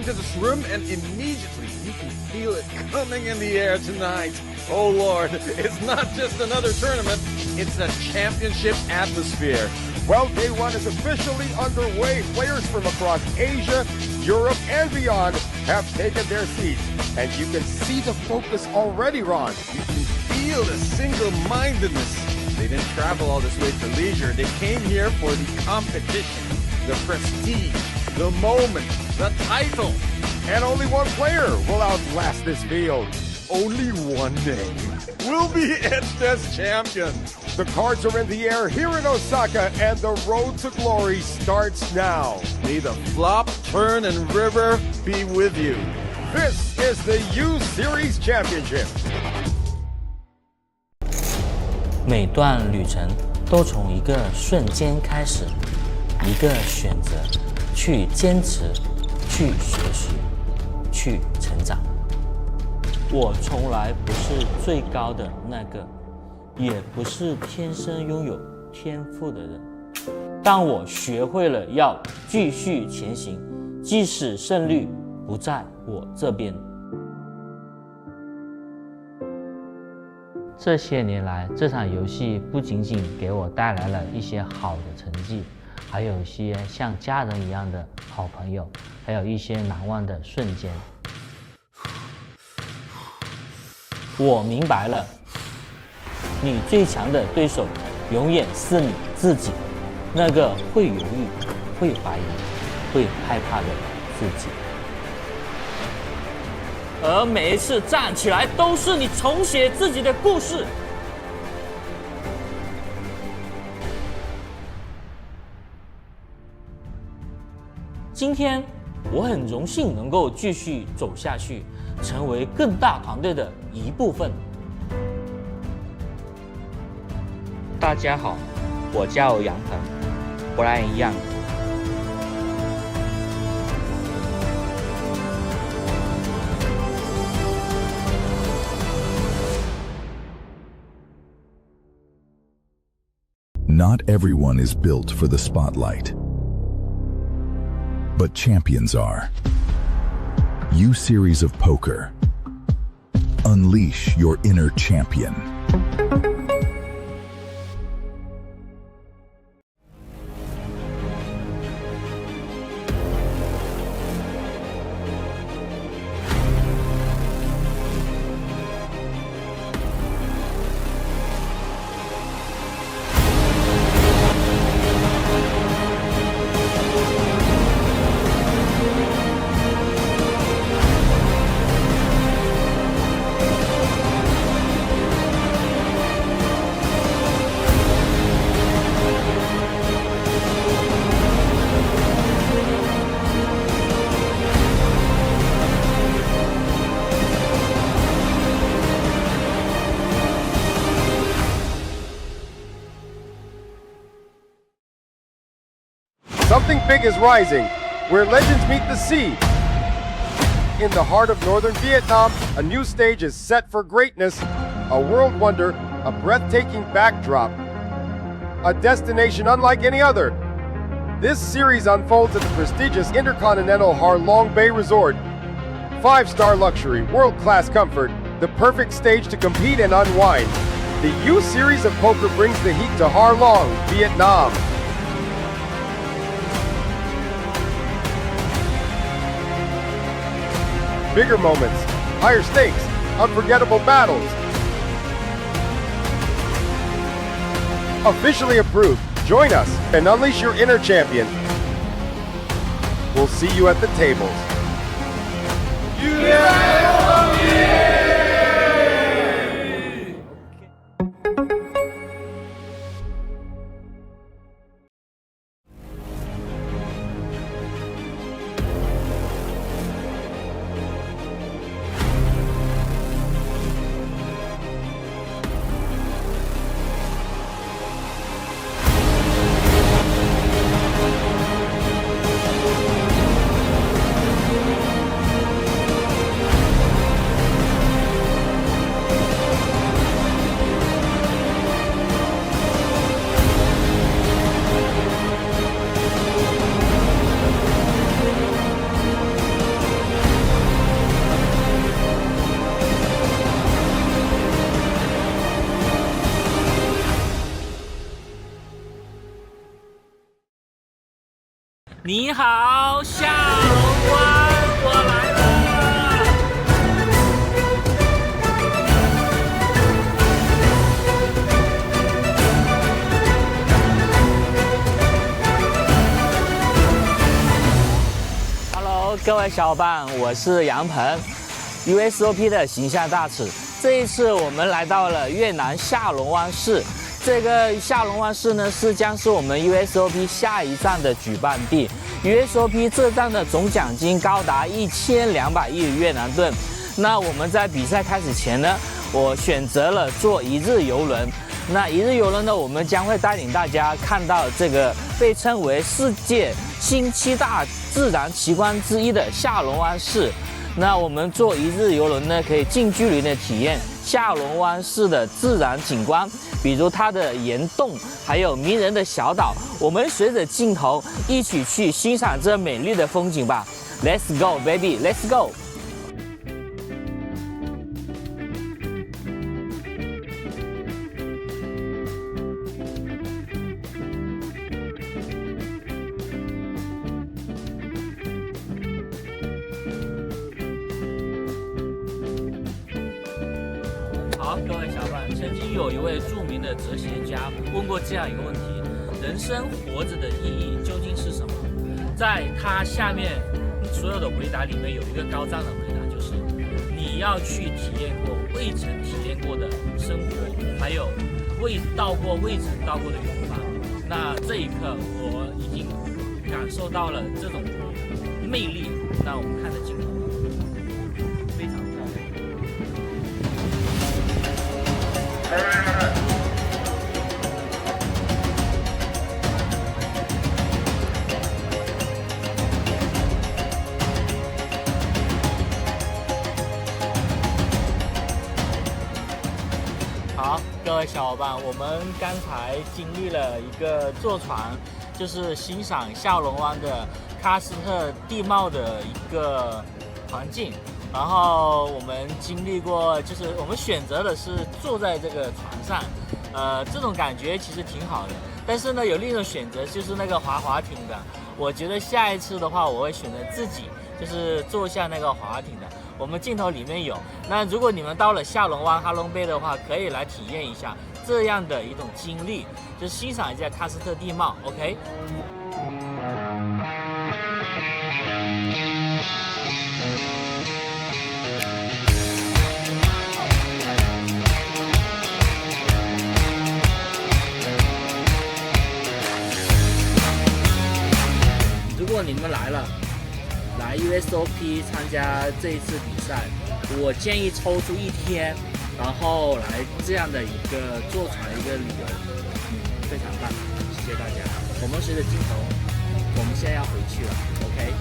into this room and immediately you can feel it coming in the air tonight. Oh Lord, it's not just another tournament, it's a championship atmosphere. Well, day one is officially underway. Players from across Asia, Europe, and beyond have taken their seats. And you can see the focus already, Ron. You can feel the single-mindedness. They didn't travel all this way for leisure. They came here for the competition, the prestige, the moment, the title. And only one player will outlast this field. Only one name will be etched as champion. The cards are in the air here in Osaka, and the road to glory starts now. May the flop, turn, and river be with you. This is the U Series Championship. 每段旅程都从一个瞬间开始，一个选择，去坚持，去学习，去成长。我从来不是最高的那个，也不是天生拥有天赋的人，但我学会了要继续前行，即使胜率不在我这边。这些年来，这场游戏不仅仅给我带来了一些好的成绩，还有一些像家人一样的好朋友，还有一些难忘的瞬间。我明白了，你最强的对手永远是你自己，那个会犹豫、会怀疑、会害怕的自己。而每一次站起来，都是你重写自己的故事。今天，我很荣幸能够继续走下去，成为更大团队的一部分。大家好，我叫杨鹏，布莱恩样。Not everyone is built for the spotlight, but champions are. U Series of Poker. Unleash your inner champion. Something big is rising, where legends meet the sea. In the heart of northern Vietnam, a new stage is set for greatness, a world wonder, a breathtaking backdrop, a destination unlike any other. This series unfolds at the prestigious Intercontinental Ha Long Bay Resort. 5-star luxury, world-class comfort, the perfect stage to compete and unwind. The U Series of Poker brings the heat to Ha Long, Vietnam. Bigger moments, higher stakes, unforgettable battles. Officially approved. Join us and unleash your inner champion. We'll see you at the tables. 你好，下龙湾，我来了。Hello， 各位小伙伴，我是杨鹏 ，USOP 的形象大使。这一次我们来到了越南下龙湾市。这个下龙湾市呢，将是我们 USOP 下一站的举办地。USOP 这站的总奖金高达1200亿越南盾。那我们在比赛开始前呢，我选择了坐一日游轮。那一日游轮呢，我们将会带领大家看到这个被称为世界新7大自然奇观之一的下龙湾市。那我们坐一日游轮呢，可以近距离的体验下龙湾市的自然景观，比如它的岩洞，还有迷人的小岛。我们随着镜头一起去欣赏这美丽的风景吧。Let's go, baby, let's go。好，各位小伙伴，曾经有一位著名的哲学家问过这样一个问题：人生活着的意义究竟是什么？在他下面所有的回答里面，有一个高赞的回答，就是你要去体验过未曾体验过的生活，还有未曾到过的远方。那这一刻，我已经感受到了这种魅力。那我们看着镜头，非常漂亮。好，各位小伙伴，我们刚才经历了一个坐船，就是欣赏下龙湾的喀斯特地貌的一个环境。然后我们经历过，就是我们选择的是坐在这个船上，这种感觉其实挺好的。但是呢，有另一种选择就是那个滑艇的。我觉得下一次的话，我会选择自己就是坐下那个滑艇的。我们镜头里面有。那如果你们到了下龙湾、哈龙贝的话，可以来体验一下这样的一种经历，就是欣赏一下喀斯特地貌。OK。如果你们来 USOP 参加这一次比赛，我建议抽出一天，然后来这样的一个坐船一个旅游，非常棒，谢谢大家。我们随着镜头，我们现在要回去了 ，OK。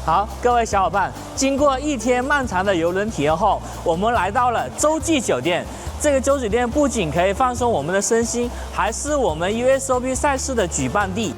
好，各位小伙伴，经过一天漫长的游轮体验后，我们来到了洲际酒店。这个洲酒店不仅可以放松我们的身心，还是我们 USOP 赛事的举办地。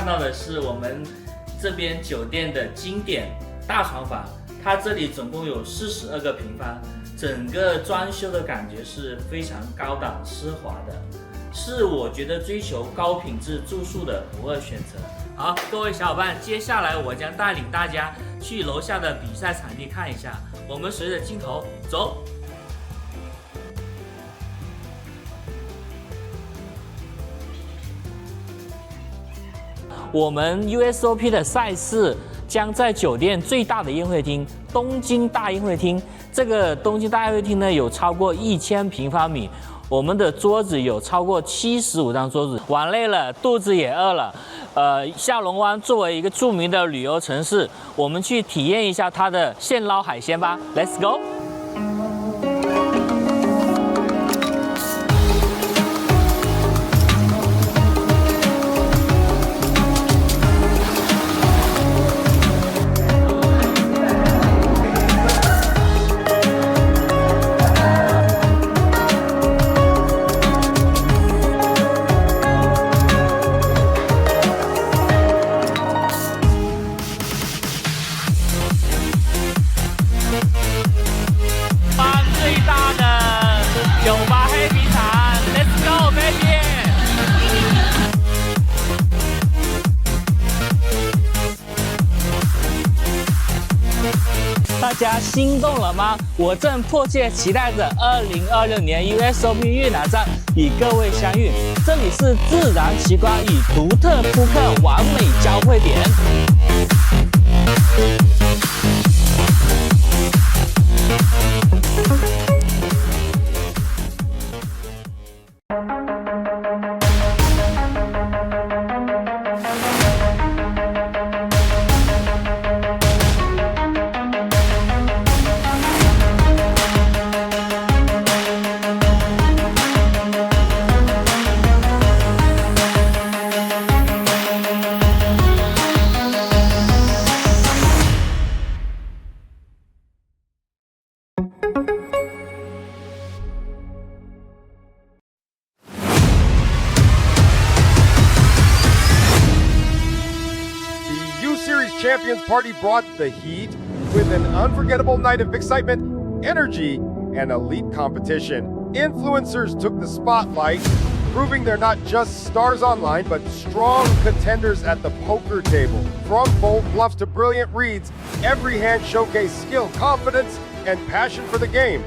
到的是我们这边酒店的经典大床房，它这里总共有42个平方，整个装修的感觉是非常高档奢华的，是我觉得追求高品质住宿的不二选择。好，各位小伙伴，接下来我将带领大家去楼下的比赛场地看一下，我们随着镜头走。我们 USOP 的赛事将在酒店最大的宴会厅——东京大宴会厅。这个东京大宴会厅呢，有超过1000平方米。我们的桌子有超过75张桌子。玩累了，肚子也饿了。下龙湾作为一个著名的旅游城市，我们去体验一下它的现捞海鲜吧。Let's go！大家心动了吗？我正迫切期待着2026年 Usop 越南站与各位相遇。这里是自然奇观与独特扑克完美交汇点。Champions Party brought the heat with an unforgettable night of excitement, energy, and elite competition. Influencers took the spotlight, proving they're not just stars online, but strong contenders at the poker table. From bold bluffs to brilliant reads, every hand showcased skill, confidence, and passion for the game.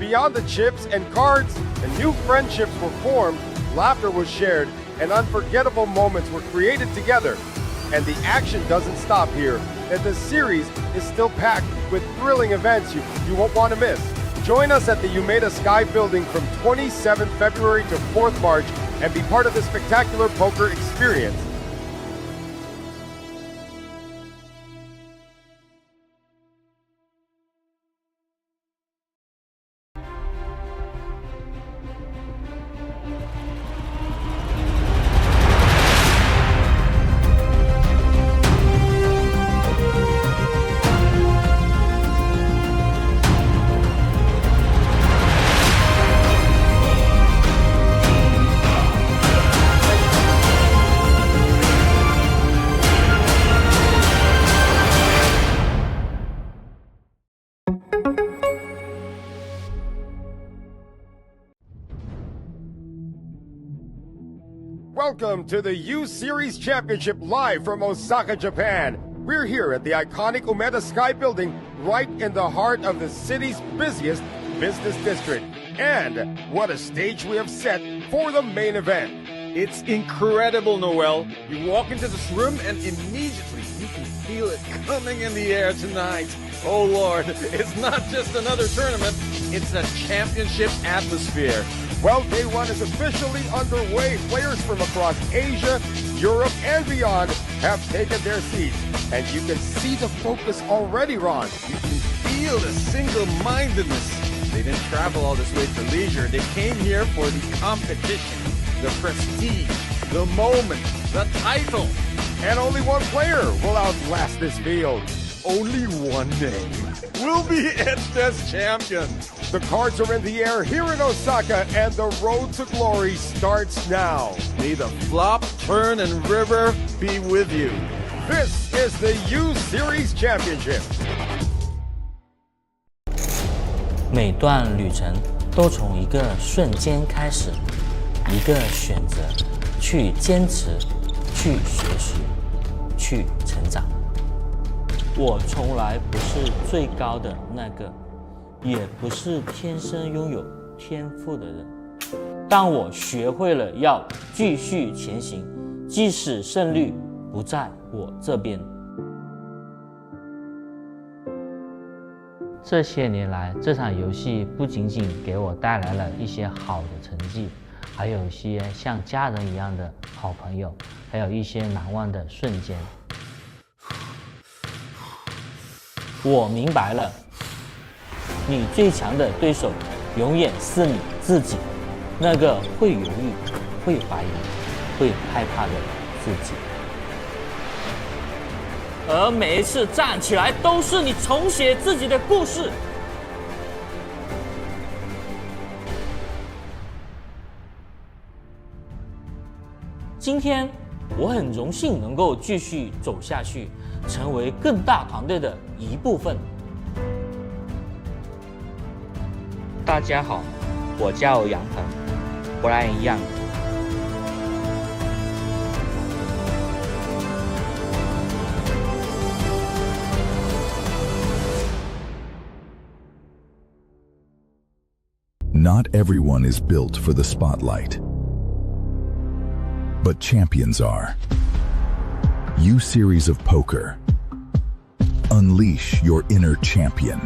Beyond the chips and cards, new friendships were formed, laughter was shared, and unforgettable moments were created together. And the action doesn't stop here, and the series is still packed with thrilling events you won't want to miss. Join us at the Umeda Sky Building from 27th February to 4th March and be part of the spectacular poker experience. Welcome to the U-Series Championship live from Osaka, Japan. We're here at the iconic Umeda Sky Building right in the heart of the city's busiest business district. And what a stage we have set for the main event. It's incredible, Noel. You walk into this room and immediately you can feel it coming in the air tonight. Oh Lord, it's not just another tournament, it's a championship atmosphere. Well, day one is officially underway. Players from across Asia, Europe, and beyond have taken their seats. And you can see the focus already, Ron. You can feel the single-mindedness. They didn't travel all this way for leisure. They came here for the competition, the prestige, the moment, the title. And only one player will outlast this field. Only one name will be etched as champion. The cards are in the air here in Osaka, and the road to glory starts now. May the flop, turn, and river be with you. This is the U-Series Championship. 每段旅程都从一个瞬间开始，一个选择，去坚持，去学习，去成长。我从来不是最高的那个。也不是天生拥有天赋的人，但我学会了要继续前行，即使胜率不在我这边。这些年来，这场游戏不仅仅给我带来了一些好的成绩，还有一些像家人一样的好朋友，还有一些难忘的瞬间。我明白了，你最强的对手永远是你自己，那个会犹豫、会怀疑、会害怕的自己。而每一次站起来，都是你重写自己的故事。今天，我很荣幸能够继续走下去，成为更大团队的一部分。大家好，我叫杨鹏，Brian Young。Not everyone is built for the spotlight, but champions are. U Series of Poker. Unleash your inner champion.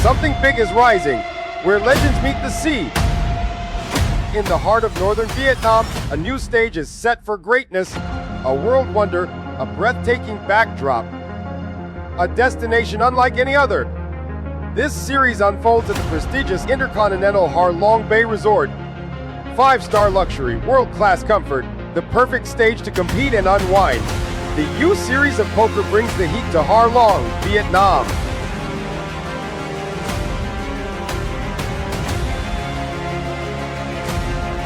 Something big is rising, where legends meet the sea. In the heart of northern Vietnam, a new stage is set for greatness, a world wonder, a breathtaking backdrop, a destination unlike any other. This series unfolds at the prestigious Intercontinental Ha Long Bay Resort. 5-star luxury, world-class comfort, the perfect stage to compete and unwind. The U Series of Poker brings the heat to Ha Long, Vietnam.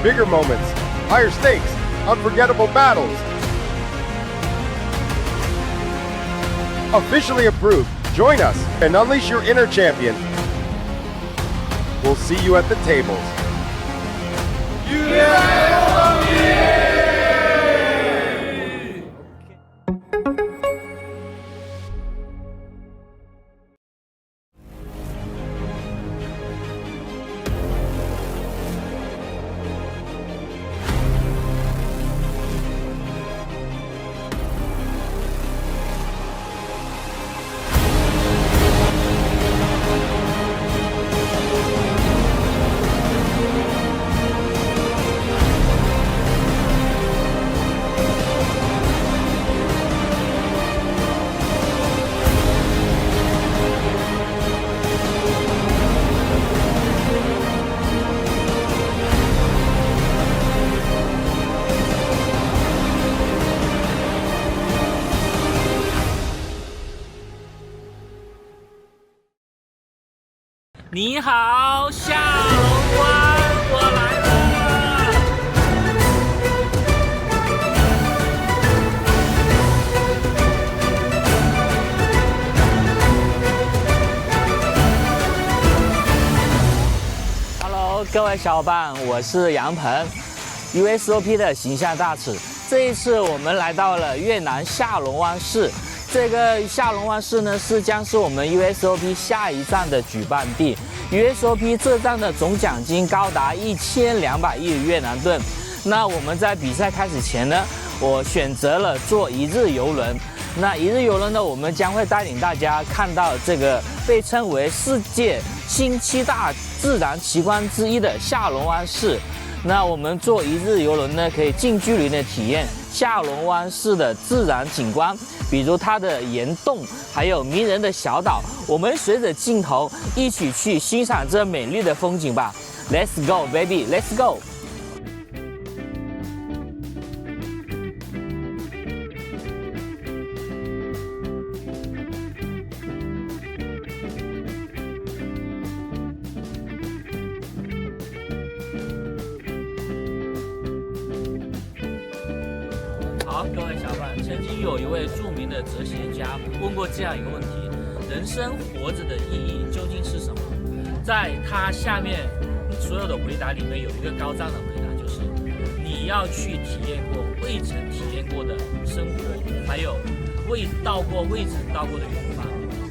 Bigger moments, higher stakes, unforgettable battles. Officially approved. Join us and unleash your inner champion. We'll see you at the tables. “你好，下龙湾，我来了。” Hello， 各位小伙伴，我是杨鹏 ，USOP 的形象大使。这一次我们来到了越南下龙湾市。这个下龙湾市呢，将是我们 USOP 下一站的举办地。USOP 这站的总奖金高达1200亿越南盾。那我们在比赛开始前呢，我选择了坐一日游轮。那一日游轮呢，我们将会带领大家看到这个被称为世界新7大自然奇观之一的下龙湾市。那我们坐一日游轮呢，可以近距离的体验下龙湾市的自然景观，比如它的岩洞，还有迷人的小岛。我们随着镜头一起去欣赏这美丽的风景吧。Let's go, baby, let's go！好，各位小伙伴，曾经有一位著名的哲学家问过这样一个问题：人生活着的意义究竟是什么？在他下面所有的回答里面有一个高赞的回答，就是你要去体验过未曾体验过的生活，还有未曾到过的远方。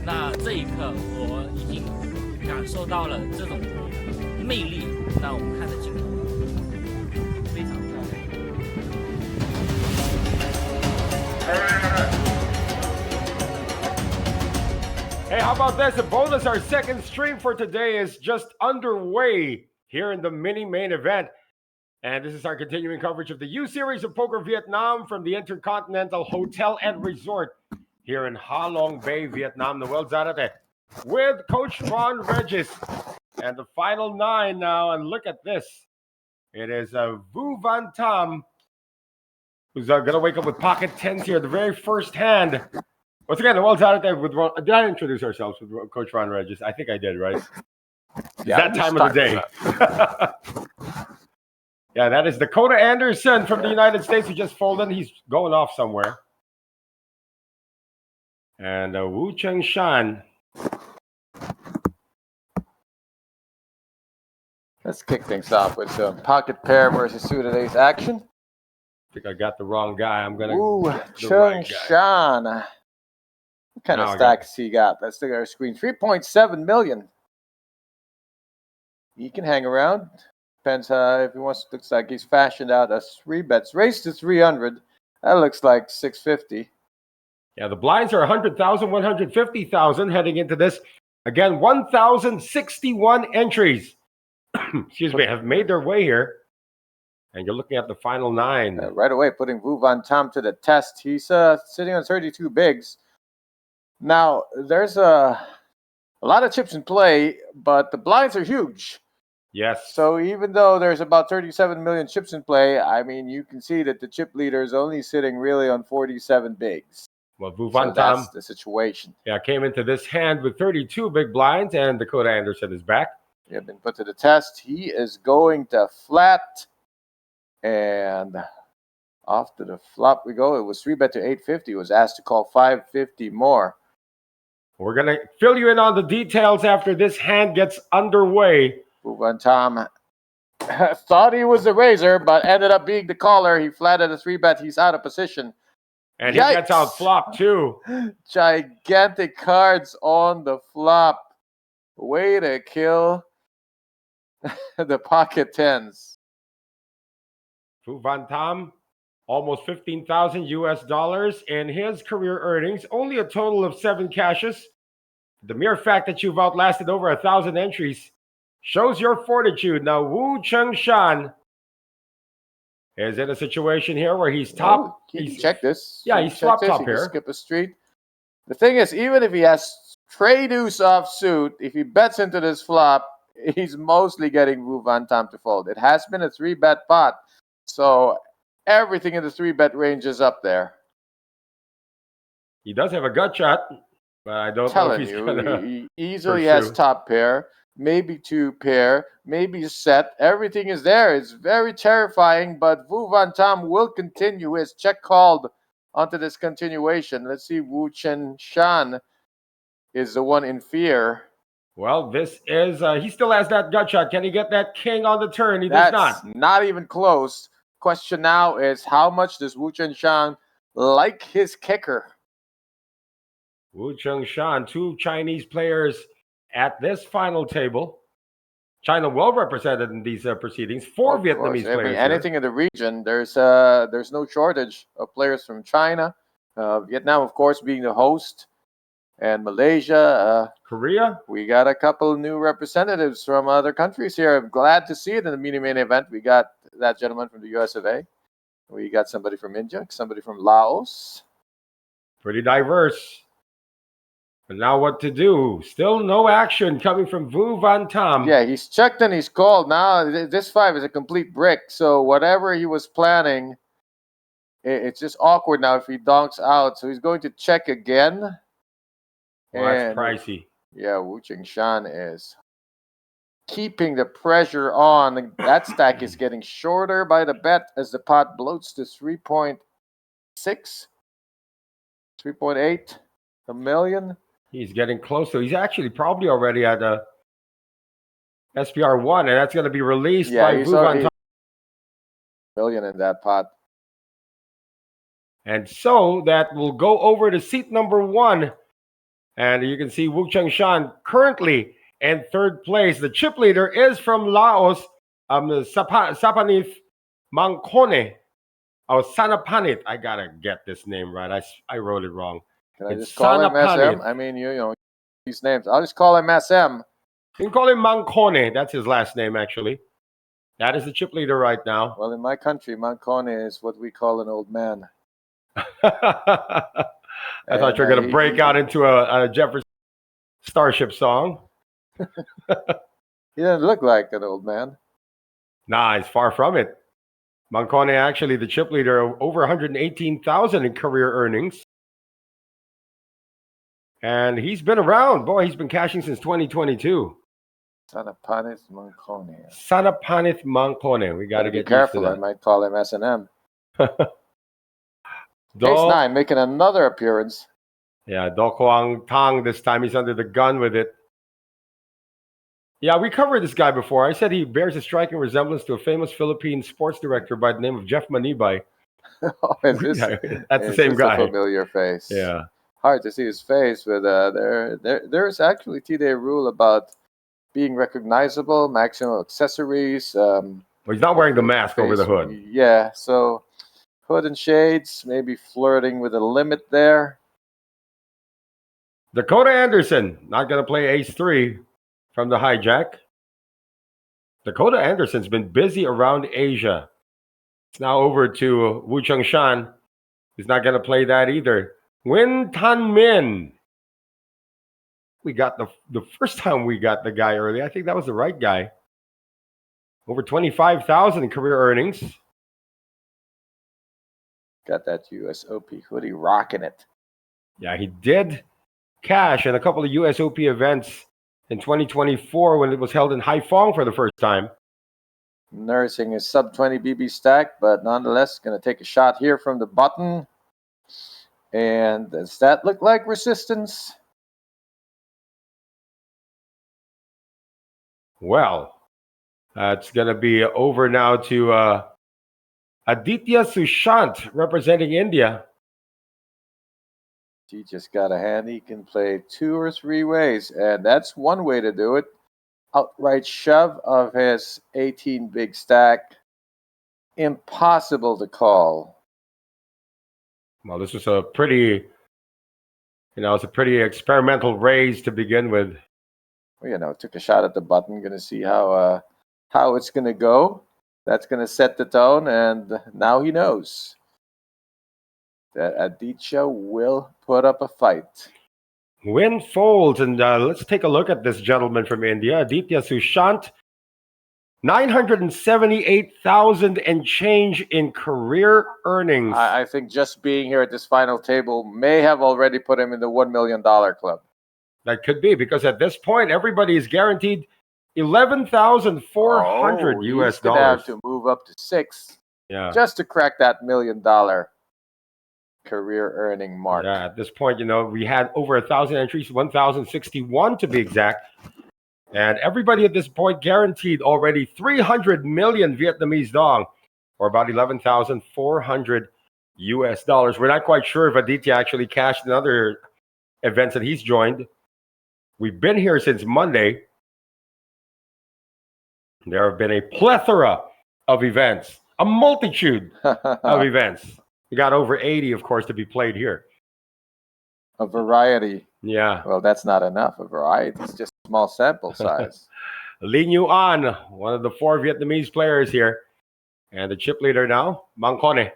那这一刻，我已经感受到了这种魅力。那我们看着镜头，非常漂亮。Hey, how about this? A bonus, our second stream for today is just underway here in the mini main event. And this is our continuing coverage of the U Series of Poker Vietnam from the Intercontinental Hotel and Resort here in Ha Long Bay, Vietnam. Noel Zarate with Coach Ron Regis. And the final 9 now. And look at this. It is Vu Van Tam, who's going to wake up with pocket 10s here. The very first hand. Once again, Noel Zarate with Ron. Did I introduce ourselves with Coach Ron Regis? I think I did, right? Yeah, that time of the day. Yeah, that is Dakota Anderson from the United States who just folded. He's going off somewhere. And Wu Cheng Shan. Let's kick things off with some pocket pair versus suited ace action. I think I got the wrong guy. I'm going to Wu the Cheng right guy. Shan. What kind of stacks he got? Let's look at our screen. 3.7 million. He can hang around. Depends if he wants. Looks like he's fashioned out a 3-bets. Raised to 300. That looks like 650. Yeah, the blinds are 100,000, 150,000 heading into this. Again, 1,061 entries. Excuse me, have made their way here. And you're looking at the final 9. Right away, putting Vu Van Tam to the test. He's sitting on 32 bigs. Now, there's a lot of chips in play, but the blinds are huge. Yes. So even though there's about 37 million chips in play, I mean, you can see that the chip leader is only sitting really on 47 bigs. Well, Vu Van So Tam, that's the situation. yeah, came into this hand with 32 big blinds, and Dakota Anderson is back. He had been put to the test. He is going to flat, and off to the flop we go. It was 3-bet to 850. It was asked to call 550 more. We're going to fill you in on the details after this hand gets underway. Vu Van Tam thought he was the raiser, but ended up being the caller. He flatted a 3-bet. He's out of position. And he gets out flop too. Gigantic cards on the flop. Way to kill the pocket 10s. Vu Van Tam, almost 15,000 US dollars in his career earnings. Only a total of 7 cashes. The mere fact that you've outlasted over 1,000 entries shows your fortitude. Now, Wu Cheng Shan is in a situation here where he's top. Check this. Yeah, he's flop top here. Skip a street. The thing is, even if he has trade deuce offsuit, if he bets into this flop, he's mostly getting Vu Van Tam to fold. It has been a 3-bet pot, so everything in the 3-bet range is up there. He does have a gut shot, but I don't know if he's gonna. He easily has top pair. Maybe 2 pair, maybe set. Everything is there. It's very terrifying, but Vu Van Tam will continue his check called onto this continuation. Let's see, Wu Cheng Shan is the one in fear. Well, this is, he still has that gut shot. Can he get that king on the turn? He does not. Not even close. Question now is, how much does Wu Cheng Shan like his kicker? Wu Cheng Shan, 2 Chinese players at this final table. China well represented in these proceedings. 4 Vietnamese players. I mean, anything in the region, there's no shortage of players from China. Vietnam, of course, being the host, and Malaysia, Korea. We got a couple new representatives from other countries here. I'm glad to see it in the mini main event. We got that gentleman from the US of A. We got somebody from India, somebody from Laos. Pretty diverse. But now what to do? Still no action coming from Vu Van Tam. Yeah, he's checked and he's called. Now this 5 is a complete brick. So whatever he was planning, it's just awkward now if he donks out. So he's going to check again. Well, that's pricey. Yeah, Wu Cheng Shan is keeping the pressure on. That stack is getting shorter by the bet as the pot bloats to 3.6 3.8 a million. He's getting close to. He's actually probably already at SPR 1, and that's going to be released by he's Vu Van already Tom. million in that pot. And so that will go over to seat number 1. And you can see Wu Chengshan currently in third place. The chip leader is from Laos, Sapanith Mangkone. Oh, Sanapanit. I got to get this name right. I wrote it wrong. Can I It's just call him Sanapanit. SM? I mean, you know, these names. I'll just call him SM. You can call him Mangkone. That's his last name, actually. That is the chip leader right now. Well, in my country, Mancone is what we call an old man. I thought you were going to break out into a Jefferson Starship song. He doesn't look like an old man. Nah, he's far from it. Mancone, actually, the chip leader, over 118,000 in career earnings. And he's been around. Boy, he's been cashing since 2022. Sanapanith Mancone. Sanapanith Mancone. We got to get careful. used to I that. might call him S&M. Do- Ace 9 making another appearance. Yeah, Do Kwang Tang this time. He's under the gun with it. Yeah, we covered this guy before. I said he bears a striking resemblance to a famous Philippine sports director by the name of Jeff Manibay. That's the same guy. A familiar face. Yeah. Hard to see his face, but there's actually T-Day rule about being recognizable, maximum accessories. Well, he's not wearing the mask over the hood. Yeah, so hood and shades, maybe flirting with a limit there. Dakota Anderson, not going to play ace 3 from the hijack. Dakota Anderson's been busy around Asia. It's now over to Wu Chengshan. He's not going to play that either. Win Tan Min. We got the first time we got the guy early. I think that was the right guy. Over 25,000 in career earnings. Got that USOP hoodie rocking it. Yeah, he did cash in a couple of USOP events in 2024 when it was held in Haiphong for the first time. Nursing his sub 20 BB stack, but nonetheless going to take a shot here from the button. And does that look like resistance? Well, it's going to be over now to Aditya Sushant representing India. He just got a hand. He can play 2 or 3 ways, and that's one way to do it. Outright shove of his 18 big stack. Impossible to call. Well, this was a pretty, it's a pretty experimental raise to begin with. Well, took a shot at the button. Going to see how it's going to go. That's going to set the tone, and now he knows that Aditya will put up a fight. Win folds, and let's take a look at this gentleman from India, Aditya Sushant. 978,000 and change in career earnings. I think just being here at this final table may have already put him in the $1 million club. That could be, because at this point, everybody is guaranteed $11,400 US dollars. Have to move up to 6, just to crack that $1 million career earning mark. Yeah, at this point, we had over 1,000 entries, 1,061 to be exact. And everybody at this point guaranteed already 300 million Vietnamese dong, or about 11,400 US dollars. We're not quite sure if Aditya actually cashed in other events that he's joined. We've been here since Monday. There have been a plethora of events, a multitude of events. We got over 80, of course, to be played here. A variety. Yeah. Well, that's not enough. A variety is just a small sample size. Lin Yu An, one of the 4 Vietnamese players here. And the chip leader now, Mancone.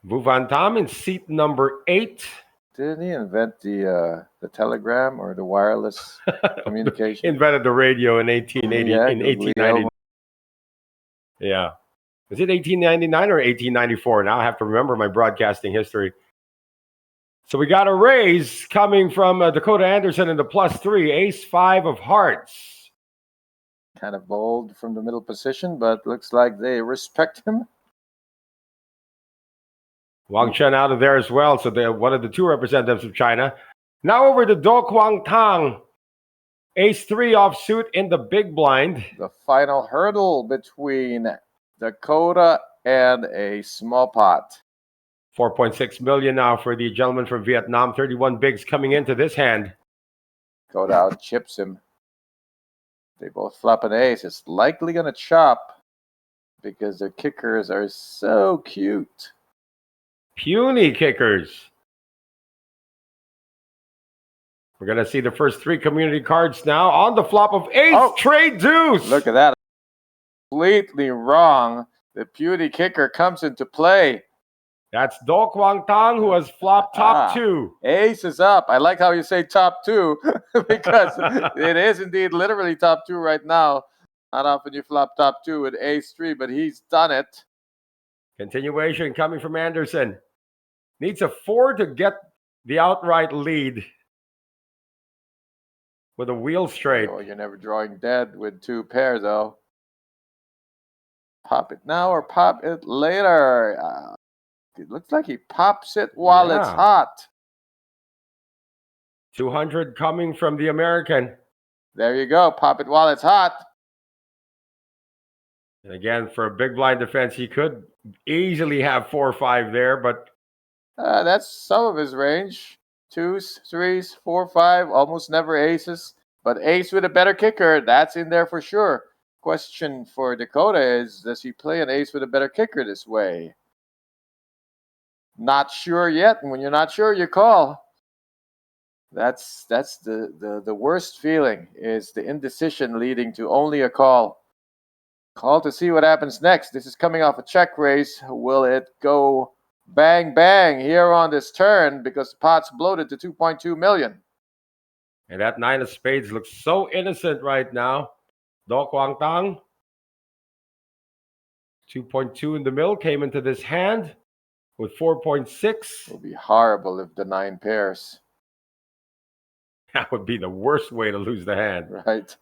Vu Van Tam in seat number 8. Didn't he invent the telegram or the wireless communication? Invented the radio in 1880, Yeah, in 1890. Yeah. Is it 1899 or 1894? Now I have to remember my broadcasting history. So we got a raise coming from Dakota Anderson in the +3, ace 5 of hearts. Kind of bold from the middle position, but looks like they respect him. Wang Chen out of there as well, so they're one of the two representatives of China. Now over to Do Kwang Tang. Ace-3 offsuit in the big blind. The final hurdle between Dakota and a small pot. 4.6 million now for the gentleman from Vietnam. 31 bigs coming into this hand. Dakota out chips him. They both flop an ace. It's likely going to chop because their kickers are so cute. Puny kickers. We're going to see the first three community cards now on the flop of ace, trade deuce. Look at that. Completely wrong. The puny kicker comes into play. That's Do Kwang Tang, who has flopped top two. Ace is up. I like how you say top two because it is indeed literally top two right now. Not often you flop top two with ace-3, but he's done it. Continuation coming from Anderson. Needs a 4 to get the outright lead with a wheel straight. Oh, you're never drawing dead with two pairs, though. Pop it now or pop it later. It looks like he pops it while it's hot. 200 coming from the American. There you go. Pop it while it's hot. And again, for a big blind defense, he could easily have 4 or 5 there, but that's some of his range. 2s, 3s, 4, 5, almost never aces. But ace with a better kicker, that's in there for sure. Question for Dakota is, does he play an ace with a better kicker this way? Not sure yet. And when you're not sure, you call. That's the worst feeling, is the indecision leading to only a call. Call to see what happens next. This is coming off a check raise. Will it go bang bang here on this turn because the pot's bloated to 2.2 million? And that 9 of spades looks so innocent right now. Do Kwang Tang. 2.2 in the middle came into this hand with 4.6. It would be horrible if the 9 pairs. That would be the worst way to lose the hand. Right.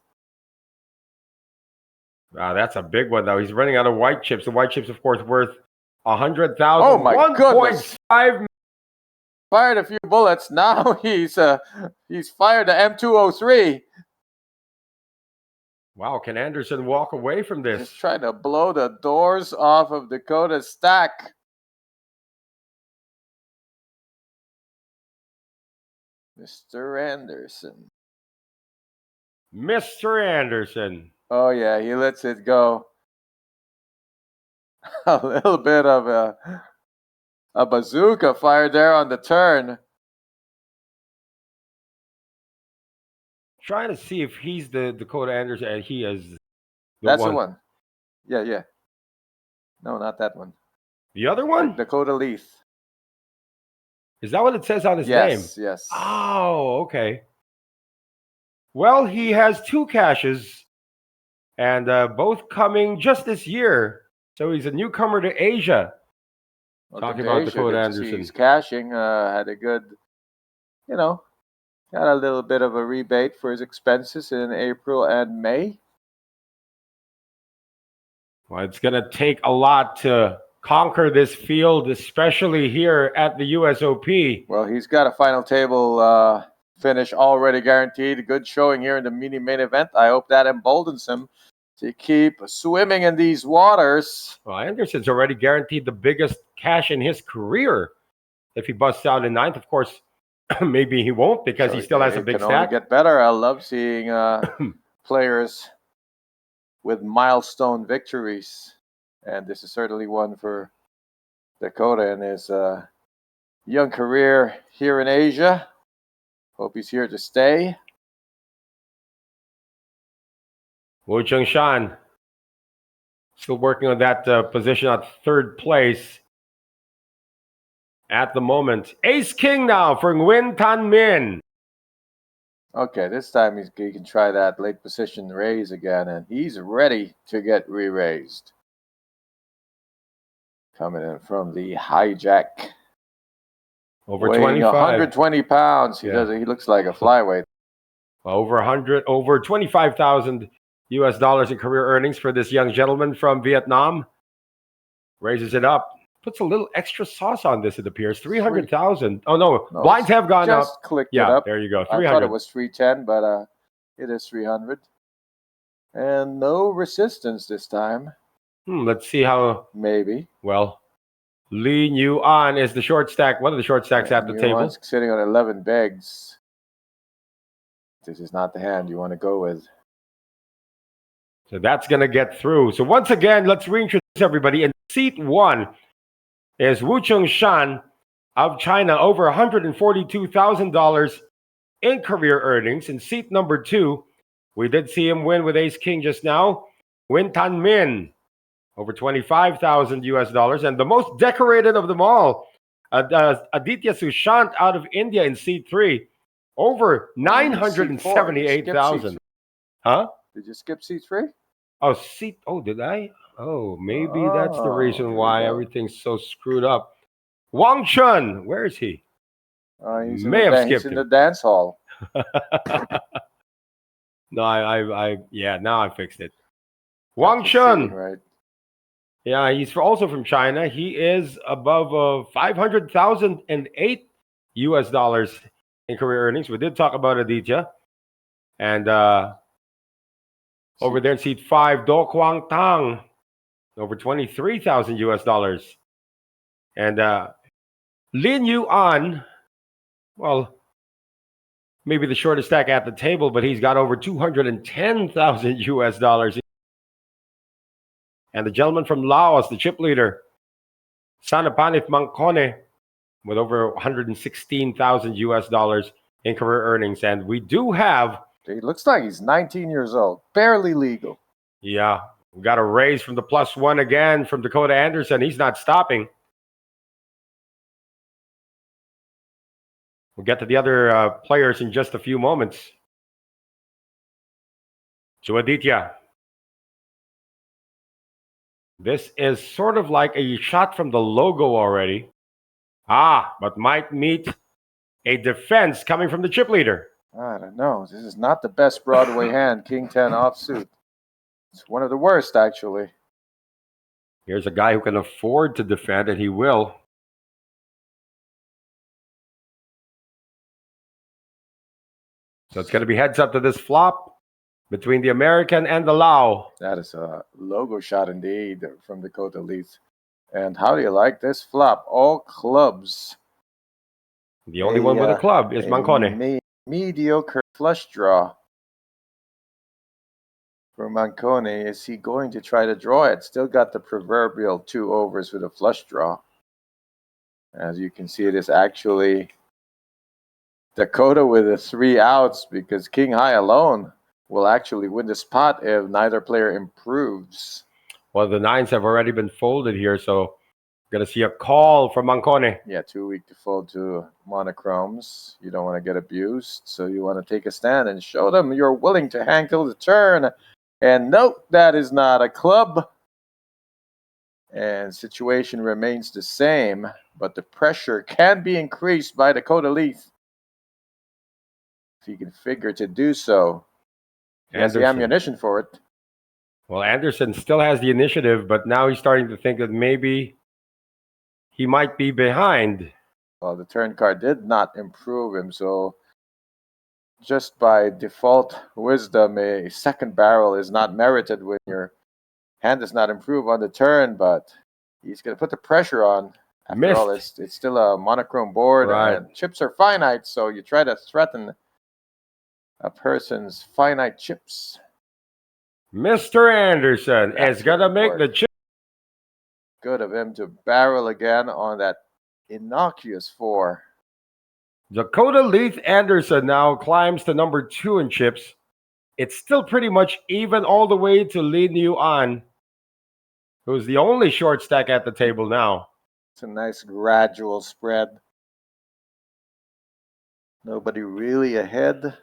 Wow, that's a big one, though. He's running out of white chips. The white chips, of course, worth 100,000. Oh, my goodness. 1.5. Fired a few bullets. Now he's fired the M203. Wow, can Anderson walk away from this? Just trying to blow the doors off of Dakota's stack. Mr. Anderson. Mr. Anderson. Oh, yeah, he lets it go. A little bit of a bazooka fired there on the turn. Trying to see if he's the Dakota Anderson and he is That's the one. Yeah. No, not that one. The other one? Dakota Leith. Is that what it says on his name? Yes. Oh, okay. Well, he has 2 cashes, and both coming just this year. So he's a newcomer to Asia. Talking about Dakota Anderson. He's cashing. Had a good, got a little bit of a rebate for his expenses in April and May. Well, it's going to take a lot to conquer this field, especially here at the USOP. Well, he's got a final table finish already guaranteed. A good showing here in the mini main event. I hope that emboldens him to keep swimming in these waters. Well, Anderson's already guaranteed the biggest cash in his career. If he busts out in 9th, of course, maybe he won't because he still has a big stack. It can stack. only get better. I love seeing players with milestone victories. And this is certainly one for Dakota in his young career here in Asia. Hope he's here to stay. Wu Chengshan still working on that position at 3rd place at the moment. Ace King now for Nguyen Tan Min. Okay, this time he can try that late position raise again, and he's ready to get re-raised. Coming in from the hijack. Over weighing 25. 120 pounds. He looks like a flyweight. Over 100, over 25,000 US dollars in career earnings for this young gentleman from Vietnam. Raises it up. Puts a little extra sauce on this, it appears. 300,000. Oh, no. Blinds have gone up. Just clicked Yeah, it up. there you go. I thought 300. it was 310, but it is 300. And no resistance this time. Let's see how. Maybe. Well, Lee New An is the short stack, one of the short stacks at the New table. An's sitting on 11 begs. This is not the hand you want to go with. So that's going to get through. So once again, let's reintroduce everybody. In seat 1 is Wu Chung Shan of China, over $142,000 in career earnings. In seat number 2, we did see him win with Ace King just now. Win Tan Min, over $25,000 US dollars. And the most decorated of them all, Aditya Sushant out of India in seat 3, over $978,000. Huh? Did you skip seat 3? Oh, seat. Oh, did I? Oh, maybe that's the reason why everything's so screwed up. Wang Chun, where is he? He's Skipped in him. the dance hall. No, yeah, now I fixed it. Wang Chun. Right. Yeah, he's also from China. He is above 500,008 US dollars in career earnings. We did talk about Aditya. And over there in seat 5, Do Kwang Tang, over 23,000 US dollars. And Lin Yu An, well, maybe the shortest stack at the table, but he's got over 210,000 US dollars. And the gentleman from Laos, the chip leader, Sanapanith Mangkone, with over 116,000 US dollars in career earnings. And we do have. He looks like he's 19 years old, barely legal. Yeah, we got a raise from the +1 again from Dakota Anderson. He's not stopping. We'll get to the other players in just a few moments. So Aditya. This is sort of like a shot from the logo already. But might meet a defense coming from the chip leader. I don't know. This is not the best Broadway hand, King 10 offsuit. It's one of the worst, actually. Here's a guy who can afford to defend, and he will. So it's going to be heads up to this flop between the American and the Lao. That is a logo shot indeed from Dakota Leith. And how do you like this flop? All clubs. The only one with a club is Mangkone. Mediocre flush draw for Mangkone. Is he going to try to draw it? Still got the proverbial 2 overs with a flush draw. As you can see, it is actually Dakota with the 3 outs, because King High alone will actually win the spot if neither player improves. Well, the 9s have already been folded here, so going to see a call from Mangkone. Yeah, too weak to fold to monochromes. You don't want to get abused, so you want to take a stand and show them you're willing to handle the turn. And note, that is not a club. And situation remains the same, but the pressure can be increased by Dakota Leith if he can figure to do so. He has the ammunition for it. Well, Anderson still has the initiative, but now he's starting to think that maybe he might be behind. Well, the turn card did not improve him, so just by default wisdom, a second barrel is not merited when your hand does not improve on the turn, but he's going to put the pressure on. After all, it's still a monochrome board, and chips are finite, so you try to threaten a person's finite chips. Mr. Anderson is going to make the chip. Good of him to barrel again on that innocuous 4. Dakota Leith Anderson now climbs to number 2 in chips. It's still pretty much even all the way to Lin Yu An, who's the only short stack at the table now. It's a nice gradual spread. Nobody really ahead.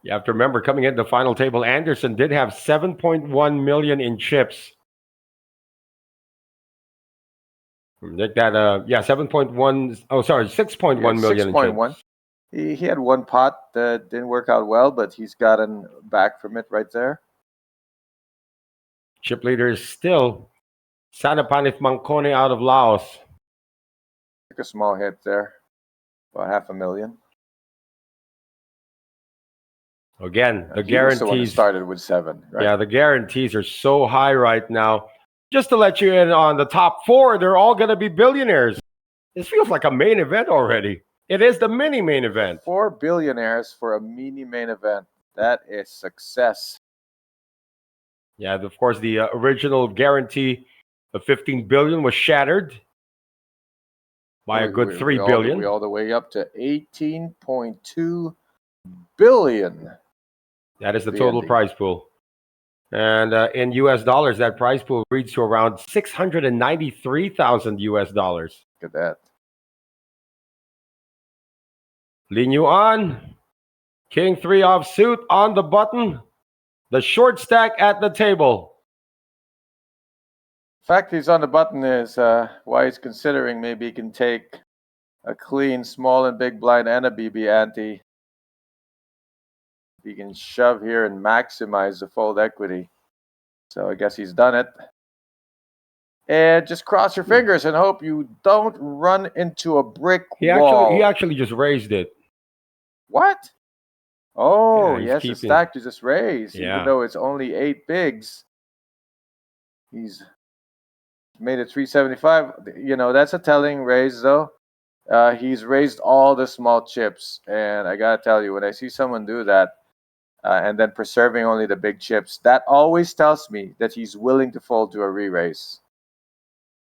You have to remember, coming into the final table, Anderson did have 7.1 million in chips. Like that, 7.1. Oh, sorry, 6.1 million in chips. He had one pot that didn't work out well, but he's gotten back from it right there. Chip leader is still Sanapanith Mangkone out of Laos. Took a small hit there, about $500,000. Again, the He was the one who guarantees. started with 7, right? Yeah, the guarantees are so high right now. Just to let you in on the top 4, they're all going to be billionaires. This feels like a main event already. It is the mini main event. 4 billionaires for a mini main event. That is success. Yeah, of course, the original guarantee of 15 billion was shattered by a good 3 billion. We all the way up to 18.2 billion. That is the total prize pool. And in US dollars, that prize pool reads to around 693,000 US dollars. Look at that. Lin Yuan, King 3 offsuit on the button. The short stack at the table. The fact he's on the button is why he's considering maybe he can take a clean small and big blind and a BB ante. He can shove here and maximize the fold equity. So I guess he's done it. And just cross your fingers and hope you don't run into a brick wall. He actually just raised it. What? Oh, Yeah, yes, the stack to just raise. Yeah. Even though it's only 8 bigs. He's made it 375. You know, that's a telling raise, though. He's raised all the small chips. And I got to tell you, when I see someone do that, and then preserving only the big chips, that always tells me that he's willing to fold to a re-raise.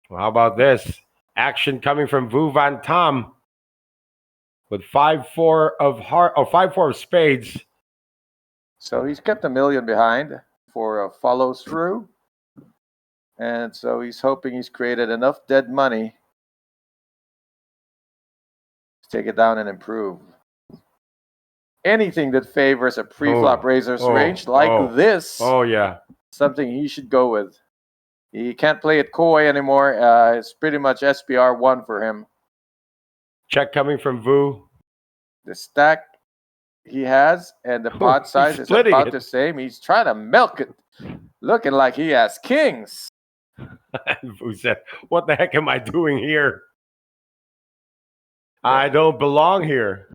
Well, how about this? Action coming from Vu Van Tam with 5-4 of spades. So he's kept $1 million behind for a follow through. And so he's hoping he's created enough dead money to take it down and improve. Anything that favors a pre-flop raiser's range like this. Oh, yeah. Something he should go with. He can't play it coy anymore. It's pretty much SPR 1 for him. Check coming from Vu. The stack he has and the pot size is about the same. He's trying to milk it. Looking like he has kings. Vu said, what the heck am I doing here? I don't belong here.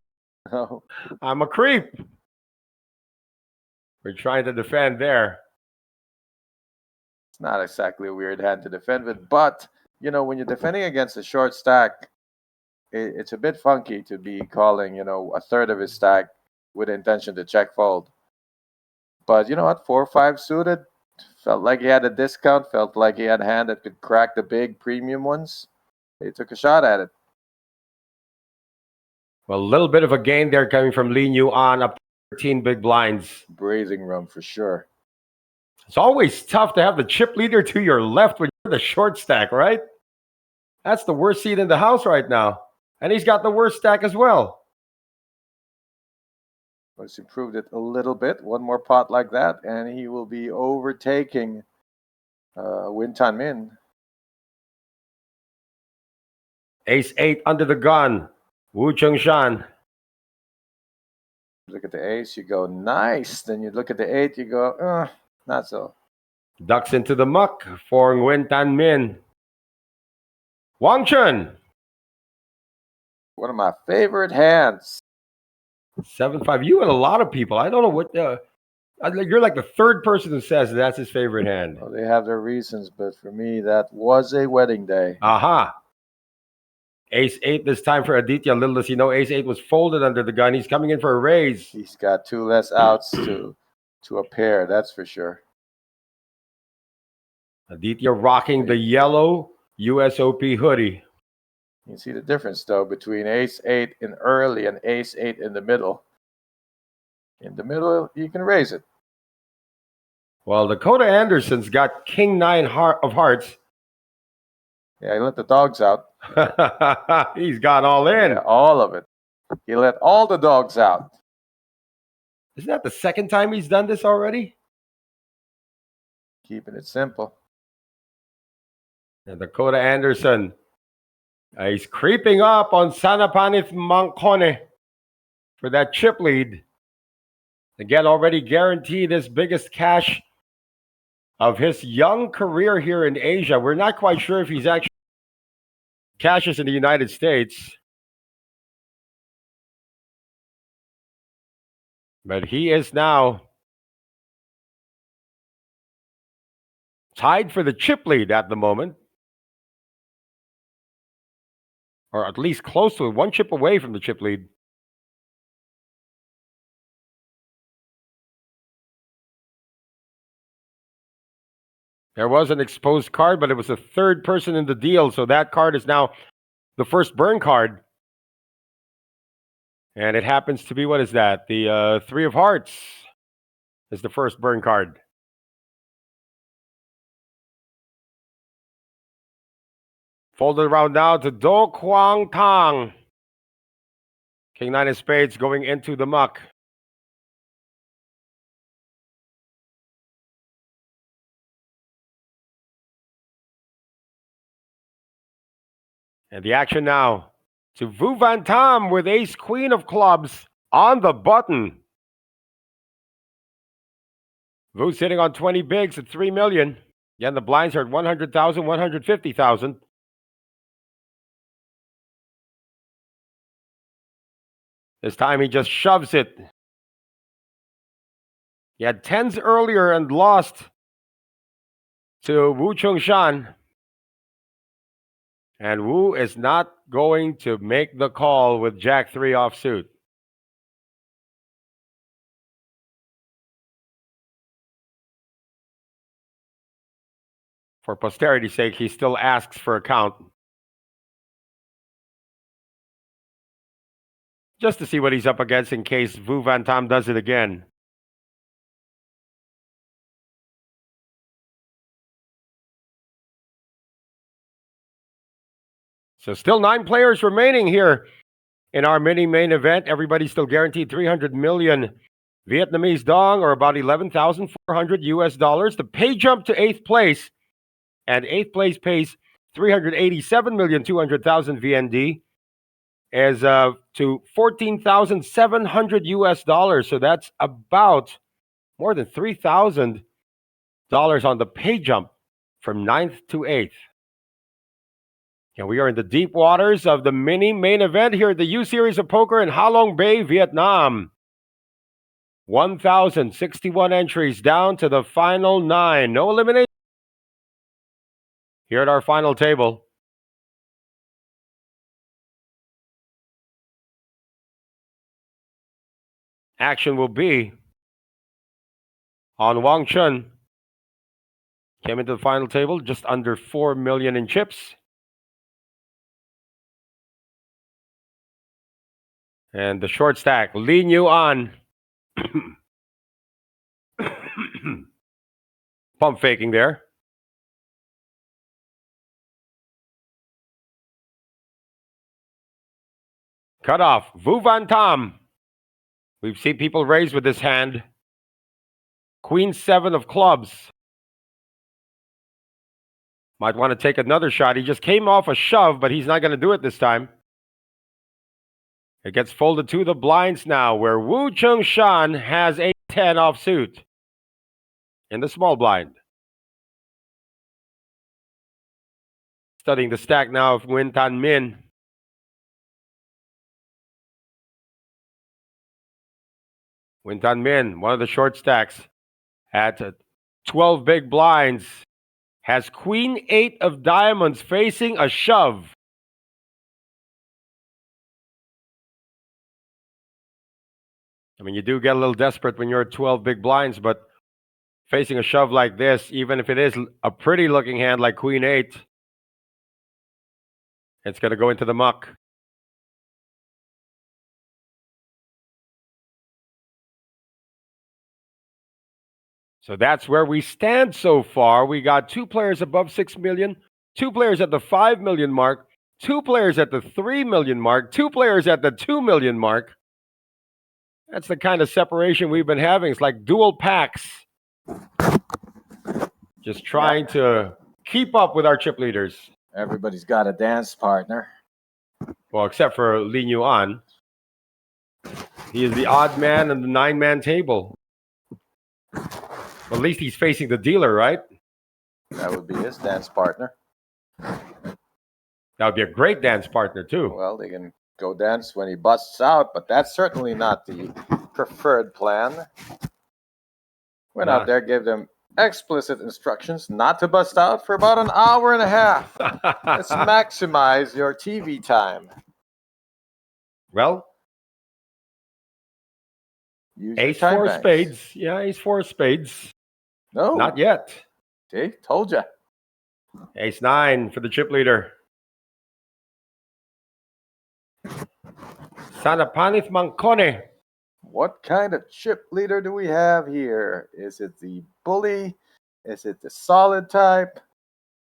Oh. I'm a creep. We're trying to defend there. It's not exactly a weird hand to defend with, but, you know, when you're defending against a short stack, it's a bit funky to be calling, you know, a third of his stack with the intention to check fold. But you know what? 4-5 suited. Felt like he had a discount. Felt like he had a hand that could crack the big premium ones. He took a shot at it. Well, a little bit of a gain there coming from Lin Yuan up 13 big blinds. Breathing room for sure. It's always tough to have the chip leader to your left when you're the short stack, right? That's the worst seat in the house right now. And he's got the worst stack as well. Let's improve it a little bit. One more pot like that, and he will be overtaking Win Tan Min. Ace-8 under the gun. Wu Chengshan. Look at the ace, you go, nice. Then you look at the 8, you go, not so. Ducks into the muck for Nguyen Tan Min. Wang Chun. One of my favorite hands. 7-5. You and a lot of people. I don't know what. You're like the third person who says that's his favorite hand. Well, they have their reasons, but for me, that was a wedding day. Aha. Ace-8 this time for Aditya. Little does he know, Ace-8 was folded under the gun. He's coming in for a raise. He's got 2 less outs to a pair, that's for sure. Aditya rocking the yellow USOP hoodie. You see the difference, though, between Ace-8 in early and Ace-8 in the middle. In the middle, you can raise it. Well, Dakota Anderson's got King-9 of hearts. Yeah, he let the dogs out. He's got all in. Yeah, all of it. He let all the dogs out. Isn't that the second time he's done this already? Keeping it simple. And Dakota Anderson. He's creeping up on Sanapanith Mangkone. for that chip lead. Again, already guaranteed his biggest cash of his young career here in Asia. We're not quite sure if he's actually cashes in the United States. But he is now tied for the chip lead at the moment. Or at least close to it, one chip away from the chip lead. There was an exposed card, but it was the third person in the deal, so that card is now the first burn card. And it happens to be, what is that? The Three of Hearts is the first burn card. Folded around now to Do Kwang Tang. King 9 of Spades going into the muck. And the action now to Vu Van Tam with Ace Queen of Clubs on the button. Vu sitting on 20 bigs at 3 million. Again, the blinds are at 100,000, 150,000. This time he just shoves it. He had 10s earlier and lost to Wu Chung Shan. And Wu is not going to make the call with Jack 3 offsuit. For posterity's sake, he still asks for a count. Just to see what he's up against in case Vu Van Tam does it again. So still 9 players remaining here in our mini main event. Everybody's still guaranteed 300 million Vietnamese dong, or about 11,400 US dollars. The pay jump to 8th place, and 8th place pays 387,200,000 VND as to 14,700 US dollars. So that's about more than $3,000 on the pay jump from 9th to 8th. And we are in the deep waters of the mini main event here at the U Series of Poker in Ha Long Bay, Vietnam. 1,061 entries down to the final 9. No elimination here at our final table. Action will be on Wang Chun. Came into the final table just under 4 million in chips. And the short stack, Lin Yuan. Pump faking there. Cut off, Vu Van Tam. We've seen people raise with this hand. Queen 7 of clubs. Might want to take another shot. He just came off a shove, but he's not going to do it this time. It gets folded to the blinds now, where Wu Chung Shan has a 10 offsuit in the small blind. Studying the stack now of Nguyen Tan Min. Nguyen Tan Min, one of the short stacks, at 12 big blinds, has Queen 8 of diamonds facing a shove. I mean, you do get a little desperate when you're at 12 big blinds, but facing a shove like this, even if it is a pretty looking hand like Queen 8, it's going to go into the muck. So that's where we stand so far. We got 2 players above 6 million, 2 players at the 5 million mark, 2 players at the 3 million mark, 2 players at the 2 million mark. That's the kind of separation we've been having. It's like dual packs. Just trying to keep up with our chip leaders. Everybody's got a dance partner. Well, except for Lin Yuan. He is the odd man on the 9-man table. Well, at least he's facing the dealer, right? That would be his dance partner. That would be a great dance partner, too. Well, they can go dance when he busts out, but that's certainly not the preferred plan. Went out there, gave them explicit instructions not to bust out for about an hour and a half. Let's maximize your TV time. Well, Use your ace time four banks. spades. Yeah, ace four spades. No. Not yet. See, told you. Ace 9 for the chip leader. Sanapanith Mancone. What kind of chip leader do we have here? Is it the bully? Is it the solid type?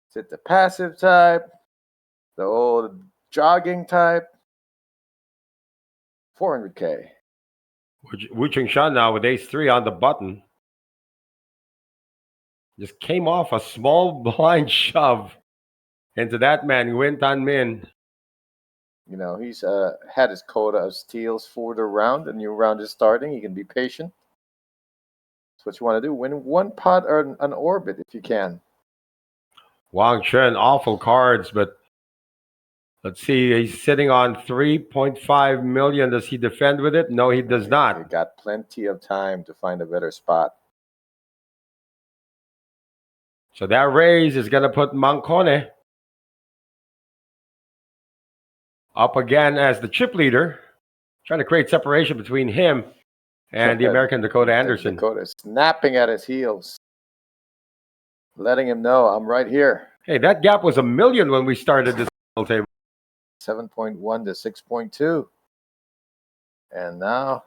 Is it the passive type? The old jogging type? 400K. Wu Ching Shan now with ace 3 on the button. Just came off a small blind shove into that man, Nguyen Tan Min. You know, he's had his quota of steals for the round. The new round is starting. He can be patient. That's what you want to do. Win one pot or an orbit if you can. Wang Chen, awful cards, but let's see. He's sitting on 3.5 million. Does he defend with it? No, he does not. You got plenty of time to find a better spot. So that raise is going to put Mancone up again as the chip leader, trying to create separation between him and the American Dakota Anderson. Dakota snapping at his heels, letting him know, I'm right here. Hey, that gap was 1 million when we started this table. 7.1 to 6.2. And now,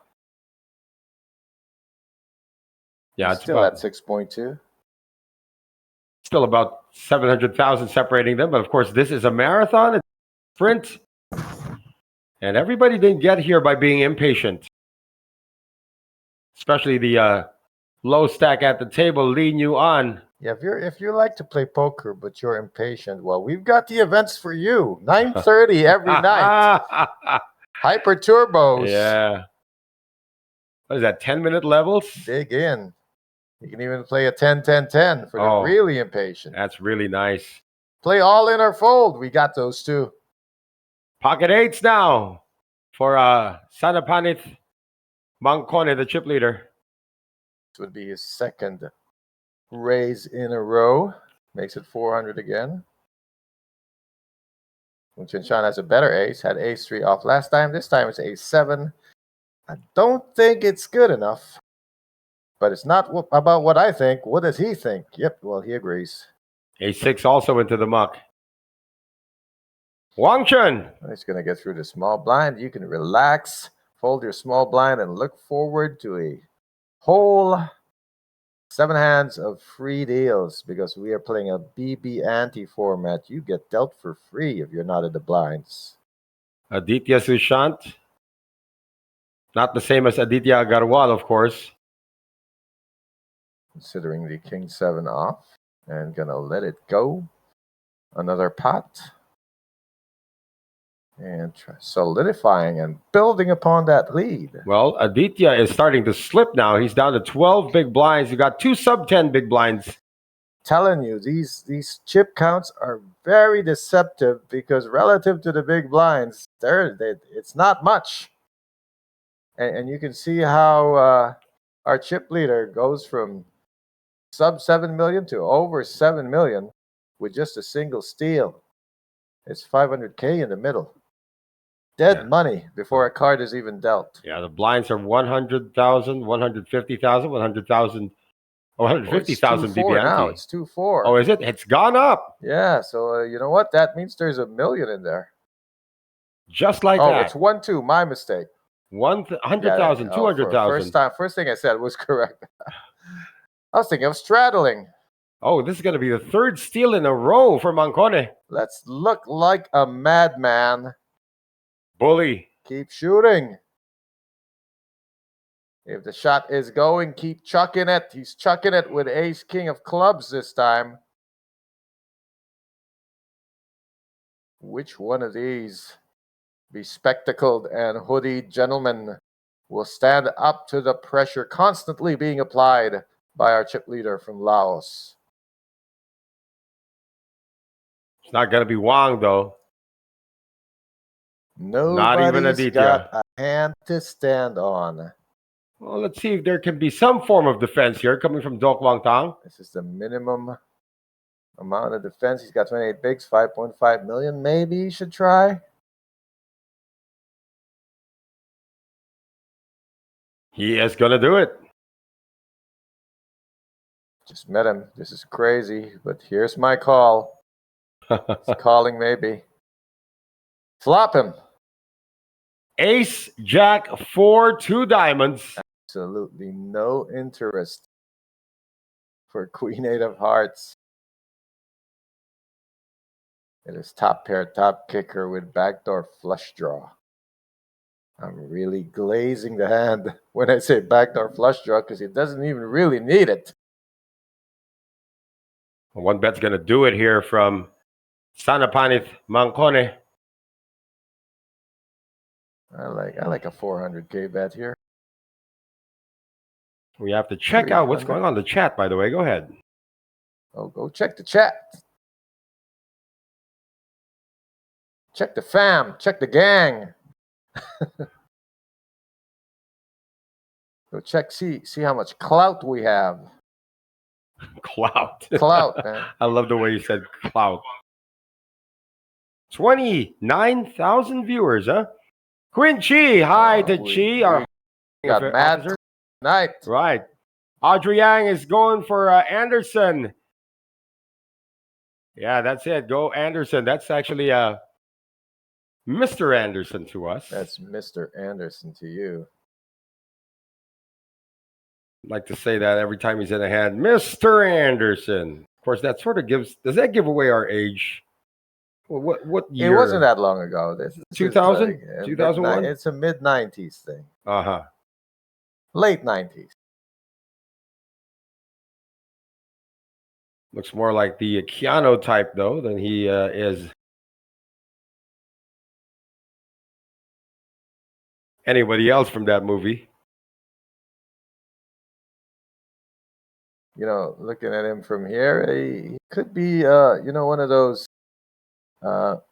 yeah, it's still at 6.2. Still about 700,000 separating them. But of course, this is a marathon, it's a sprint. And everybody didn't get here by being impatient. Especially the low stack at the table leading you on. Yeah, if you like to play poker but you're impatient, well, we've got the events for you. 9:30 every night. Hyper turbos. Yeah. What is that? 10-minute levels? Dig in. You can even play a 10-10-10 for the really impatient. That's really nice. Play all in or fold. We got those too. Pocket eights now for Sanapanith Mancone, the chip leader. This would be his second raise in a row. Makes it 400 again. Wu Ching Shan has a better ace. Had ace 3 off last time. This time it's ace 7. I don't think it's good enough. But it's not about what I think. What does he think? Yep, well, he agrees. Ace 6 also into the muck. Wang Chen. He's going to get through the small blind. You can relax, fold your small blind, and look forward to a whole 7 hands of free deals because we are playing a BB ante format. You get dealt for free if you're not in the blinds. Aditya Sushant. Not the same as Aditya Agarwal, of course. Considering the king 7 off and gonna let it go. Another pot. And solidifying and building upon that lead. Well, Aditya is starting to slip now. He's down to 12 big blinds. You got 2 sub-10 big blinds. Telling you, these chip counts are very deceptive because relative to the big blinds, it's not much. And you can see how our chip leader goes from sub 7 million to over 7 million with just a single steal. It's 500K in the middle. Dead money before a card is even dealt. Yeah, the blinds are 100,000, 150,000, 100,000, 150,000 BB now. It's 2-4. Oh, is it? It's gone up. Yeah, so you know what? That means there's $1 million in there. Just like that. Oh, it's 1-2. My mistake. 100,000, 200,000. First thing I said was correct. I was thinking of straddling. Oh, this is going to be the 3rd steal in a row for Mancone. Let's look like a madman. Bully. Keep shooting. If the shot is going, keep chucking it. He's chucking it with ace king of clubs this time. Which one of these bespectacled and hoodied gentlemen will stand up to the pressure constantly being applied by our chip leader from Laos. It's not going to be Wang, though. Not even Nobody's Aditya. got a hand to stand on. Well, let's see if there can be some form of defense here coming from Dok Wang Tang. This is the minimum amount of defense. He's got 28 bigs, 5.5 million. Maybe he should try. He is going to do it. Just met him. This is crazy, but here's my call. It's calling maybe. Flop him. Ace, Jack, 4, 2 diamonds. Absolutely no interest for Queen 8 of Hearts. It is top pair, top kicker with backdoor flush draw. I'm really glazing the hand when I say backdoor flush draw because he doesn't even really need it. One bet's going to do it here from Sanapanith Mancone. I like a 400k bet here. We have to check out what's going on in the chat, by the way. Go ahead. Oh, go check the chat. Check the fam. Check the gang. Go check, see how much clout we have. Clout. Clout, man. I love the way you said clout. 29,000 viewers, huh? Queen Chi, hi to Chi. Our got mad officer. tonight. Right. Audrey Yang is going for Anderson. Yeah, that's it. Go Anderson. That's actually Mr. Anderson to us. That's Mr. Anderson to you. I'd like to say that every time he's in a hand. Mr. Anderson. Of course, that sort of does that give away our age? Well, what year? It wasn't that long ago. This is 2000? like, 2001? It's a mid-90s thing. Uh-huh. Late 90s. Looks more like the Keanu type, though, than he is anybody else from that movie. You know, looking at him from here, he could be, one of those, not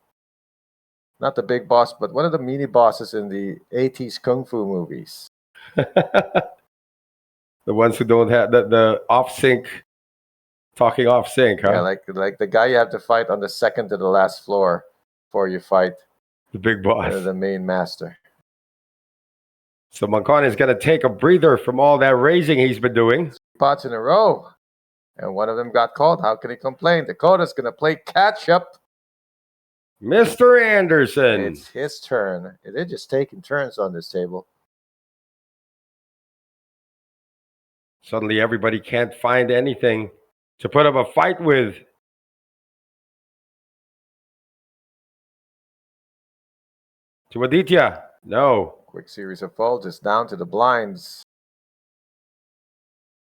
the big boss, but one of the mini bosses in the 80s Kung Fu movies. The ones who don't have the off-sync, talking off-sync, huh? Yeah, like the guy you have to fight on the second to the last floor before you fight The big boss. the main master. So Mancon is going to take a breather from all that raising he's been doing. Pots in a row, and one of them got called. How can he complain? Dakota's going to play catch up. Mr. Anderson. It's his turn. They're just taking turns on this table. Suddenly everybody can't find anything to put up a fight with. To Aditya. No. Quick series of folds. It's down to the blinds.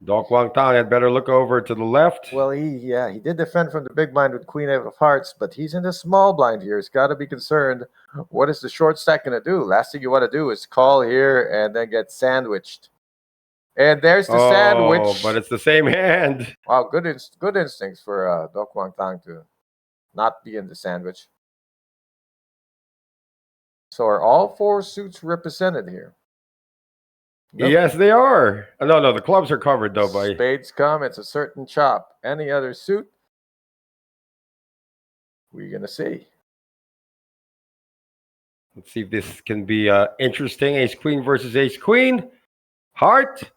Dok Wang Tang had better look over to the left. Well, he did defend from the big blind with Queen 8 of Hearts, but he's in the small blind here. He's got to be concerned. What is the short stack going to do? Last thing you want to do is call here and then get sandwiched. And there's the sandwich. But it's the same hand. Wow, good instincts for Dok Wang Tang to not be in the sandwich. So are all four suits represented here? Nope. Yes, they are. No, the clubs are covered, though. By spades come, it's a certain chop. Any other suit? We're going to see. Let's see if this can be interesting. Ace-Queen versus Ace-Queen. Heart.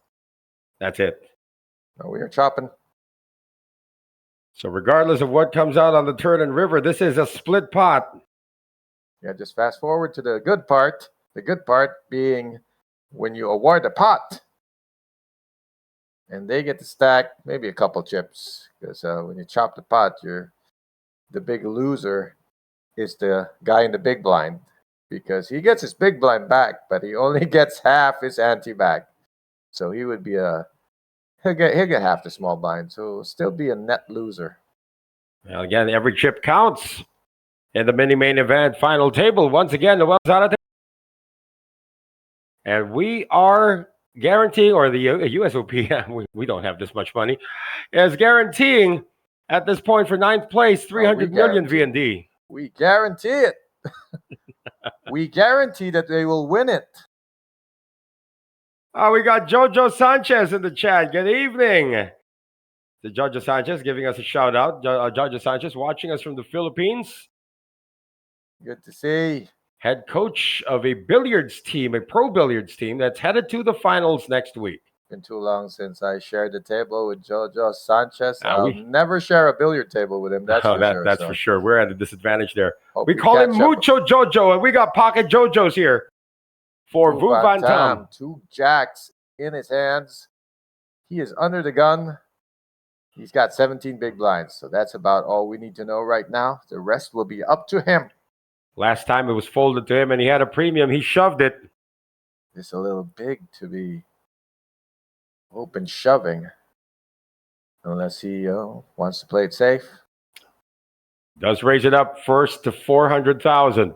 That's it. No, we are chopping. So regardless of what comes out on the turn and river, this is a split pot. Yeah, just fast forward to the good part. The good part being when you award the pot. And they get to stack maybe a couple chips. Because when you chop the pot, the big loser is the guy in the big blind. Because he gets his big blind back, but he only gets half his ante back. So he would be he'll get half the small blind. So he'll still be a net loser. Well, again, every chip counts. In the mini-main event final table, once again, Noel Zarate. And we are guaranteeing, or the USOP, we don't have this much money, is guaranteeing at this point for ninth place 300 million VND. We guarantee it. We guarantee that they will win it. We got Jojo Sanchez in the chat. Good evening. The Jojo Sanchez giving us a shout out. Jojo Sanchez watching us from the Philippines. Good to see. Head coach of a billiards team, a pro billiards team that's headed to the finals next week. Been too long since I shared the table with Jojo Sanchez. I'll never share a billiard table with him. That's for sure. That's for sure. We're at a disadvantage there. Hope we call him Mucho Jojo, and we got pocket Jojos here for Vu Van Tam. 2 jacks in his hands. He is under the gun. He's got 17 big blinds, so that's about all we need to know right now. The rest will be up to him. Last time it was folded to him, and he had a premium. He shoved it. It's a little big to be open shoving, unless he wants to play it safe. Does raise it up first to 400,000.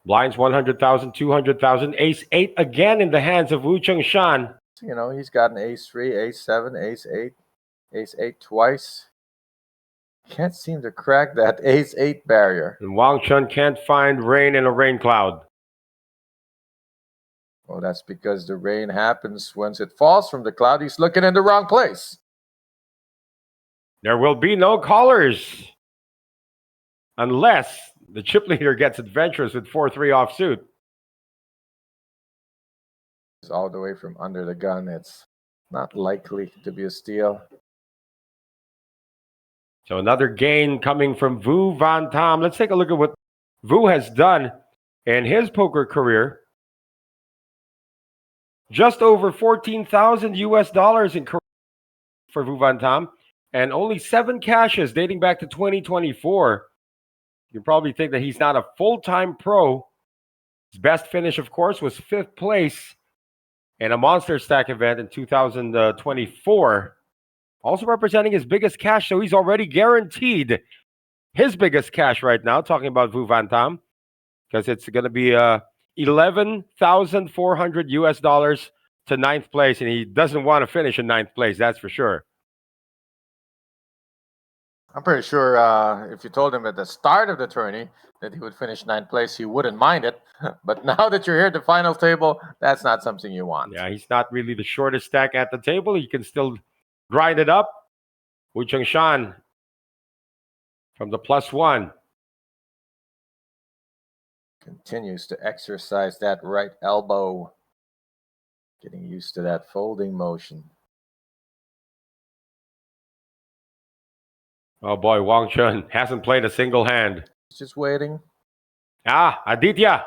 Blinds 100,000, 200,000. Ace 8 again in the hands of Wu Chung Shan. You know, he's got an ace 3, ace 7, ace 8, ace 8 twice. Can't seem to crack that ace 8 barrier. And Wang Chun can't find rain in a rain cloud. Well, that's because the rain happens once it falls from the cloud. He's looking in the wrong place. There will be no callers unless the chip leader gets adventurous with 4-3 offsuit. It's all the way from under the gun. It's not likely to be a steal. So another gain coming from Vu Van Tam. Let's take a look at what Vu has done in his poker career. Just over 14,000 US dollars in career for Vu Van Tam, and only 7 cashes dating back to 2024. You probably think that he's not a full-time pro. His best finish, of course, was 5th place in a Monster Stack event in 2024. Also representing his biggest cash, so he's already guaranteed his biggest cash right now, talking about Vu Van Tam, because it's going to be 11,400 US dollars to 9th place, and he doesn't want to finish in 9th place, that's for sure. I'm pretty sure if you told him at the start of the tourney that he would finish 9th place, he wouldn't mind it. But now that you're here at the final table, that's not something you want. Yeah, he's not really the shortest stack at the table. He can still grind it up. Wu Chung Shan from the +1. Continues to exercise that right elbow. Getting used to that folding motion. Oh boy, Wang Chun hasn't played a single hand. He's just waiting. Aditya.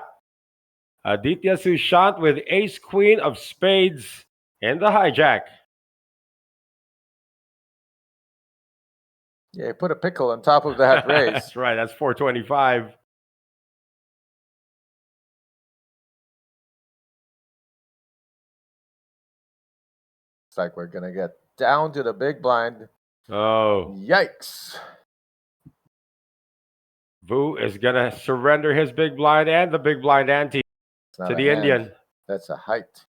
Aditya Sushant with ace queen of spades in the hijack. Yeah, he put a pickle on top of that raise. That's right, that's 425. It's like we're going to get down to the big blind. Oh. Yikes. Vu is going to surrender his big blind and the big blind ante to the Indian. That's a height.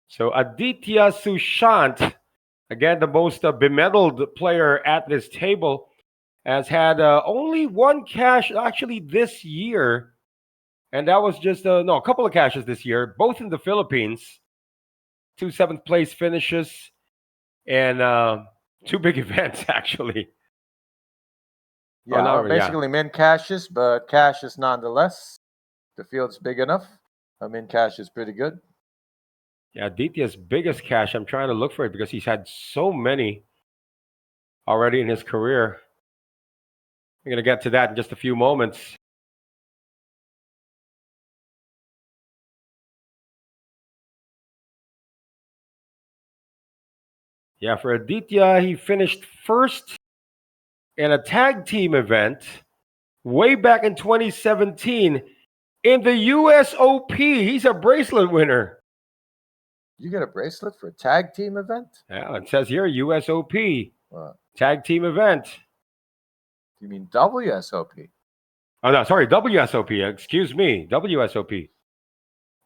So Aditya Sushant, again, the most bemedaled player at this table, has had only 1 cash actually this year. And that was just, a couple of cashes this year, both in the Philippines. 2 7th place finishes and 2 big events, actually. Yeah, basically min cashes, but cashes nonetheless. The field's big enough. Min cash is pretty good. Yeah, Aditya's biggest cash, I'm trying to look for it because he's had so many already in his career. We're going to get to that in just a few moments. Yeah, for Aditya, he finished first in a tag team event way back in 2017 in the USOP. He's a bracelet winner. You get a bracelet for a tag team event? Yeah, it says here USOP. What? Tag team event. You mean WSOP? Oh, no, sorry, WSOP. Excuse me, WSOP.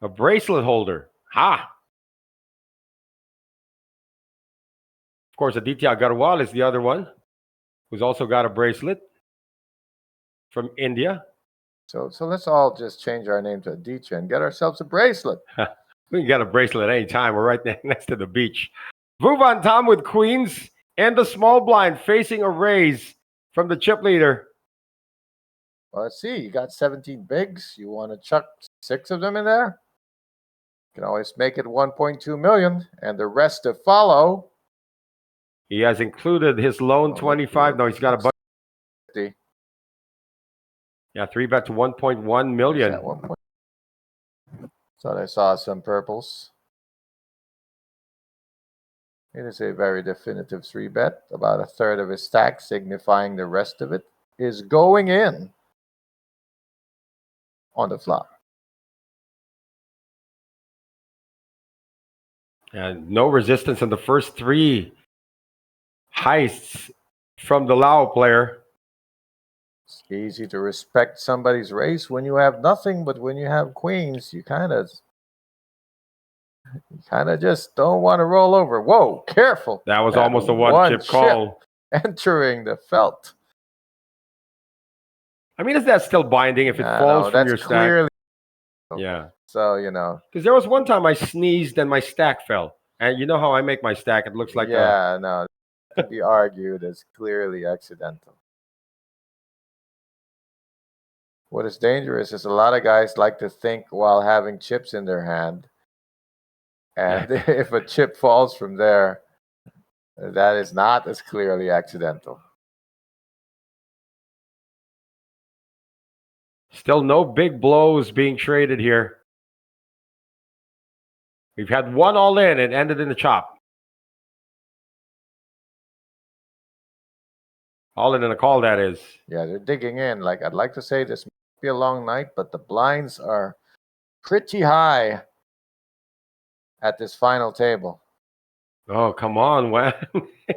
A bracelet holder. Ha! Of course, Aditya Agarwal is the other one, who's also got a bracelet from India. So let's all just change our name to Aditya and get ourselves a bracelet. We can get a bracelet at any time. We're right next to the beach. Vuvan Tom with queens and the small blind facing a raise from the chip leader. Well, let's see. You got 17 bigs. You want to chuck 6 of them in there? You can always make it 1.2 million, and the rest to follow. He has included his loan 25. No, he's got a bunch. 50. Yeah, 3-bet to 1.1 million. At 1 point. Thought I saw some purples. It is a very definitive 3-bet. About a third of his stack, signifying the rest of it is going in on the flop. And no resistance in the first 3 heists from the Lao player. It's easy to respect somebody's race when you have nothing, but when you have queens, you kind of just don't want to roll over. Whoa, careful. That was almost a one-chip call. Entering the felt. I mean, is that still binding if it falls from your stack? Clearly. Yeah. So, Because there was one time I sneezed and my stack fell. And you know how I make my stack? It looks like no. It could be argued as clearly accidental. What is dangerous is a lot of guys like to think while having chips in their hand. And if a chip falls from there, that is not as clearly accidental. Still no big blows being traded here. We've had one all in and ended in the chop. All in a call, that is. Yeah, they're digging in. Like, I'd like to say this might be a long night, but the blinds are pretty high at this final table. Oh, come on, Wen.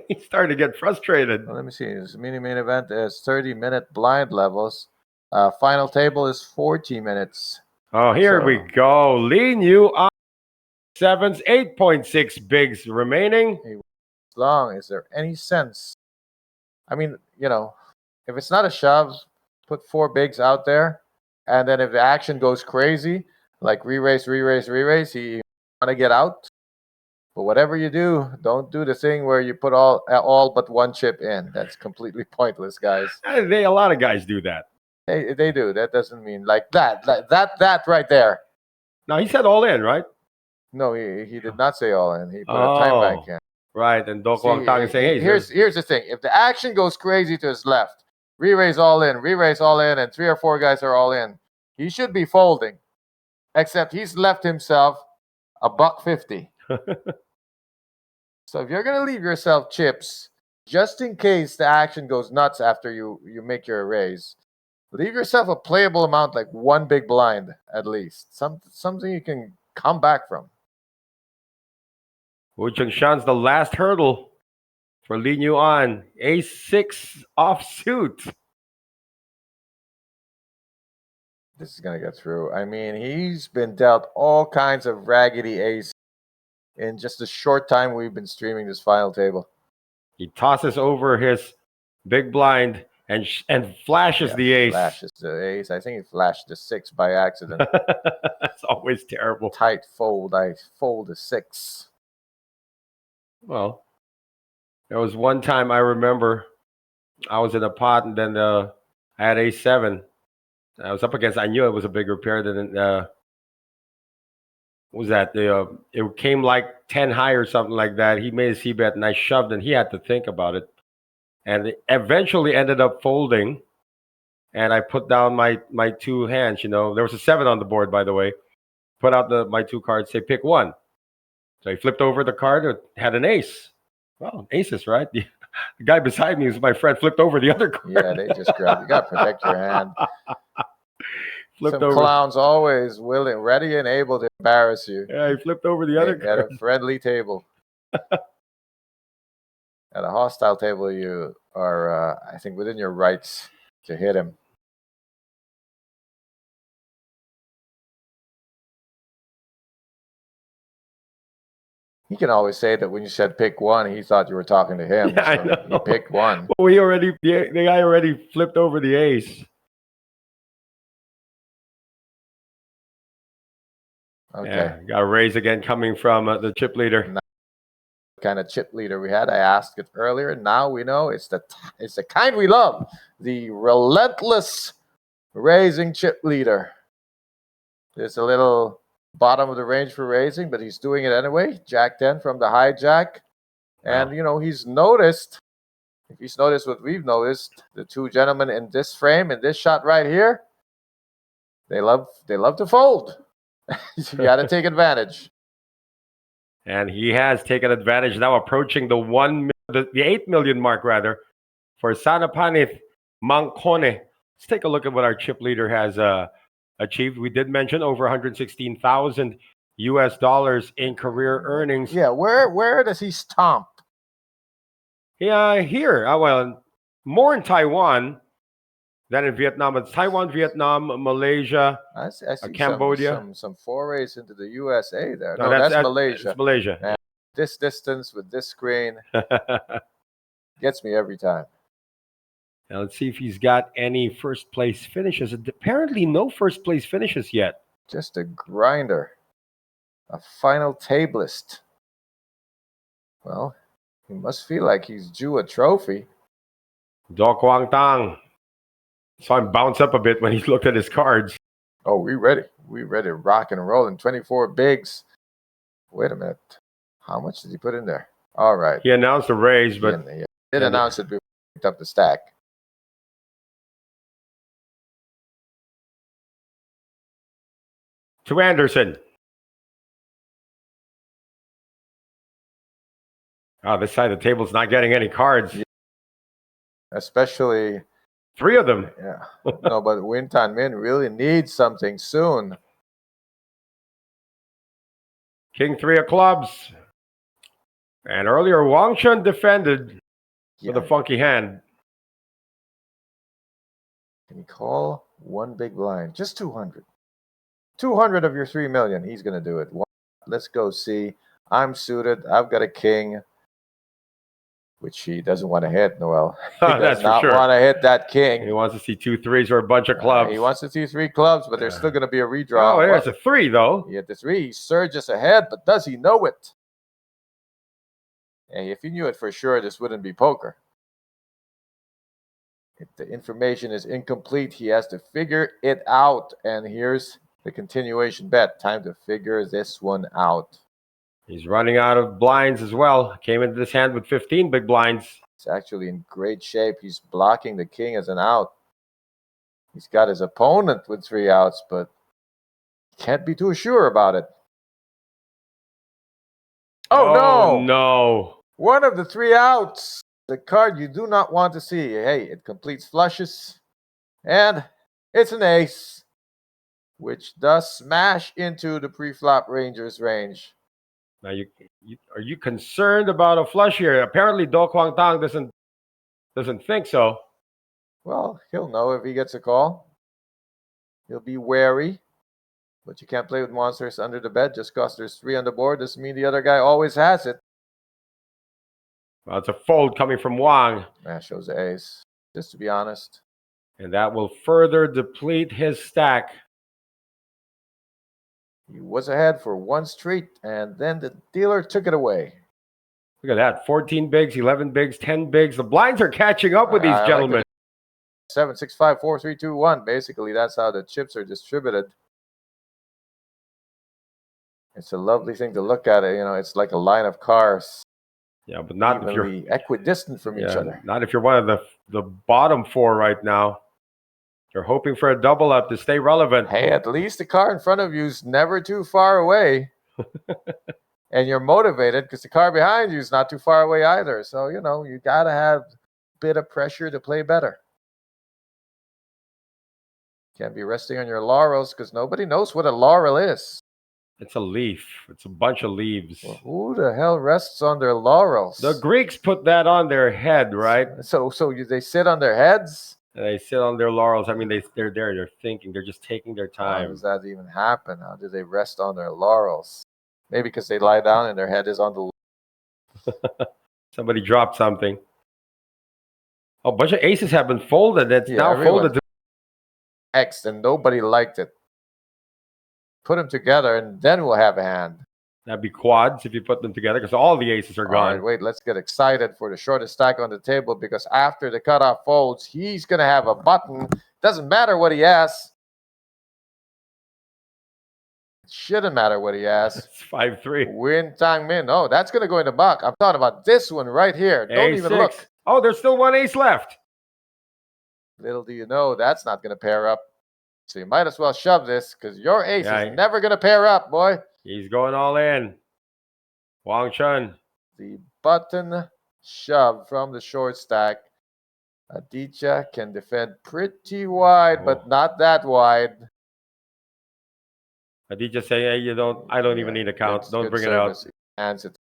He's starting to get frustrated. Well, let me see. This mini-main event is 30-minute blind levels. Final table is 40 minutes. Oh, here we go. Lean you on 7s, 8.6 bigs remaining. Long. Is there any sense? I mean, if it's not a shove, put 4 bigs out there, and then if the action goes crazy, like re-raise, you want to get out. But whatever you do, don't do the thing where you put all but 1 chip in. That's completely pointless, guys. A lot of guys do that. They do. That doesn't mean like that right there. Now, he said all in, right? No, he did not say all in. He put a time bank in. Right, and Doc Wong Tang is saying, hey, here's the thing. If the action goes crazy to his left, re-raise all in, and 3 or 4 guys are all in, he should be folding. Except he's left himself $1.50. So if you're going to leave yourself chips, just in case the action goes nuts after you make your raise, leave yourself a playable amount, like 1 big blind at least. Something you can come back from. Wu Shan's the last hurdle for Lin Yuan. A6 offsuit. This is going to get through. I mean, he's been dealt all kinds of raggedy ace in just a short time we've been streaming this final table. He tosses over his big blind and flashes the ace. Flashes the ace. I think he flashed the 6 by accident. That's always terrible. Tight fold. I fold the 6. Well, there was one time I remember I was in a pot and then I had A7. I was up against, I knew it was a bigger pair than, what was that? It came like 10 high or something like that. He made a C-bet and I shoved and he had to think about it. And it eventually ended up folding. And I put down my 2 hands, There was a 7 on the board, by the way. Put out my 2 cards, say pick 1. So he flipped over the card. It had an ace. Well, aces, right? The guy beside me, who's my friend, flipped over the other card. Yeah, they just grabbed. You got to protect your hand. Flipped Some over. Clowns always willing, ready, and able to embarrass you. Yeah, he flipped over the other card. At a friendly table. At a hostile table, you are, I think, within your rights to hit him. He can always say that when you said pick one, he thought you were talking to him. Yeah, I so know. He picked one. Well, the guy already flipped over the ace. Okay. Yeah, got a raise again coming from the chip leader. What kind of chip leader we had? I asked it earlier. Now we know it's the kind we love. The relentless raising chip leader. There's a little bottom of the range for raising, but he's doing it anyway. Jack 10 from the hijack. And, Wow. he's noticed, if he's noticed what we've noticed, the two gentlemen in this frame, in this shot right here, they love to fold. You got to take advantage. And he has taken advantage, now approaching the 8 million mark, rather, for Sanapanith Mancone. Let's take a look at what our chip leader has achieved. We did mention over 116,000 US dollars in career earnings. Yeah, where does he stomp? Yeah, here. Well, more in Taiwan than in Vietnam. It's Taiwan, Vietnam, Malaysia, I see Cambodia. some forays into the USA there. No, No, that's Malaysia. It's Malaysia. And this distance with this screen gets me every time. Now let's see if he's got any first place finishes. Apparently, no first place finishes yet. Just a grinder. A final tablist. Well, he must feel like he's due a trophy. Do Kwang Tang saw him bounce up a bit when he looked at his cards. Oh, we ready. We ready to rock and roll in 24 bigs. Wait a minute. How much did he put in there? All right. He announced a raise, but He did announce it before he picked up the stack. to Anderson. This side of the table's not getting any cards. Especially 3 of them. Yeah. No, but Win Tan Min really needs something soon. King 3 of clubs. And earlier, Wang Chun defended with a funky hand. Can he call one big blind? Just 200. 200 of your 3 million. He's going to do it. Let's go see. I'm suited. I've got a king, which he doesn't want to hit, Noel. He does not want to hit that king. He wants to see 2 3s or a bunch of clubs. He wants to see 3 clubs, but there's still going to be a redraw. Oh, there's a 3, though. He hit the 3. He surges ahead, but does he know it? Hey, if he knew it for sure, this wouldn't be poker. If the information is incomplete, he has to figure it out. And here's the continuation bet. Time to figure this one out. He's running out of blinds as well. Came into this hand with 15 big blinds. It's actually in great shape. He's blocking the king as an out. He's got his opponent with 3 outs, but can't be too sure about it. Oh, no. One of the 3 outs. The card you do not want to see. Hey, it completes flushes. And it's an ace, which does smash into the pre-flop ranger's range. Now, are you concerned about a flush here? Apparently, Do Kwang Tang doesn't think so. Well, he'll know if he gets a call. He'll be wary. But you can't play with monsters under the bed just because there's 3 on the board. Doesn't mean the other guy always has it. Well, it's a fold coming from Wang. That shows the ace, just to be honest. And that will further deplete his stack. He was ahead for 1 street, and then the dealer took it away. Look at that. 14 bigs, 11 bigs, 10 bigs. The blinds are catching up with these gentlemen. Like 7, 6, 5, 4, 3, 2, 1. Basically, that's how the chips are distributed. It's a lovely thing to look at. It's like a line of cars. Yeah, but not if you're equidistant from each other. Not if you're one of the bottom 4 right now. You're hoping for a double up to stay relevant. Hey, at least the car in front of you is never too far away. And you're motivated because the car behind you is not too far away either. So, you got to have a bit of pressure to play better. Can't be resting on your laurels because nobody knows what a laurel is. It's a leaf. It's a bunch of leaves. Well, who the hell rests on their laurels? The Greeks put that on their head, right? So they sit on their heads? They sit on their laurels. I mean, they're there. They're thinking. They're just taking their time. How does that even happen? How do they rest on their laurels? Maybe because they lie down and their head is on the. Somebody dropped something. Oh, a bunch of aces have been folded. That's now folded to X, and nobody liked it. Put them together, and then we'll have a hand. That'd be quads if you put them together, because all the aces are gone. All right, wait, let's get excited for the shortest stack on the table, because after the cutoff folds, he's going to have a button. Doesn't matter what he has. It shouldn't matter what he has. It's 5-3. Win Tang Min. Oh, that's going to go in the buck. I'm talking about this one right here. Don't A6. even look. Oh, there's still one ace left. Little do you know, that's not going to pair up. So you might as well shove this, because your ace is never going to pair up, boy. He's going all in. Wang Chun. The button shove from the short stack. Aditya can defend pretty wide, but not that wide. Aditya saying, hey, I don't even need a count. Don't bring service. it out. Hands it.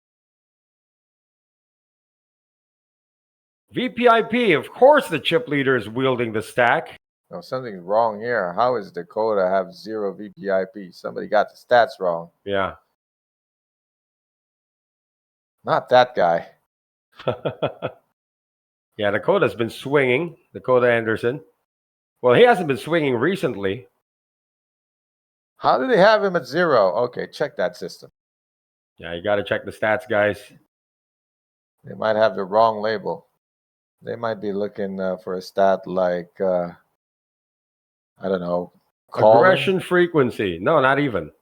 VPIP, of course the chip leader is wielding the stack. No, something's wrong here. How is Dakota have 0 VPIP? Somebody got the stats wrong. Yeah. Not that guy. Yeah, Dakota's been swinging. Dakota Anderson. Well, he hasn't been swinging recently. How do they have him at 0? Okay, check that system. Yeah, you got to check the stats, guys. They might have the wrong label. They might be looking for a stat like, I don't know. Aggression frequency. No, not even.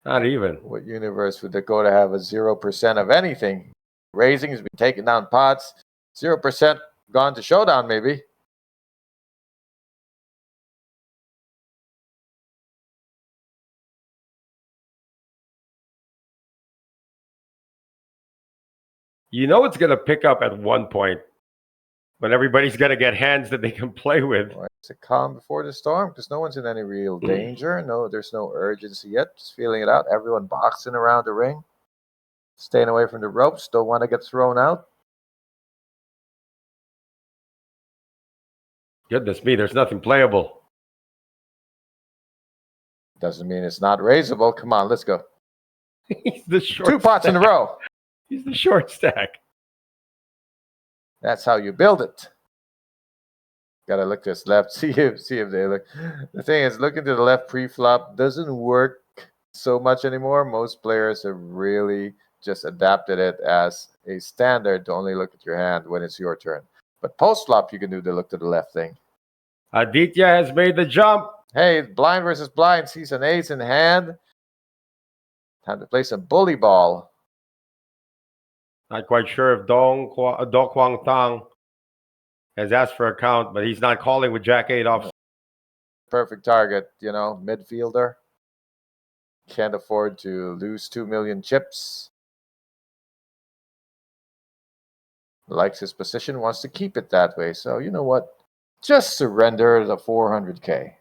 Not even. What universe would Dakota have a 0% of anything? Raising has been taken down pots. 0% gone to showdown, maybe. You know it's going to pick up at one point when everybody's going to get hands that they can play with. Right. It's a calm before the storm because no one's in any real danger. No, there's no urgency yet. Just feeling it out. Everyone boxing around the ring. Staying away from the ropes. Don't want to get thrown out. Goodness me, there's nothing playable. Doesn't mean it's not raisable. Come on, let's go. He's the short 2 pots in a row. He's the short stack. That's how you build it. Gotta look to his left. See if they look. The thing is, looking to the left pre-flop doesn't work so much anymore. Most players have really just adapted it as a standard to only look at your hand when it's your turn. But post-flop, you can do the look to the left thing. Aditya has made the jump. Hey, blind versus blind. Sees an ace in hand. Time to play some bully ball. Not quite sure if Do Kwang Tang has asked for a count, but he's not calling with Jack-8 off. Perfect target, midfielder. Can't afford to lose 2 million chips. Likes his position, wants to keep it that way. So, you know what? Just surrender the 400K.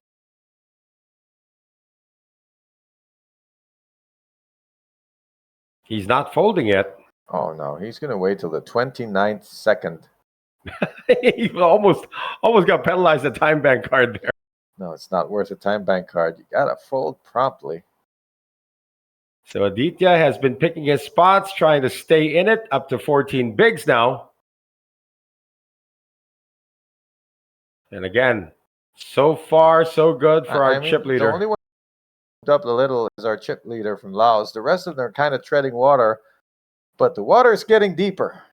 He's not folding yet. Oh, no. He's going to wait till the 29th second. He almost got penalized a time bank card there. No, it's not worth a time bank card. You got to fold promptly. So Aditya has been picking his spots, trying to stay in it, up to 14 bigs now. And again, so far, so good for our chip leader. The only one who up a little is our chip leader from Laos. The rest of them are kind of treading water, but the water is getting deeper.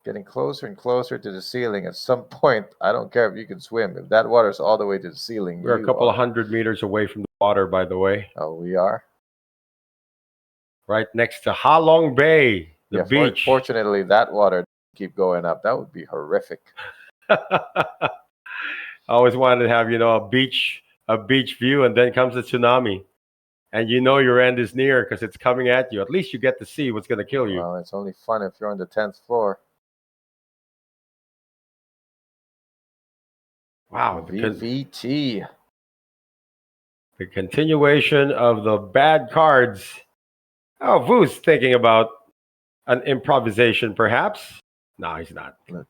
Getting closer and closer to the ceiling. At some point, I don't care if you can swim. If that water's all the way to the ceiling, we're a couple of 100 meters away from the water, by the way. Oh, we are? Right next to Ha Long Bay, the beach. Fortunately, that water keep going up. That would be horrific. I always wanted to have, a beach view, and then comes a tsunami. And your end is near because it's coming at you. At least you get to see what's going to kill you. Well, it's only fun if you're on the 10th floor. Wow. VVT. The continuation of the bad cards. Oh, Vu's thinking about an improvisation, perhaps. No, he's not. Look,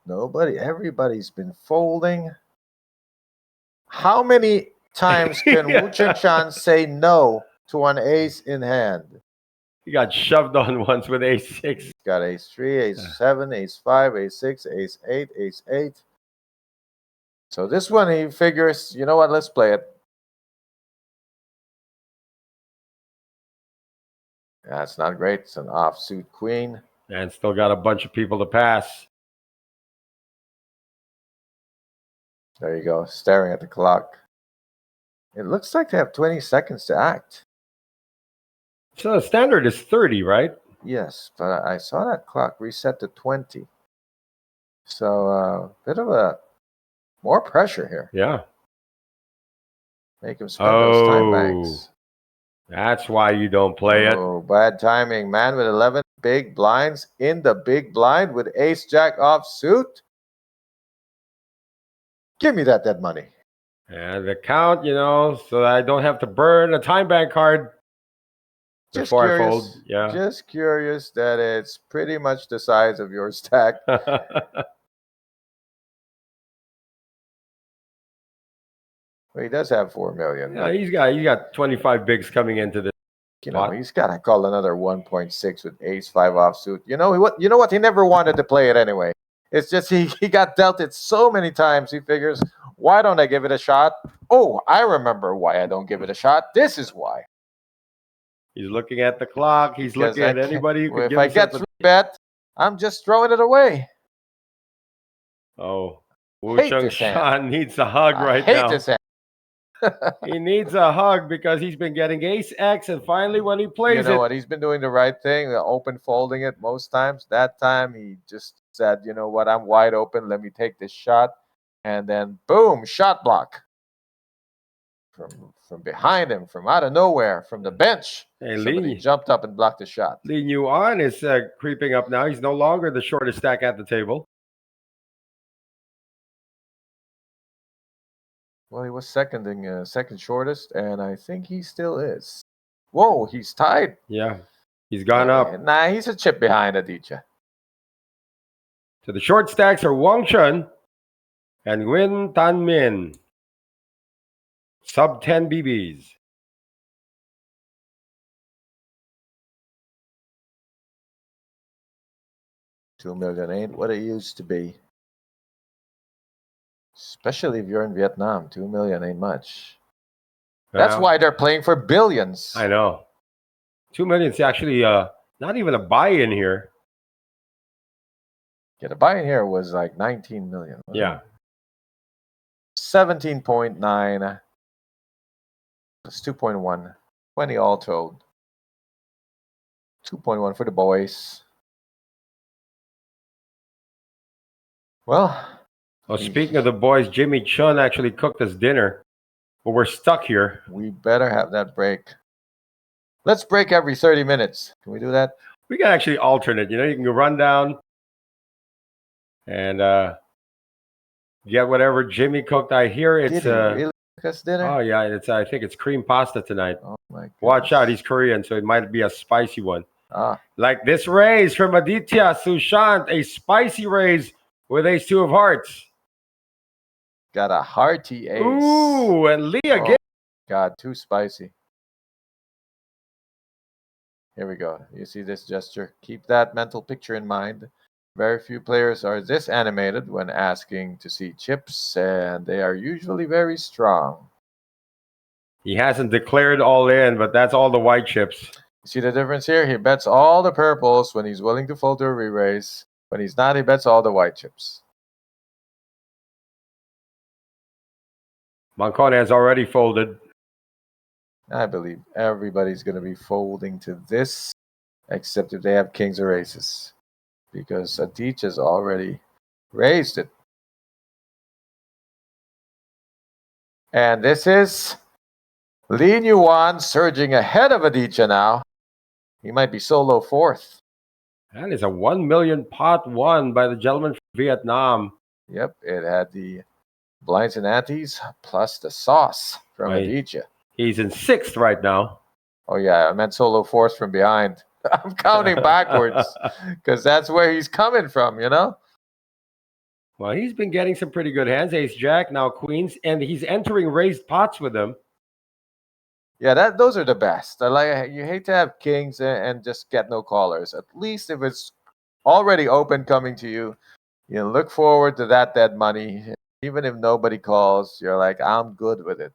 everybody's been folding. How many times can Wu Chen-chan say no to an ace in hand? He got shoved on once with ace-6. He's got ace-3, ace-7, ace-5, ace-6, ace-8, ace-8. So this one he figures, you know what, let's play it. That's not great. It's an offsuit queen. And still got a bunch of people to pass. There you go, staring at the clock. It looks like they have 20 seconds to act. So the standard is 30, right? Yes, but I saw that clock reset to 20. So bit of a more pressure here. Yeah. Make him spend those time banks. That's why you don't play it. Oh, bad timing. Man with 11 big blinds in the big blind with ace-jack offsuit. Give me that dead money. And the count, so that I don't have to burn a time bank card before I fold. Yeah. Just curious that it's pretty much the size of your stack. Well, he does have 4 million. Yeah, he's got 25 bigs coming into this. He's got to call another 1.6 with ace-5 offsuit. You know what? He never wanted to play it anyway. It's just he got dealt it so many times. He figures, why don't I give it a shot? Oh, I remember why I don't give it a shot. This is why. He's looking at the clock. He's looking at anybody who could give If I get 3-bet, I'm just throwing it away. Oh, Wu Chen-chan needs a hug right now. I hate this hand. He needs a hug because he's been getting ace-X, and finally when he plays you know what? He's been doing the right thing, open folding it most times. That time he just said, you know what, I'm wide open. Let me take this shot. And then, boom, shot block. From behind him, from out of nowhere, from the bench. Hey, somebody jumped up and blocked the shot. Li Yuan is creeping up now. He's no longer the shortest stack at the table. Well, he was second shortest, and I think he still is. Whoa, he's tied. Yeah, he's gone up. Nah, he's a chip behind Aditya. So the short stacks are Wang Chun and Nguyen Tan Min. Sub 10 BBs. $2 million ain't what it used to be. Especially if you're in Vietnam, 2 million ain't much. That's why they're playing for billions. I know. 2 million is actually not even a buy-in here. Yeah, the buy-in here was like 19 million. Yeah. 17.9 plus 2.1. 20 all told. 2.1 for the boys. Well, speaking of the boys, Jimmy Chun actually cooked us dinner. But we're stuck here. We better have that break. Let's break every 30 minutes. Can we do that? We can actually alternate. You can go run down and get whatever Jimmy cooked. I hear it's Did he really cook us dinner? Oh yeah, I think it's cream pasta tonight. Oh my goodness. Watch out, he's Korean, so it might be a spicy one. Ah. Like this raise from Aditya Sushant, a spicy raise with ace-2 of hearts. Got a hearty ace. Ooh, and Lee again. God, too spicy. Here we go. You see this gesture? Keep that mental picture in mind. Very few players are this animated when asking to see chips, and they are usually very strong. He hasn't declared all in, but that's all the white chips. You see the difference here? He bets all the purples when he's willing to fold to a re-raise. When he's not, he bets all the white chips. Mancone has already folded. I believe everybody's going to be folding to this, except if they have kings or aces, because Aditya's already raised it. And this is Li Yuan surging ahead of Aditya now. He might be solo fourth. That is a 1 million pot won by the gentleman from Vietnam. Yep, it had the blinds and antes plus the sauce from Aditya. He's in sixth right now. Oh yeah, I meant solo fourth from behind. I'm counting backwards because that's where he's coming from, Well, he's been getting some pretty good hands. Ace Jack, now queens, and he's entering raised pots with them. Yeah, those are the best. You hate to have kings and just get no callers. At least if it's already open coming to you, you look forward to that dead money. Even if nobody calls, you're like, I'm good with it.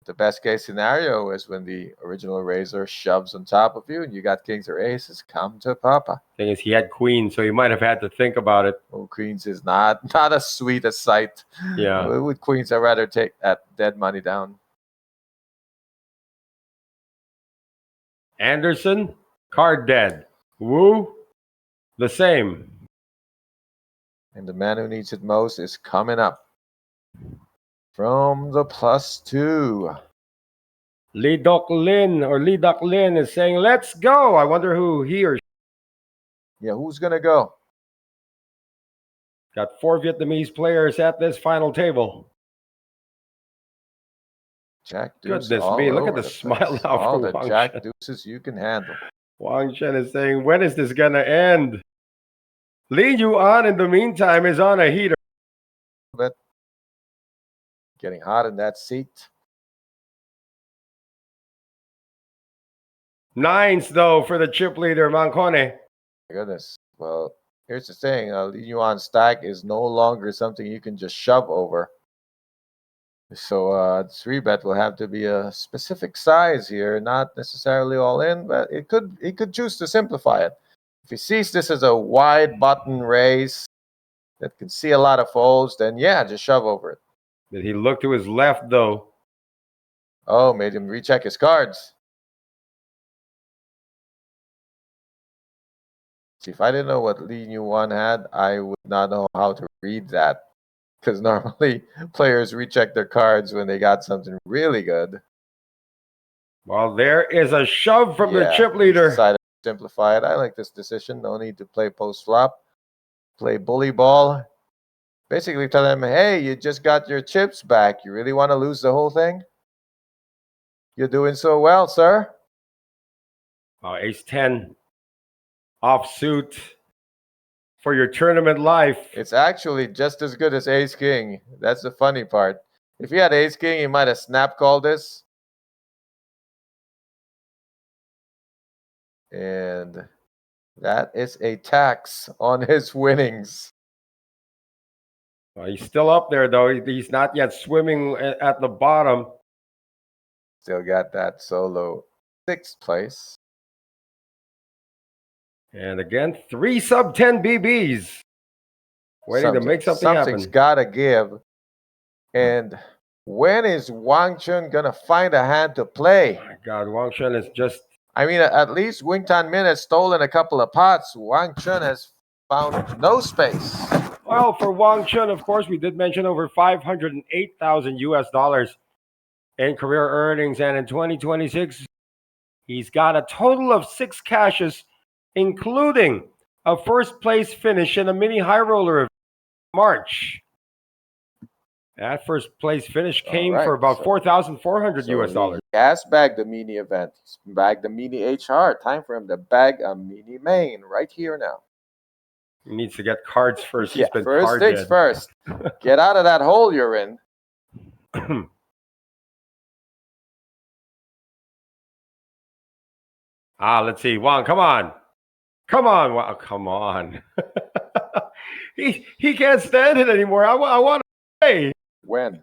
The best case scenario is when the original raiser shoves on top of you and you got kings or aces. Come to Papa. Thing is, he had queens, so he might have had to think about it. Oh, queens is not as sweet a sight. Yeah. With queens, I'd rather take that dead money down. Anderson, card dead. Wu, the same. And the man who needs it most is coming up from the +2. Lee Doc Lin is saying, let's go. I wonder who he or she. Yeah, who's going to go? Got 4 Vietnamese players at this final table. Jack deuce. Goodness me, look at the smile now all for the Wang Jack Chen. deuces you can handle. Wang Chen is saying, when is this going to end? Li Yuan, in the meantime, is on a heater. But getting hot in that seat. 9s, though, for the chip leader, Mancone. My goodness. Well, here's the thing. Li Yuan stack is no longer something you can just shove over. So 3-bet will have to be a specific size here, not necessarily all in, but he could choose to simplify it. If he sees this as a wide button raise that can see a lot of folds, then yeah, just shove over it. Did he look to his left, though? Oh, made him recheck his cards. See, if I didn't know what Li Yuan had, I would not know how to read that. Because normally players recheck their cards when they got something really good. Well, there is a shove from the chip He's leader. decided to simplify it. I like this decision. No need to play post-flop. Play bully ball. Basically tell them, hey, you just got your chips back. You really want to lose the whole thing? You're doing so well, sir. Ace-10 offsuit for your tournament life. It's actually just as good as ace-king. That's the funny part. If he had ace-king, he might have snap called this. And that is a tax on his winnings. Well, he's still up there, though. He's not yet swimming at the bottom. Still got that solo 6th place. And again, 3 sub-10 BBs. Waiting to make something happen. Something's got to give. And when is Wang Chen going to find a hand to play? Oh my God, Wang Chen is just... I mean, at least Wing Tan Min has stolen a couple of pots. Wang Chen has found no space. Well, for Wang Chen, of course, we did mention over $508,000 US in career earnings. And in 2026, he's got a total of 6 cashes, including a first-place finish in a mini high roller event in March. That first-place finish came for about $4,400 US. He has bagged the mini event. He's bagged the mini HR. Time for him to bag a mini main right here now. He needs to get cards first. He's been first card things dead. first. Get out of that hole you're in. Let's see. Wang, come on. Come on, Wang. Come on. he can't stand it anymore. I want to play. When?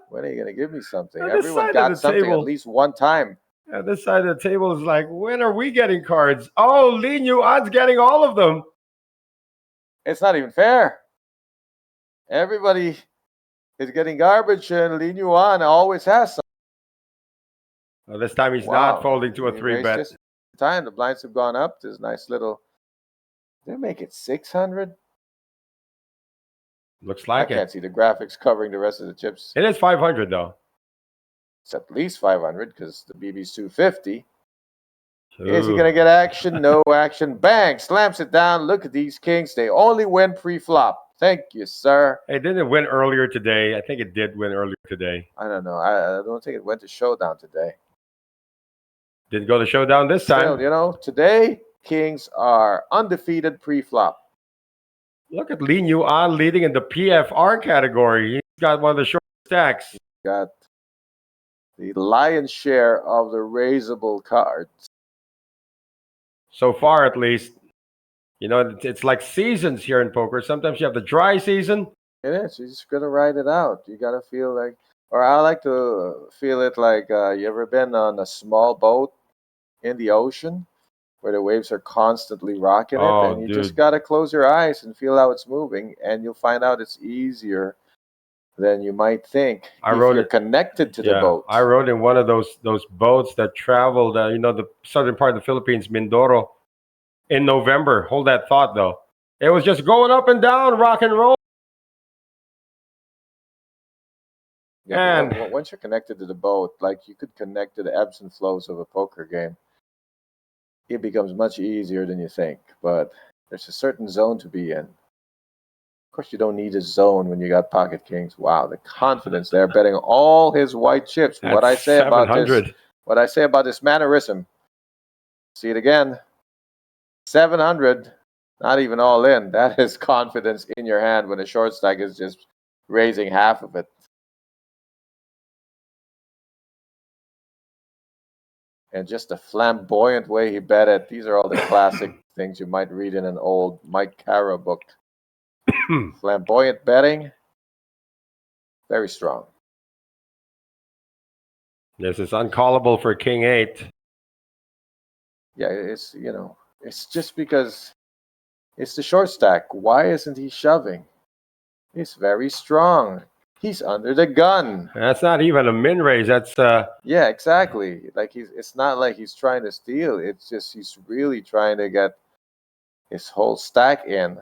When are you going to give me something? On this Everyone side got of the something table. at least one time. This side of the table is like, when are we getting cards? Oh, Li Yuan's getting all of them. It's not even fair. Everybody is getting garbage, and Li Yuan always has some. Well, this time he's not folding to a 3-bet. This time the blinds have gone up. This nice little. They make it 600. Looks like I can't see the graphics covering the rest of the chips. It is 500 though. It's at least 500 because the BB's 250. Is he going to get action? No action. Bang! Slams it down. Look at these kings. They only win pre-flop. Thank you, sir. Hey, didn't it win earlier today? I think it did win earlier today. I don't know. I don't think it went to showdown today. Didn't go to showdown this time. Still, today kings are undefeated pre-flop. Look at Lin Yuan leading in the PFR category. He's got one of the short stacks. Got the lion's share of the raisable cards. So far, at least. You know, it's like seasons here in poker. Sometimes you have the dry season. It is. You're just gonna ride it out. You gotta feel like, or I like to feel it like, you ever been on a small boat in the ocean where the waves are constantly rocking it, Oh, and you just dude. gotta close your eyes and feel how it's moving, and you'll find out it's easier than you might think I if rode you're it- connected to the Yeah, boat. I rode in one of those boats that traveled, you know, the southern part of the Philippines, Mindoro, in November. Hold that thought, though. It was just going up and down, rock and roll. Yeah, And once you're connected to the boat, like you could connect to the ebbs and flows of a poker game, it becomes much easier than you think. But there's a certain zone to be in. Of course, you don't need a zone when you got pocket kings. Wow, the confidence there, betting all his white chips. that's What I say about this, 700. what I say about this mannerism. See it again. 700, not even all in. That is confidence in your hand when a short stack is just raising half of it. And just the flamboyant way he bet it. These are all the classic things you might read in an old Mike Cara book. Flamboyant betting, very strong. This is uncallable for King 8. Yeah, it's it's just because it's the short stack. Why isn't he shoving? He's very strong. He's under the gun. That's not even a min raise. That's Yeah, exactly. Like it's not like he's trying to steal. It's just he's really trying to get his whole stack in.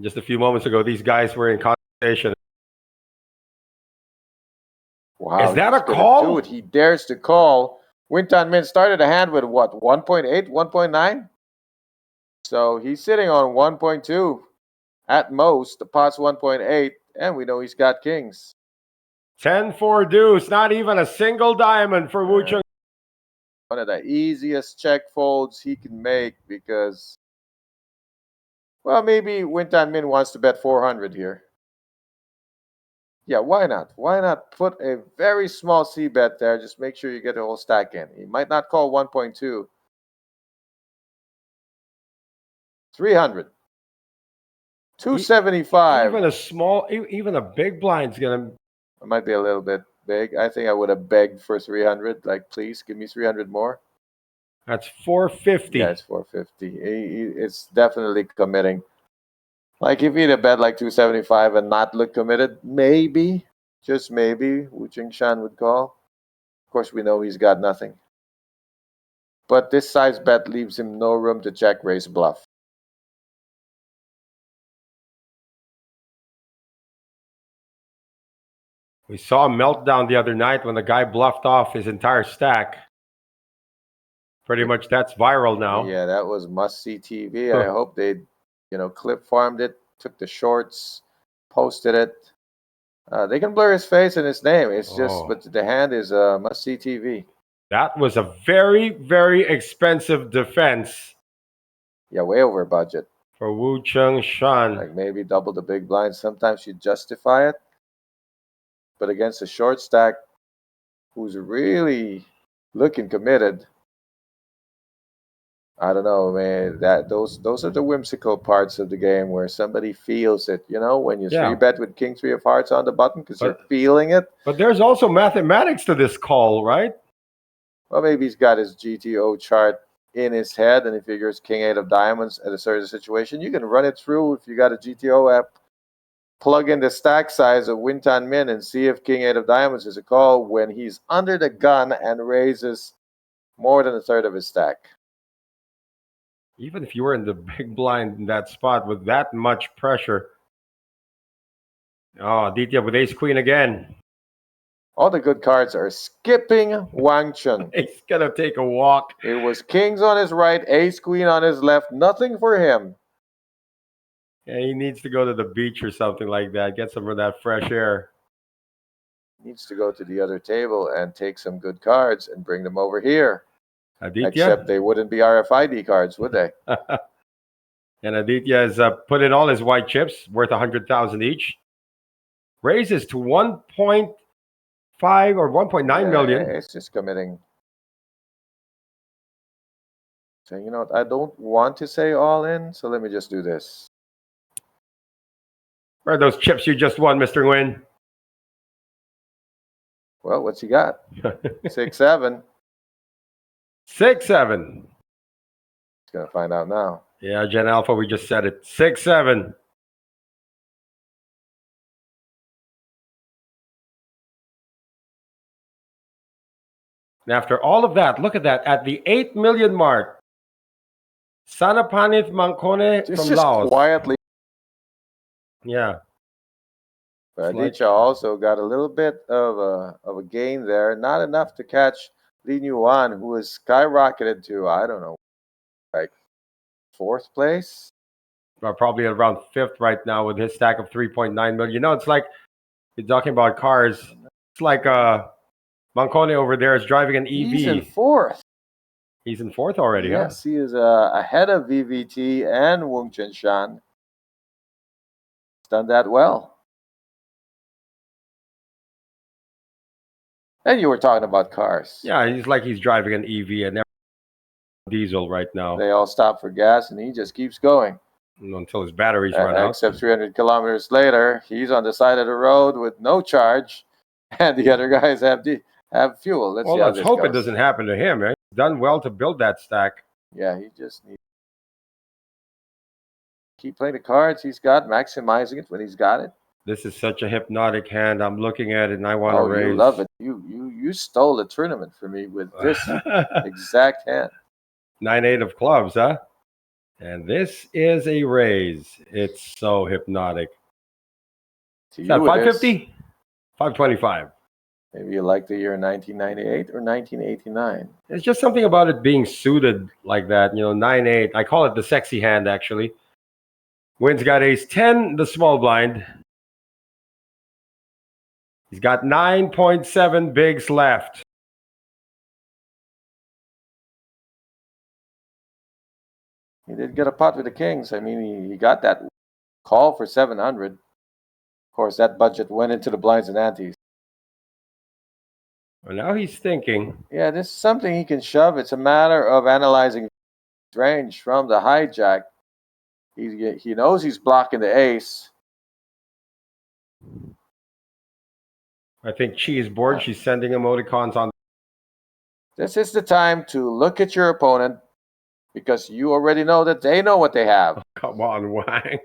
just a few moments ago. These guys were in conversation. Wow, Is that he's a gonna call? do it. He dares to call. Winton Min started a hand with what, 1.8, 1.9? So he's sitting on 1.2 at most. The pot's 1.8, and we know he's got kings. 10-4 deuce. Not even a single diamond for Wu Chung. One of the easiest check folds he can make because, well, maybe Winton Min wants to bet 400 here. Yeah, why not? Why not put a very small C bet there? Just make sure you get the whole stack in. He might not call 1.2. 300. 275. Even a big blind's gonna. It might be a little bit big. I think I would have begged for 300. Like, please give me 300 more. That's 450. Yeah, it's 450. It's definitely committing. Like, if he'd have bet like 275 and not look committed, maybe, just maybe, Wu Shan would call. Of course, we know he's got nothing. But this size bet leaves him no room to check raise bluff. We saw a meltdown the other night when the guy bluffed off his entire stack. Pretty much that's viral now. Yeah, that was must-see TV. I hope they, clip farmed it, took the shorts, posted it. They can blur his face and his name. It's just, but the hand is must-see TV. That was a very, very expensive defense. Yeah, way over budget. For Wu Chung Shan. Like maybe double the big blind. Sometimes you justify it. But against a short stack who's really looking committed, I don't know, man. Those are the whimsical parts of the game where somebody feels it. When you 3-bet with King 3 of Hearts on the button because you're feeling it. But there's also mathematics to this call, right? Well, maybe he's got his GTO chart in his head and he figures King 8 of Diamonds at a certain situation. You can run it through if you got a GTO app. Plug in the stack size of Winton Min and see if King 8 of Diamonds is a call when he's under the gun and raises more than a third of his stack. Even if you were in the big blind in that spot with that much pressure. Oh, Aditya with ace queen again. All the good cards are skipping Wang Chun. He's gonna take a walk. It was kings on his right, ace queen on his left. Nothing for him. Yeah, he needs to go to the beach or something like that. Get some of that fresh air. Needs to go to the other table and take some good cards and bring them over here. Aditya. Except they wouldn't be RFID cards, would they? And Aditya has put in all his white chips, worth 100,000 each. Raises to 1.5 or 1.9 million. It's just committing. So, you know what? I don't want to say all in, so let me just do this. Where are those chips you just won, Mr. Nguyen? Well, what's he got? 6-7. 6-7. He's going to find out now. Yeah, Gen Alpha, we just said it. 6-7. And after all of that, look at that. At the 8 million mark, Sanapanith Mankone from Just Laos. quietly. Yeah. But Like- Aditya also got a little bit of a gain there. Not enough to catch Lin Yuan, who has skyrocketed to, I don't know, like 4th place. Well, probably around 5th right now with his stack of 3.9 million. You know, it's like, you're talking about cars. It's like Mancone over there is driving an EV. He's in 4th. He's in 4th already, Yes, he is ahead of VVT and Wong Chen Shan. He's done that well. And you were talking about cars. Yeah, he's driving an EV and diesel right now. They all stop for gas, and he just keeps going. Until his batteries run out. Except 300 kilometers later, he's on the side of the road with no charge, and the other guys have fuel. Let's see how Let's this hope goes. it doesn't happen to him. Right? He's done well to build that stack. Yeah, he just needs to keep playing the cards he's got, maximizing it when he's got it. This is such a hypnotic hand. I'm looking at it and I want to raise. You love it. You stole the tournament for me with this exact hand. 9-8 of clubs, huh? And this is a raise. It's so hypnotic. To Is that you, it is. 550? 525. Maybe you like the year 1998 or 1989. It's just something about it being suited like that. You know, 9-8. I call it the sexy hand, actually. Wynn's got ace 10, the small blind. He's got 9.7 bigs left. He did get a pot with the kings. I mean, he got that call for 700. Of course, that budget went into the blinds and antes. Well, now he's thinking. Yeah, this is something he can shove. It's a matter of analyzing range from the hijack. He knows he's blocking the ace. I think Chi is bored. She's sending emoticons on. This is the time to look at your opponent because you already know that they know what they have. Come on, Wang.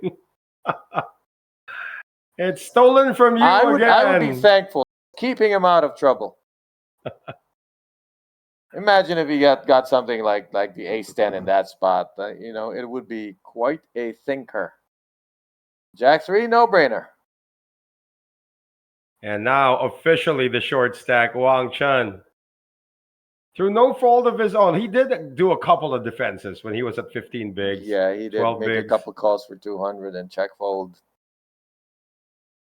It's stolen from you again. I would be thankful, keeping him out of trouble. Imagine if he got something like the ace-10 in that spot. You know, it would be quite a thinker. Jack 3, no-brainer. And now, officially, the short stack, Wang Chun. Through no fault of his own. He did do a couple of defenses when he was at 15 bigs. Yeah, he did make bigs. a couple calls for 200 and check fold.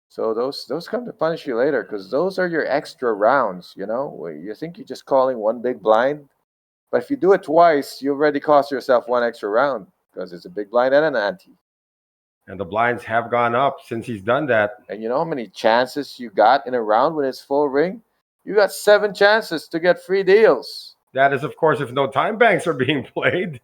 So those come to punish you later because those are your extra rounds, you know? You think you're just calling one big blind, but if you do it twice, you already cost yourself one extra round because it's a big blind and an ante. And the blinds have gone up since he's done that. And you know how many chances you got in a round when it's full ring? You got 7 chances to get free deals. That is, of course, if no time banks are being played.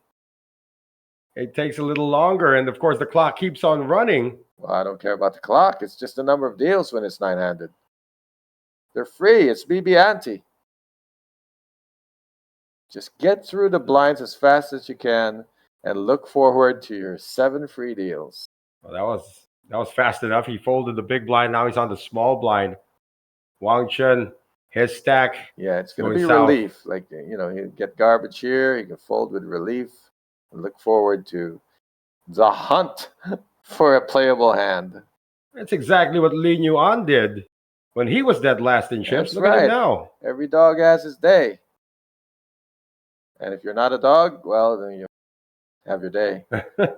It takes a little longer, and of course, the clock keeps on running. Well, I don't care about the clock. It's just the number of deals when it's 9-handed. They're free. It's BB ante. Just get through the blinds as fast as you can and look forward to your 7 free deals. Well, that was fast enough. He folded the big blind. Now he's on the small blind. Wang Chun, his stack. Yeah, it's going to be south. relief. Like, you know, he'll get garbage here. He can fold with relief and look forward to the hunt for a playable hand. That's exactly what Lin Yuan did when he was dead last in chips. That's Look at right. him now. Every dog has his day. And if you're not a dog, well, then you have your day.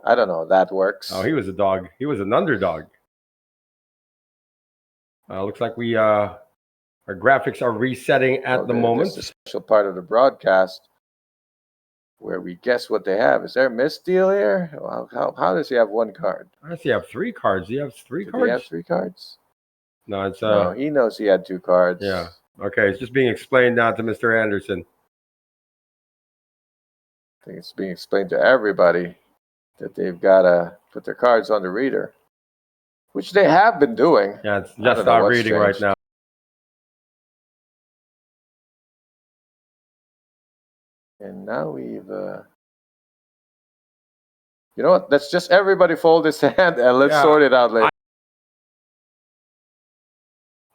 I don't know. That works. Oh, he was a dog. He was an underdog. Looks like we our graphics are resetting at the moment. This is a special part of the broadcast where we guess what they have. Is there a misdeal here? Well, how does he have one card? I guess he have 3 cards. He has 3 Did cards. he have 3 cards? No, it's No, he knows he had 2 cards. yeah. Okay, it's just being explained now to Mr. Anderson. I think it's being explained to everybody that they've got to put their cards on the reader, which they have been doing. Yeah, it's I just don't know not what's reading right changed. now. And now we've, you know what? Let's just everybody fold his hand and let's Yeah. sort it out later.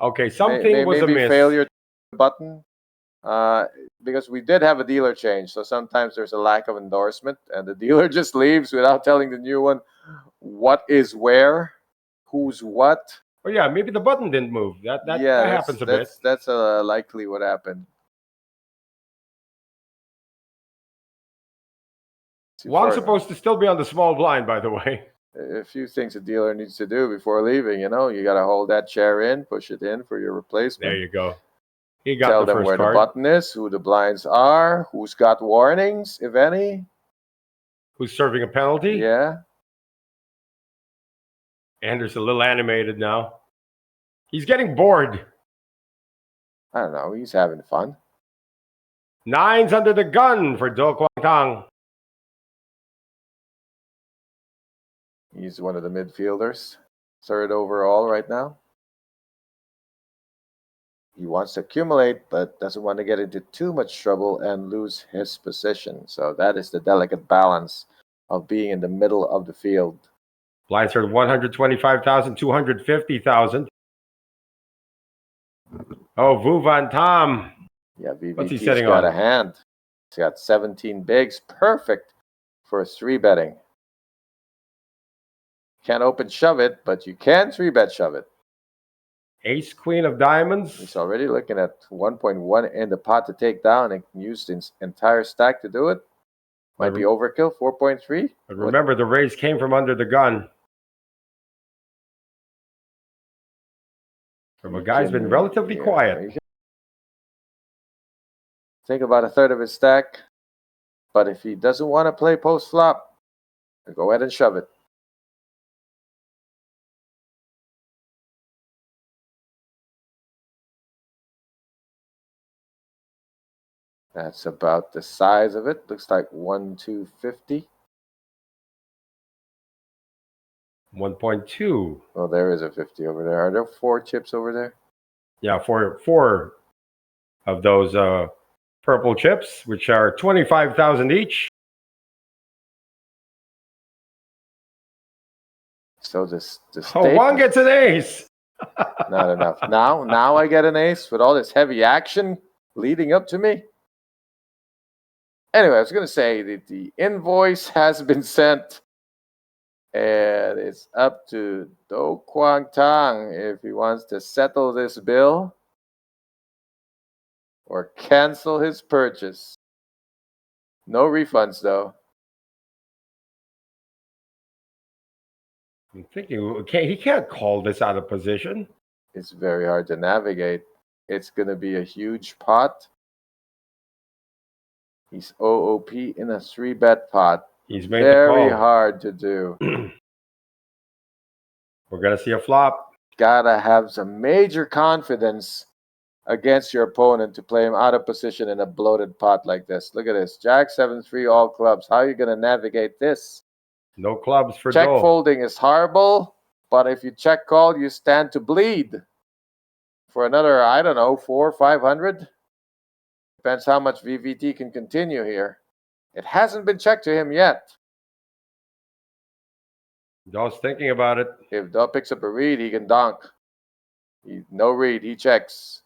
Okay, something was maybe amiss. failure button, because we did have a dealer change. So sometimes there's a lack of endorsement, and the dealer just leaves without telling the new one what is where, who's what. Oh yeah, maybe the button didn't move. That happens a bit. That's likely what happened. Wong's supposed to still be on the small blind, by the way. A few things a dealer needs to do before leaving. You know, you got to hold that chair in, push it in for your replacement. There you go. He got Tell the them first where card. the button is, who the blinds are, who's got warnings, if any. Who's serving a penalty? Yeah. Anders a little animated now. He's getting bored. I don't know. He's having fun. 9's under the gun for Do Kwang Tang. He's one of the midfielders, 3rd overall right now. He wants to accumulate, but doesn't want to get into too much trouble and lose his position. So that is the delicate balance of being in the middle of the field. Blinds are 125,000, 250,000. Oh, Vu Van Tam. Yeah, What's he VVT's setting got on? a hand. He's got 17 bigs. Perfect for 3-betting. Can't open shove it, but you can 3-bet shove it. Ace, Queen of Diamonds. He's already looking at 1.1 in the pot to take down and can use the entire stack to do it. Might be overkill, 4.3. But remember, the raise came from under the gun. From a guy's been relatively quiet. Think about 1/3 of his stack. But if he doesn't want to play post flop, go ahead and shove it. That's about the size of it. Looks like 1/250. 1.2. Oh, there is a 50 over there. Are there 4 chips over there? Yeah, four of those purple chips, which are 25,000 each. So the Oh, Wong gets an ace. Not enough. Now I get an ace with all this heavy action leading up to me. Anyway, I was going to say that the invoice has been sent, and it's up to Do Kwang Tang if he wants to settle this bill or cancel his purchase. No refunds, though. I'm thinking, he can't call this out of position. It's very hard to navigate. It's going to be a huge pot. He's OOP in a 3-bet pot. He's made very the call. hard to do. We're going to see a flop. Gotta have some major confidence against your opponent to play him out of position in a bloated pot like this. Look at this. Jack 7-3 all clubs. How are you going to navigate this? No clubs for Check Dole. folding is horrible, but if you check call, you stand to bleed for another, I don't know, 400 or 500. Depends how much VVT can continue here. It hasn't been checked to him yet. Dole's thinking about it. If Dole picks up a read, he can donk. No read, he checks.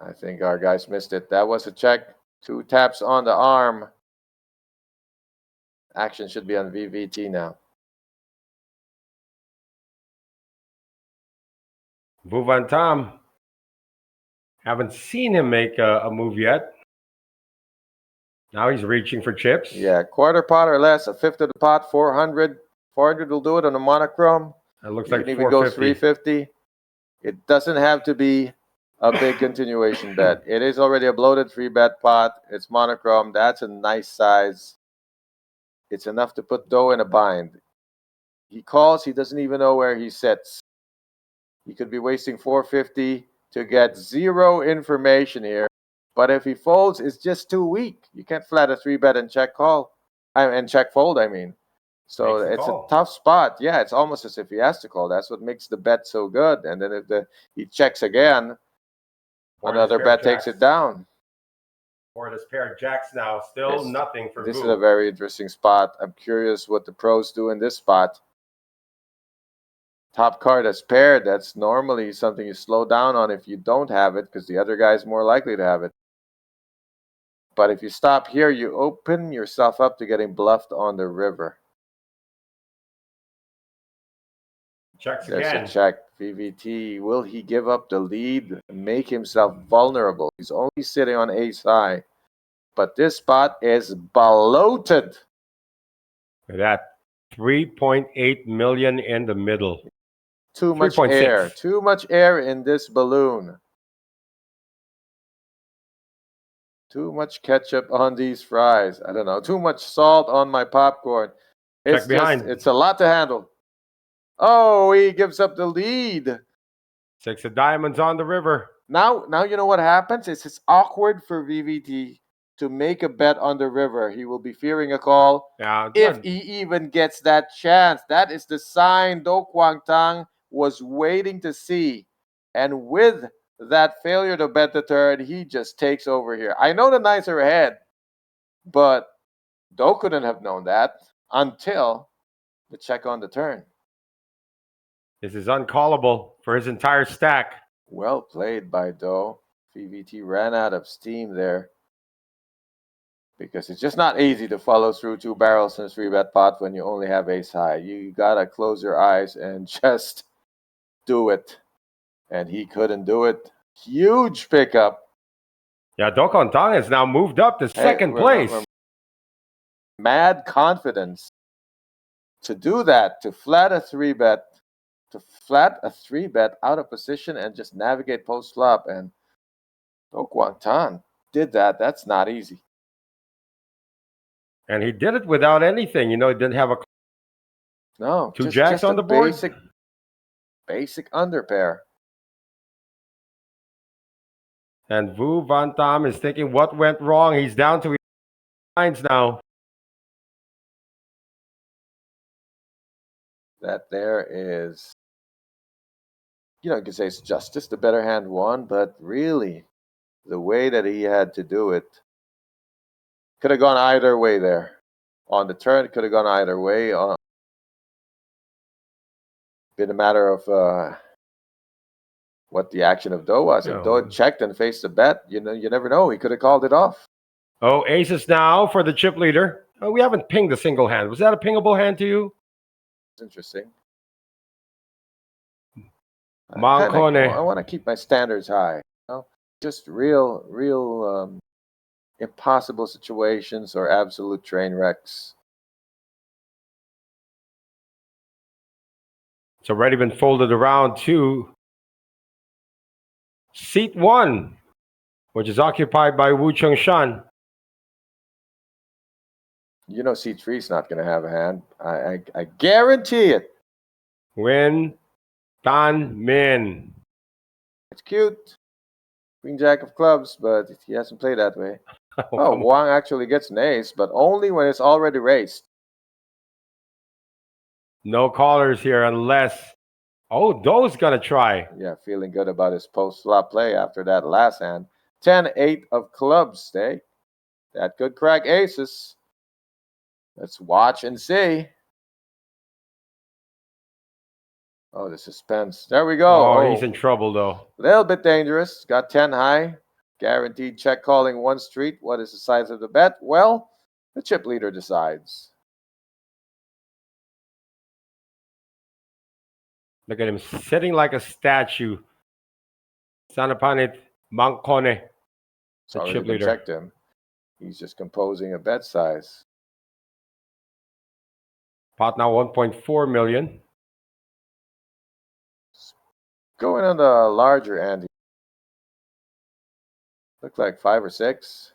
I think our guys missed it. That was a check. 2 taps on the arm. Action should be on VVT now. Vu Van Tam. Haven't seen him make a move yet. Now he's reaching for chips. Yeah, 1/4 pot or less, 1/5 of the pot, 400. 400 will do it on a monochrome. It looks You like can even go 450. 350. It doesn't have to be a big continuation bet. It is already a bloated 3-bet pot. It's monochrome. That's a nice size. It's enough to put dough in a bind. He calls. He doesn't even know where he sits. He could be wasting 450 to get zero information here. But if he folds, it's just too weak. You can't flat a 3-bet and check call. And check fold, I mean. So Makes the it's call. a tough spot. Yeah, it's almost as if he has to call. That's what makes the bet so good. And then if he checks again, Or another this pair bet takes jacks. it down. Or this pair of jacks now. Still nothing for This Vu. is a very interesting spot. I'm curious what the pros do in this spot. Top card as paired. That's normally something you slow down on if you don't have it, because the other guy's more likely to have it. But if you stop here, you open yourself up to getting bluffed on the river. Checks There's again. a check. VVT. Will he give up the lead and make himself vulnerable? He's only sitting on ace high. But this spot is bloated. Look at that. 3.8 million in the middle. Too much 3.6. air. Too much air in this balloon. Too much ketchup on these fries. I don't know. Too much salt on my popcorn. It's Check behind. it's a lot to handle. Oh, he gives up the lead. 6 of diamonds on the river. Now you know what happens? It's awkward for VVT to make a bet on the river. He will be fearing a call Yeah, if he even gets that chance. That is the sign Do Kwang Tang was waiting to see. And with that failure to bet the turn, he just takes over here. I know the knights are ahead, but Do couldn't have known that until the check on the turn. this is uncallable for his entire stack. Well played by Do. VVT ran out of steam there, because it's just not easy to follow through 2 barrels in a 3-bet pot when you only have ace high. You gotta close your eyes and just do it. And he couldn't do it. Huge pickup. Yeah, Do Kwang Tang has now moved up to second place. Mad confidence to do that, to flat a 3-bet, out of position and just navigate post flop. And Do Kwang Tang did that. That's not easy. And he did it without anything. You know, he didn't have a two jacks on the board. Basic underpair. And Vu Van Tam is thinking, what went wrong? He's down to his lines now. That there is, you can say it's justice. The better hand won, but really, the way that he had to do it could have gone either way there. On the turn, it could have gone either way. Been a matter of what the action of Do was. If Do had checked and faced the bet, you never know. He could have called it off. Oh, aces now for the chip leader. Oh, we haven't pinged a single hand. Was that a pingable hand to you? It's interesting. Mancone. I want to keep my standards high. Just real impossible situations or absolute train wrecks. It's already been folded around to seat 1, which is occupied by Wu Chung Shan. Seat 3 is not going to have a hand. I guarantee it. Win Tan Min. It's cute. Queen Jack of clubs, but he hasn't played that way. Wang actually gets an ace, but only when it's already raised. No callers here unless... Oh, Do's going to try. Yeah, feeling good about his post-flop play after that last hand. 10-8 of clubs, that could crack aces. Let's watch and see. Oh, the suspense. There we go. Oh, he's in trouble, though. A little bit dangerous. Got 10 high. Guaranteed check calling 1 street. What is the size of the bet? Well, the chip leader decides. Look at him sitting like a statue. Sanapanit Mancone. The chip leader. Checked him. He's just composing a bet size. Pot now 1.4 million. Going on the larger end. Look like 5 or 6.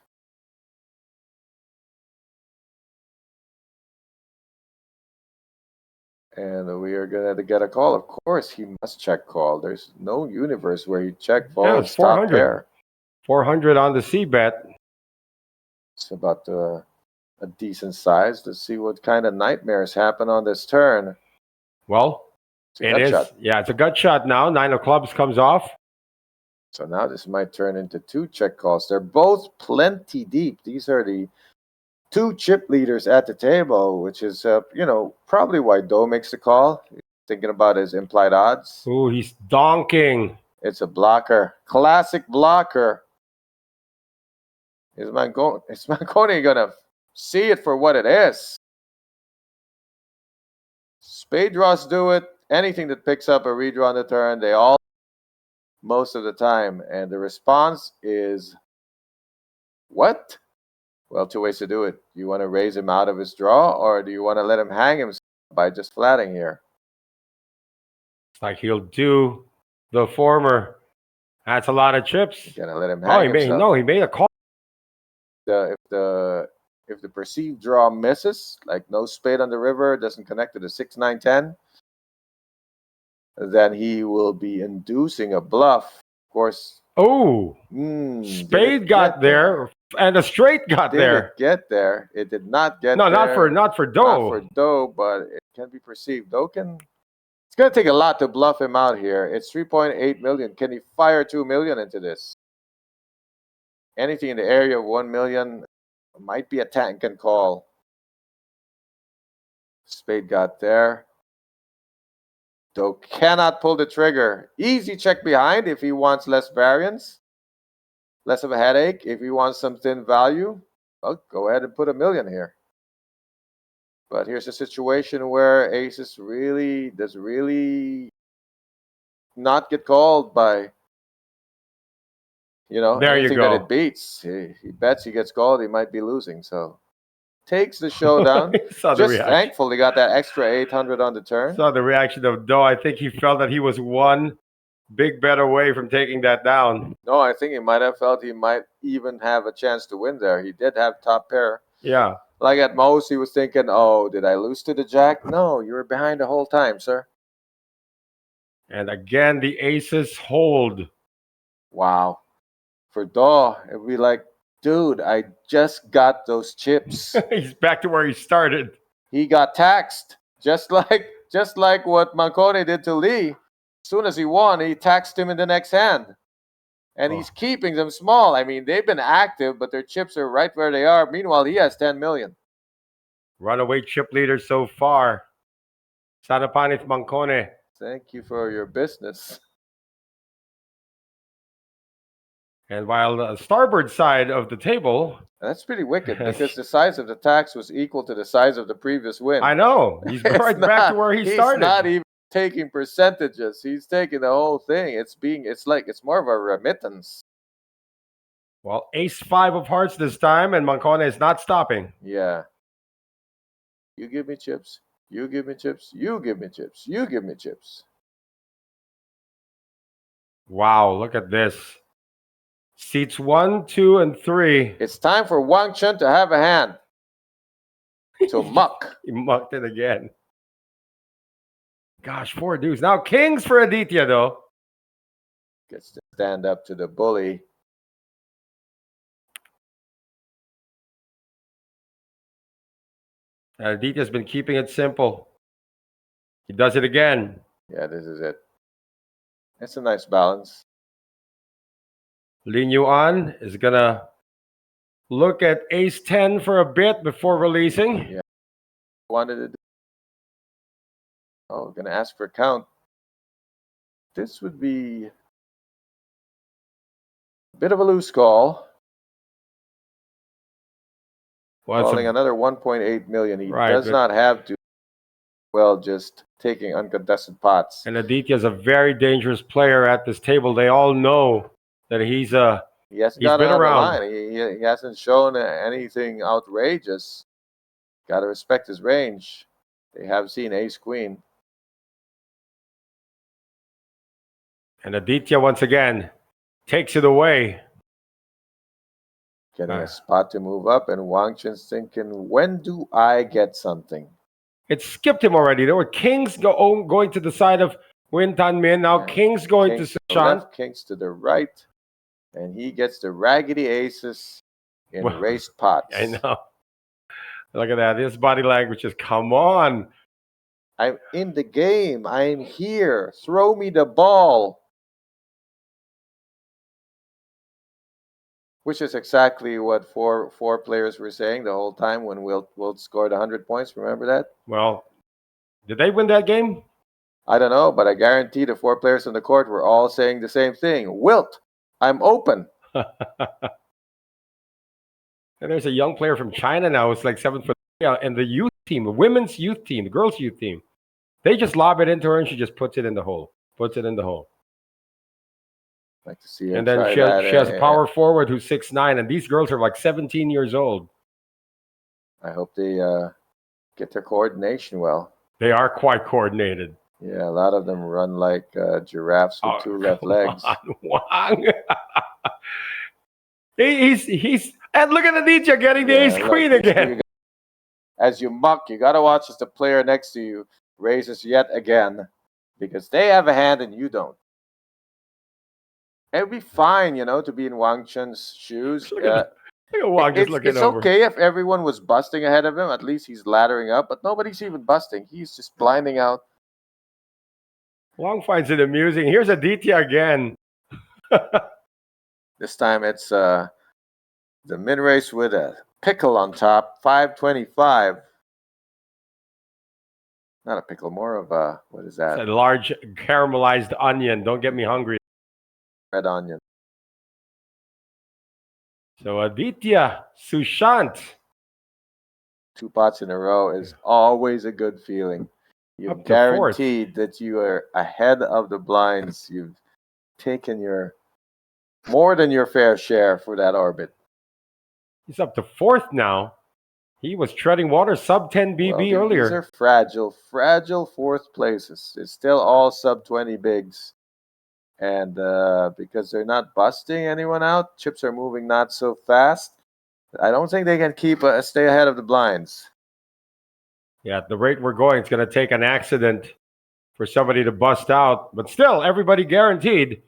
And we are going to get a call. Of course, he must check call. There's no universe where he check Yeah, fold it's stop 400. pair. 400 on the C bet. It's about a decent size. Let's see what kind of nightmares happen on this turn. Well, It's a gut shot. Yeah, it's a gut shot now. 9 of clubs comes off. So now this might turn into 2 check calls. They're both plenty deep. These are the 2 chip leaders at the table, which is, probably why Do makes the call. Thinking about his implied odds. Ooh, he's donking. It's a blocker. Classic blocker. Is Manconi going to see it for what it is? Spade draws do it. Anything that picks up a redraw on the turn, they all most of the time. And the response is, what? Well, 2 ways to do it. You want to raise him out of his draw, or do you want to let him hang himself by just flatting here? It's like he'll do the former. That's a lot of chips. You're gonna let him hang himself. He made a call. If the perceived draw misses, like no spade on the river, doesn't connect to the 6, 9, 10, then he will be inducing a bluff. Of course. Oh, spade got there, and a straight got there. Did it get there? It did not get there. No, not for Do. Not for Do, but it can be perceived. Do can. It's going to take a lot to bluff him out here. It's 3.8 million. Can he fire 2 million into this? Anything in the area of 1 million might be a tank and call. Spade got there. Do cannot pull the trigger. Easy check behind if he wants less variance, less of a headache. If he wants some thin value, well, go ahead and put 1 million here. But here's a situation where aces does really not get called by, anything that it beats. He bets he gets called, he might be losing. So takes the showdown. Just thankful he got that extra 800 on the turn. Saw the reaction of Do. I think he felt that he was one big bet away from taking that down. No, I think he might have felt he might even have a chance to win there. He did have top pair. Yeah. Like at most, he was thinking, oh, did I lose to the jack? No, you were behind the whole time, sir. And again, the aces hold. Wow. For Do, it'd be like, dude, I just got those chips. He's back to where he started. He got taxed, just like what Manconi did to Lee. As soon as he won, he taxed him in the next hand. And he's keeping them small. I mean, they've been active, but their chips are right where they are. Meanwhile, he has 10 million. Runaway chip leader so far. Sarapanit Manconi. Thank you for your business. And while the starboard side of the table... That's pretty wicked, because the size of the tax was equal to the size of the previous win. I know. He's right back to where he started. He's not even taking percentages. He's taking the whole thing. It's more of a remittance. Well, ace-5 of hearts this time, and Manconi is not stopping. Yeah. You give me chips. You give me chips. You give me chips. You give me chips. Wow, look at this. Seats 1, 2, and 3. It's time for Wang Chun to have a hand. To muck. He mucked it again. Gosh, 4 deuce. Now kings for Aditya, though. Gets to stand up to the bully. Aditya's been keeping it simple. He does it again. Yeah, this is it. It's a nice balance. Lin Yuan is going to look at ace-10 for a bit before releasing. Yeah. Wanted to do. Oh, going to ask for a count. This would be a bit of a loose call. Well, calling another 1.8 million. He does not have to. Well, just taking uncontested pots. And Aditya is a very dangerous player at this table. They all know that he's been around. He hasn't shown anything outrageous. Got to respect his range. They have seen ace queen. And Aditya once again takes it away. Getting a spot to move up, and Wang Chun's thinking, when do I get something? It skipped him already. There were kings going to the side of Win Tan Min. Now Yeah. kings going Kings to the Shan. left, kings to the right, and he gets the raggedy aces in Well, raised pots. I know. Look at that. His body language is, come on. I'm in the game. I'm here. Throw me the ball. Which is exactly what four players were saying the whole time when Wild scored 100 points. Remember that? Well, did they win that game? I don't know, but I guarantee the 4 players on the court were all saying the same thing. Wilt, I'm open. And there's a young player from China now. It's like 7 foot. And the youth team, the women's youth team, the girls' youth team, they just lob it into her and she just puts it in the hole. Puts it in the hole. Like to see her And then try she has that. a power forward who's 6'9", and these girls are like 17 years old. I hope they get their coordination well. They are quite coordinated. Yeah, a lot of them run like giraffes with 2 left legs. Wang. he's and look at Aditya getting the ace queen again. As you muck, you gotta watch as the player next to you raises yet again, because they have a hand and you don't. It would be fine, to be in Wang Chun's shoes. Look at Wang just looking it's over. okay if everyone was busting ahead of him. At least he's laddering up, but nobody's even busting. He's just blinding out. Wang finds it amusing. Here's Aditya again. This time it's the min race with a pickle on top, 525. Not a pickle, more of a, what is that? It's a large caramelized onion. Don't get me hungry. Red onion. So Aditya, Sushant. 2 pots in a row is always a good feeling. You've Up to guaranteed that you are ahead of the blinds. You've taken more than your fair share for that orbit. He's up to 4th now. He was treading water sub 10 BB earlier. These are fragile 4th places. It's still all sub 20 bigs. And because they're not busting anyone out, chips are moving not so fast. I don't think they can stay ahead of the blinds. Yeah, at the rate we're going, it's going to take an accident for somebody to bust out. But still, everybody guaranteed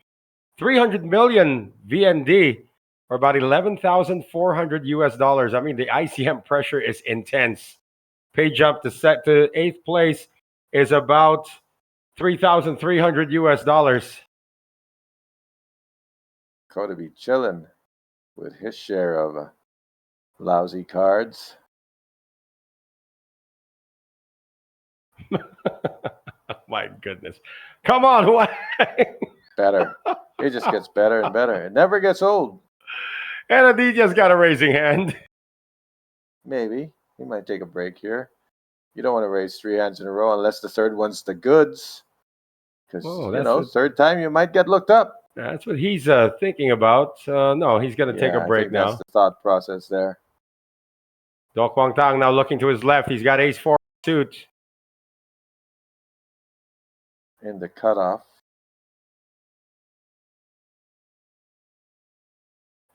300 million VND, or about $11,400 US. I mean, the ICM pressure is intense. Pay jump to 8th place is about $3,300 US. Could be chilling with his share of lousy cards. My goodness. Come on, Wang. Better. It just gets better and better. It never gets old. And Aditya's got a raising hand. Maybe. He might take a break here. You don't want to raise 3 hands in a row unless the third one's the goods. Because, third time you might get looked up. That's what he's thinking about. No, he's going to take a break now. That's the thought process there. Do Kwang Tang now looking to his left. He's got ace-4 suit. In the cutoff.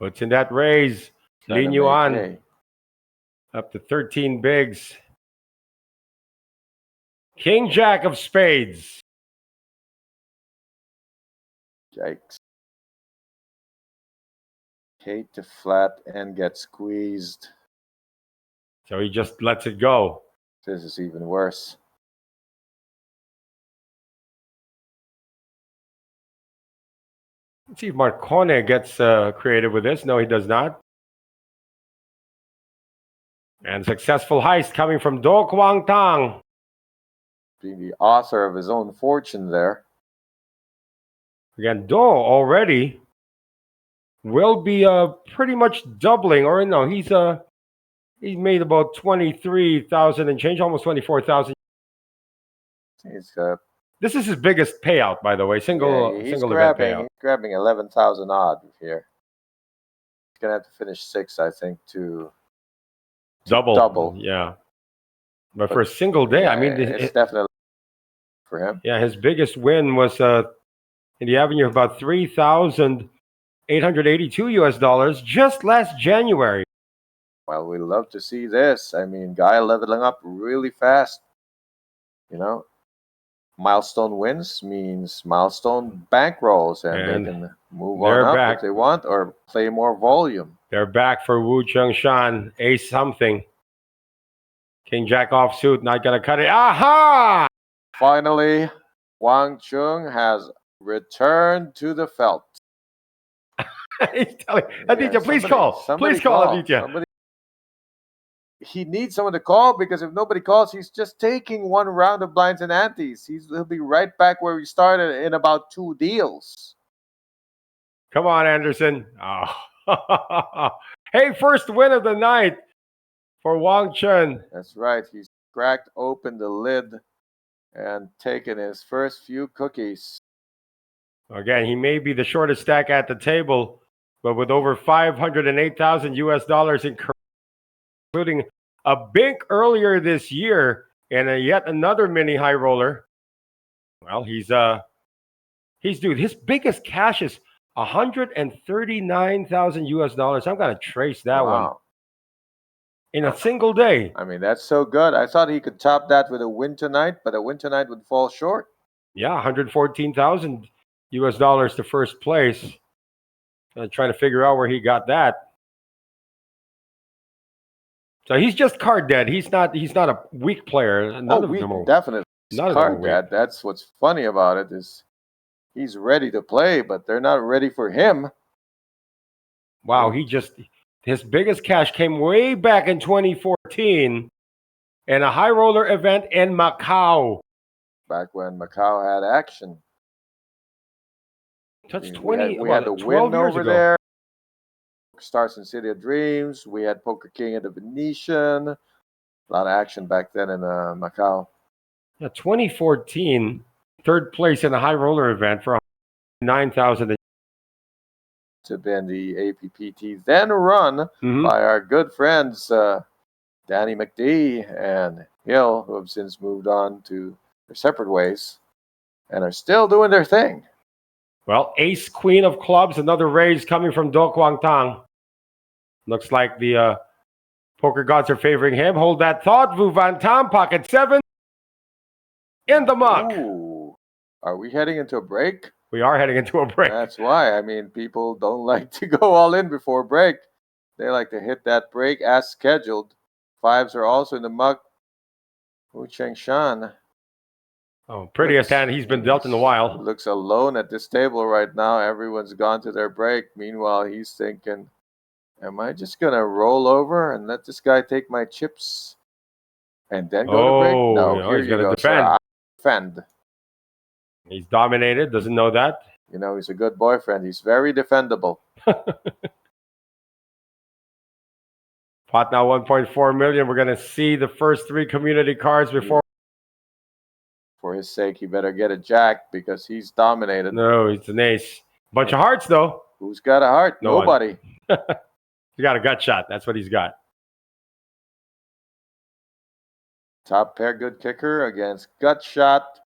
Puts in that raise. Lin Yuan Hey. up to 13 bigs. King Jack of spades. Yikes. Kate to flat and get squeezed. So he just lets it go. This is even worse. Let's see if Marcone gets creative with this. No, he does not. And successful heist coming from Do Kwang Tang. Being the author of his own fortune there. Again, Do already will be pretty much doubling, or no, he's made about 23,000 and change, almost 24,000. This is his biggest payout, by the way. Single event payout. He's grabbing 11,000 odd here. He's gonna have to finish 6, I think, to double. Yeah, but for a single day, I mean, it's definitely for him. Yeah, his biggest win was in the avenue of about 3,000 $882 US just last January. Well, we love to see this. I mean, guy leveling up really fast. You know, milestone wins means milestone bankrolls, and they can move on up if they want or play more volume. They're back for Wu Chengshan. Ace something. King Jack offsuit, not gonna cut it. Aha! Finally, Wang Chung has returned to the felt. He's telling Aditya, please call. Please call Aditya. He needs someone to call, because if nobody calls, he's just taking one round of blinds and antes. He'll be right back where we started in about 2 deals. Come on, Anderson. Oh. Hey, first win of the night for Wang Chun. That's right. He's cracked open the lid and taken his first few cookies. Again, he may be the shortest stack at the table, but with over $508,000 US, including a bink earlier this year and yet another mini high roller. Well, he's dude, his biggest cash is $139,000 US. I'm gonna trace that one in a single day. I mean, that's so good. I thought he could top that with a win tonight, but a win tonight would fall short. Yeah, $114,000 US to first place. Trying to figure out where he got that. So he's just card dead. He's not a weak player. Definitely card dead. That's what's funny about it, is he's ready to play, but they're not ready for him. Wow, his biggest cash came way back in 2014 in a high roller event in Macau. Back when Macau had action. That's 20. We had the win over there. Stars in City of Dreams. We had Poker King at the Venetian. A lot of action back then in Macau. Yeah, 2014, third place in a high roller event for $9,000. To be in the APPT, then run by our good friends Danny McD and Hill, who have since moved on to their separate ways and are still doing their thing. Well, ace, queen of clubs, another raise coming from Do Kwang Tang. Looks like the poker gods are favoring him. Hold that thought. Vu Van Tam, pocket 7. In the muck. Ooh. Are we heading into a break? We are heading into a break. That's why. I mean, people don't like to go all in before break. They like to hit that break as scheduled. 5s are also in the muck. Wu Chengshan. Oh, prettiest hand he's been dealt in a while. Looks alone at this table right now. Everyone's gone to their break. Meanwhile, he's thinking, am I just going to roll over and let this guy take my chips and then go to break? No, he's going to defend. Defend. He's dominated. Doesn't know that. You know, he's a good boyfriend. He's very defendable. Pot now 1.4 million. We're going to see the first 3 community cards before. For his sake, he better get a jack because he's dominated. No, it's an ace. Bunch of hearts, though. Who's got a heart? Nobody. He got a gut shot. That's what he's got. Top pair, good kicker against gut shot.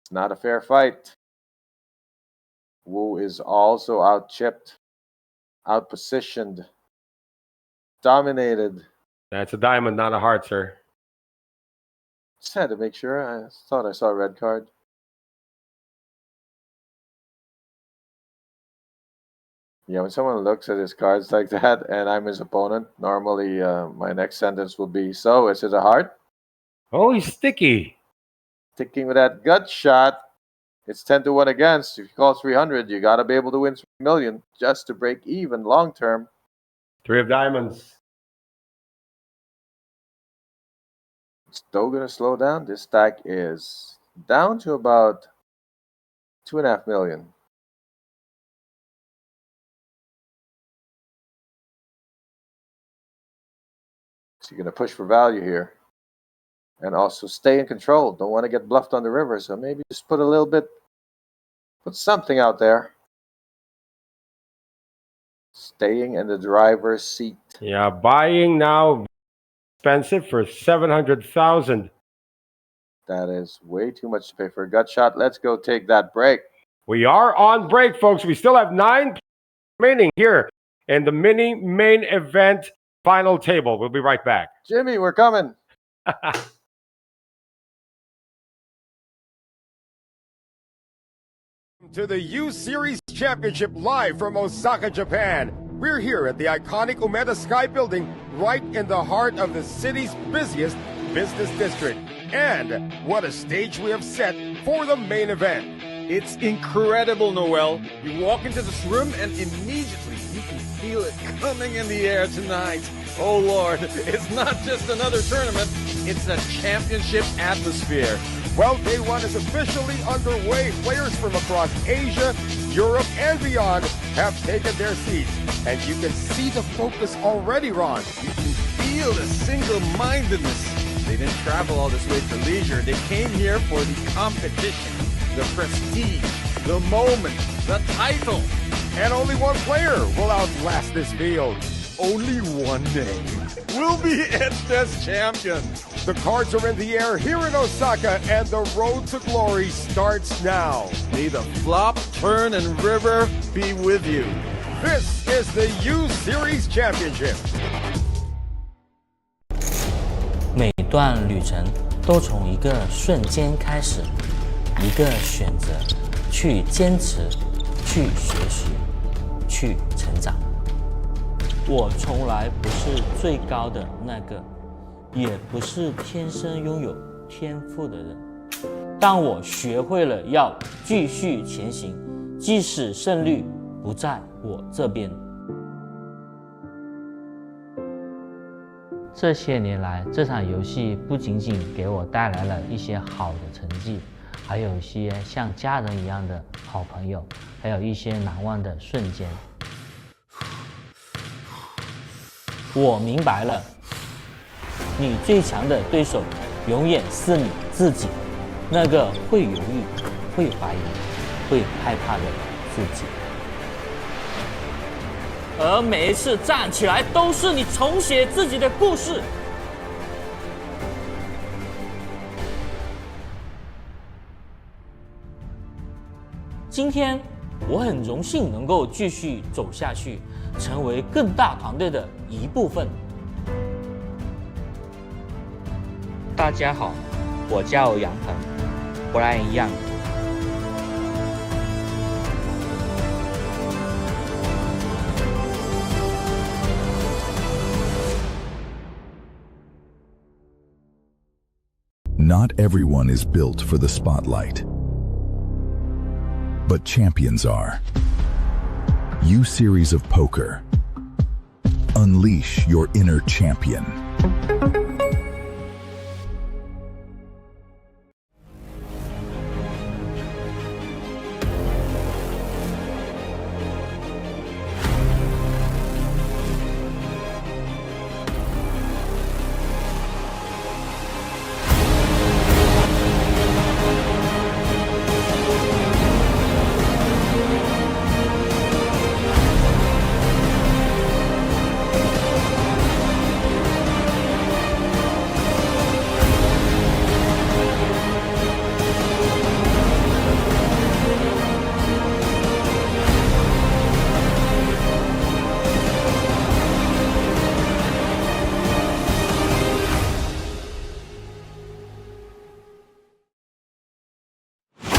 It's not a fair fight. Wu is also out-chipped, out-positioned, dominated. That's a diamond, not a heart, sir. Just had to make sure. I thought I saw a red card. Yeah, when someone looks at his cards like that and I'm his opponent, normally my next sentence will be, so is it a heart? Oh, he's sticky. Sticking with that gut shot. It's 10-1 against. If you call 300, you got to be able to win 3 million just to break even long term. 3 of diamonds. Still going to slow down. This stack is down to about 2.5 million. So you're going to push for value here. And also stay in control. Don't want to get bluffed on the river. So maybe just put something out there. Staying in the driver's seat. Yeah, buying now expensive for 700,000. That is way too much to pay for a gut shot. Let's go take that break. We are on break, folks. We still have 9 remaining here in the mini main event final table. We'll be right back. Jimmy, we're coming. To the U Series Championship live from Osaka, Japan. We're here at the iconic Umeda Sky Building, right in the heart of the city's busiest business district. And what a stage we have set for the main event. It's incredible, Noel. You walk into this room and immediately you can feel it coming in the air tonight. Oh Lord, it's not just another tournament, it's a championship atmosphere. Well, day one is officially underway. Players from across Asia, Europe, and beyond have taken their seats. And you can see the focus already, Ron. You can feel the single-mindedness. They didn't travel all this way for leisure. They came here for the competition, the prestige, the moment, the title. And only one player will outlast this field. Only one name will be etched as champion. The cards are in the air here in Osaka, and the road to glory starts now. May the flop, turn, and river be with you. This is the U Series Championship. 每段旅程都从一个瞬间开始，一个选择，去坚持，去学习，去成长。我从来不是最高的那个，也不是天生拥有天赋的人，但我学会了要继续前行，即使胜率不在我这边。这些年来，这场游戏不仅仅给我带来了一些好的成绩，还有一些像家人一样的好朋友，还有一些难忘的瞬间。我明白了，你最强的对手永远是你自己，那个会犹豫、会怀疑、会害怕的自己。而每一次站起来，都是你重写自己的故事。今天，我很荣幸能够继续走下去，成为更大团队的一部分。大家好，我叫杨腾，Brian Young。Not everyone is built for the spotlight, but champions are. U Series of Poker. Unleash your inner champion.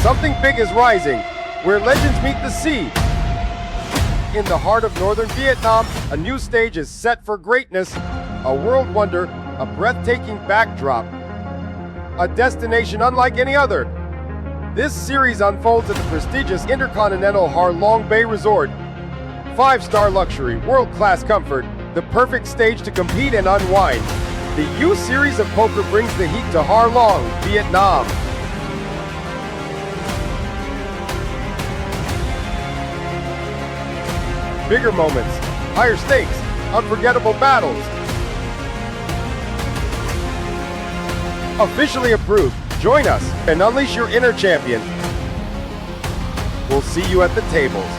Something big is rising, where legends meet the sea. In the heart of northern Vietnam, a new stage is set for greatness, a world wonder, a breathtaking backdrop, a destination unlike any other. This series unfolds at the prestigious Intercontinental Ha Long Bay Resort. 5-star luxury, world-class comfort, the perfect stage to compete and unwind. The U Series of Poker brings the heat to Ha Long, Vietnam. Bigger moments, higher stakes, unforgettable battles. Officially approved. Join us and unleash your inner champion. We'll see you at the tables.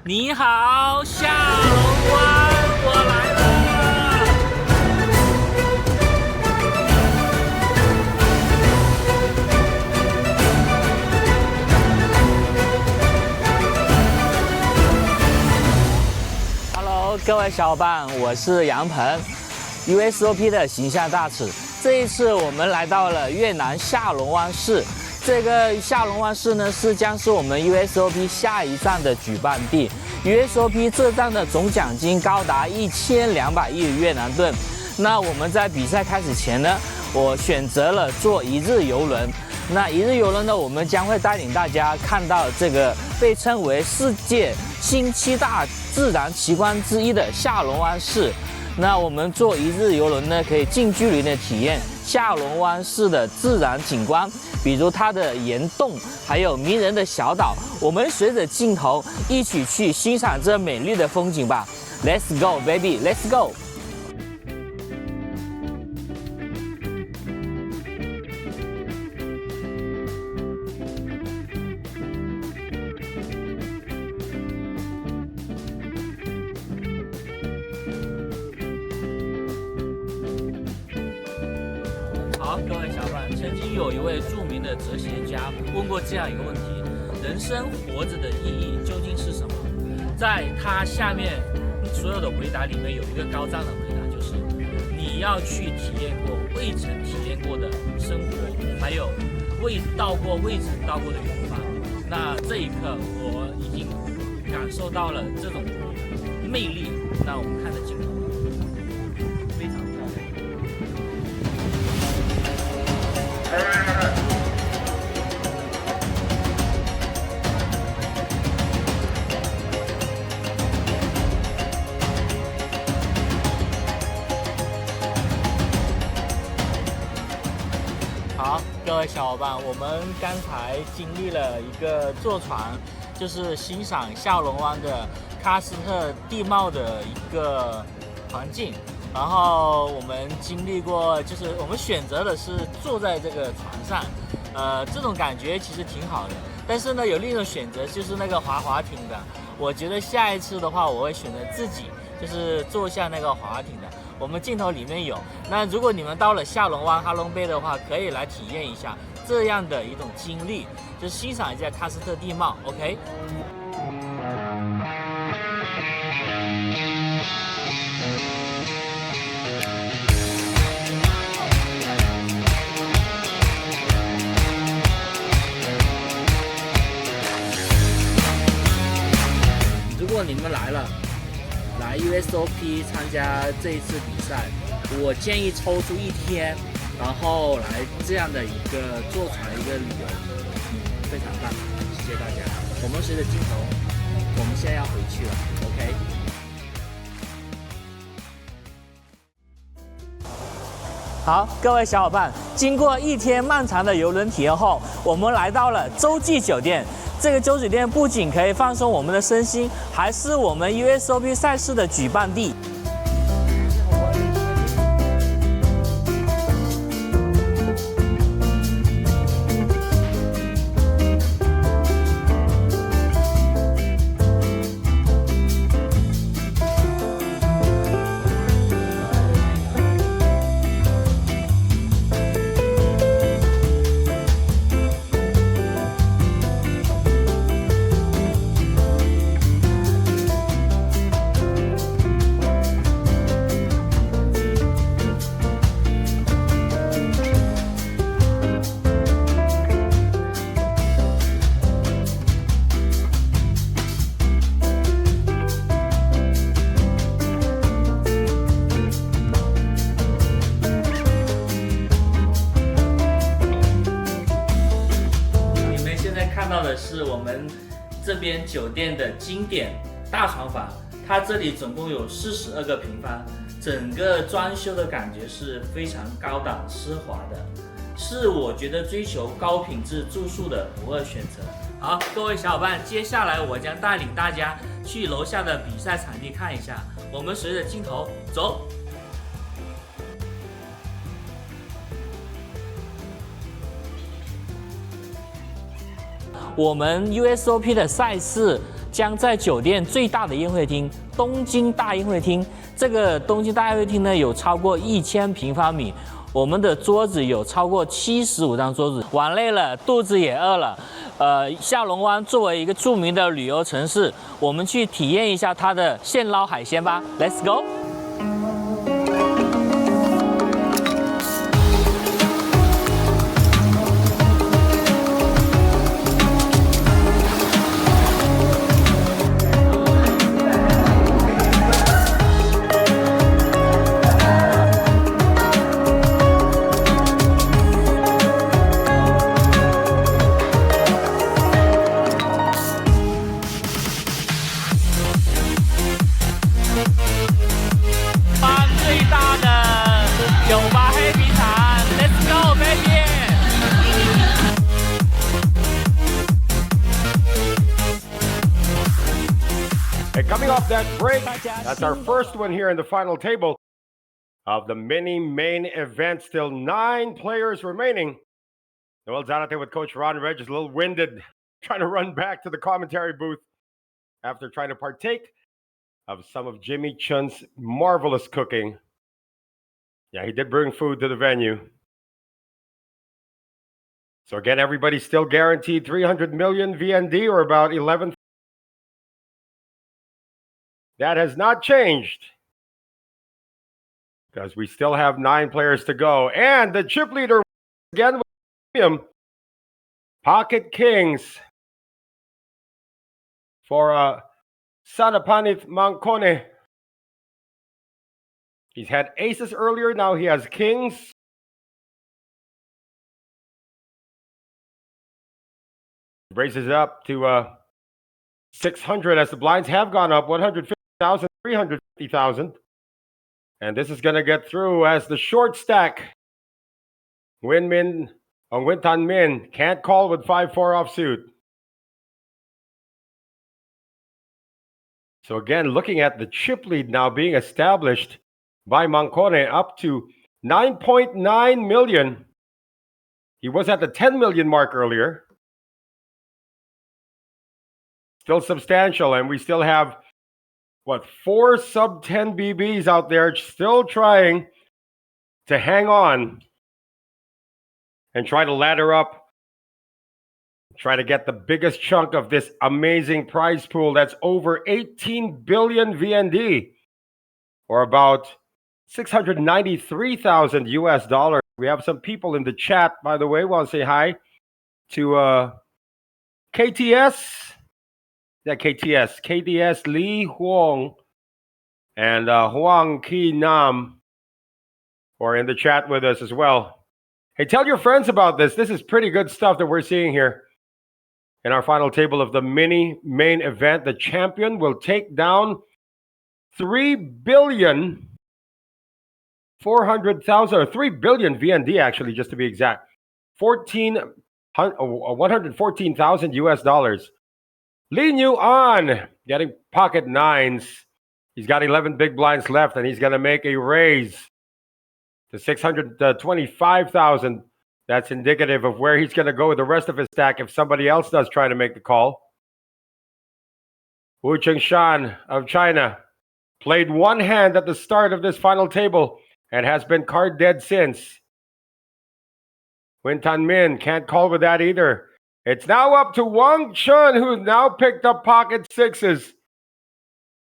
你好，下龙湾，我来了。Hello， 各位小伙伴，我是杨鹏 ，USOP 的形象大使。这一次我们来到了越南下龙湾市。这个下龙湾市呢，将是我们 USOP 下一站的举办地。USOP 这站的总奖金高达1200亿越南盾。那我们在比赛开始前呢，我选择了坐一日游轮。那一日游轮呢，我们将会带领大家看到这个被称为世界新7大自然奇观之一的下龙湾市。那我们坐一日游轮呢，可以近距离的体验下龙湾市的自然景观，比如它的岩洞，还有迷人的小岛。我们随着镜头一起去欣赏这美丽的风景吧。Let's go, baby, let's go！好，各位小伙伴，曾经有一位著名的哲学家问过这样一个问题：人生活着的意义究竟是什么？在他下面所有的回答里面有一个高赞的回答，就是你要去体验过未曾体验过的生活，还有未曾到过的远方。那这一刻，我已经感受到了这种魅力。那我们看着镜头，非常漂亮。好，各位小伙伴，我们刚才经历了一个坐船，就是欣赏下龙湾的喀斯特地貌的一个环境。然后我们经历过，就是我们选择的是坐在这个船上，这种感觉其实挺好的。但是呢，有另一种选择就是那个滑艇的。我觉得下一次的话，我会选择自己就是坐下那个滑艇的。我们镜头里面有。那如果你们到了下龙湾哈龙贝的话，可以来体验一下这样的一种经历，就是欣赏一下喀斯特地貌。OK。如果你们来 USOP 参加这一次比赛，我建议抽出一天，然后来这样的一个坐船一个旅游，非常棒，谢谢大家。我们随着镜头，我们现在要回去了 ，OK。好，各位小伙伴，经过一天漫长的游轮体验后，我们来到了洲际酒店。这个酒店不仅可以放松我们的身心，还是我们 USOP 赛事的举办地。是我们这边酒店的经典大床房，它这里总共有42个平方，整个装修的感觉是非常高档奢华的，是我觉得追求高品质住宿的不二选择。好，各位小伙伴，接下来我将带领大家去楼下的比赛场地看一下，我们随着镜头走。我们 USOP 的赛事将在酒店最大的宴会厅——东京大宴会厅。这个东京大宴会厅呢，有超过1000平方米。我们的桌子有超过75张桌子。玩累了，肚子也饿了。下龙湾作为一个著名的旅游城市，我们去体验一下它的现捞海鲜吧。Let's go！Coming off that break, that's our first one here in the final table of the mini main event. Still 9 players remaining. Noel Zarate with Coach Ron Regis, a little winded, trying to run back to the commentary booth after trying to partake of some of Jimmy Chun's marvelous cooking. Yeah, he did bring food to the venue. So again, everybody's still guaranteed 300 million VND, or about 11. That has not changed because we still have 9 players to go. And the chip leader again with him, Pocket Kings for Sanapanith Mancone. He's had aces earlier, now he has kings. Raises up to 600 as the blinds have gone up, 150,000, 350,000. And this is going to get through as the short stack. Wintan Min can't call with 5-4 offsuit. So again, looking at the chip lead now being established by Mancone up to 9.9 million. He was at the 10 million mark earlier. Still substantial, and we still have, 4 sub-10 BBs out there still trying to hang on and try to ladder up, try to get the biggest chunk of this amazing prize pool that's over 18 billion VND, or about 693,000 US dollars. We have some people in the chat, by the way. Want to say hi to KTS. Yeah, KDS Li Huang and Huang Ki Nam are in the chat with us as well. Hey, tell your friends about this. This is pretty good stuff that we're seeing here in our final table of the mini main event. The champion will take down 3,400,000 or 3 billion VND, actually, just to be exact. 114,000 US dollars. Li New An getting pocket 9s. He's got 11 big blinds left, and he's going to make a raise to 625,000. That's indicative of where he's going to go with the rest of his stack if somebody else does try to make the call. Wu Chengshan of China played one hand at the start of this final table and has been card dead since. Wintan Min can't call with that either. It's now up to Wang Chun, who now picked up pocket 6s.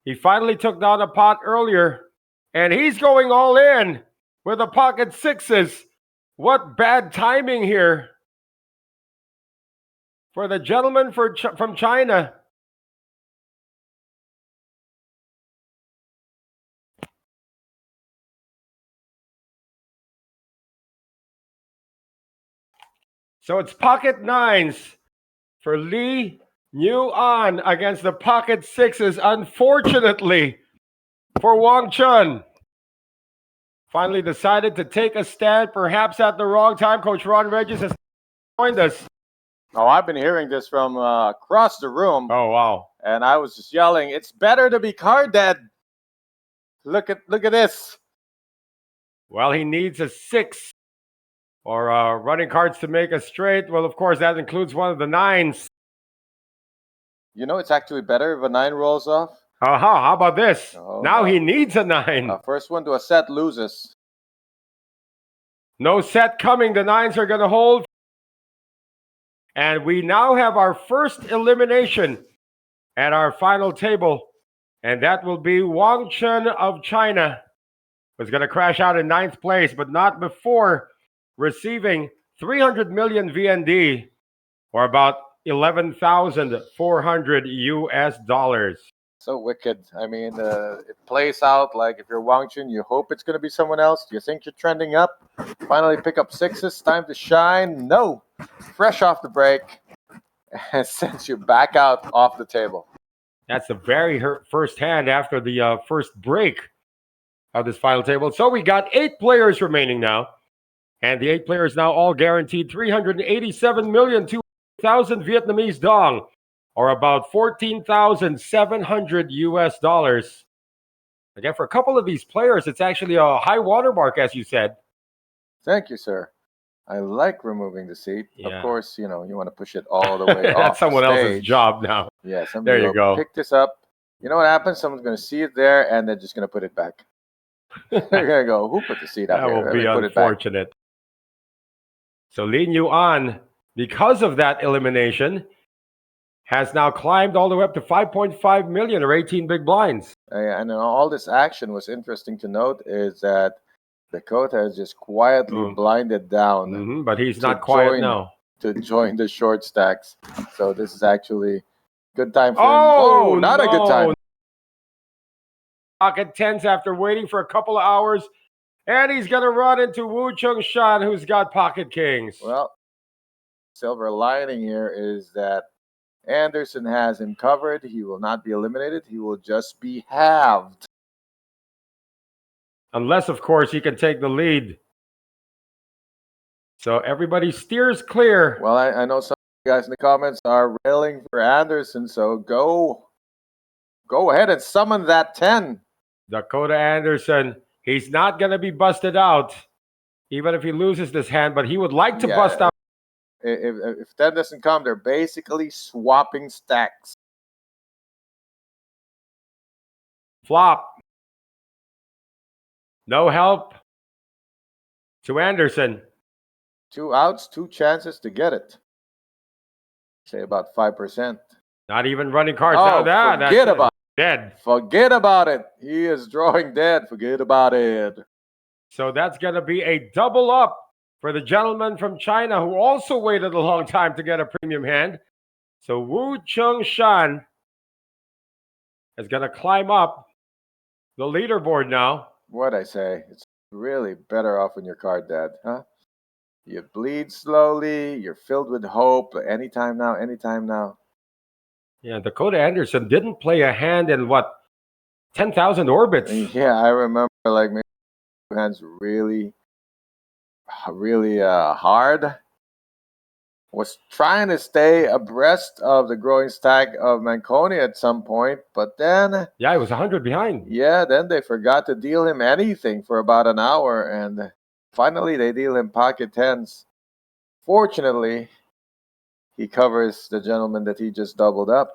He finally took down a pot earlier, and he's going all in with a pocket 6s. What bad timing here for the gentleman from China. So it's pocket 9s for Li New An against the pocket 6s, unfortunately, for Wang Chun. Finally decided to take a stand, perhaps at the wrong time. Coach Ron Regis has joined us. Oh, I've been hearing this from across the room. Oh, wow. And I was just yelling, it's better to be card dead. Look at this. Well, he needs a 6 or running cards to make a straight. Well, of course, that includes one of the 9s. You know, it's actually better if a 9 rolls off. Aha, how about this? Oh, now no. he needs a 9. First one to a set loses. No set coming. The 9s are going to hold. And we now have our first elimination at our final table. And that will be Wang Chen of China. Was going to crash out in 9th place, but not before receiving 300 million VND, or about 11,400 US dollars. So wicked. I mean, it plays out like if you're Wang Chun, you hope it's going to be someone else. You think you're trending up. Finally pick up 6s. Time to shine. No. Fresh off the break. And sends you back out off the table. That's the very first hand after the first break of this final table. So we got 8 players remaining now. And the 8 players now all guaranteed 387,200,000 Vietnamese dong, or about 14,700 US dollars. Again, for a couple of these players, it's actually a high watermark, as you said. Thank you, sir. I like removing the seat. Yeah. Of course, you know, you want to push it all the way off. That's someone the else's stage. job now. Yeah, somebody There you go. pick this up. You know what happens? Someone's going to see it there, and they're just going to put it back. They're going to go, who put the seat up That here? will be Put it back. unfortunate. So Lin Yuan, because of that elimination, has now climbed all the way up to 5.5 million, or 18 big blinds. And all this action was interesting to note is that Dakota has just quietly blinded down. But he's not quiet now. To join the short stacks. So this is actually good time for him. Oh, not a good time. Pocket 10s after waiting for a couple of hours. And he's going to run into Wu Chung Shan, who's got pocket kings. Well, silver lining here is that Anderson has him covered. He will not be eliminated. He will just be halved. Unless, of course, he can take the lead. So everybody steers clear. Well, I know some guys in the comments are railing for Anderson, so go ahead and summon that 10. Dakota Anderson, he's not going to be busted out, even if he loses this hand, but he would like to bust out. If 10 doesn't come, they're basically swapping stacks. Flop. No help to Anderson. 2 outs, 2 chances to get it. Say about 5%. Not even running cards. Forget about it. Dead. Forget about it. He is drawing dead. Forget about it. So that's going to be a double up for the gentleman from China who also waited a long time to get a premium hand. So Wu Chung Shan is going to climb up the leaderboard now. What'd I say? It's really better off when you're card dead, huh? You bleed slowly. You're filled with hope. Anytime now, anytime now. Yeah, Dakota Anderson didn't play a hand in, 10,000 orbits? Yeah, I remember like maybe hands really hard. Was trying to stay abreast of the growing stack of Manconi at some point, but then... Yeah, he was 100 behind. Yeah, then they forgot to deal him anything for about an hour, and finally they deal him pocket 10s. Fortunately, he covers the gentleman that he just doubled up.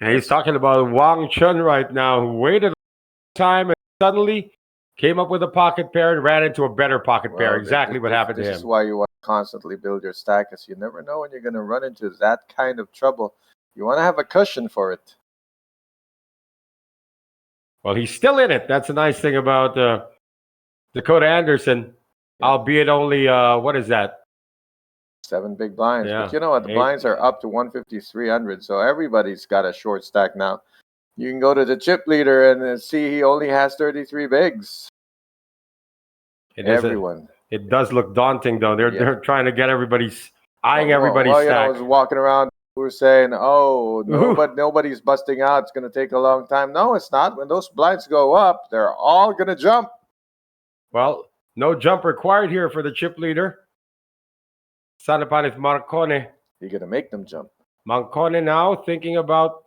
And he's talking about Wang Chun right now, who waited a time and suddenly came up with a pocket pair and ran into a better pocket pair. Exactly what happened to him. This is why you want to constantly build your stack, because you never know when you're going to run into that kind of trouble. You want to have a cushion for it. Well, he's still in it. That's the nice thing about Dakota Anderson, albeit only, what is that? 7 big blinds. Yeah. But you know what? The blinds are up to 150, 300, so everybody's got a short stack now. You can go to the chip leader and see he only has 33 bigs. Everyone. It does look daunting, though. They're trying to get everybody's eyeing everybody's stack. I was walking around. We were saying, "Oh, no, but nobody's busting out. It's going to take a long time." No, it's not. When those blinds go up, they're all going to jump. Well, no jump required here for the chip leader. Sanapan is Marcone. You're going to make them jump. Marcone now thinking about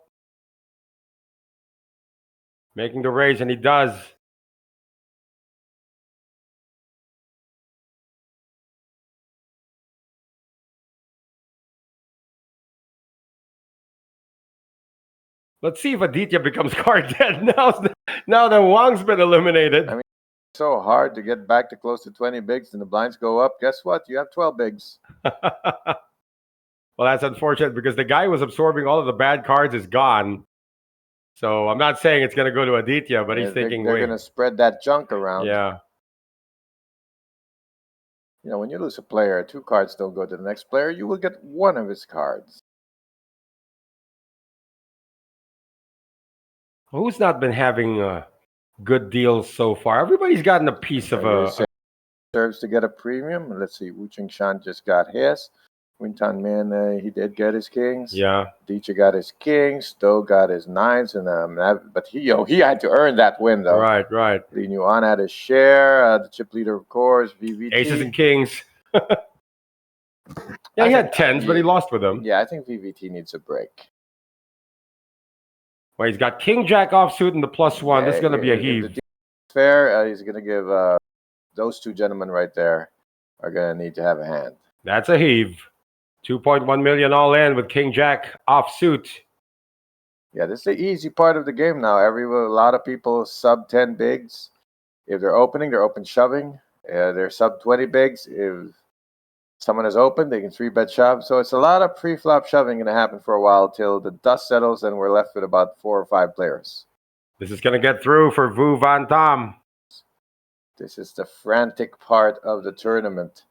making the raise, and he does. Let's see if Aditya becomes card dead now that Wang's been eliminated. I mean, it's so hard to get back to close to 20 bigs and the blinds go up. Guess what? You have 12 bigs. Well, that's unfortunate because the guy who was absorbing all of the bad cards is gone. So I'm not saying it's going to go to Aditya, but he's thinking, they're wait. going to spread that junk around. Yeah. You know, when you lose a player, 2 cards don't go to the next player. You will get one of his cards. Who's not been having good deals so far? Everybody's gotten a piece of a. Serves to get a premium. Let's see. Wu Ching Shan just got his. Wintan Min, he did get his kings. Yeah. Dicha got his kings. Do got his 9s, and but he had to earn that win though. Right. Li Nuan had his share. The chip leader, of course, VVT. Aces and kings. Yeah, he had 10s, but he lost with them. Yeah, I think VVT needs a break. Well, he's got King Jack offsuit and the +1. Yeah, this is going to be a if heave. the deal is fair, he's going to give those 2 gentlemen right there are going to need to have a hand. That's a heave. 2.1 million all in with King Jack offsuit. Yeah, this is the easy part of the game now. A lot of people sub 10 bigs. If they're opening, they're open shoving. They're sub 20 bigs. If someone is open, they can 3-bet shove. So it's a lot of pre-flop shoving going to happen for a while till the dust settles and we're left with about 4 or 5 players. This is going to get through for Vu Van Tam. This is the frantic part of the tournament.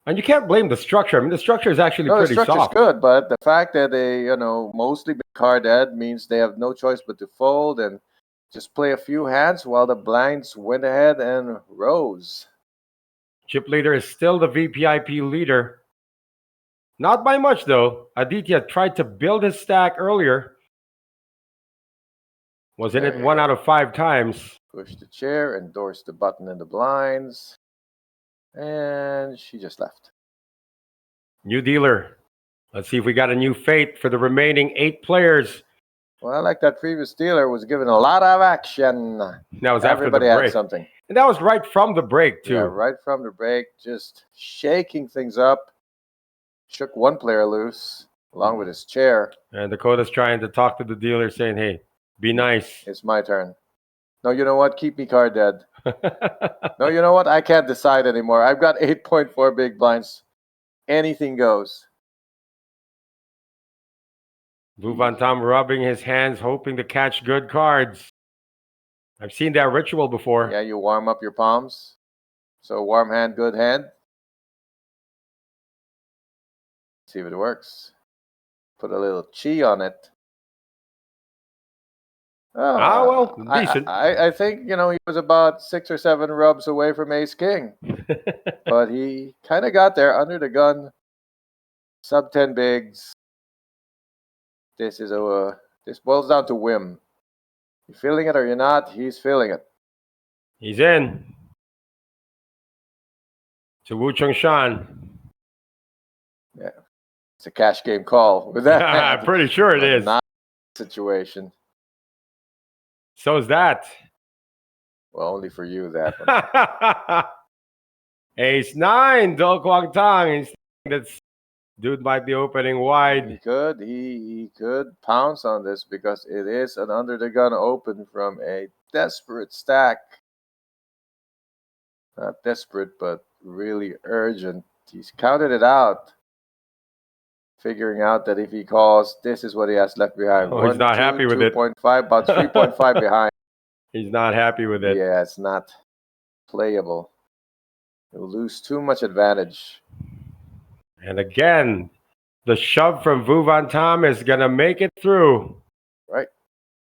And you can't blame the structure. I mean, the structure is actually pretty soft. The structure's good, but the fact that they, mostly been card dead means they have no choice but to fold and just play a few hands while the blinds went ahead and rose. Chip leader is still the VPIP leader. Not by much, though. Aditya tried to build his stack earlier. Was in it 1 out of 5 times. Push the chair, endorse the button in the blinds. And she just left. New dealer. Let's see if we got a new fate for the remaining 8 players. Well, I like that previous dealer was given a lot of action. That was Everybody after the break. had something. And that was right from the break, too. Yeah, right from the break, just shaking things up. Shook one player loose, along with his chair. And Dakota's trying to talk to the dealer, saying, hey, be nice. It's my turn. No, you know what? Keep me card dead. No, you know what? I can't decide anymore. I've got 8.4 big blinds. Anything goes. Vu Van Tam rubbing his hands, hoping to catch good cards. I've seen that ritual before. Yeah, you warm up your palms. So warm hand, good hand. See if it works. Put a little chi on it. Well, decent. I think, he was about 6 or 7 rubs away from Ace King. But he kind of got there under the gun. Sub 10 bigs. This boils down to whim. You're feeling it or you're not, he's feeling it. He's in. To Wu Chung Shan. Yeah. It's a cash game call with that. I'm pretty sure it is. Not a situation. So is that. Well, only for you, that one. Ace 9, Do Kwang Tang. That's dude might be opening wide. He could pounce on this because it is an under the gun open from a desperate stack. Not desperate, but really urgent. He's counted it out. Figuring out that if he calls, this is what he has left behind. He's not happy with it. 2.5, about 3.5 behind. He's not happy with it. Yeah, it's not playable. He'll lose too much advantage. And again, the shove from Vu Van Tam is going to make it through. Right.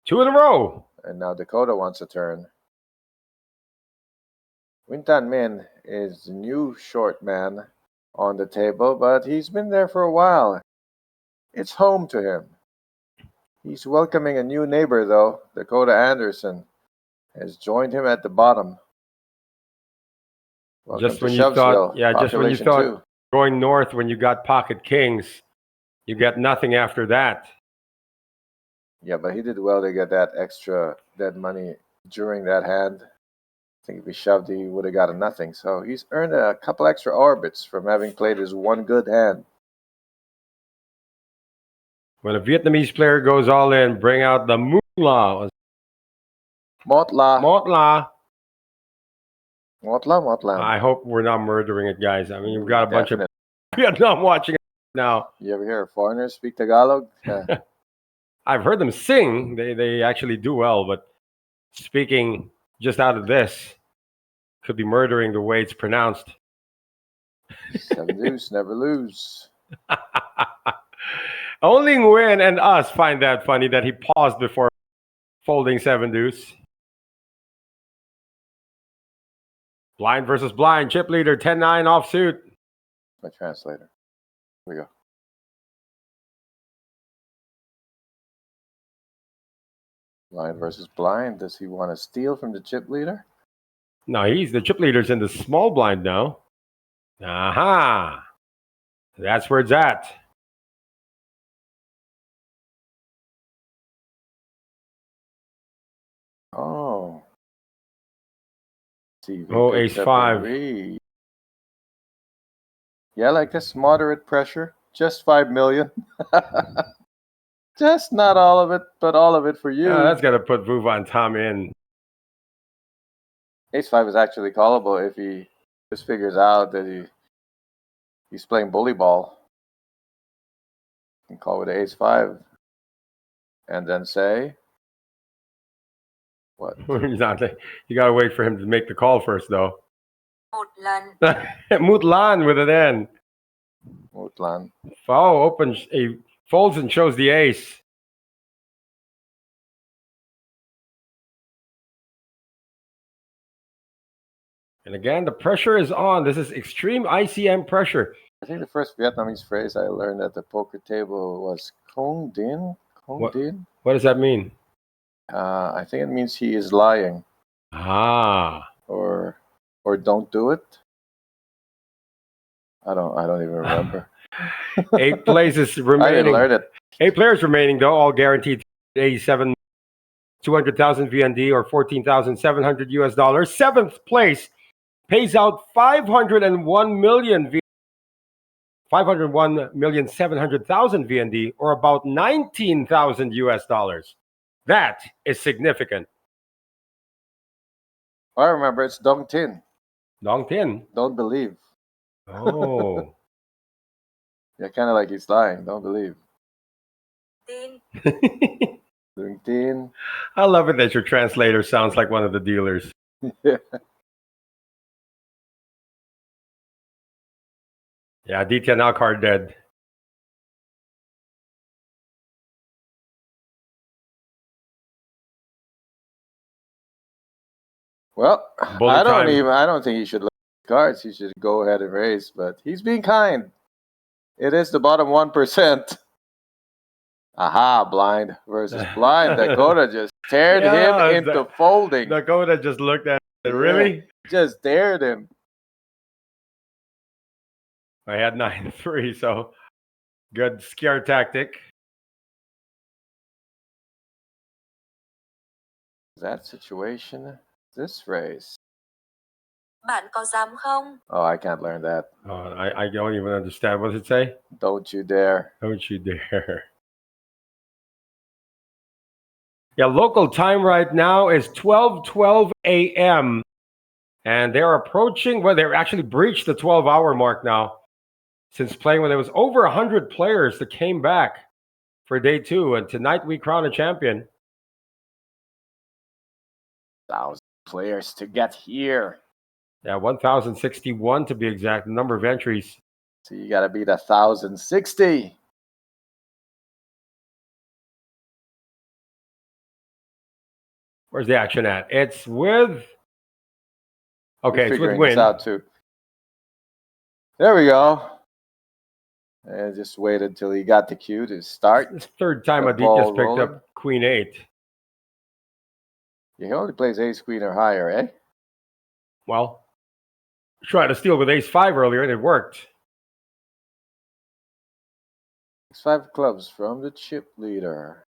2 in a row. And now Dakota wants a turn. Wintan Min is the new short man on the table, but he's been there for a while. It's home to him. He's welcoming a new neighbor, though. Dakota Anderson has joined him at the bottom. Welcome Just when to you thought, Shovesville, just when you population thought 2. going north when you got pocket kings, you got nothing after that. Yeah, but he did well to get that extra dead money during that hand. I think if he shoved, he would have got a nothing. So he's earned a couple extra orbits from having played his one good hand. When a Vietnamese player goes all in, bring out the moolah. Motla. Motla. I hope we're not murdering it, guys. I mean, we've got a bunch of Vietnam watching it now. You ever hear foreigners speak Tagalog? I've heard them sing. They actually do well, but speaking just out of this could be murdering the way it's pronounced. 7 deuce, never lose. Only Nguyen and us find that funny that he paused before folding 7 deuce. Blind versus blind. Chip leader 10-9 offsuit. My translator. Here we go. Blind versus blind. Does he want to steal from the chip leader? No, the chip leader's in the small blind now. Aha! That's where it's at. Oh. Ace 5. Yeah, like this moderate pressure. Just 5 million. Just not all of it, but all of it for you. That's got to put Vu Van Tam in. Ace 5 is actually callable if he just figures out that he's playing bully ball. You can call with Ace 5 and then say what? You got to wait for him to make the call first, though. Mutlan with an N. Mutlan. Oh, opens, he folds and shows the ace. And again, the pressure is on. This is extreme ICM pressure. I think the first Vietnamese phrase I learned at the poker table was Kong Din. Kong Din? What does that mean? I think it means he is lying. Ah. Or don't do it. I don't even remember. 8 places remaining. I didn't learn it. 8 players remaining, though, all guaranteed 87, 200,000 VND or 14,700 US dollars. 7th place pays out 501,700,000 VND or about 19,000 US dollars. That is significant. I remember it's Dong Tin. Dong Tin. Don't believe. Oh. Yeah, kind of like he's lying. Don't believe. Dong Tin. I love it that your translator sounds like one of the dealers. Yeah, Aditya now card dead. Well, Bullet time. I don't think he should look at cards. He should go ahead and raise, but he's being kind. It is the bottom 1%. Aha, blind versus blind. Dakota just dared him into folding. Dakota just looked at it. Really? Just dared him. I had 9-3, so good scare tactic. That situation, this race. Bạn có dám không? Oh, I can't learn that. I don't even understand. What does it say? Don't you dare. Don't you dare. Yeah, local time right now is 12:12 a.m. And they're approaching, well, they've actually breached the 12-hour mark now. Since playing when there was over 100 players that came back for day 2. And tonight we crown a champion. 1,000 players to get here. Yeah, 1,061 to be exact, the number of entries. So you got to beat 1,060. Where's the action at? It's with... Okay, it's with Win. Win. Out too. There we go. And just waited until he got the cue to start. It's the third time Aditya's picked up Queen 8. Yeah, he only plays ace queen or higher, eh? Well, tried to steal with ace 5 earlier and it worked. Ace 5 clubs from the chip leader.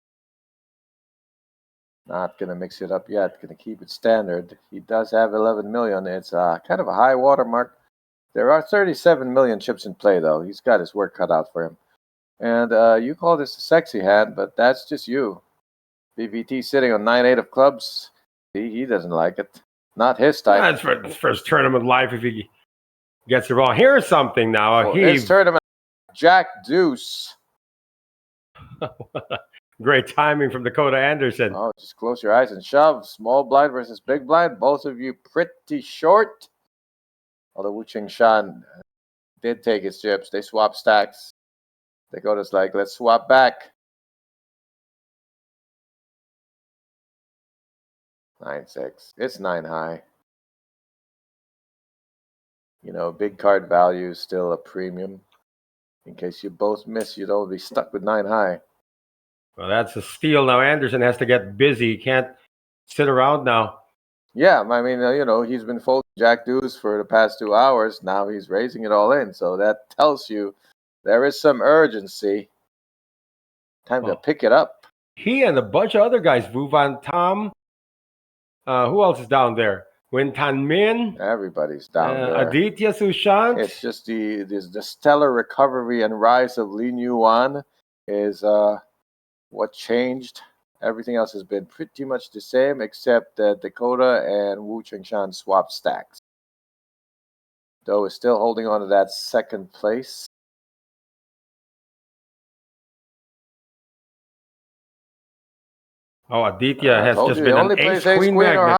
Not going to mix it up yet. Going to keep it standard. He does have 11 million. It's kind of a high watermark. There are 37 million chips in play, though. He's got his work cut out for him. And you call this a sexy hand, but that's just you. BVT sitting on 9-8 of clubs. He doesn't like it. Not his type. That's for his first tournament life if he gets it wrong. Here's something now. For his tournament, Jack Deuce. Great timing from Dakota Anderson. Oh, just close your eyes and shove. Small blind versus big blind. Both of you pretty short. Although Wu Ching Shan did take his chips. They swapped stacks. Dakota's like, let's swap back. 9-6. It's 9 high. You know, big card value is still a premium. In case you both miss, you don't be stuck with 9 high. Well, that's a steal. Now Anderson has to get busy. He can't sit around now. Yeah, I mean, you know, he's been folding Jack Deuce for the past 2 hours. Now he's raising it all in. So that tells you there is some urgency. Time to pick it up. He and a bunch of other guys, Vu Van Tam. Who else is down there? Win Tan Min. Everybody's down there. Aditya Sushant. It's just the stellar recovery and rise of Lin Yuan is what changed. Everything else has been pretty much the same, except that Dakota and Wu Chengshan swapped stacks. Though is still holding on to that second place. Oh, Aditya has just been an ace-queen magnet.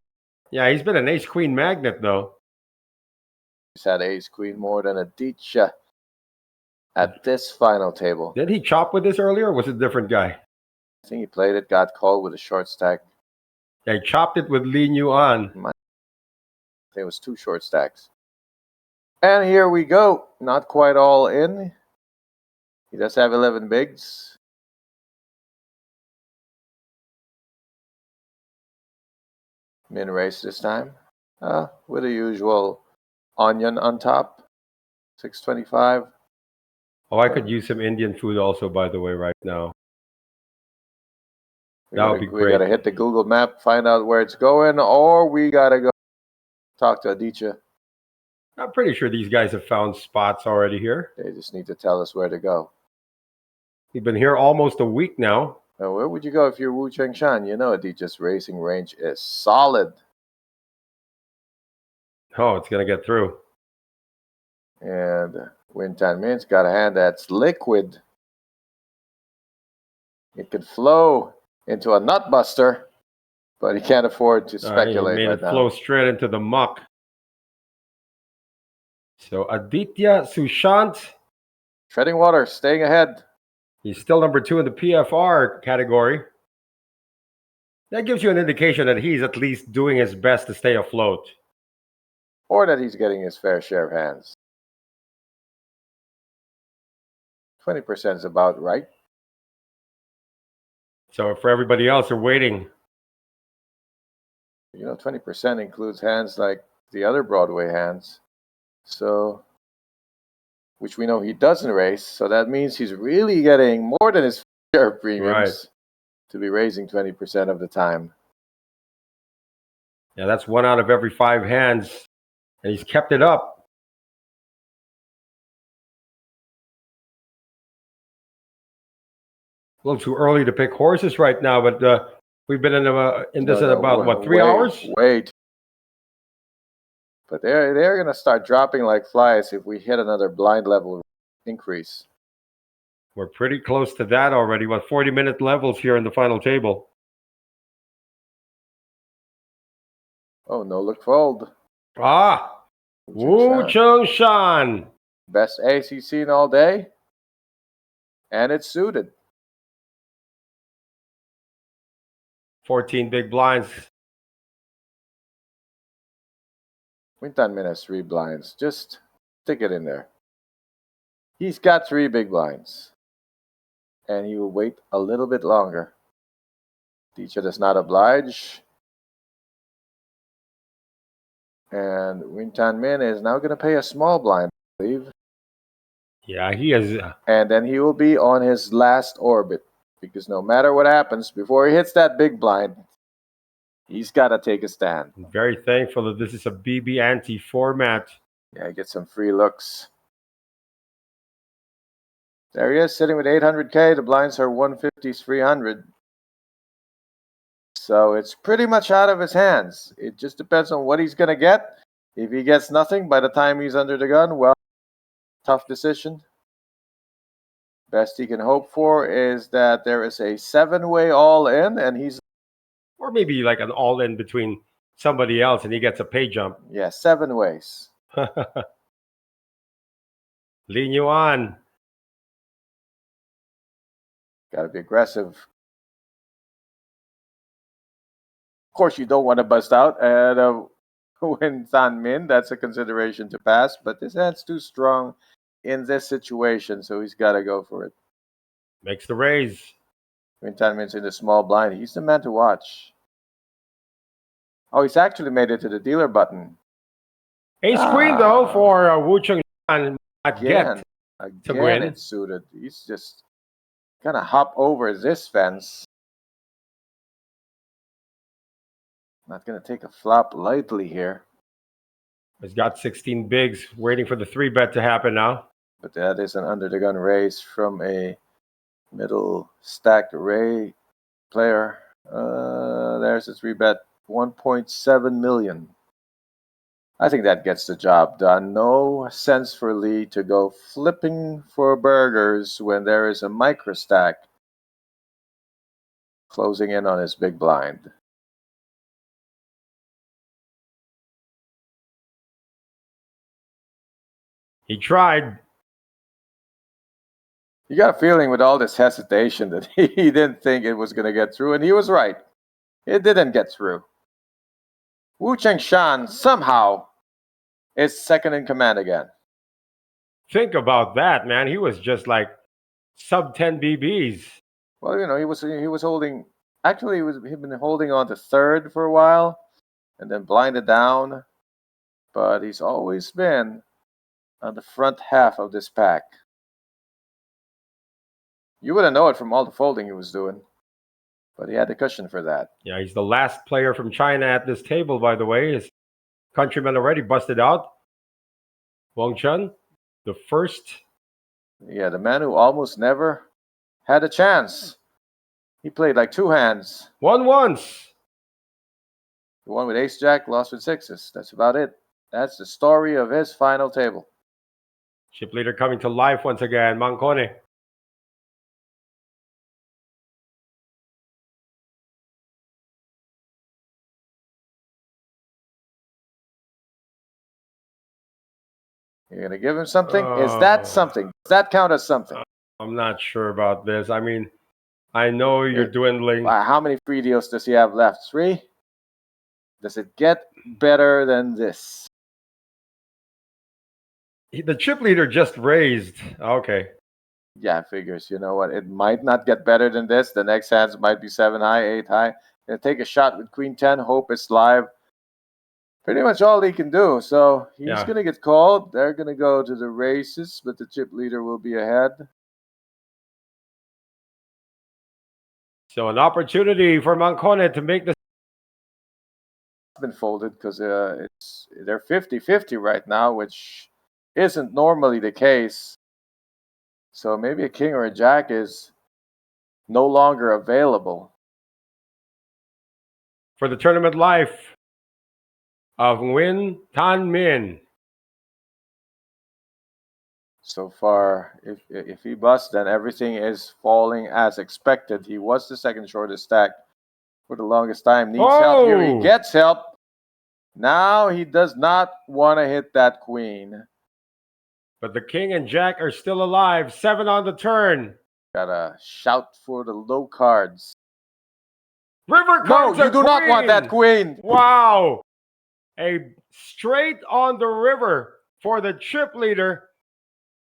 Yeah, he's been an ace-queen magnet, though. He's had ace-queen more than Aditya at this final table. Did he chop with this earlier, or was it a different guy? I think he played it, got called with a short stack. Yeah, he chopped it with Lin Yuan. I think it was 2 short stacks. And here we go. Not quite all in. He does have 11 bigs. Min race this time. With the usual onion on top. 625. Oh, I could use some Indian food also, by the way, right now. That would be great. We gotta hit the Google map, find out where it's going, or we gotta go talk to Aditya. I'm pretty sure these guys have found spots already here. They just need to tell us where to go. We've been here almost a week now. Now, where would you go if you're Wu Chengshan? You know Aditya's racing range is solid. Oh, it's gonna get through. And Win Tan Min's got a hand that's liquid. It could flow into a nut buster, but he can't afford to speculate. He made it flow straight into the muck. So Aditya Sushant. Treading water, staying ahead. He's still number 2 in the PFR category. That gives you an indication that he's at least doing his best to stay afloat. Or that he's getting his fair share of hands. 20% is about right. So for everybody else, they're waiting. You know, 20% includes hands like the other Broadway hands. So, which we know he doesn't race. So that means he's really getting more than his share of premiums to be raising 20% of the time. Yeah, that's 1 out of every 5 hands. And he's kept it up. A little too early to pick horses right now, but we've been in this in about, what, 3 hours? Wait. But they're going to start dropping like flies if we hit another blind level increase. We're pretty close to that already. What, 40-minute levels here in the final table. Oh, no look fold. Ah! Wu Chengshan. Best ace he's seen all day. And it's suited. 14 big blinds. Win Tan Min has 3 blinds. Just stick it in there. He's got 3 big blinds. And he will wait a little bit longer. Teacher does not oblige. And Win Tan Min is now going to pay a small blind, I believe. Yeah, he is. And then he will be on his last orbit. Because no matter what happens, before he hits that big blind, he's got to take a stand. I'm very thankful that this is a BB ante format. Yeah, get some free looks. There he is, sitting with 800K. The blinds are 150, 300. So it's pretty much out of his hands. It just depends on what he's going to get. If he gets nothing by the time he's under the gun, well, tough decision. Best he can hope for is that there is a 7-way all-in, and he's... Or maybe like an all-in between somebody else and he gets a pay jump. Yeah, 7 ways. Lean you on. Got to be aggressive. Of course, you don't want to bust out and win Tan Min. That's a consideration to pass, but this hand's too strong in this situation, so he's got to go for it. Makes the raise. When Tan Min's in the small blind, he's the man to watch. Oh, he's actually made it to the dealer button. Ace Queen, though, for Wu Chung Shan. Again, win. it's suited. He's just gonna hop over this fence. Not gonna take a flop lightly here. He's got 16 bigs, waiting for the 3-bet to happen now. But that is an under the gun raise from a middle stacked array player. There's a 3-bet, 1.7 million. I think that gets the job done. No sense for Lee to go flipping for burgers when there is a micro stack closing in on his big blind. He tried. You got a feeling with all this hesitation that he didn't think it was going to get through, and he was right. It didn't get through. Wu Cheng Shan somehow is second in command again. Think about that, man. He was just like sub 10 BBs. Well, you know, he was holding. Actually, he'd been holding on to third for a while, and then blinded down. But he's always been on the front half of this pack. You wouldn't know it from all the folding he was doing, but he had the cushion for that. Yeah, he's the last player from China at this table, by the way. His countrymen already busted out. Wang Chun, the first. Yeah, the man who almost never had a chance. He played like 2 hands. Won once. The one with ace-jack, lost with 6s. That's about it. That's the story of his final table. Chip leader coming to life once again, Mancone. You're going to give him something? Is that something? Does that count as something? I'm not sure about this. I mean, I know you're dwindling. How many free deals does he have left? 3? Does it get better than this? The chip leader just raised. Okay. Yeah, figures. You know what? It might not get better than this. The next hands might be 7 high, 8 high. Gonna take a shot with Queen 10. Hope it's live. Pretty much all he can do. So he's gonna get called. They're gonna go to the races, but the chip leader will be ahead. So an opportunity for Mancone to make this. Been folded because they're 50-50 right now, which isn't normally the case. So maybe a king or a jack is no longer available. For the tournament life of Nguyen Tan Min. So far, if he busts, then everything is falling as expected. He was the second shortest stack for the longest time. Needs help here. He gets help. Now he does not want to hit that queen. But the king and jack are still alive. 7 on the turn. Gotta shout for the low cards. River cards. No, you do not want that queen. Wow. A straight on the river for the chip leader.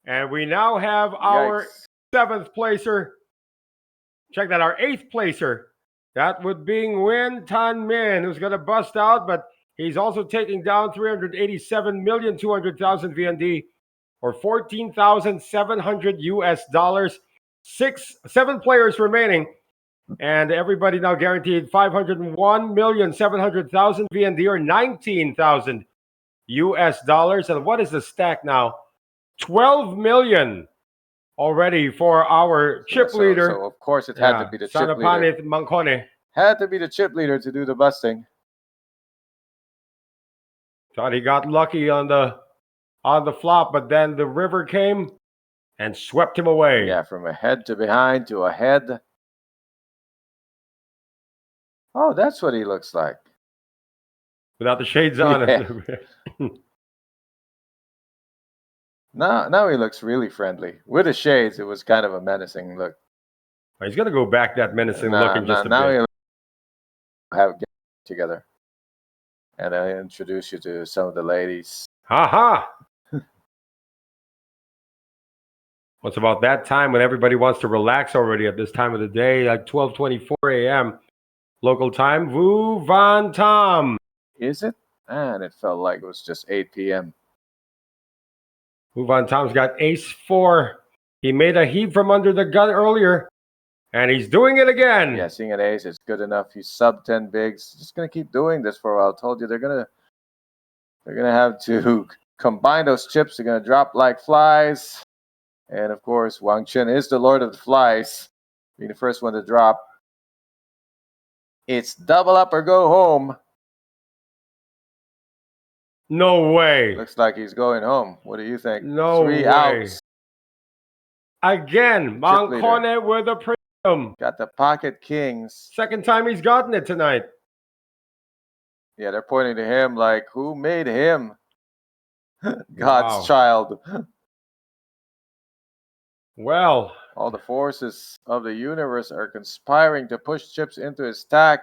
And we now have our 7th placer. Check that, our 8th placer. That would be Nguyen Tan Min, who's going to bust out, but he's also taking down 387,200,000 VND, or 14,700 US dollars. 7 players remaining, and everybody now guaranteed 501,700,000 VND, or 19,000 US dollars. And what is the stack now? 12 million already for our chip so, leader. So of course it had to be the chip leader. Sanapanit Mancone. Had to be the chip leader to do the busting. Thought he got lucky on the flop, but then the river came and swept him away. Yeah, from ahead to behind to ahead. Oh, that's what he looks like. Without the shades on. Yeah. Now he looks really friendly. With the shades, it was kind of a menacing look. He's going to go back that menacing look in just a now bit. He'll have get together. And I'll introduce you to some of the ladies. Ha! What's about that time when everybody wants to relax already at this time of the day, like 12:24 a.m. local time? Vu Van Tom. Is it? Man, it felt like it was just 8 p.m. Vu Van Tom's got ace-4. He made a heave from under the gun earlier, and he's doing it again. Yeah, seeing an ace is good enough. He's sub 10 bigs. Just gonna keep doing this for a while. I told you they're gonna have to combine those chips. They're gonna drop like flies. And of course, Wang Chen is the lord of the flies, being the first one to drop. It's double up or go home. No way. Looks like he's going home. What do you think? No 3 way. outs. Again, Mancone with a premium. Got the pocket kings. Second time he's gotten it tonight. Yeah, they're pointing to him like, who made him? God's child. Well, all the forces of the universe are conspiring to push chips into his stack.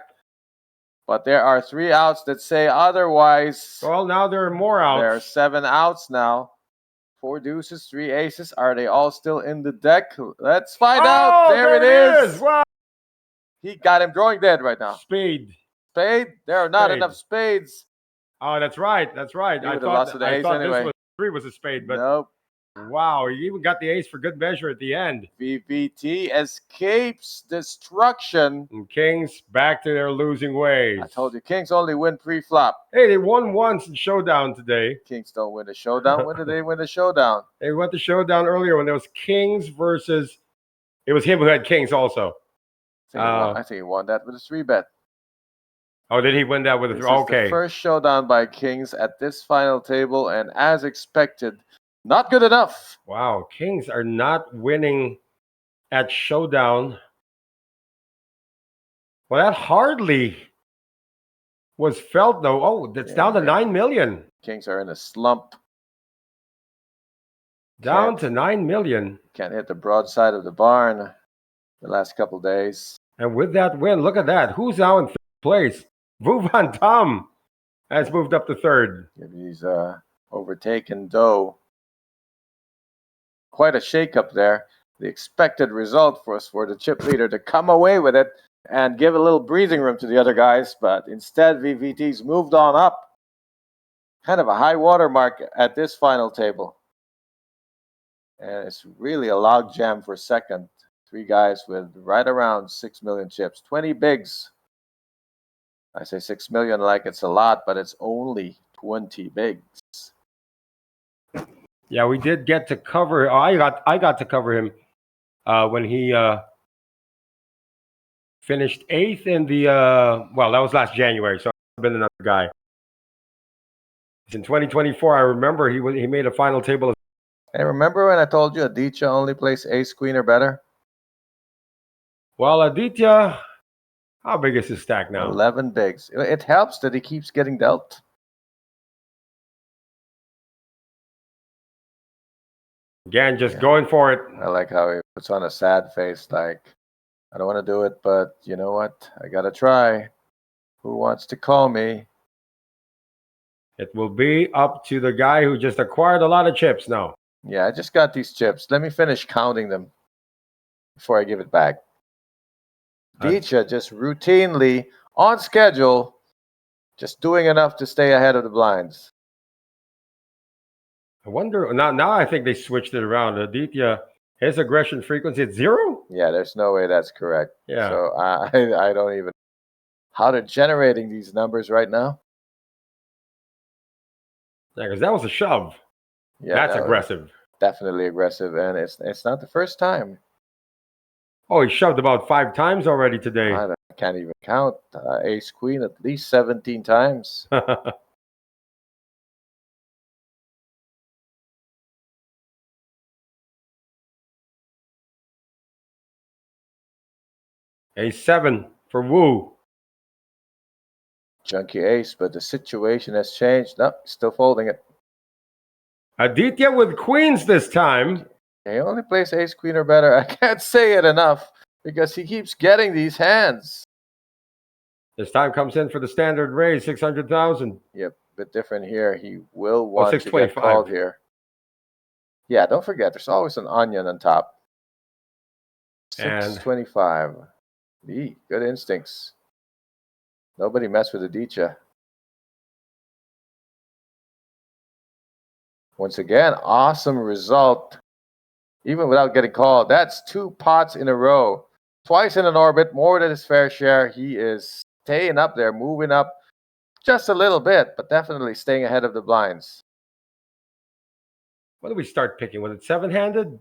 But there are 3 outs that say otherwise. Well, now there are more outs. There are 7 outs now. 4 deuces, 3 aces. Are they all still in the deck? Let's find out. There it is. Wow. He got him drawing dead right now. Spade. There are not enough spades. Oh, that's right. He would have lost to the ace anyway. This 3 was a spade, but nope. Wow, he even got the ace for good measure at the end. VVT escapes destruction. And Kings back to their losing ways. I told you, Kings only win pre-flop. Hey, they won once in Showdown today. Kings don't win the Showdown. When did they win the Showdown? They went to Showdown earlier when there was Kings versus... It was him who had Kings also. I think he won that with a 3-bet. Oh, did he win that with a 3? Okay. This is the first Showdown by Kings at this final table, and as expected, not good enough. Wow, Kings are not winning at Showdown. Well, that hardly was felt, though. Oh, that's down to 9 million. Kings are in a slump. Down to 9 million. Can't hit the broadside of the barn the last couple days. And with that win, look at that. Who's now in 3rd place? Vu Van Tom has moved up to 3rd. He's overtaken Doe. Quite a shakeup there. The expected result was for the chip leader to come away with it and give a little breathing room to the other guys, but instead VVT's moved on up. Kind of a high water mark at this final table. And it's really a log jam for second. 3 guys with right around 6 million chips. 20 bigs. I say 6 million like it's a lot, but it's only 20 bigs. Yeah, we did get to cover. I got to cover him when he finished 8th in the. Well, that was last January, so I've been another guy. In 2024, I remember he made a final table. And remember when I told you Aditya only plays ace queen or better? Well, Aditya, how big is his stack now? 11 bigs. It helps that he keeps getting dealt. Again, just going for it. I like how he puts on a sad face, like, I don't want to do it, but you know what? I got to try. Who wants to call me? It will be up to the guy who just acquired a lot of chips now. Yeah, I just got these chips. Let me finish counting them before I give it back. Aditya just routinely, on schedule, just doing enough to stay ahead of the blinds. I wonder, now I think they switched it around. Aditya, his aggression frequency at 0? Yeah, there's no way that's correct. Yeah. So I don't even... How they're generating these numbers right now? Yeah, because that was a shove. Yeah, that's aggressive. definitely aggressive, and it's not the first time. Oh, he shoved about 5 times already today. I can't even count. Ace Queen at least 17 times. A7 for Wu. Junkie ace, but the situation has changed. No, still folding it. Aditya with queens this time. He only plays ace queen or better. I can't say it enough because he keeps getting these hands. This time comes in for the standard raise, 600,000. Yep, bit different here. He will want to get 625. called here. Yeah, don't forget, there's always an onion on top. And- 625. Good instincts. Nobody messed with Aditya. Once again, awesome result. Even without getting called. That's 2 pots in a row. Twice in an orbit, more than his fair share. He is staying up there, moving up just a little bit, but definitely staying ahead of the blinds. What did we start picking? Was it 7-handed?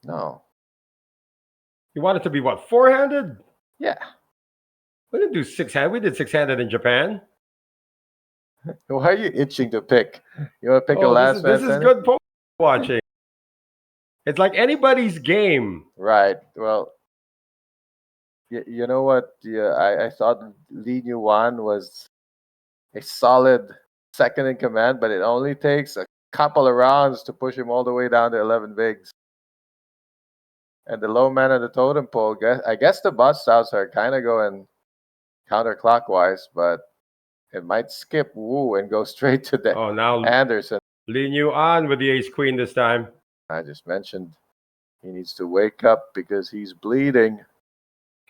No. You want it to be what, 4-handed? Yeah. We didn't do 6-handed. We did 6-handed in Japan. Why are you itching to pick? You want to pick a Oh, last this is man? good poker watching. It's like anybody's game. Right. Well, you know what? Yeah, I thought Li Yuan was a solid second in command, but it only takes a couple of rounds to push him all the way down to 11 bigs. And the low man of the totem pole, I guess the bust outs are kind of going counterclockwise, but it might skip Wu and go straight to the now Anderson. Lin Yuan with the ace queen this time. I just mentioned he needs to wake up because he's bleeding.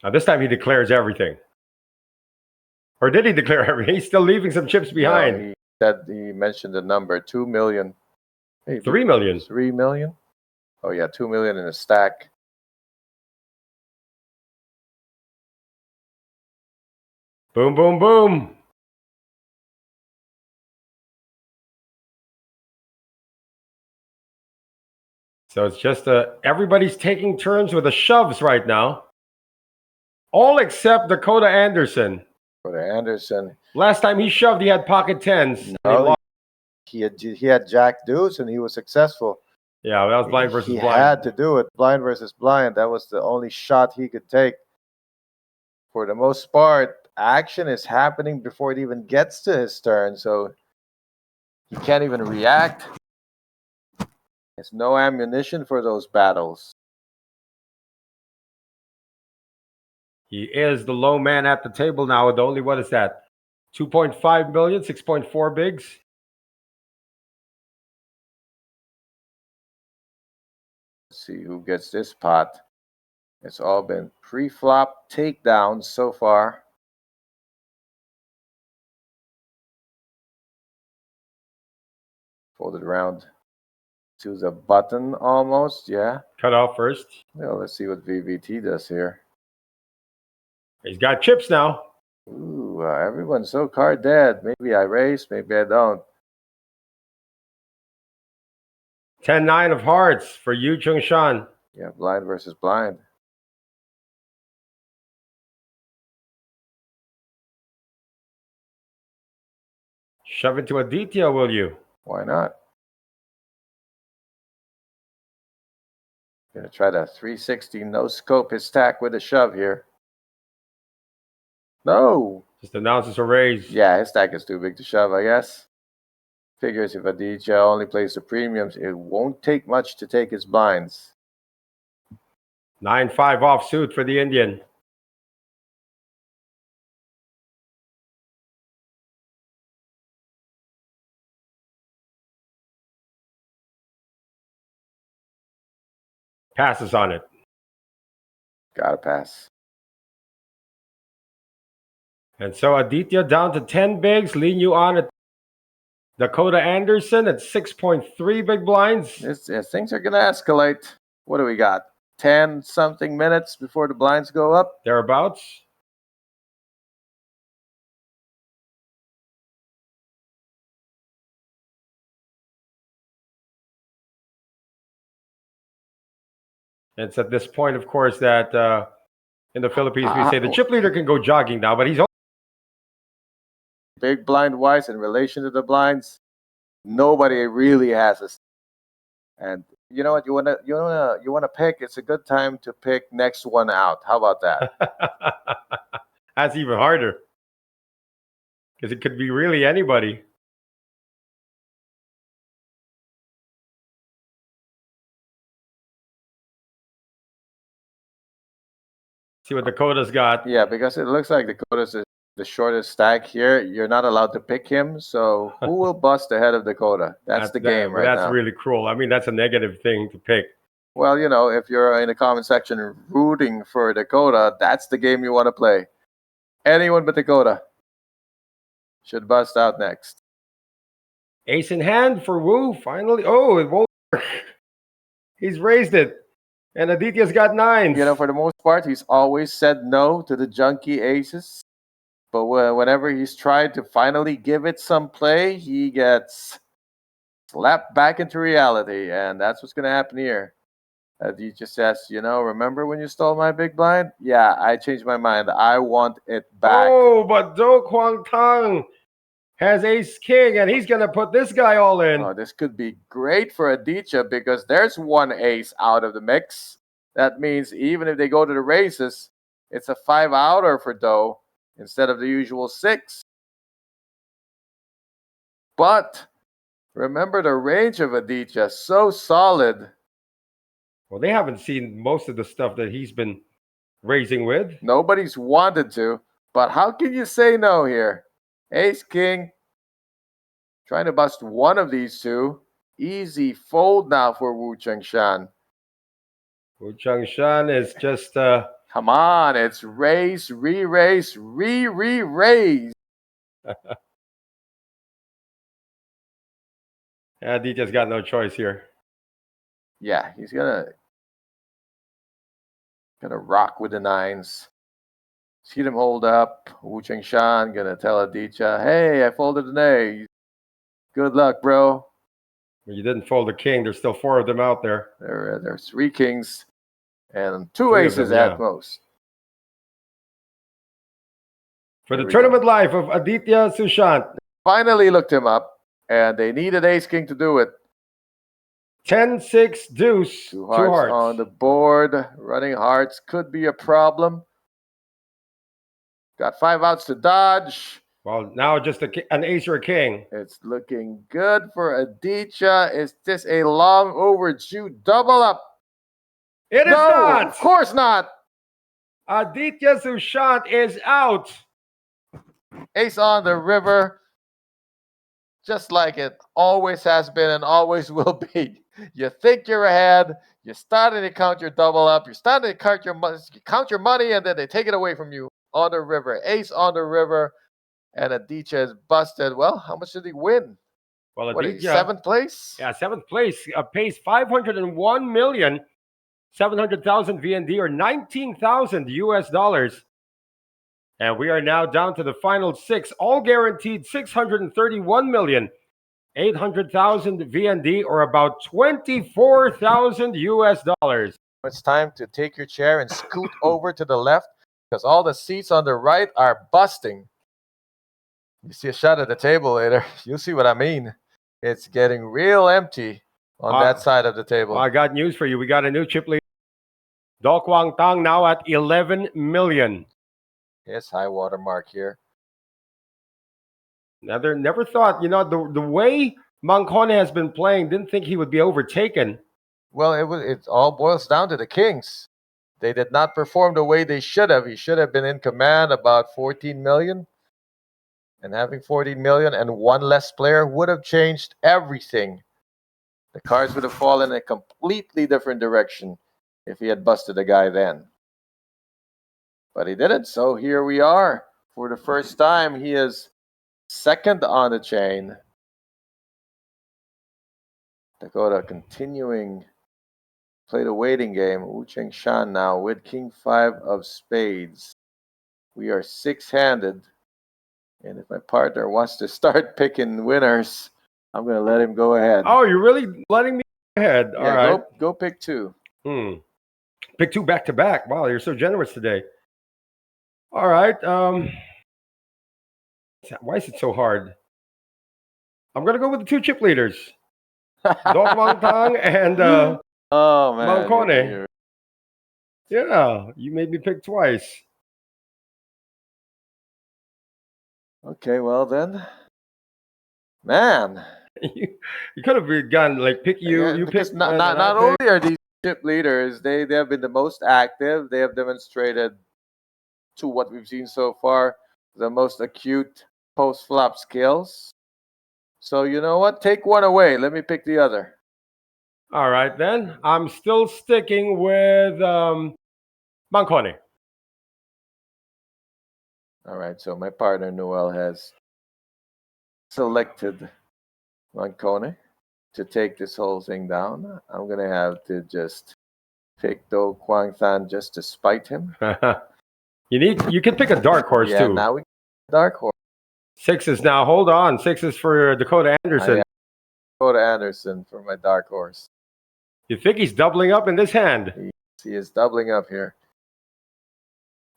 Now this time he declares everything. Or did he declare everything? He's still leaving some chips behind. No, he mentioned the number 2 million. Hey, 3 million. 3 million? Oh yeah, 2 million in a stack. Boom, boom, boom. So it's just everybody's taking turns with the shoves right now. All except Dakota Anderson. Dakota Anderson. Last time he shoved, he had pocket tens. No, he had jack deuce and he was successful. Yeah, that was blind versus he blind. He had to do it. Blind versus blind. That was the only shot he could take. For the most part, action is happening before it even gets to his turn, so he can't even react. There's no ammunition for those battles. He is the low man at the table now with only, what is that? 2.5 million, 6.4 bigs. Let's see who gets this pot. It's all been pre-flop takedowns so far. Fold it around to the button almost, yeah. Cut off first. Well, let's see what VVT does here. He's got chips now. Ooh, everyone's so card dead. Maybe I raise, maybe I don't. 10-9 of hearts for Yu Chung Shan. Yeah, blind versus blind. Shove it to Aditya, will you? Why not? Gonna try to 360 no scope his stack with a shove here. No. Just announces a raise. Yeah, his stack is too big to shove, I guess. Figures if Aditya only plays the premiums, it won't take much to take his blinds. 9-5 offsuit for the Indian. Passes on it. Gotta pass. And so Aditya down to 10 bigs. Lin Yuan at Dakota Anderson at 6.3 big blinds. Things are gonna escalate. What do we got? 10 something minutes before the blinds go up? Thereabouts. It's at this point, of course, that in the Philippines we say the chip leader can go jogging now, but he's big blind wise in relation to the blinds. Nobody really has a. And you know what? You wanna pick. It's a good time to pick next one out. How about that? that's even harder because it could be really anybody. See what Dakota's got. Yeah, because it looks like Dakota's the shortest stack here. You're not allowed to pick him. So who will bust ahead of Dakota? That's the game right now. That's really cruel. I mean, that's a negative thing to pick. Well, you know, if you're in the comment section rooting for Dakota, that's the game you want to play. Anyone but Dakota should bust out next. Ace in hand for Wu. Finally. Oh, it won't work. He's raised it. And Aditya's got 9s. You know, for the most part, he's always said no to the junky aces. But whenever he's tried to finally give it some play, he gets slapped back into reality. And that's what's going to happen here. Aditya says, you know, remember when you stole my big blind? Yeah, I changed my mind. I want it back. Oh, but Do Kwang Tang has ace king, and he's going to put this guy all in. Oh, this could be great for Aditya because there's one ace out of the mix. That means even if they go to the races, it's a 5-outer for Do instead of the usual 6. But remember the range of Aditya, so solid. Well, they haven't seen most of the stuff that he's been raising with. Nobody's wanted to, but how can you say no here? Ace king, trying to bust one of these two. Easy fold now for Wu Chengshan. Wu Chengshan is just come on, it's raise, re-raise, re-re-raise. Aditya's got no choice here. Yeah, he's gonna rock with the 9s. See them hold up. Wu Chengshan gonna tell Aditya, hey, I folded an A. Good luck, bro. Well, you didn't fold a king. There's still 4 of them out there. There's 3 kings and 2 aces at most. For the tournament life of Aditya Sushant. Finally looked him up, and they needed ace king to do it. 10-6 deuce. 2 hearts on the board. Running hearts could be a problem. Got 5 outs to dodge. Well, now just an ace or a king. It's looking good for Aditya. Is this a long overdue double up? It is not. Of course not. Aditya Sushant is out. Ace on the river. Just like it always has been and always will be. You think you're ahead. You're starting to count your double up. You're starting to count your money, and then they take it away from you on the river. Ace on the river. And Aditya is busted. Well, how much did he win? Well, Aditya, 7th place? Yeah, 7th place. Pays 501,700,000 VND or 19,000 US dollars. And we are now down to the final 6, all guaranteed 631,800,000 VND or about 24,000 US dollars. It's time to take your chair and scoot over to the left because all the seats on the right are busting. You see a shot at the table later, you'll see what I mean. It's getting real empty on that side of the table. I got news for you. We got a new chip leader. Do Kwang Tang now at 11 million. Yes, high water mark here. Never thought, you know, the way Mancone has been playing, didn't think he would be overtaken. Well, it all boils down to the Kings. They did not perform the way they should have. He should have been in command about 14 million. And having 14 million and one less player would have changed everything. The cards would have fallen in a completely different direction if he had busted a guy then. But he didn't, so here we are. For the first time, he is second on the chain. Dakota continuing to play the waiting game. Wu Chengshan now with King 5 of spades. We are 6-handed. And if my partner wants to start picking winners, I'm going to let him go ahead. Oh, you're really letting me go ahead? Yeah, all right. Go pick 2. Pick 2 back to back. Wow, you're so generous today. All right. Why is it so hard? I'm gonna go with the 2 chip leaders, Dok Tang and Oh man. Mancone. Yeah, you made me pick twice. Okay, well then. Man. you could have gone like pick you. Yeah, You because pick not, one, not, and I not pick. only are these chip leaders, they have been the most active. They have demonstrated, to what we've seen so far, the most acute post flop skills. So you know what? Take one away. Let me pick the other. All right, then I'm still sticking with Mancone. All right. So my partner Noel has selected Mancone to take this whole thing down. I'm gonna have to just pick Do Kwang Than just to spite him. You can pick a dark horse Yeah. too. Now we dark horse. 6s now. Hold on. 6s for Dakota Anderson. Go to Anderson for my dark horse. You think he's doubling up in this hand? He is doubling up here.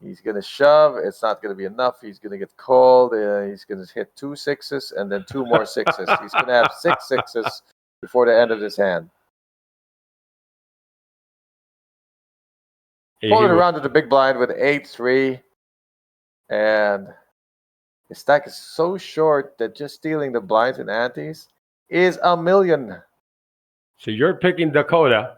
He's going to shove. It's not going to be enough. He's going to get called. He's going to hit 2 6s and then 2 more 6s. He's going to have 6 6s before the end of this hand. Pull it around to the big blind with 8-3. And the stack is so short that just stealing the blinds and antes is $1 million. So you're picking Dakota.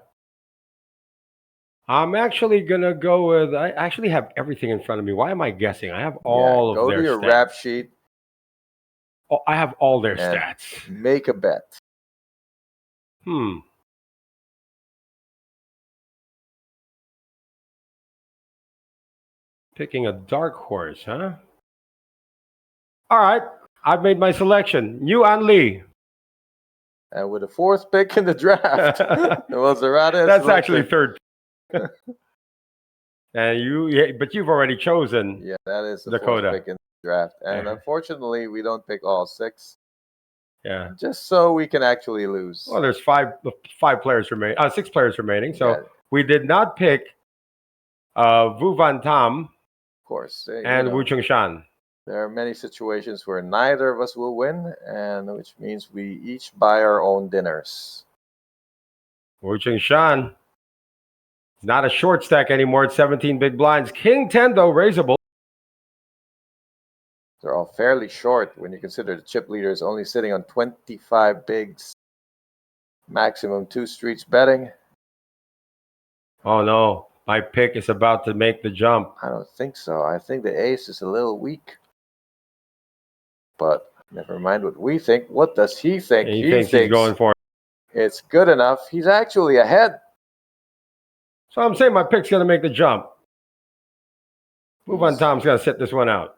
I'm actually gonna go with. I actually have everything in front of me. Why am I guessing? I have all of go their to your stats. rap sheet. Oh, I have all their and stats. Make a bet. Picking a dark horse, huh? All right, I've made my selection. Yuan Lee. And with the 4th pick in the draft, well, Zarada. That's actually 3rd. And but you've already chosen. Yeah, that is the Dakota 4th pick in the draft. And unfortunately, we don't pick all 6. Yeah. Just so we can actually lose. Well, there's 5 players remaining. 6 players remaining. So we did not pick Vu Van Tam, of course, and Wu Chung Shan. There are many situations where neither of us will win, and which means we each buy our own dinners. Wu Chung Shan. It's not a short stack anymore. It's 17 big blinds. King 10, though, raisable. They're all fairly short when you consider the chip leader is only sitting on 25 bigs. Maximum 2 streets betting. Oh, no. My pick is about to make the jump. I don't think so. I think the ace is a little weak. But never mind what we think. What does he think? He thinks he's going for it. It's good enough. He's actually ahead. So I'm saying my pick's going to make the jump. Move on, Tom's going to sit this one out.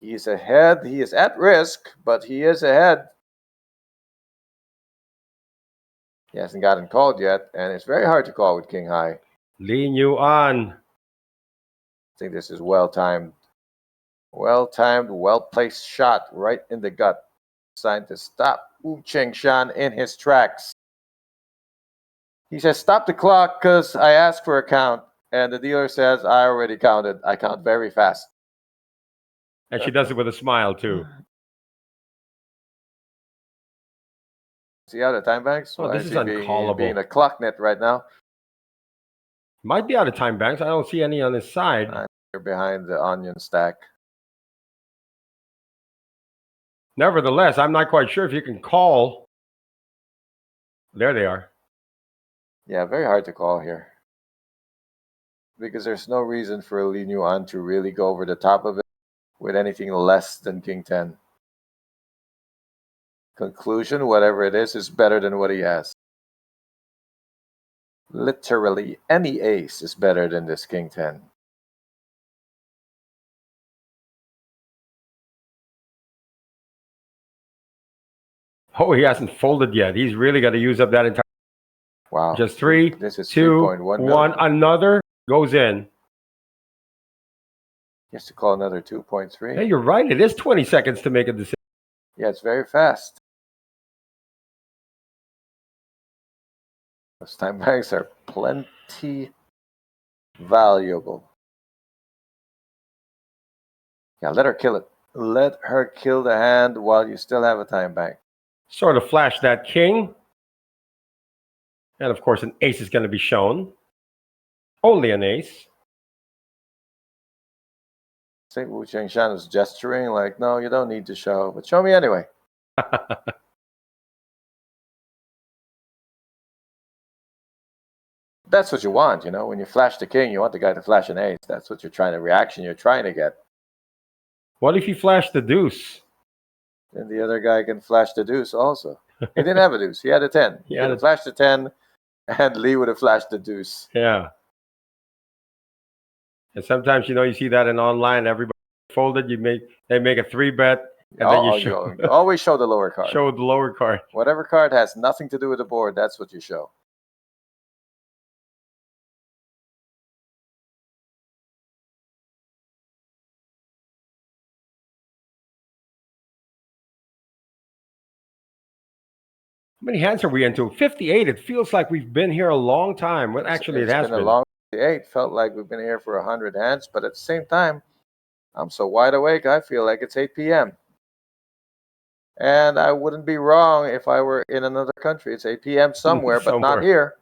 He's ahead. He is at risk, but he is ahead. He hasn't gotten called yet, and it's very hard to call with King High. Lean you on. I think this is well-timed. Well-timed, well-placed shot right in the gut. Designed to stop Wu Cheng Shan in his tracks. He says, stop the clock because I asked for a count. And the dealer says, I already counted. I count very fast. And she does it with a smile, too. See how the time banks? Oh, this is uncallable. Being a clock net right now. Might be out of time banks. I don't see any on his side. You're behind the onion stack. Nevertheless, I'm not quite sure if you can call. There they are. Yeah, very hard to call here. Because there's no reason for Lin Yuan to really go over the top of it with anything less than King 10. Conclusion, whatever it is better than what he has. Literally, any ace is better than this King 10. Oh, he hasn't folded yet. He's really got to use up that entire. Wow. Just 3, this is 2, 3.1 1. Another goes in. He has to call another 2.3. Hey, you're right. It is 20 seconds to make a decision. Yeah, it's very fast. Those time banks are plenty valuable. Yeah, let her kill it. Let her kill the hand while you still have a time bank. Sort of flash that king. And of course, an ace is going to be shown. Only an ace. I think Wu Chengshan is gesturing like, no, you don't need to show, but show me anyway. That's what you want, you know. When you flash the king, you want the guy to flash an ace. That's what you're trying to reaction you're trying to get. What if you flash the deuce? Then the other guy can flash the deuce also. He didn't have a deuce. He had a 10. He could have flashed the 10, and Lee would have flashed the deuce. Yeah. And sometimes, you know, you see that in online. Everybody folded. They make a 3-bet, and then you show. You always show the lower card. Show the lower card. Whatever card has nothing to do with the board, that's what you show. How many hands are we into? 58. It feels like we've been here a long time. Well, actually, it has been a long 58. Felt like we've been here for 100 hands, but at the same time, I'm so wide awake, I feel like it's 8 p.m. And I wouldn't be wrong if I were in another country. It's 8 p.m. somewhere, but not here.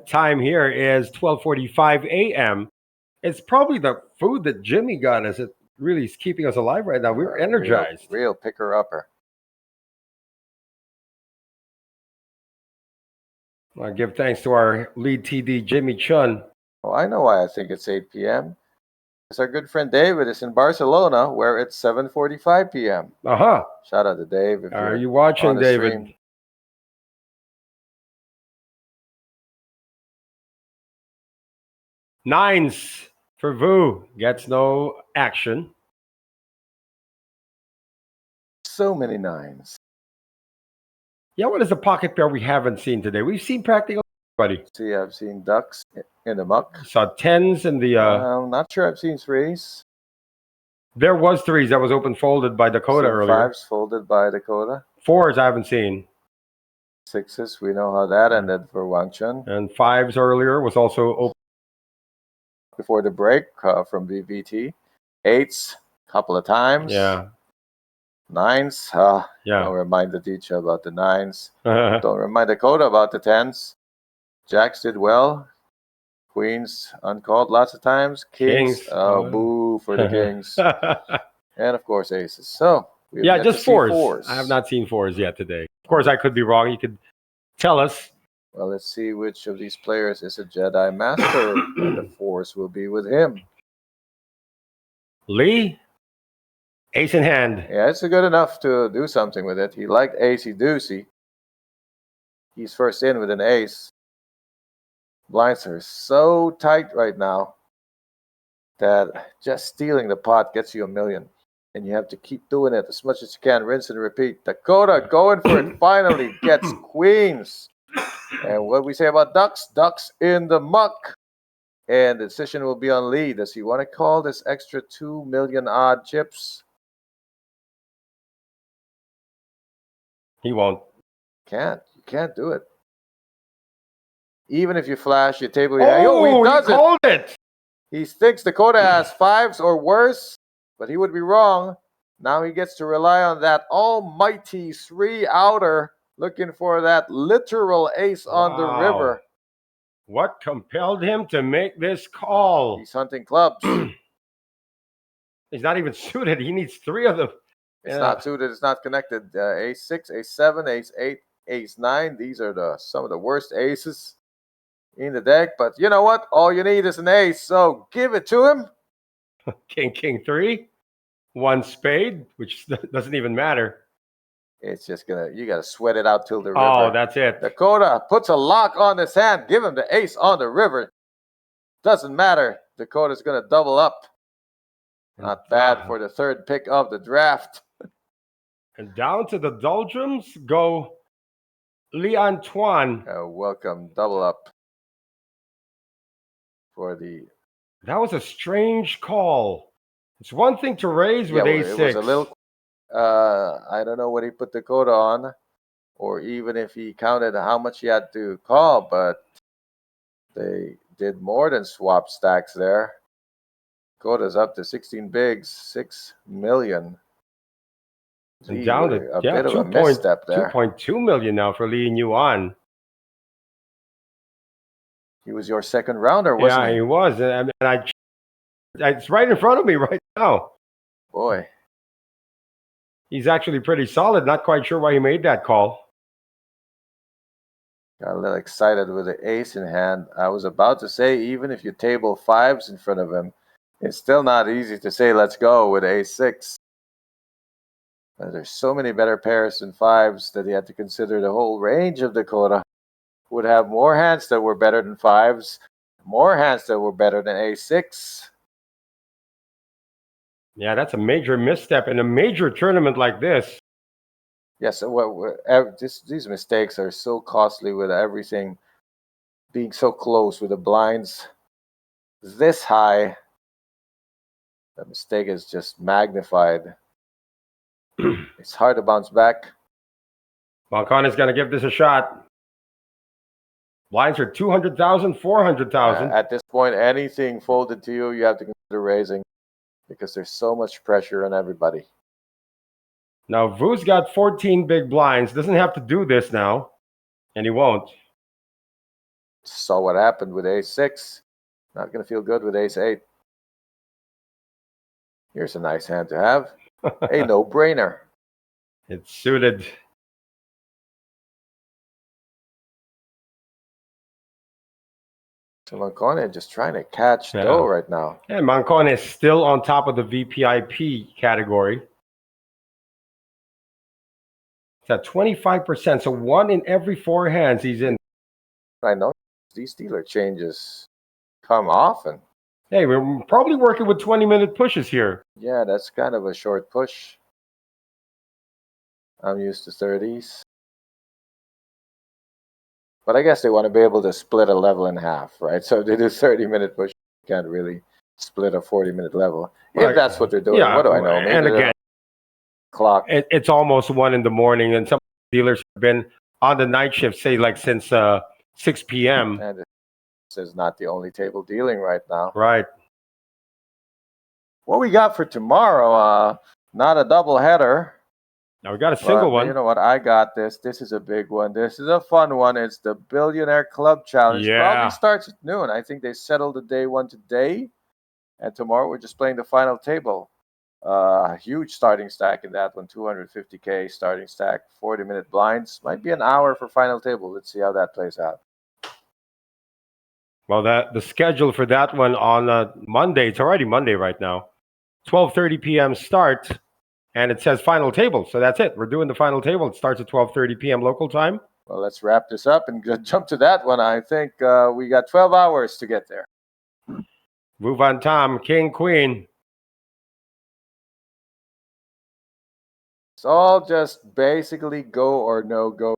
Time here is 12:45 a.m. It's probably the food that Jimmy got us. It really is keeping us alive right now. We're energized. Real picker-upper. I give thanks to our lead TD, Jimmy Chun. Oh, I know why I think it's 8 p.m. Because our good friend David is in Barcelona, where it's 7:45 p.m. Shout out to Dave. Are you watching, David? Stream. Nines for Vu. Gets no action. So many nines. Yeah, what is the pocket pair we haven't seen today? We've seen practically everybody. See, I've seen ducks in the muck. Saw tens in the... I'm not sure I've seen threes. There was threes that was open folded by Dakota earlier. Fives folded by Dakota. Fours I haven't seen. Sixes, we know how that ended for Wang Chun. And fives earlier was also open. Before the break from VVT. Eights, couple of times. Yeah. Nines, yeah. Don't remind the teacher about the nines. Don't remind Dakota about the tens. Jacks did well. Queens uncalled lots of times. Kings. Oh, boo for the kings. And of course aces. So yeah, just fours. I have not seen fours yet today. Of course, I could be wrong. You could tell us. Well, let's see which of these players is a Jedi Master. And the fours will be with him. Lee. Ace in hand. Yeah, it's good enough to do something with it. He liked acey-deucey. He's first in with an ace. Blinds are so tight right now that just stealing the pot gets you $1 million. And you have to keep doing it as much as you can. Rinse and repeat. Dakota going for it finally gets queens. And what we say about ducks? Ducks in the muck. And the decision will be on Lee. Does he want to call this extra 2 million odd chips? He won't. You can't do it. Even if you flash your table, he called it. He thinks Dakota has fives or worse, but he would be wrong. Now he gets to rely on that almighty 3-outer, looking for that literal ace on the river. What compelled him to make this call? He's hunting clubs. He's not even suited. He needs 3 of them. It's not suited. It's not connected. Ace 6, ace 7, ace 8, ace 9. These are some of the worst aces in the deck. But you know what? All you need is an ace. So give it to him. King 3. 1 spade, which doesn't even matter. It's just you got to sweat it out till the river. Oh, that's it. Dakota puts a lock on this hand. Give him the ace on the river. Doesn't matter. Dakota's going to double up. Not bad for the third pick of the draft. And down to the doldrums go Lee Antoine. Welcome, double up for the... That was a strange call. It's one thing to raise with ace 6. It was a little... I don't know what he put Dakota on, or even if he counted how much he had to call, but did more than swap stacks there. Koda's up to 16 bigs, 6 million. And Gee, down what to a bit of a misstep there. 2.2 million now for Lee Yuan. He was your second rounder, wasn't Yeah, he? he was, and it's right in front of me right now. Boy, He's actually pretty solid. Not quite sure why he made that call. got a little excited with the ace in hand. I was about to say, even if you table fives in front of him, it's still not easy to say, let's go with ace six. There's so many better pairs than fives that he had to consider. The whole range of Dakota would have more hands that were better than fives, more hands that were better than ace six. Yeah, that's a major misstep in a major tournament like this. Yes, these mistakes are so costly with everything being so close, with the blinds this high. The mistake is just magnified. It's hard to bounce back. Malcon is going to give this a shot. Blinds are 200,000, 400,000. At this point, anything folded to you, you have to consider raising because there's so much pressure on everybody. Now, Vu's got 14 big blinds. Doesn't have to do this now, and he won't. Saw what happened with ace six. Not going to feel good with ace eight. Here's a nice hand to have. A no-brainer. It's suited. So Mancone just trying to catch dough right now. And Mancon is still on top of the VPIP category. It's at 25%, so 1 in every 4 hands he's in. I know these dealer changes come often. Hey, we're probably working with 20-minute pushes here. Yeah, that's kind of a short push. I'm used to 30s. But I guess they want to be able to split a level in half, right? So if they do 30-minute push, you can't really split a 40-minute level. If that's what they're doing, Yeah, what do I know? Maybe and again, clock. it's almost 1 in the morning, and some dealers have been on the night shift, say, like since 6 p.m. And this is not the only table dealing right now. Right. What we got for tomorrow, not a double header. Now we got a single one. You know what? I got this. This is a big one. This is a fun one. It's the Billionaire Club Challenge. Yeah. Probably starts at noon. I think they settled the day one today. And tomorrow we're just playing the final table. Huge starting stack in that one. 250K starting stack. 40-minute blinds. Might be an hour for final table. Let's see how that plays out. Well, the schedule for that one on Monday, it's already Monday right now. 12:30 p.m. start. And it says final table. So that's it. We're doing the final table. It starts at 12:30 p.m. local time. Well, let's wrap this up and jump to that one. I think we got 12 hours to get there. Vu Van Tam, King, Queen. It's all just basically go or no go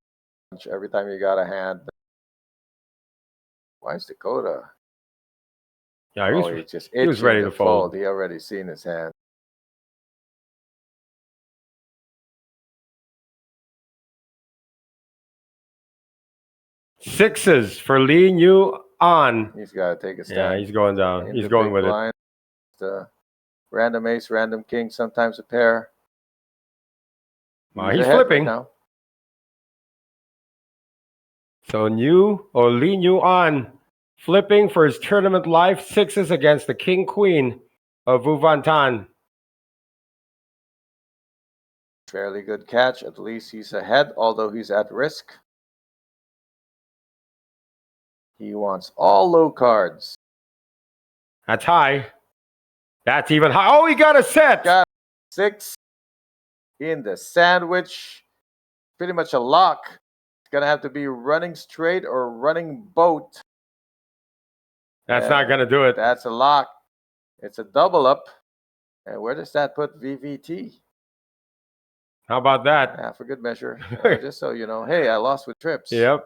every time you got a hand. Why is Dakota? Yeah, he was ready to fold. He already seen his hand. Sixes for Lee Yuan. He's got to take a stand. Yeah, he's going down. He's going with blind. Random ace, random king, sometimes a pair. He's flipping. Right now. So Lee Yuan flipping for his tournament life. Sixes against the King Queen of Vu Van Tan. Fairly good catch. At least he's ahead, although he's at risk. He wants all low cards. That's high. That's even high. Oh, he got a set. Got 6 in the sandwich. Pretty much a lock. It's going to have to be running straight or running boat. That's not going to do it. That's a lock. It's a double up. And where does that put VVT? How about that? Yeah, for good measure. Just so you know. Hey, I lost with trips. Yep.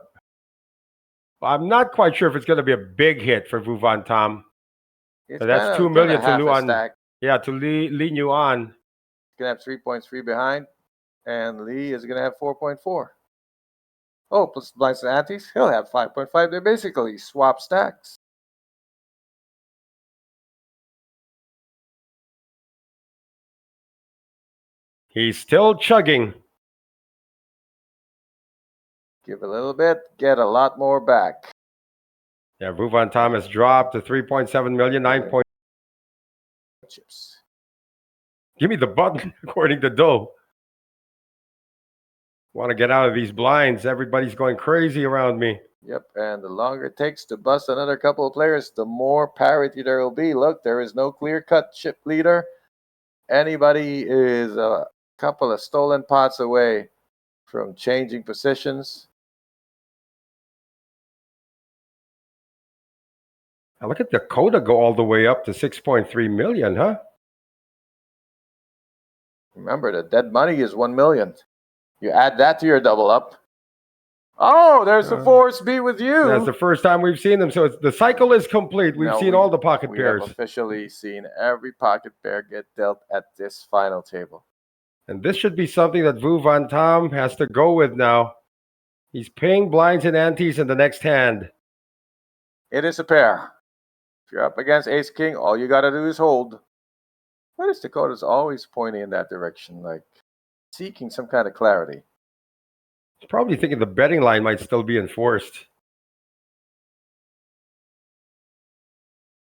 I'm not quite sure if it's going to be a big hit for Vu Van Tam. So that's 2 million to Luan. Yeah, to Lee Yuan. He's going to have 3.3 behind. And Lee is going to have 4.4. Oh, plus blinds and antes, he'll have 5.5. They're basically swap stacks. He's still chugging. Give a little bit, get a lot more back. Yeah, Vu Van Tom has dropped to 3.7 million, 9 point. Chips. Give me the button, according to Doe. Want to get out of these blinds. Everybody's going crazy around me. Yep, and the longer it takes to bust another couple of players, the more parity there will be. Look, there is no clear-cut chip leader. Anybody is a couple of stolen pots away from changing positions. Now look at Dakota go all the way up to 6.3 million, huh? Remember, the dead money is 1 million. You add that to your double up. Oh, there's the force be with you. That's the first time we've seen them. So the cycle is complete. We've seen all the pocket we pairs. have officially seen every pocket pair get dealt at this final table. And this should be something that Vu Van Tom has to go with now. He's paying blinds and antes in the next hand. It is a pair. If you're up against ace king, all you got to do is hold. Why is Dakota's always pointing in that direction, like seeking some kind of clarity? He's probably thinking the betting line might still be enforced.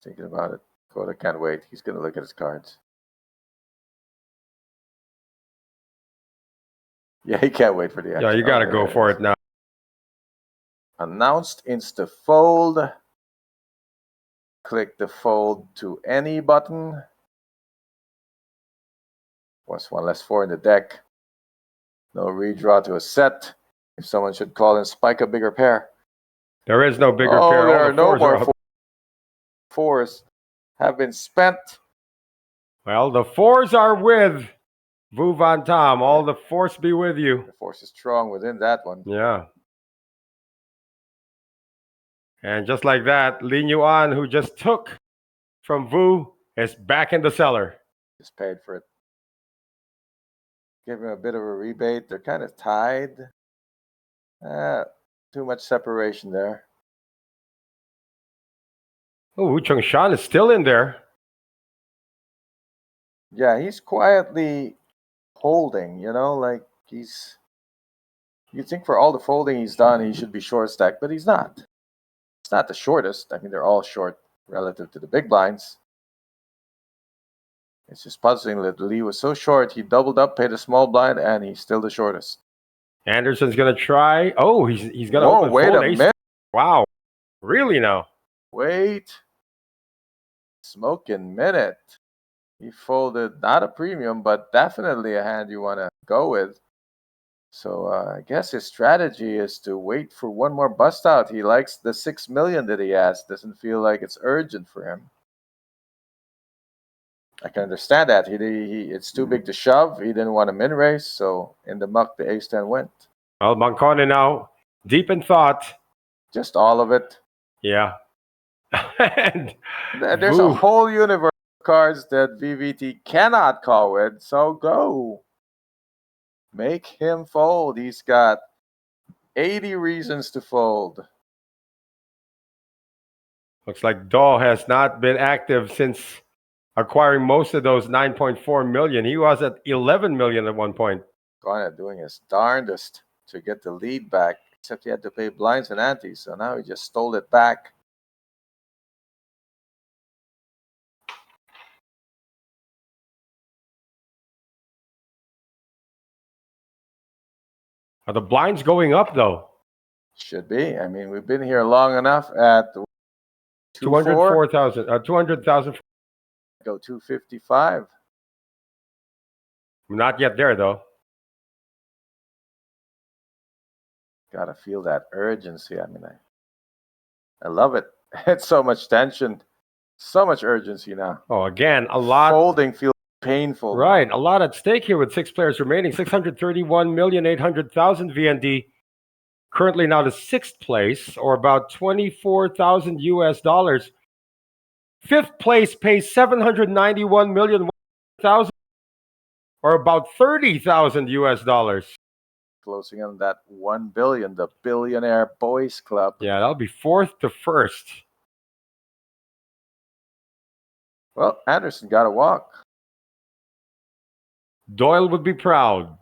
Thinking about it. Dakota can't wait. He's going to look at his cards. Yeah, he can't wait for the action. Yeah, you got to go for it now. Announced insta fold. Click the fold to any button. What's one less 4 in the deck? No redraw to a set. If someone should call and spike a bigger pair. There is no bigger pair. There All are the no fours more are up. fours have been spent. Well, the fours are with Vu Van Tom. All the force be with you. The force is strong within that one. Yeah. And just like that, Lin Yuan, who just took from Vu, is back in the cellar. Just paid for it. Give him a bit of a rebate. They're kind of tied. Too much separation there. Oh, Wu Chung Shan is still in there. Yeah, he's quietly holding, you know, like he's... You'd think for all the folding he's done, he should be short stacked, but he's not. It's not the shortest. I mean, they're all short relative to the big blinds. It's just puzzling that Lee was so short, he doubled up, paid a small blind, and he's still the shortest. Anderson's going to try. Oh, he's going to Whoa, open wait fold a ace. minute. Wow. Really now? Wait. Smoking minute. He folded not a premium, but definitely a hand you want to go with. So I guess his strategy is to wait for one more bust out. He likes the 6 million that he has. Doesn't feel like it's urgent for him. I can understand that. It's too big to shove. He didn't want to min raise, so in the muck, the ace 10 went. Well, Mancone now, deep in thought. Just all of it. Yeah. And there's a whole universe of cards that VVT cannot call with, so go. Make him fold. He's got 80 reasons to fold. Looks like Daw has not been active since acquiring most of those 9.4 million. He was at 11 million at one point. Garnet doing his darndest to get the lead back, except he had to pay blinds and antes, so now he just stole it back. Are the blinds going up, though? Should be. I mean, we've been here long enough at 200,000. Go 255. Not yet there, though. Gotta feel that urgency. I mean, I love it. It's so much tension. So much urgency now. Oh, again, a lot. Folding feels painful. Right. A lot at stake here with 6 players remaining. 631,800,000 VND. Currently now to 6th place, or about 24,000 US dollars. 5th place pays 791,000,000, or about 30,000 US dollars. Closing on that 1 billion, the Billionaire Boys Club. Yeah, that'll be 4th to 1st. Well, Anderson got to walk. Doyle would be proud.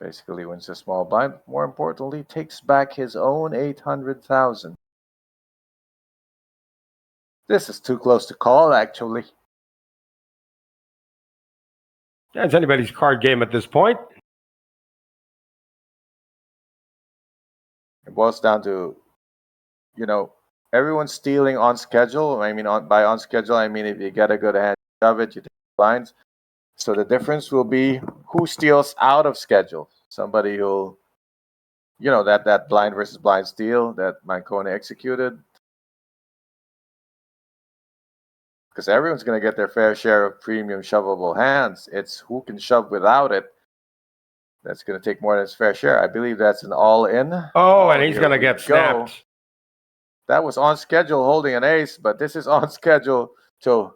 Basically wins the small blind. More importantly, takes back his own 800,000. This is too close to call, actually. Yeah, it's anybody's card game at this point. It boils down to, everyone's stealing on schedule. I mean, by on schedule, I mean if you get a good hand of it, you take blinds. So the difference will be who steals out of schedule. Somebody who'll, that blind versus blind steal that Manconi executed. Because everyone's going to get their fair share of premium shovable hands. It's who can shove without it that's going to take more than his fair share. I believe that's an all-in. Oh, and he's going to get snapped. That was on schedule holding an ace, but this is on schedule to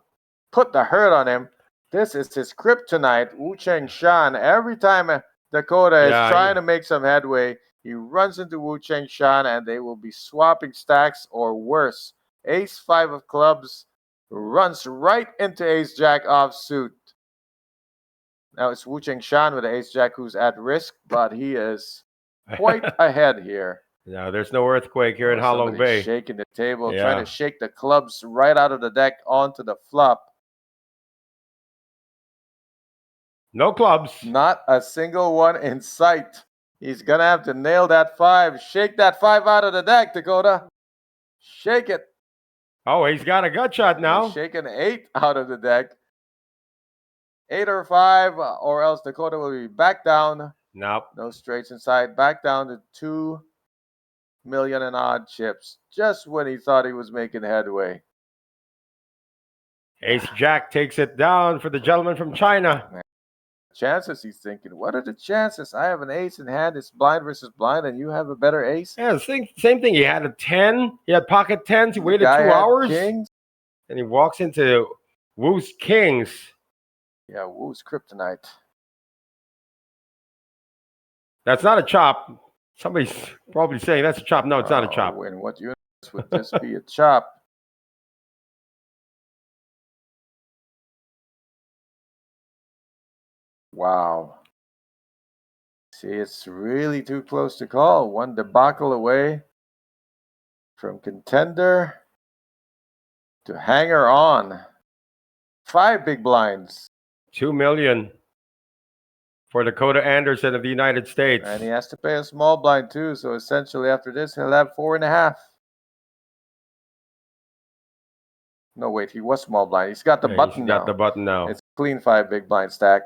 put the hurt on him. This is his kryptonite, Wu Cheng Shan. Every time Dakota is trying to make some headway, he runs into Wu Cheng Shan, and they will be swapping stacks or worse. Ace 5 of clubs runs right into Ace Jack offsuit. Now it's Wu Cheng Shan with the Ace Jack who's at risk, but he is quite ahead here. No, there's no earthquake here in Halong Bay. Shaking the table, trying to shake the clubs right out of the deck onto the flop. No clubs. Not a single one in sight. He's going to have to nail that 5. Shake that 5 out of the deck, Dakota. Shake it. Oh, he's got a gut shot now. He's shaking 8 out of the deck. 8 or 5, or else Dakota will be back down. Nope. No straights inside. Back down to 2 million and odd chips. Just when he thought he was making headway. Ace Jack takes it down for the gentleman from China. Chances, he's thinking, what are the chances? I have an ace in hand. It's blind versus blind, and you have a better ace. Yeah, same thing. He had a 10. He had pocket 10s. He waited 2 hours. Kings. And he walks into Wu's Kings. Yeah, Wu's kryptonite. That's not a chop. Somebody's probably saying that's a chop. No, it's not a chop. In what universe would this be a chop? Wow. See, it's really too close to call. One debacle away from contender to hanger on. 5 big blinds. 2 million for Dakota Anderson of the United States. And he has to pay a small blind too. So essentially after this, he'll have 4.5. No, wait, he was small blind. He's got the button now. He's got the button now. It's clean 5 big blind stack.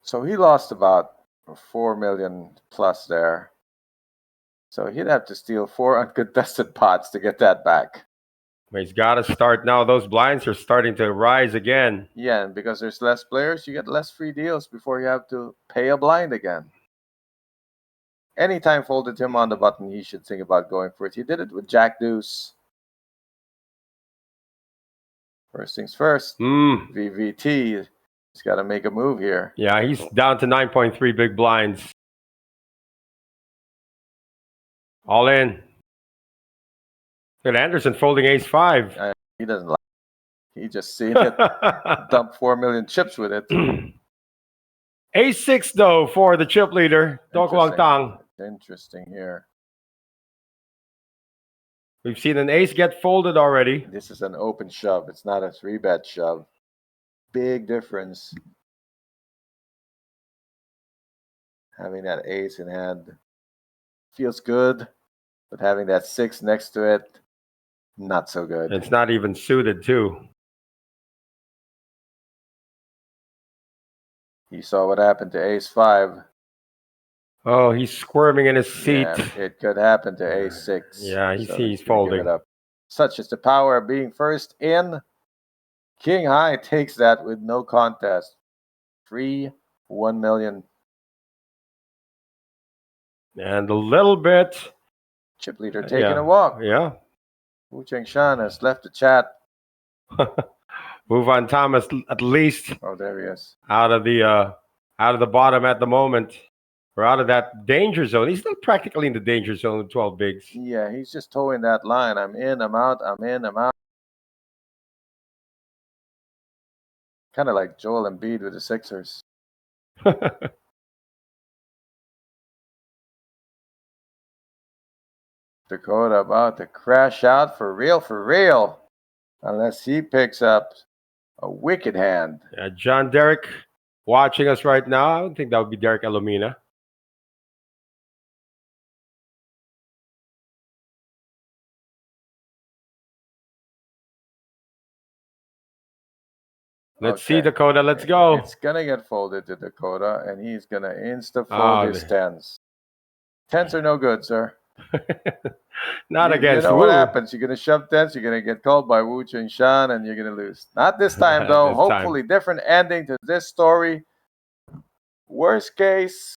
So he lost about 4 million plus there. So he'd have to steal 4 uncontested pots to get that back. He's got to start now. Those blinds are starting to rise again. Yeah, and because there's less players, you get less free deals before you have to pay a blind again. Anytime folded him on the button, he should think about going for it. He did it with Jack Deuce. First things first, VVT. He's got to make a move here. Yeah, he's down to 9.3 big blinds. All in. Look at Anderson folding ace 5. He doesn't like it. He just seen it. Dump 4 million chips with it. Ace 6, though, for the chip leader, Dok Wang Tang. Interesting here. We've seen an ace get folded already. This is an open shove. It's not a 3-bet shove. Big difference. Having that ace in hand feels good, but having that 6 next to it, not so good. It's not even suited, too. You saw what happened to ace 5. Oh, he's squirming in his seat. Yeah, it could happen to ace 6. Yeah, he's folding. Such is the power of being first in. King High takes that with no contest. 1 million. And a little bit. Chip leader taking a walk. Yeah. Wu Cheng Shan has left the chat. Wu Van Thomas at least. Oh, there he is. Out of the bottom at the moment. We're out of that danger zone. He's still practically in the danger zone with 12 bigs. Yeah, he's just towing that line. I'm in, I'm out, I'm in, I'm out. Kind of like Joel Embiid with the Sixers. Dakota about to crash out for real. Unless he picks up a wicked hand. John Derek watching us right now. I don't think that would be Derek Elomina. Let's see, Dakota. Let's go. It's going to get folded to Dakota, and he's going to insta-fold his tens. Tens are no good, sir. Not against You know Wu. what happens. You're going to shove tens, you're going to get called by Wu Ching Shan, and you're going to lose. Not this time, though. Hopefully, different ending to this story. Worst case,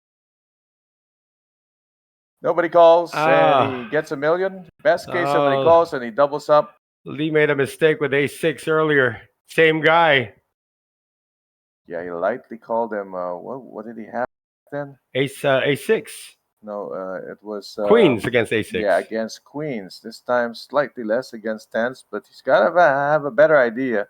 nobody calls, and he gets $1 million. Best case, somebody calls, and he doubles up. Lee made a mistake with ace-6 earlier. Same guy. Yeah, he lightly called him. What did he have then? Ace-6. No, it was Queens against ace-6. Yeah, against queens. This time slightly less against tens, but he's got to have a better idea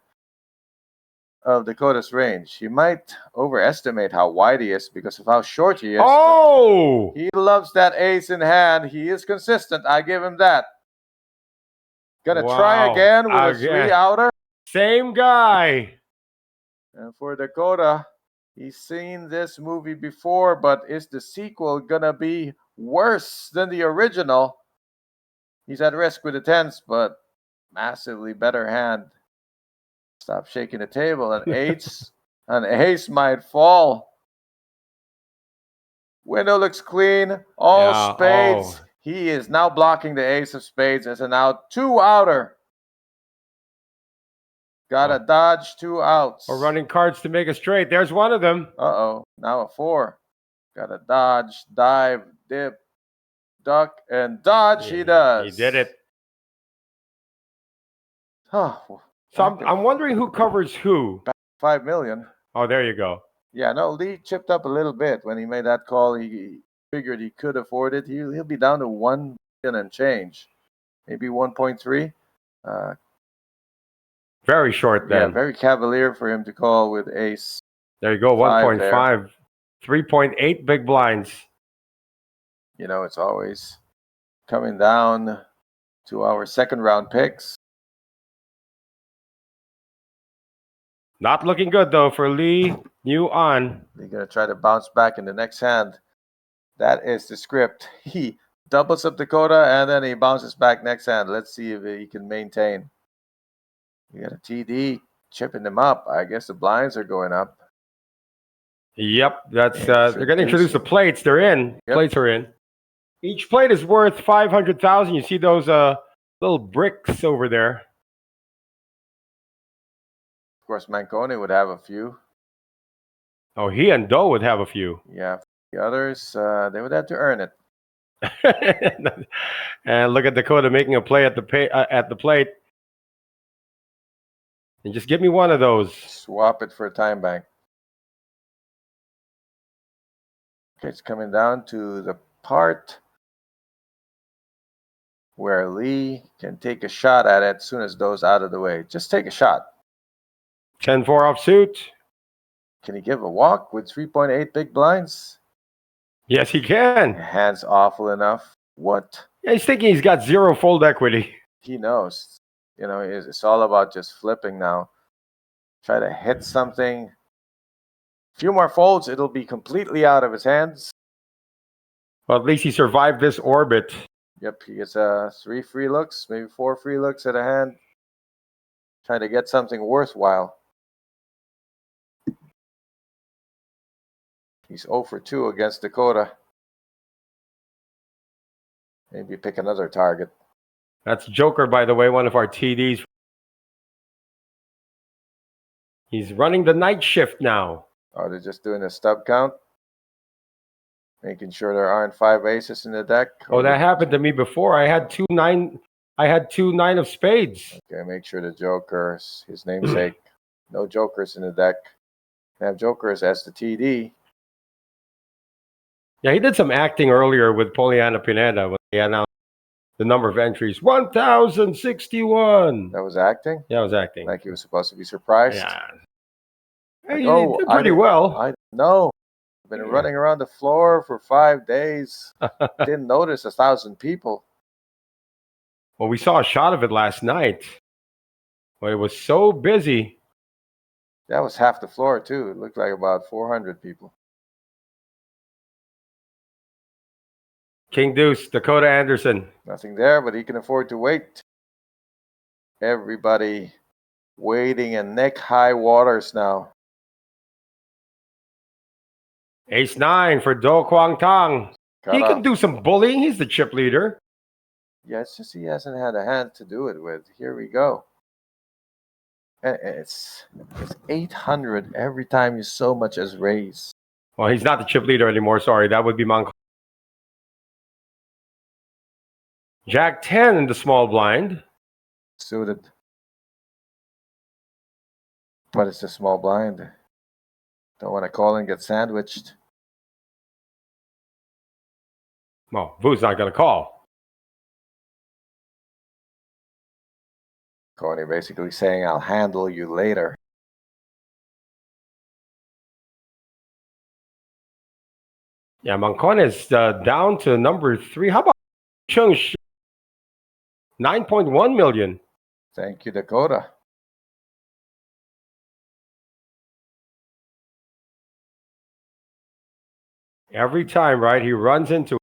of Dakota's range. He might overestimate how wide he is because of how short he is. Oh! He loves that ace in hand. He is consistent. I give him that. Gonna try again with a 3-outer. Same guy. And for Dakota, he's seen this movie before, but is the sequel gonna be worse than the original? He's at risk with the tens, but massively better hand. Stop shaking the table. An ace might fall. Window looks clean. All spades. He is now blocking the ace of spades as an out. 2-outer. Gotta dodge 2 outs. We're running cards to make a straight. There's one of them. Uh-oh. Now a 4. Gotta dodge, dive, dip, duck, and dodge. He does. He did it. Oh, so I'm wondering who covers who. $5 million. Oh, there you go. Yeah, no, Lee chipped up a little bit when he made that call. He figured he could afford it. He'll be down to $1 million and change, maybe 1.3. Very short then. Yeah, very cavalier for him to call with ace. There you go, 1.5. 3.8 big blinds. You know, it's always coming down to our second round picks. Not looking good though for Lee. New on. They're going to try to bounce back in the next hand. That is the script. He doubles up Dakota and then he bounces back next hand. Let's see if he can maintain. You got a TD chipping them up. I guess the blinds are going up. Yep, that's they're going to introduce the plates. They're in. Yep. Plates are in. Each plate is worth 500,000. You see those little bricks over there. Of course, Manconi would have a few. Oh, he and Doe would have a few. Yeah, the others they would have to earn it. And look at Dakota making a play at the plate. And just give me one of those. Swap it for a time bank. Okay, it's coming down to the part where Lee can take a shot at it as soon as Doe's out of the way. Just take a shot. 10-4 offsuit. Can he give a walk with 3.8 big blinds? Yes, he can. Hand's awful enough. What? Yeah, he's thinking he's got 0 fold equity. He knows. You know, it's all about just flipping now. Try to hit something. A few more folds, it'll be completely out of his hands. Well, at least he survived this orbit. Yep, he gets 3 free looks, maybe 4 free looks at a hand. Try to get something worthwhile. He's 0 for 2 against Dakota. Maybe pick another target. That's Joker, by the way, one of our TDs. He's running the night shift now. Oh, they're just doing a stub count? Making sure there aren't 5 aces in the deck? Oh, that happened to me before. I had 2 9 of spades. Okay, make sure the Jokers, his namesake. No Jokers in the deck. They have Jokers as the TD. Yeah, he did some acting earlier with Poliana Pineda when he announced the number of entries. 1,061. That was acting? Yeah, it was acting. Like he was supposed to be surprised? Yeah. Like, He did pretty well. I know. I've been running around the floor for 5 days. Didn't notice 1,000 people. Well, we saw a shot of it last night. Well, it was so busy. That was half the floor, too. It looked like about 400 people. King Deuce, Dakota Anderson. Nothing there, but he can afford to wait. Everybody waiting in neck-high waters now. Ace-9 for Do Kwang Tang. Cut He off. can do some bullying. He's the chip leader. Yeah, it's just he hasn't had a hand to do it with. Here we go. It's 800 every time you so much as raise. Well, he's not the chip leader anymore. Sorry, that would be Monk. Jack 10 in the small blind. Suited. But it's a small blind. Don't want to call and get sandwiched. Well, Vu's not going to call. Coney basically saying, I'll handle you later. Yeah, Mancon is down to number 3. How about Chung Shi? 9.1 million. Thank you, Dakota. Every time, right, he runs into.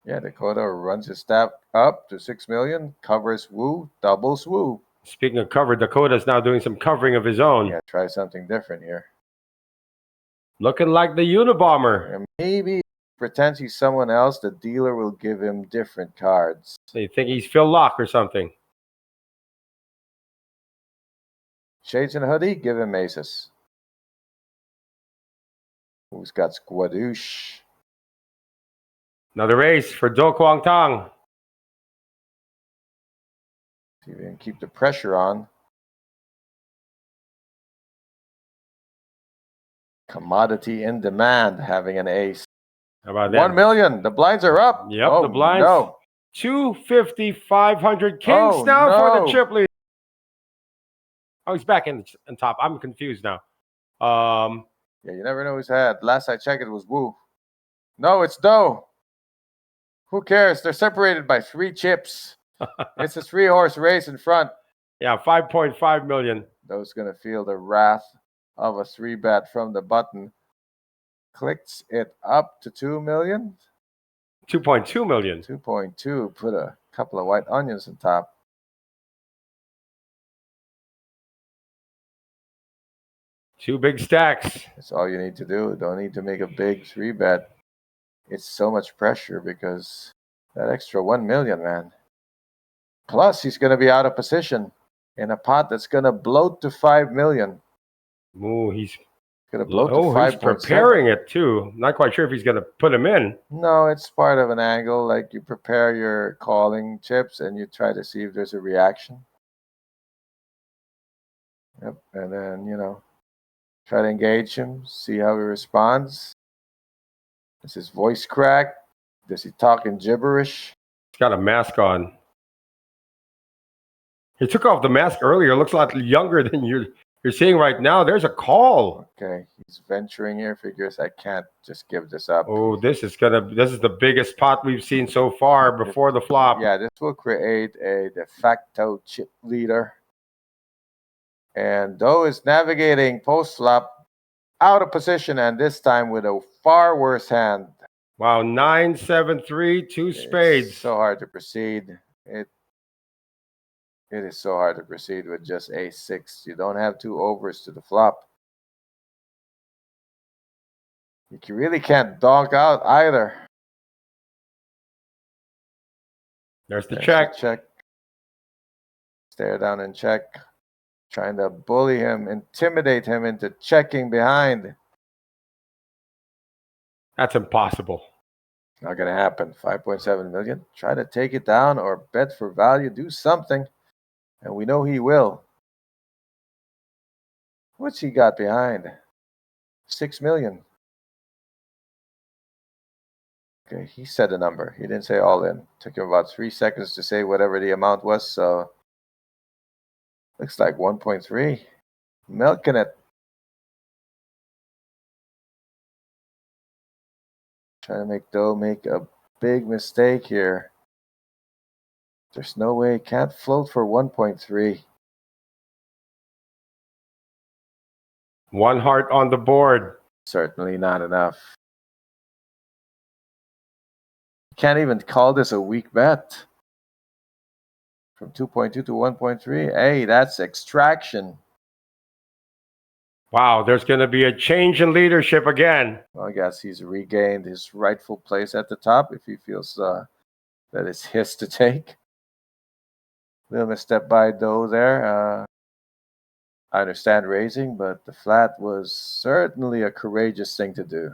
Yeah, Dakota runs his stack up to 6 million, covers Wu, doubles Wu. Speaking of cover, Dakota's now doing some covering of his own. Yeah, try something different here. Looking like the Unabomber. And maybe pretends he's someone else, the dealer will give him different cards. So you think he's Phil Locke or something? Shades and hoodie, give him aces. Who's got Squadoosh? Another ace for Do Kwang Tang. See if we can keep the pressure on. Commodity in demand, having an ace. How about that? 1 million. The blinds are up. Yep, oh, the blinds. No. 250, 500. Kings Oh, now for no. the chip lead. Oh, he's back in top. I'm confused now. Yeah, you never know who's had. Last I checked, it was Wu. No, it's Do. Who cares? They're separated by 3 chips. It's a 3-horse race in front. Yeah, 5.5 million. Do's going to feel the wrath of a 3-bet from the button. Clicks it up to 2 million. 2.2 million. 2.2. Put a couple of white onions on top. Two big stacks. That's all you need to do. Don't need to make a big 3-bet. It's so much pressure because that extra 1 million, man. Plus, he's going to be out of position in a pot that's going to bloat to 5 million. Ooh, he's going to bloat to 5.7. He's preparing it too. Not quite sure if he's going to put him in. No, it's part of an angle. Like you prepare your calling chips and you try to see if there's a reaction. Yep, and then, try to engage him, see how he responds. Does his voice crack? Does he talk in gibberish? He's got a mask on. He took off the mask earlier. Looks a lot younger than you're seeing right now. There's a call. Okay, he's venturing here. Figures I can't just give this up. Oh, this is the biggest pot we've seen so far before the flop. Yeah, this will create a de facto chip leader. And Do is navigating post-flop out of position, and this time with a far worse hand. Wow, 9-7-3, 2 spades. It's so hard to proceed. It is so hard to proceed with just ace-6. You don't have 2 overs to the flop. You really can't donk out either. There's the check. Check. Stare down and check. Trying to bully him, intimidate him into checking behind. That's impossible. Not going to happen. 5.7 million. Try to take it down or bet for value. Do something. And we know he will. What's he got behind? 6 million. Okay, he said a number. He didn't say all in. Took him about 3 seconds to say whatever the amount was, so looks like 1.3. Milking it. Trying to make Doe make a big mistake here. There's no way. Can't float for 1.3. 1 heart on the board. Certainly not enough. Can't even call this a weak bet. From 2.2 to 1.3. Hey, that's extraction. Wow, there's going to be a change in leadership again. Well, I guess he's regained his rightful place at the top if he feels that it's his to take. Little misstep by Doe there. I understand raising, but the flat was certainly a courageous thing to do.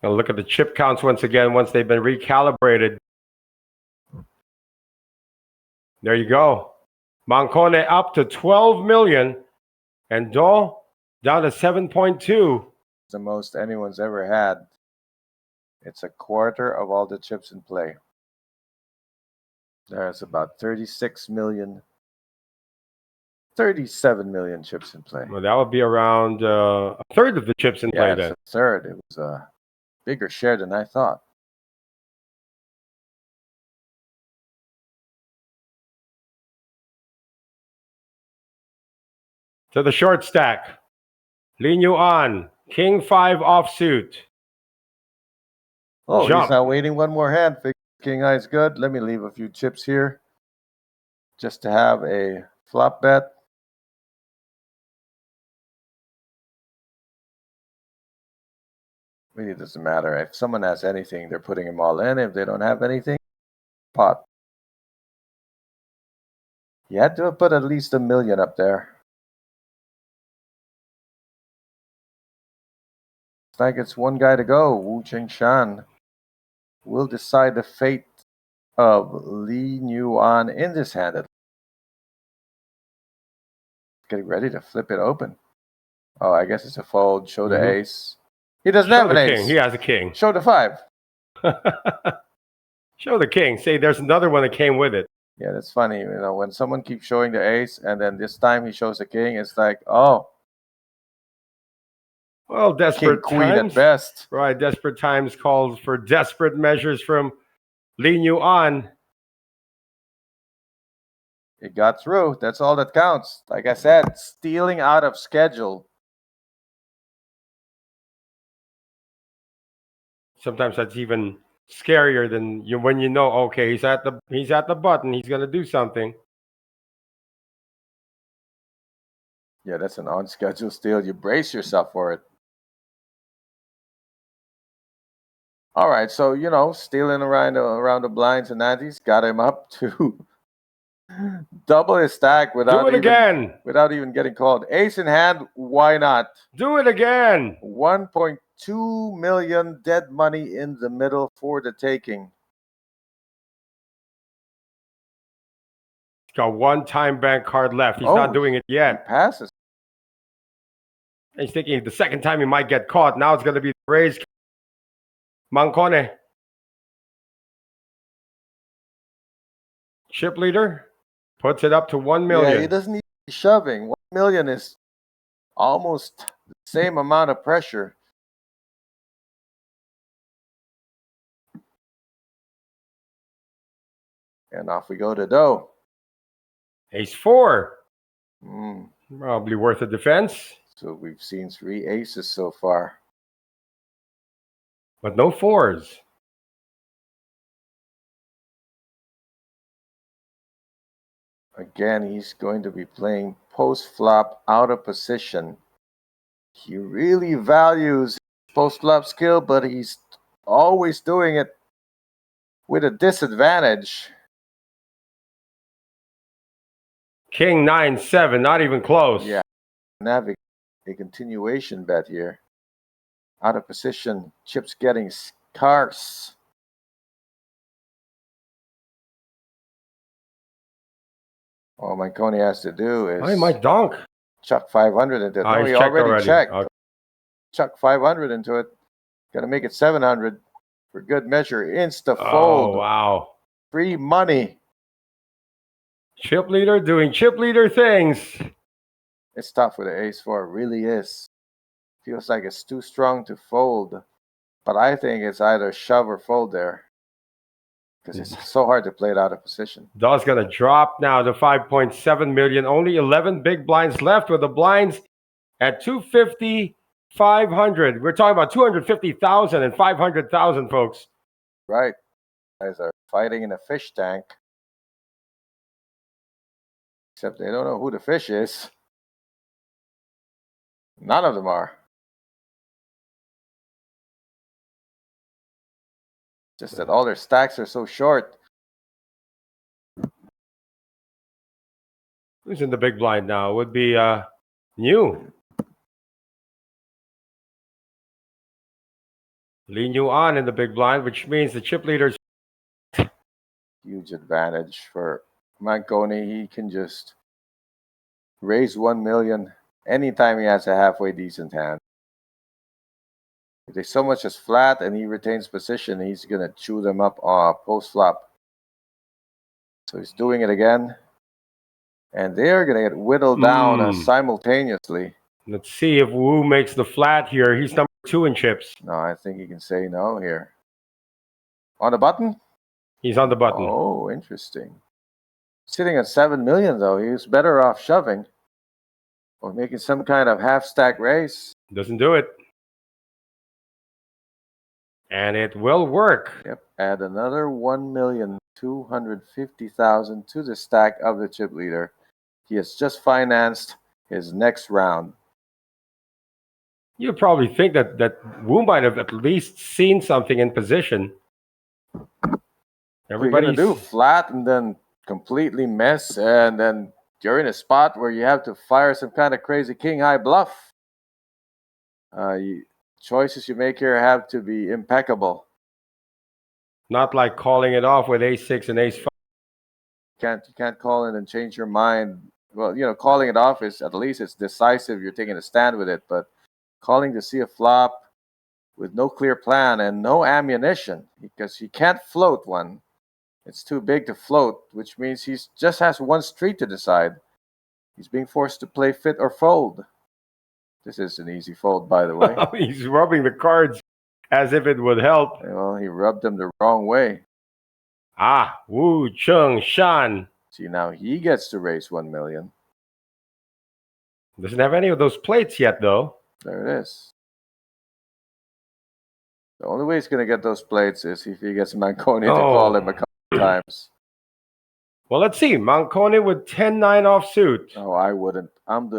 And look at the chip counts once again, once they've been recalibrated. There you go. Mancone up to 12 million and Doe down to 7.2. The most anyone's ever had. It's a quarter of all the chips in play. There's about 37 million chips in play. Well, that would be around a third of the chips in play Yeah, then. it's a third. It was a bigger share than I thought. To the short stack. Lin Yuan, King 5 offsuit. Oh, Jump. he's not waiting one more hand. King Eye's good. Let me leave a few chips here just to have a flop bet. Really doesn't matter. If someone has anything, they're putting them all in. If they don't have anything, pot. You had to have put at least $1 million up there. It's like it's one guy to go. Wu Chengshan will decide the fate of Li Yuan in this hand. Getting ready to flip it open. Oh, I guess it's a fold. Show the ace. He doesn't have an ace. King. He has a king. Show the 5. Show the king. Say there's another one that came with it. Yeah, that's funny. You know, when someone keeps showing the ace and then this time he shows the king, it's like, oh, Well, desperate king, queen times. at best. Right, desperate times calls for desperate measures from Lin Yuan. It got through. That's all that counts. Like I said, stealing out of schedule. Sometimes that's even scarier than when you know, okay, he's at the button, he's gonna do something. Yeah, that's an on-schedule steal. You brace yourself for it. All right, so stealing around the blinds and antes got him up to double his stack without even getting called. Ace in hand, why not? Do it again. 1.2 million dead money in the middle for the taking. He's got one time bank card left. He's not doing it yet. He passes. He's thinking the second time he might get caught. Now it's going to be the raise. Mancone. Chip leader puts it up to 1 million. Yeah, he doesn't need to be shoving. 1 million is almost the same amount of pressure. And off we go to Doe. Ace 4. Mm. Probably worth a defense. So we've seen 3 aces so far. But no 4s. Again, he's going to be playing post-flop out of position. He really values post-flop skill, but he's always doing it with a disadvantage. King 9-7, not even close. Yeah, navigate a continuation bet here. Out of position, chips getting scarce. All Mancone has to do is Oh, he might donk. chuck 500 into it. Oh, No, he he's checked already checked. Okay. chuck 500 into it. Gonna make it 700 for good measure. Insta Oh, fold. wow. Free money. Chip leader doing chip leader things. It's tough with the ace-4. It really is. Feels like it's too strong to fold. But I think it's either shove or fold there. Because it's so hard to play it out of position. Daw's going to drop now to 5.7 million. Only 11 big blinds left with the blinds at 250, 500. We're talking about 250,000 and 500,000, folks. Right. Guys are fighting in a fish tank. Except they don't know who the fish is. None of them are. Just that all their stacks are so short. Who's in the big blind now? Would be New. Lee New on in the big blind, which means the chip leaders. Huge advantage for Manconi. He can just raise 1 million anytime he has a halfway decent hand. If they so much as flat and he retains position, he's going to chew them up post flop. So he's doing it again. And they're going to get whittled down simultaneously. Let's see if Wu makes the flat here. He's number 2 in chips. No, I think he can say no here. On the button? He's on the button. Oh, interesting. Sitting at 7 million, though. He was better off shoving or making some kind of half-stack raise. Doesn't do it. And it will work. Yep, add another 1,250,000 to the stack of the chip leader. He has just financed his next round. You probably think that Wu might have at least seen something in position. Everybody's do flat and then completely miss, and then you're in a spot where you have to fire some kind of crazy king high bluff. Choices you make here have to be impeccable. Not like calling it off with ace-6 and ace-5. You can't call it and change your mind. Well, calling it off is at least it's decisive. You're taking a stand with it, but calling to see a flop with no clear plan and no ammunition because he can't float one. It's too big to float, which means he just has one street to decide. He's being forced to play fit or fold. This is an easy fold, by the way. He's rubbing the cards as if it would help. Well, he rubbed them the wrong way. Wu Chung Shan. See, now he gets to raise 1 million. Doesn't have any of those plates yet, though. There it is. The only way he's going to get those plates is if he gets Manconi to call him a couple times. Well, let's see. Manconi with 10-9 offsuit. Oh, I wouldn't. I'm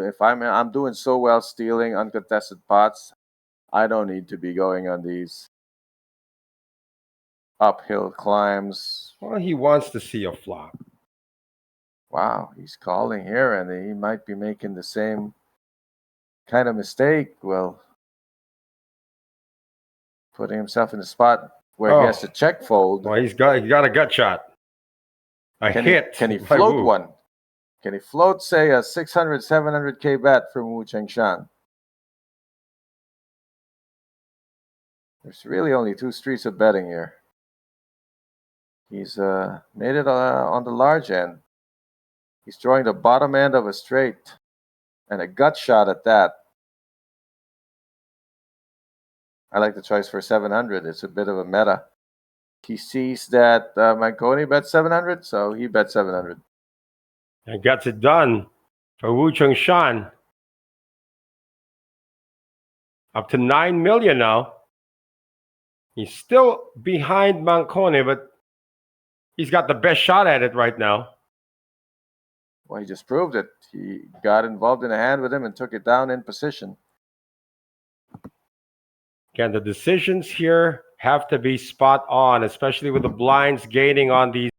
doing so well stealing uncontested pots. I don't need to be going on these uphill climbs. Well, he wants to see a flop. Wow, he's calling here, and he might be making the same kind of mistake. Well, putting himself in a spot where he has to check fold. Well, he's got a gut shot. Can he float one? Can he float, say, a 600, 700K bet from Wu Chengshan? There's really only 2 streets of betting here. He's made it on the large end. He's drawing the bottom end of a straight and a gut shot at that. I like the choice for 700. It's a bit of a meta. He sees that Manconi bet 700, so he bet 700. And gets it done for Wu Chengshan. Up to 9 million now. He's still behind Manconi, but he's got the best shot at it right now. Well, he just proved it. He got involved in a hand with him and took it down in position. Again, the decisions here have to be spot on, especially with the blinds gaining on these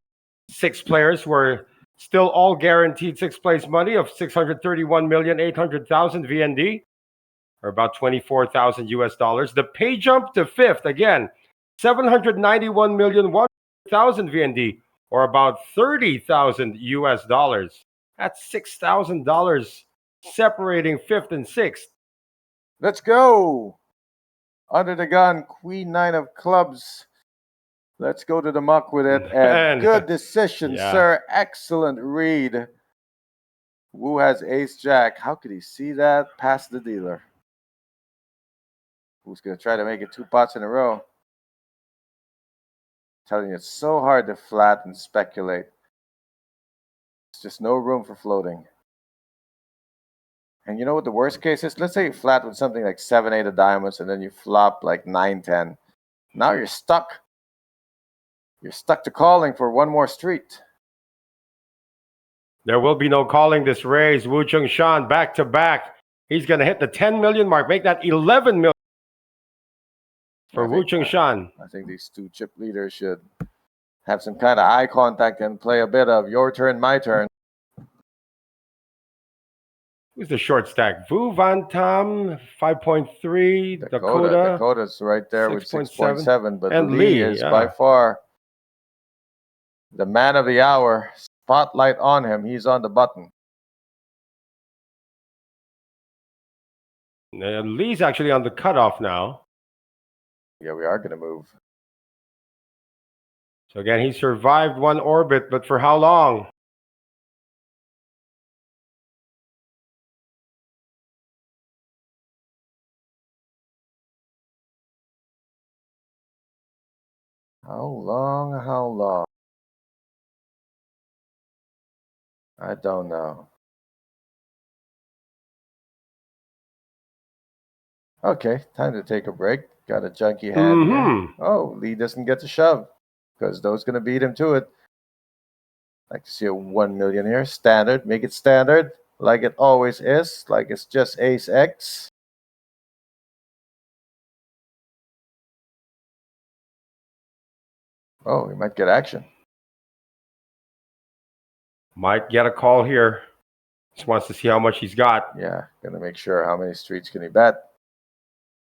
6 players who are still all guaranteed 6th place money of 631,800,000 VND, or about 24,000 US dollars. The pay jump to 5th, again, 791,100,000 VND, or about 30,000 US dollars. That's $6,000 separating 5th and 6th. Let's go. Under the gun, queen nine of clubs. Let's go to the muck with it. And good decision, Yeah. sir. Excellent read. Wu has ace jack. How could he see that? Past the dealer. Wu's going to try to make it 2 pots in a row. Telling you, it's so hard to flat and speculate. There's just no room for floating. And you know what the worst case is? Let's say you flat with something like 7, 8 of diamonds, and then you flop like 9, 10. Now you're stuck. You're stuck to calling for one more street. There will be no calling this raise. Wu Chung-shan back to back. He's going to hit the 10 million mark, make that 11 million for Wu Chung-shan. I think these two chip leaders should have some kind of eye contact and play a bit of your turn, my turn. Who's the short stack? Vu Van Tam, 5.3. Dakota's right there with 6.7. But and Lee is by far the man of the hour. Spotlight on him. He's on the button. Lee's actually on the cutoff now. Yeah, we are going to move. So again, he survived one orbit, but for how long? How long? I don't know. Okay, time to take a break. Got a junky hand here. Oh, Lee doesn't get to shove because those going to beat him to it. Like to see a 1 million here. Standard. Make it standard like it always is. Like it's just ace X. Oh, he might get action. Might get a call here. Just wants to see how much he's got. Yeah, gonna make sure how many streets can he bet.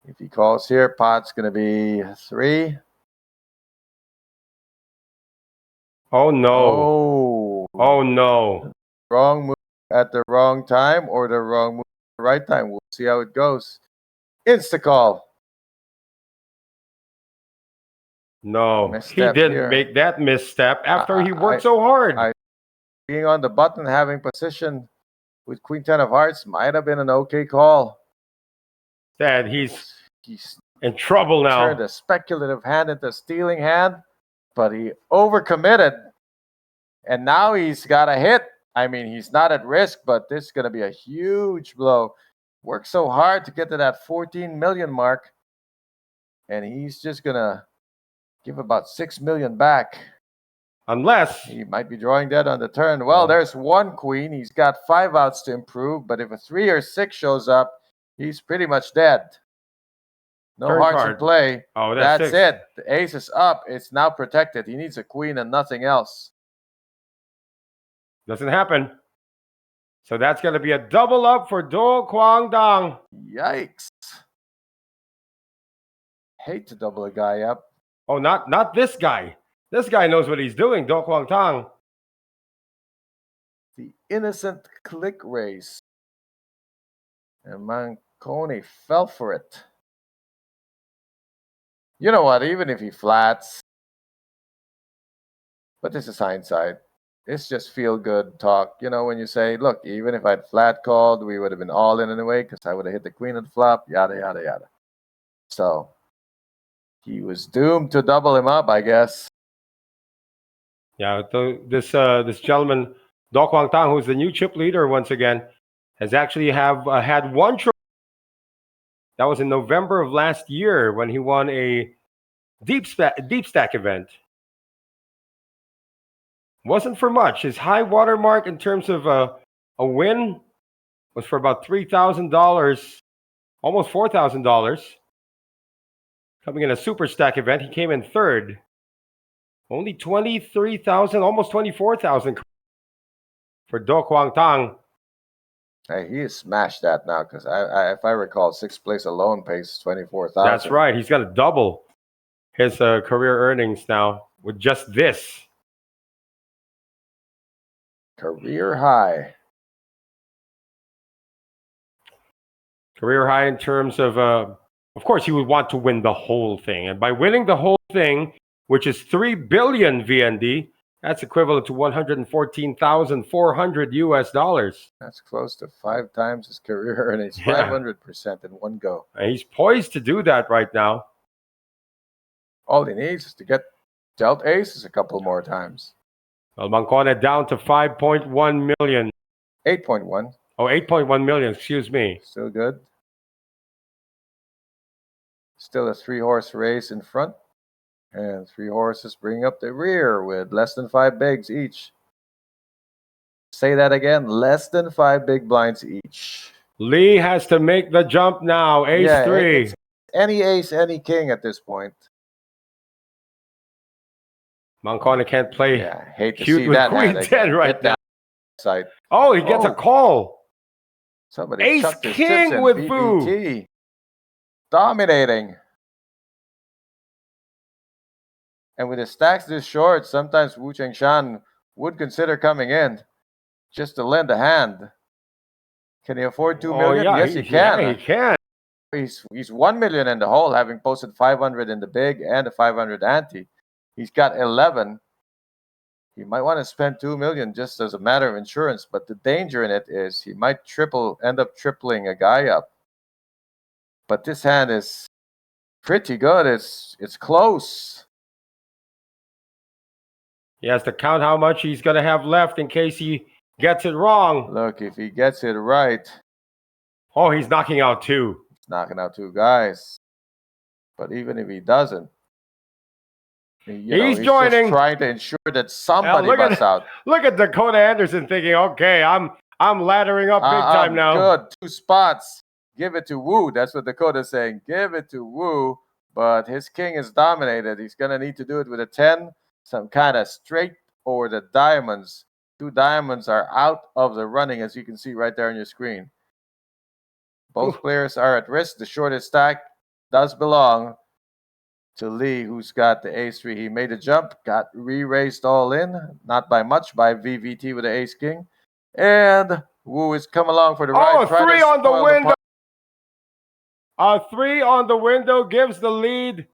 If he calls here, pot's gonna be 3. Oh no. Oh no. Wrong move at the wrong time or the wrong move at the right time. We'll see how it goes. Insta call. No, Misstep he didn't here. make that misstep after he worked so hard. Being on the button, having position with queen 10 of hearts might have been an okay call. Dad, he's in trouble now. Turned a speculative hand into a stealing hand, but he overcommitted. And now he's got a hit. I mean, he's not at risk, but this is going to be a huge blow. Worked so hard to get to that 14 million mark. And he's just going to give about 6 million back. Unless he might be drawing dead on the turn. Well, there's one queen. He's got 5 outs to improve, but if a 3 or 6 shows up, he's pretty much dead. No hearts in play. Oh, that's it. The ace is up. It's now protected. He needs a queen and nothing else. Doesn't happen. So that's going to be a double up for Do Kwang Dang. Yikes. Hate to double a guy up. Oh, not this guy. This guy knows what he's doing, Do Kwang Tang. The innocent click race. And Manconi fell for it. You know what? Even if he flats. But this is hindsight. It's just feel-good talk. You know, when you say, look, even if I'd flat called, we would have been all in anyway because I would have hit the queen at the flop, yada, yada, yada. So, he was doomed to double him up, I guess. Yeah, this gentleman, Do Kwang Tang, who's the new chip leader once again, has actually had one trophy. That was in November of last year when he won a deep stack event. Wasn't for much. His high water mark in terms of a win was for about $3,000, almost $4,000. Coming in a super stack event, he came in third. Only 23,000, almost 24,000 for Do Kwang Tang. Hey, he has smashed that now because if I recall, 6th place alone pays 24,000. That's right. He's going to double his career earnings now with just this. Career high. Career high in terms of Of course, he would want to win the whole thing. And by winning the whole thing, which is 3 billion VND, that's equivalent to 114,400 US dollars. That's close to 5 times his career earnings, Yeah. 500% in one go. And he's poised to do that right now. All he needs is to get dealt aces a couple more times. Well, Mancone down to 5.1 million. 8.1, Oh, 8.1 million, excuse me. still good. Still a 3-horse race in front. And 3 horses bring up the rear with less than 5 bigs each. Say that again, less than 5 big blinds each. Lee has to make the jump now. Ace Yeah, 3. it's any ace, any king at this point. Mancone can't play Yeah, hate to cute see with that Queen hand 10 again. right Get now. that side. Oh, he gets a Oh. call. Somebody Ace chucked his king chips in with VVT. Dominating. And with his stacks this short, sometimes Wu Chengshan would consider coming in just to lend a hand. Can he afford 2 million? Yeah, Yes, he can. Yeah, he can. He's 1 million in the hole, having posted 500 in the big and a 500 ante. He's got 11. He might want to spend 2 million just as a matter of insurance, but the danger in it is he might end up tripling a guy up. But this hand is pretty good. It's close. He has to count how much he's going to have left in case he gets it wrong. Look, if he gets it right, Oh, he's knocking out 2. he's knocking out 2 guys. But even if he doesn't, he's joining. just trying to ensure that somebody busts out. Look at Dakota Anderson thinking, okay, I'm laddering up big time now. Good. 2 spots. Give it to Wu. That's what Dakota's saying. Give it to Wu. But his king is dominated. He's going to need to do it with a 10. Some kind of straight or the diamonds. 2 diamonds are out of the running, as you can see right there on your screen. Both players are at risk. The shortest stack does belong to Lee, who's got the ace 3. He made a jump, got re-raised all in, not by much, by VVT with the ace king. And Wu has come along for the ride. 3 on the window. A 3 on the window gives the lead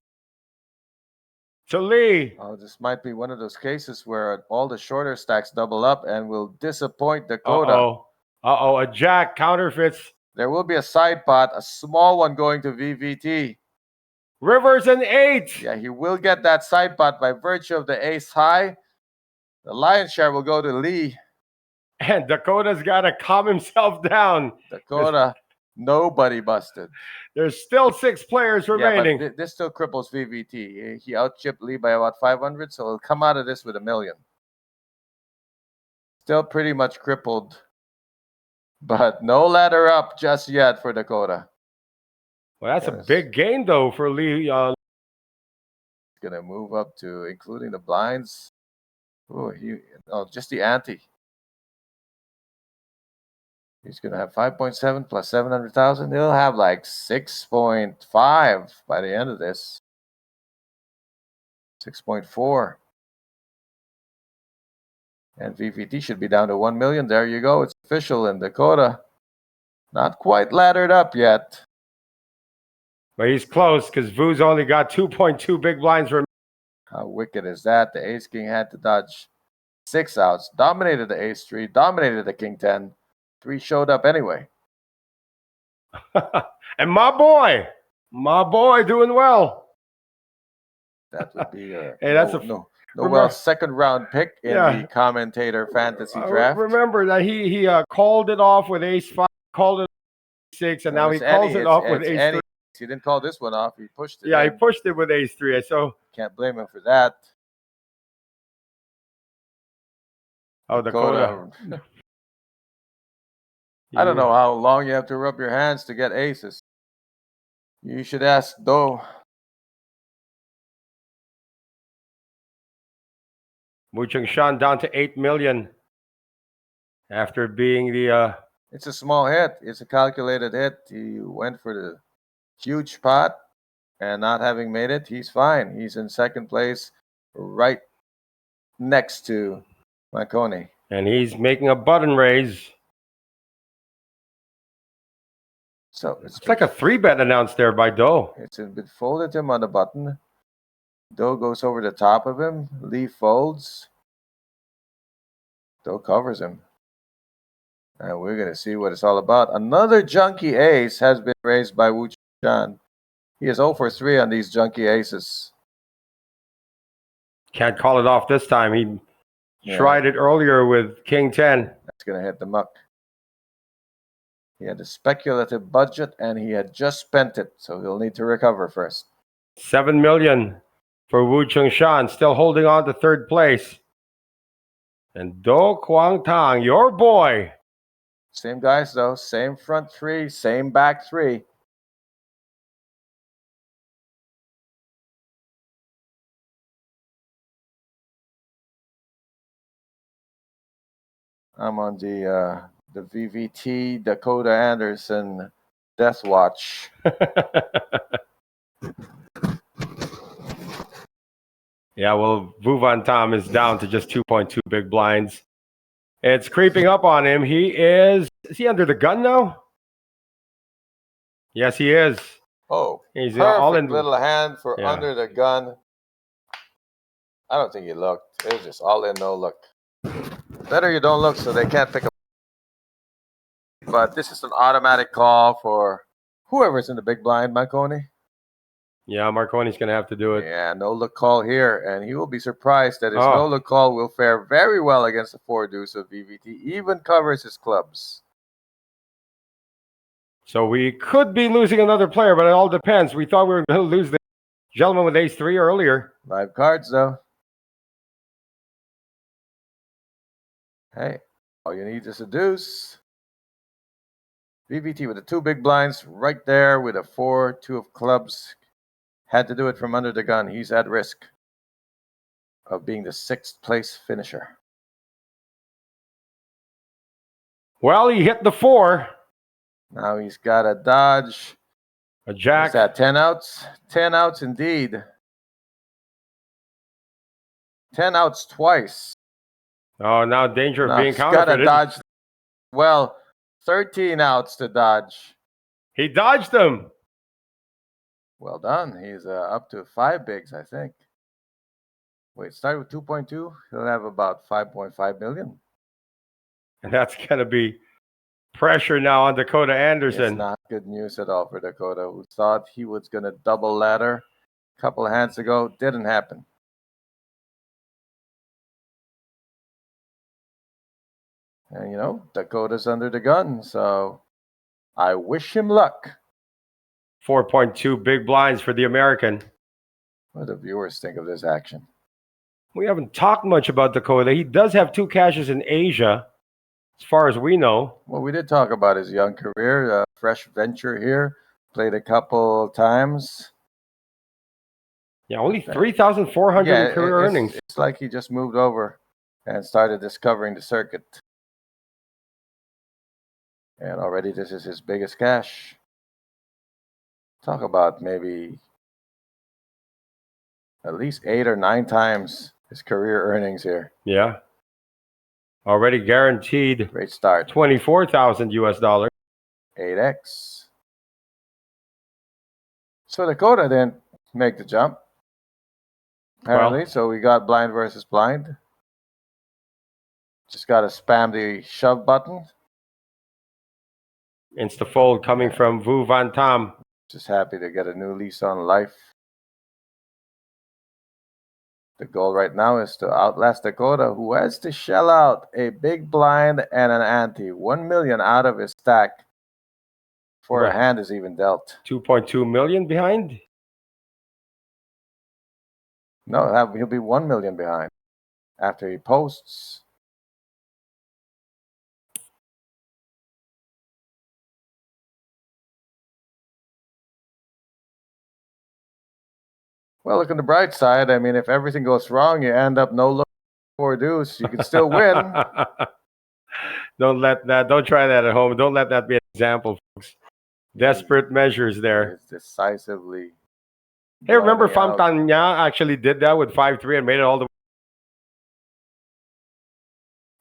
to Lee. Oh, this might be one of those cases where all the shorter stacks double up and will disappoint Dakota. A jack counterfeits. There will be a side pot, a small one going to VVT. Rivers an 8. Yeah, he will get that side pot by virtue of the ace high. The lion's share will go to Lee. And Dakota's got to calm himself down. Dakota, nobody busted. There's still 6 players remaining. Yeah, but this still cripples VVT. He outchipped Lee by about 500, so he'll come out of this with $1 million. Still pretty much crippled, but no ladder up just yet for Dakota. Well, that's a big gain, though, for Lee. He's going to move up to including the blinds. Oh, just the ante. He's going to have 5.7 plus 700,000. He'll have like 6.5 by the end of this. 6.4. And VVT should be down to 1 million. There you go. It's official in Dakota. Not quite laddered up yet. But he's close because Vu's only got 2.2 big blinds remaining. How wicked is that? The ace king had to dodge 6 outs. Dominated the ace 3. Dominated the king 10. 3 showed up anyway. And my boy doing well. That would be Noel second round pick in the commentator fantasy draft. Remember that he called it off with ace 5, called it 6, and now he calls it off with ace 3. He didn't call this one off. He pushed it. Yeah, he pushed it with ace 3. So can't blame him for that. Oh, Dakota. I don't know how long you have to rub your hands to get aces. You should ask Do. Wu Chengshan down to 8 million after being the. It's a small hit. It's a calculated hit. He went for the huge pot, and not having made it, he's fine. He's in second place, right next to Mancone. And he's making a button raise. So It's like a 3-bet announced there by Doe. It's a bit folded him on the button. Doe goes over the top of him. Lee folds. Doe covers him. And we're going to see what it's all about. Another junky ace has been raised by Wu Chan. He is 0 for 3 on these junky aces. Can't call it off this time. He tried it earlier with King 10. That's going to hit the muck. He had a speculative budget and he had just spent it, so he'll need to recover first. 7 million for Wu Chung-shan, still holding on to third place. And Do Kwang Tang, your boy. Same guys though, same front three, same back three. I'm on the VVT Dakota Anderson Death Watch. Yeah, well, Vu Van Tam is down to just 2.2 big blinds. It's creeping up on him. Is he under the gun now? Yes, he is. Oh, He's perfect all in. little hand for under the gun. I don't think he looked. It was just all in, no look. Better you don't look so they can't pick up. But this is an automatic call for whoever's in the big blind, Marconi. Yeah, Marconi's going to have to do it. Yeah, no look call here. And he will be surprised that his no look call will fare very well against the 4 deuce of VVT. Even covers his clubs. So we could be losing another player, but it all depends. We thought we were going to lose the gentleman with ace 3 earlier. 5 cards, though. Hey, all you need is a deuce. VVT with the 2 big blinds right there with a 4, 2 of clubs. Had to do it from under the gun. He's at risk of being the 6th place finisher. Well, he hit the 4. Now he's got a dodge. A jack. What's that, 10 outs? 10 outs indeed. 10 outs twice. Oh, now danger of being He's got counterfeited. to dodge. Well, 13 outs to dodge. He dodged them. Well done. He's up to 5 bigs, I think. Wait, start with 2.2. He'll have about 5.5 million. And that's going to be pressure now on Dakota Anderson. It's not good news at all for Dakota, who thought he was going to double ladder a couple of hands ago. Didn't happen. And, you know, Dakota's under the gun, so I wish him luck. 4.2 big blinds for the American. What do the viewers think of this action? We haven't talked much about Dakota. He does have 2 cashes in Asia, as far as we know. Well, we did talk about his young career, fresh venture here. Played a couple times. Yeah, only 3,400 in career earnings. It's like he just moved over and started discovering the circuit. And already this is his biggest cash. Talk about maybe at least 8 or 9 times his career earnings here. Yeah. Already guaranteed. Great start. 24,000 US dollars. 8x. So Dakota didn't make the jump. Apparently, so we got blind versus blind. Just got to spam the shove button. Insta fold coming from Vu Van Tam. Just happy to get a new lease on life. The goal right now is to outlast Dakota, who has to shell out a big blind and an ante. 1 million out of his stack before a hand is even dealt. 2.2 million behind? No, he'll be 1 million behind after he posts. Well, look on the bright side. I mean, if everything goes wrong, you end up no look 4 deuce. You can still win. Don't try that at home. Don't let that be an example, folks. Desperate measures there. It's decisively. Hey, remember Famtanya actually did that with 5-3 and made it all the way.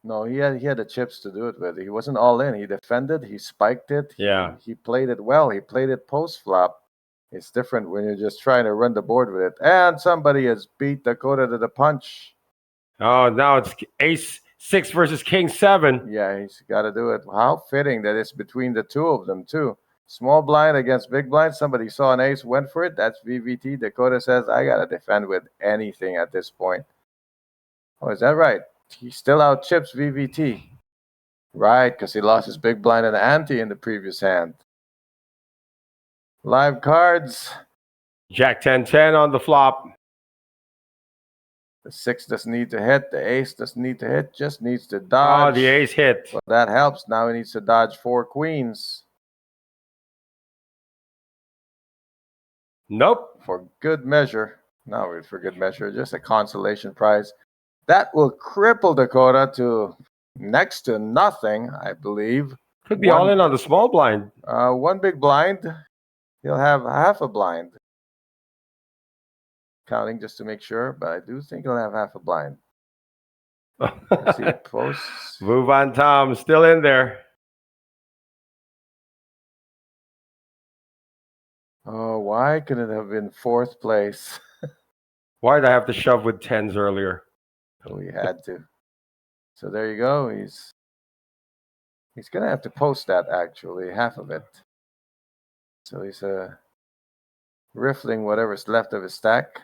No, he had the chips to do it with. He wasn't all in. He defended. He spiked it. Yeah. He played it well. He played it post flop. It's different when you're just trying to run the board with it. And somebody has beat Dakota to the punch. Oh, now it's ace 6 versus king 7. Yeah, he's got to do it. How fitting that it's between the two of them, too. Small blind against big blind. Somebody saw an ace, went for it. That's VVT. Dakota says, I got to defend with anything at this point. Oh, is that right? He still out chips VVT. Right, because he lost his big blind and ante in the previous hand. Live cards. Jack 10-10 on the flop. The 6 doesn't need to hit. The ace doesn't need to hit. Just needs to dodge. Oh, the ace hit. Well, that helps. Now he needs to dodge 4 queens. Nope. For good measure. Not really for good measure. Just a consolation prize. That will cripple Dakota to next to nothing, I believe. Could be all in on the small blind. One big blind. He'll have half a blind. Counting just to make sure, but I do think he'll have half a blind. Let's see, posts. Vu Van Tom still in there. Oh, why could it have been 4th place? Why'd I have to shove with 10s earlier? Oh, he had to. So there you go. He's gonna have to post that actually, half of it. So he's riffling whatever's left of his stack.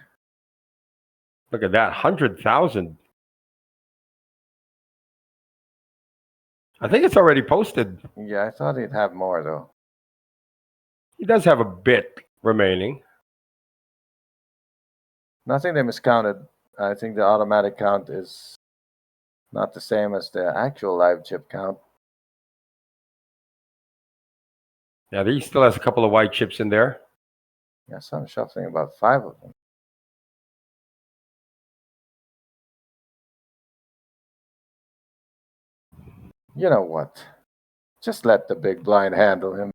Look at that, 100,000. I think it's already posted. Yeah, I thought he'd have more though. He does have a bit remaining. Nothing they miscounted. I think the automatic count is not the same as the actual live chip count. Yeah, he still has a couple of white chips in there. Yeah, so I'm shuffling about 5 of them. You know what? Just let the big blind handle him.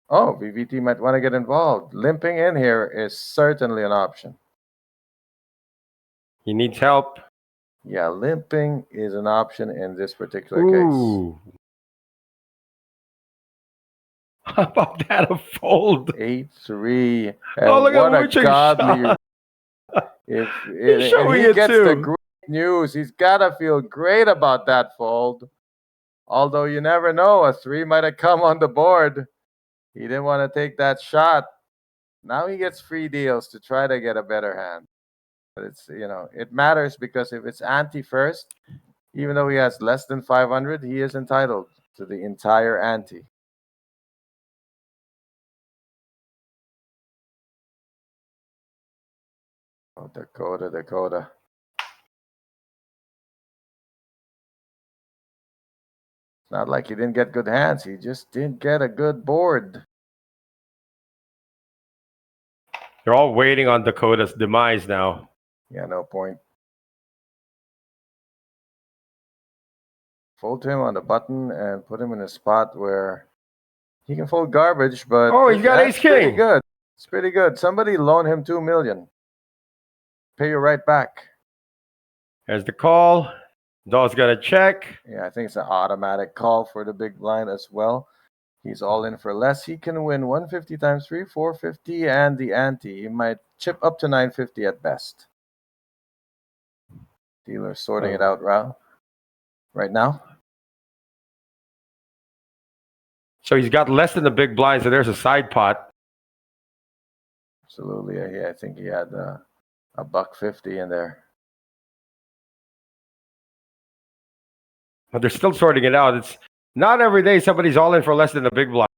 Oh, VVT might want to get involved. Limping in here is certainly an option. He needs help. Yeah, limping is an option in this particular Ooh. How about that, a fold? case. 8-3. Oh, look at what a Wu Ching godly. shot. If showing he it gets too. the great news, he's got to feel great about that fold. Although you never know, a 3 might have come on the board. He didn't want to take that shot. Now he gets free deals to try to get a better hand. But it's, it matters because if it's ante first, even though he has less than 500, he is entitled to the entire ante. Oh, Dakota. It's not like he didn't get good hands. He just didn't get a good board. They're all waiting on Dakota's demise now. Yeah, no point. Fold to him on the button and put him in a spot where he can fold garbage, but Oh, he's got that's ace king. pretty good. It's pretty good. Somebody loan him $2 million. Pay you right back. There's the call. Daw's got to check. Yeah, I think it's an automatic call for the big blind as well. He's all in for less. He can win 150 times 3, 450, and the ante. He might chip up to 950 at best. Dealer sorting it out right now. So he's got less than the big blind, so there's a side pot. Absolutely. Yeah, I think he had a $1.50 in there. But they're still sorting it out. It's not every day somebody's all in for less than the big blind.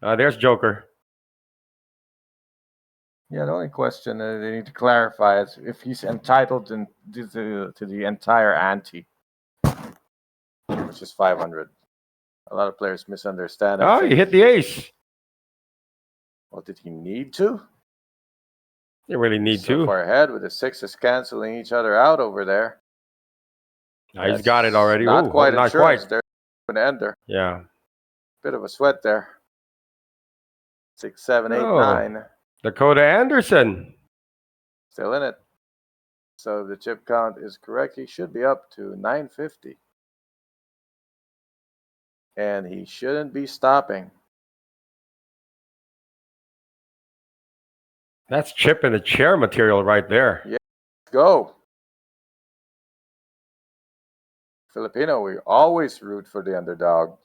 There's Joker. Yeah, the only question they need to clarify is if he's entitled to the entire ante, which is 500. A lot of players misunderstand. Oh, he hit the ace. Well, did he need to? You really need so to. far ahead with the 6s canceling each other out over there. He's got it already. Not Ooh, quite not insurance. quite. There's an ender. Yeah. Bit of a sweat there. 6, 7, 8, Oh. 9. Dakota Anderson. Still in it. So if the chip count is correct, he should be up to 950. And he shouldn't be stopping. That's chip in the chair material right there. Yeah, go. Filipino, we always root for the underdog.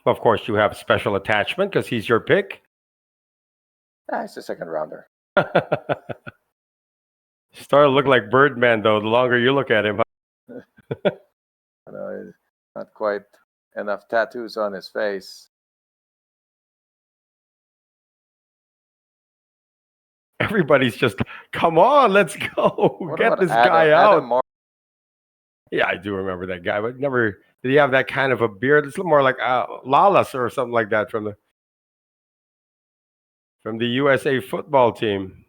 Of course, you have special attachment because he's your pick. He's a second rounder. Starting to look like Birdman, though, the longer you look at him. I know, he's not quite enough tattoos on his face. Everybody's just, come on, let's go. What Get about this guy out. Adam Yeah, I do remember that guy, but never did he have that kind of a beard. It's a little more like Lalas or something like that from the USA football team.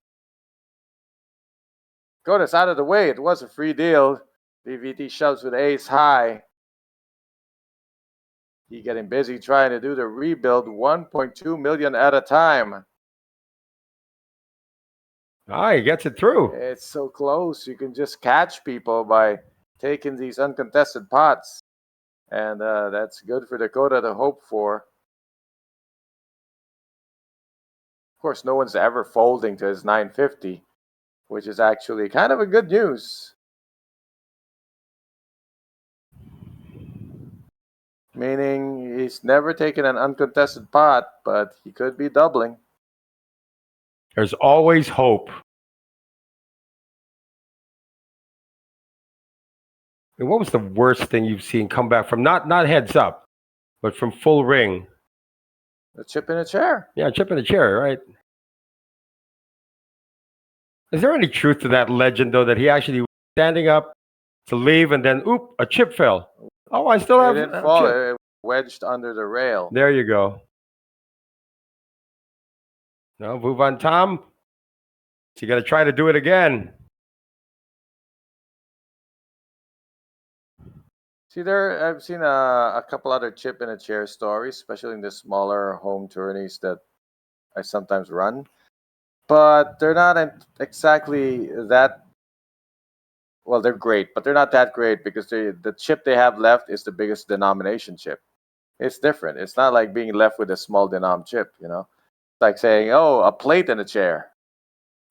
Godas out of the way. It was a free deal. BVT shoves with ace high. He getting busy trying to do the rebuild, 1.2 million at a time. He gets it through. It's so close. You can just catch people by taking these uncontested pots. And that's good for Dakota to hope for. Of course, no one's ever folding to his 950, which is actually kind of a good news. Meaning he's never taken an uncontested pot, but he could be doubling. There's always hope. And what was the worst thing you've seen come back from not heads up, but from full ring? A chip in a chair. Yeah, chip in a chair, right? Is there any truth to that legend, though, that he actually was standing up to leave and then, a chip fell? Oh, I still have It didn't fall. It wedged under the rail. There you go. No, Vuvan Tom. So you got to try to do it again. See, I've seen a couple other chip in a chair stories, especially in the smaller home tourneys that I sometimes run. But they're not exactly that. Well, they're great, but they're not that great because the chip they have left is the biggest denomination chip. It's different. It's not like being left with a small denom chip, you know? It's like saying, oh, a plate in a chair.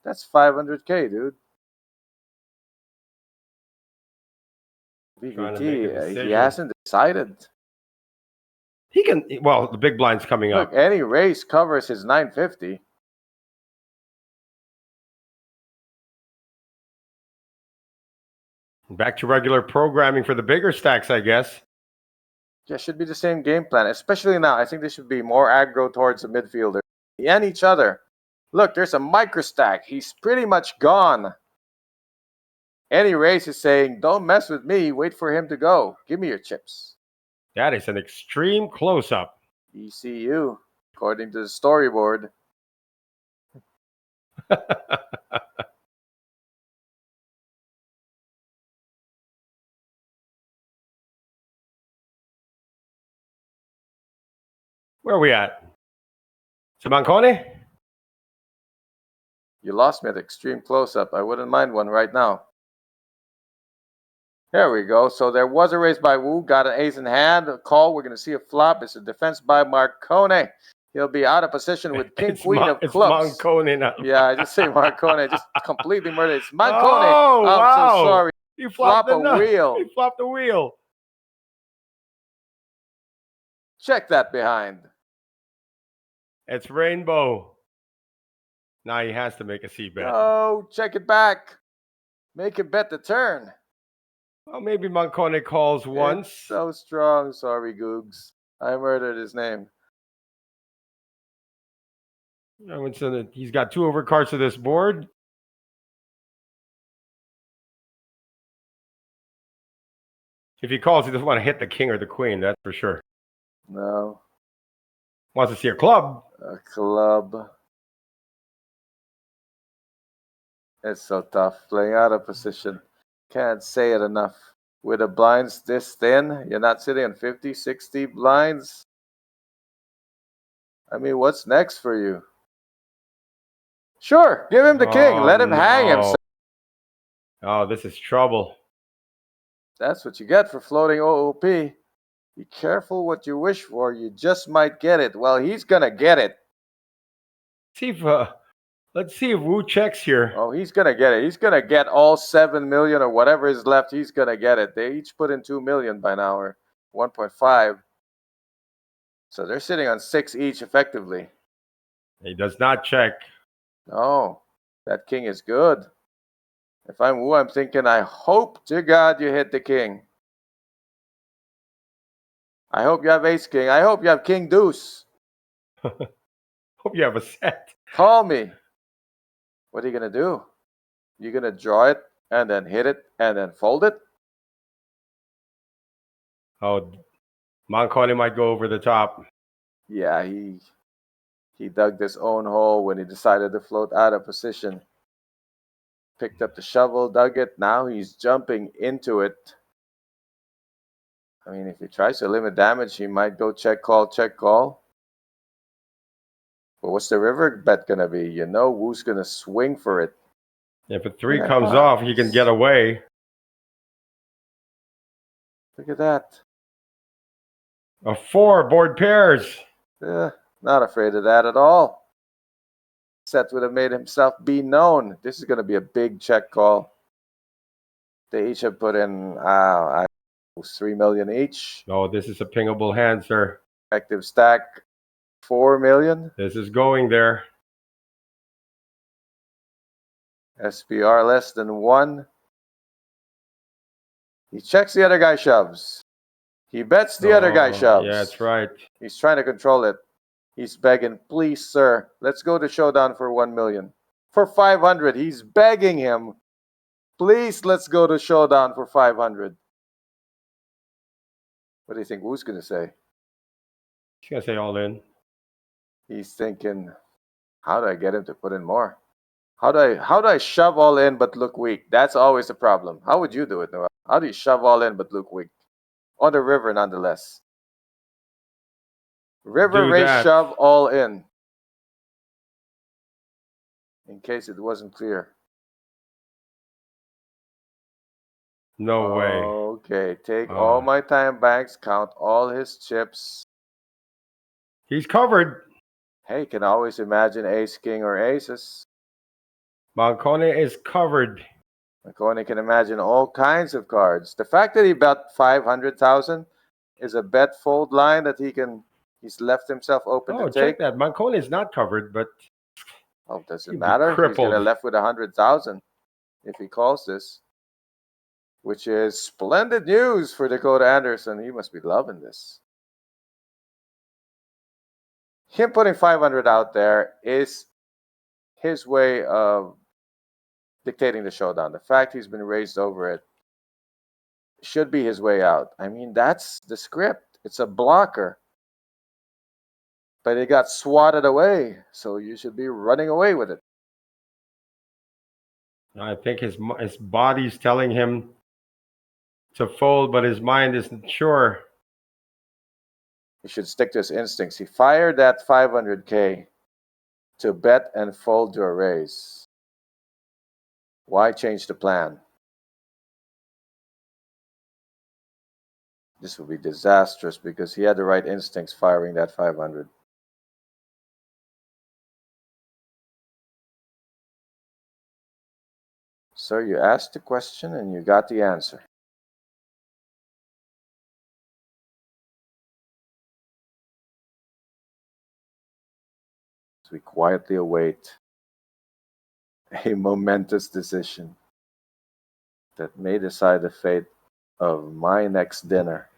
That's 500K, dude. BVT, he hasn't decided. He can, well, the big blind's coming up. Look, any race covers his 950. Back to regular programming for the bigger stacks, I guess. Yeah, should be the same game plan, especially now. I think they should be more aggro towards the midfielder and each other. Look, there's a micro stack. He's pretty much gone. Any race is saying, don't mess with me. Wait for him to go. Give me your chips. That is an extreme close-up. ECU, according to the storyboard. Where are we at? Samancone? You lost me at extreme close-up. I wouldn't mind one right now. There we go. So there was a raise by Wu. Got an ace in hand. A call. We're going to see a flop. It's a defense by Marcone. He'll be out of position with king, queen of clubs. It's Mancone now. Yeah, I just say Marcone. I just completely murdered. It's Mancone. Oh, wow. I'm so sorry. You flopped a wheel. You flopped the wheel. Check that behind. It's rainbow. Now he has to make a C bet. Oh, check it back. Make it bet the turn. Well, maybe Mancone calls once. It's so strong. Sorry, Googs. I murdered his name. He's got 2 overcards to this board. If he calls, he doesn't want to hit the king or the queen, that's for sure. No. Wants to see a club. A club. It's so tough. Playing out of position. Can't say it enough. With the blinds this thin, you're not sitting on 50, 60 blinds. I mean, what's next for you? Sure, give him the king. Oh, Let him hang no. himself. Oh, this is trouble. That's what you get for floating OOP. Be careful what you wish for. You just might get it. Well, he's gonna get it. Let's see if Wu checks here. Oh, he's gonna get it. He's gonna get all 7 million or whatever is left. He's gonna get it. They each put in 2 million by now, or 1.5. So they're sitting on 6 each effectively. He does not check. No, that king is good. If I'm Wu, I'm thinking, I hope to God you hit the king. I hope you have ace king. I hope you have king deuce. Hope you have a set. Call me. What are you gonna do? You gonna draw it and then hit it and then fold it? Oh, Manconi might go over the top. Yeah, he dug his own hole when he decided to float out of position. Picked up the shovel, dug it. Now he's jumping into it. I mean, if he tries to limit damage, he might go check call, check call. But what's the river bet gonna be? You know Wu's gonna swing for it. If a 3 comes off, he can get away. Look at that. A 4, board pairs. Not afraid of that at all. Seth would have made himself be known. This is gonna be a big check call. They each have put in 3 million each. No, this is a pingable hand, sir. Effective stack 4 million. This is going there. SPR less than 1. He checks, the other guy shoves. He bets, the other guy shoves. Yeah, that's right. He's trying to control it. He's begging, please, sir, let's go to showdown for 1 million. For 500, he's begging him. Please, let's go to showdown for 500. What do you think Wu's going to say? He's going to say all in. He's thinking, how do I get him to put in more? How do I shove all in but look weak? That's always the problem. How would you do it, Noel? How do you shove all in but look weak? On the river, nonetheless. River, race, shove, all in. In case it wasn't clear. No way. Okay, take all my time banks, count all his chips. He's covered. Hey, can always imagine ace, king, or aces. Manconi is covered. Manconi can imagine all kinds of cards. The fact that he bet 500,000 is a bet fold line that he's left himself open to take. Check that. Manconi is not covered, but doesn't matter. He's gonna left with 100,000 if he calls this, which is splendid news for Dakota Anderson. He must be loving this. Him putting 500 out there is his way of dictating the showdown. The fact he's been raised over it should be his way out. I mean, that's the script. It's a blocker. But it got swatted away, so you should be running away with it. I think his body's telling him to fold, but his mind isn't sure. He should stick to his instincts. He fired that 500K to bet and fold to a raise. Why change the plan? This would be disastrous because he had the right instincts firing that 500. Sir, you asked the question and you got the answer. So we quietly await a momentous decision that may decide the fate of my next dinner.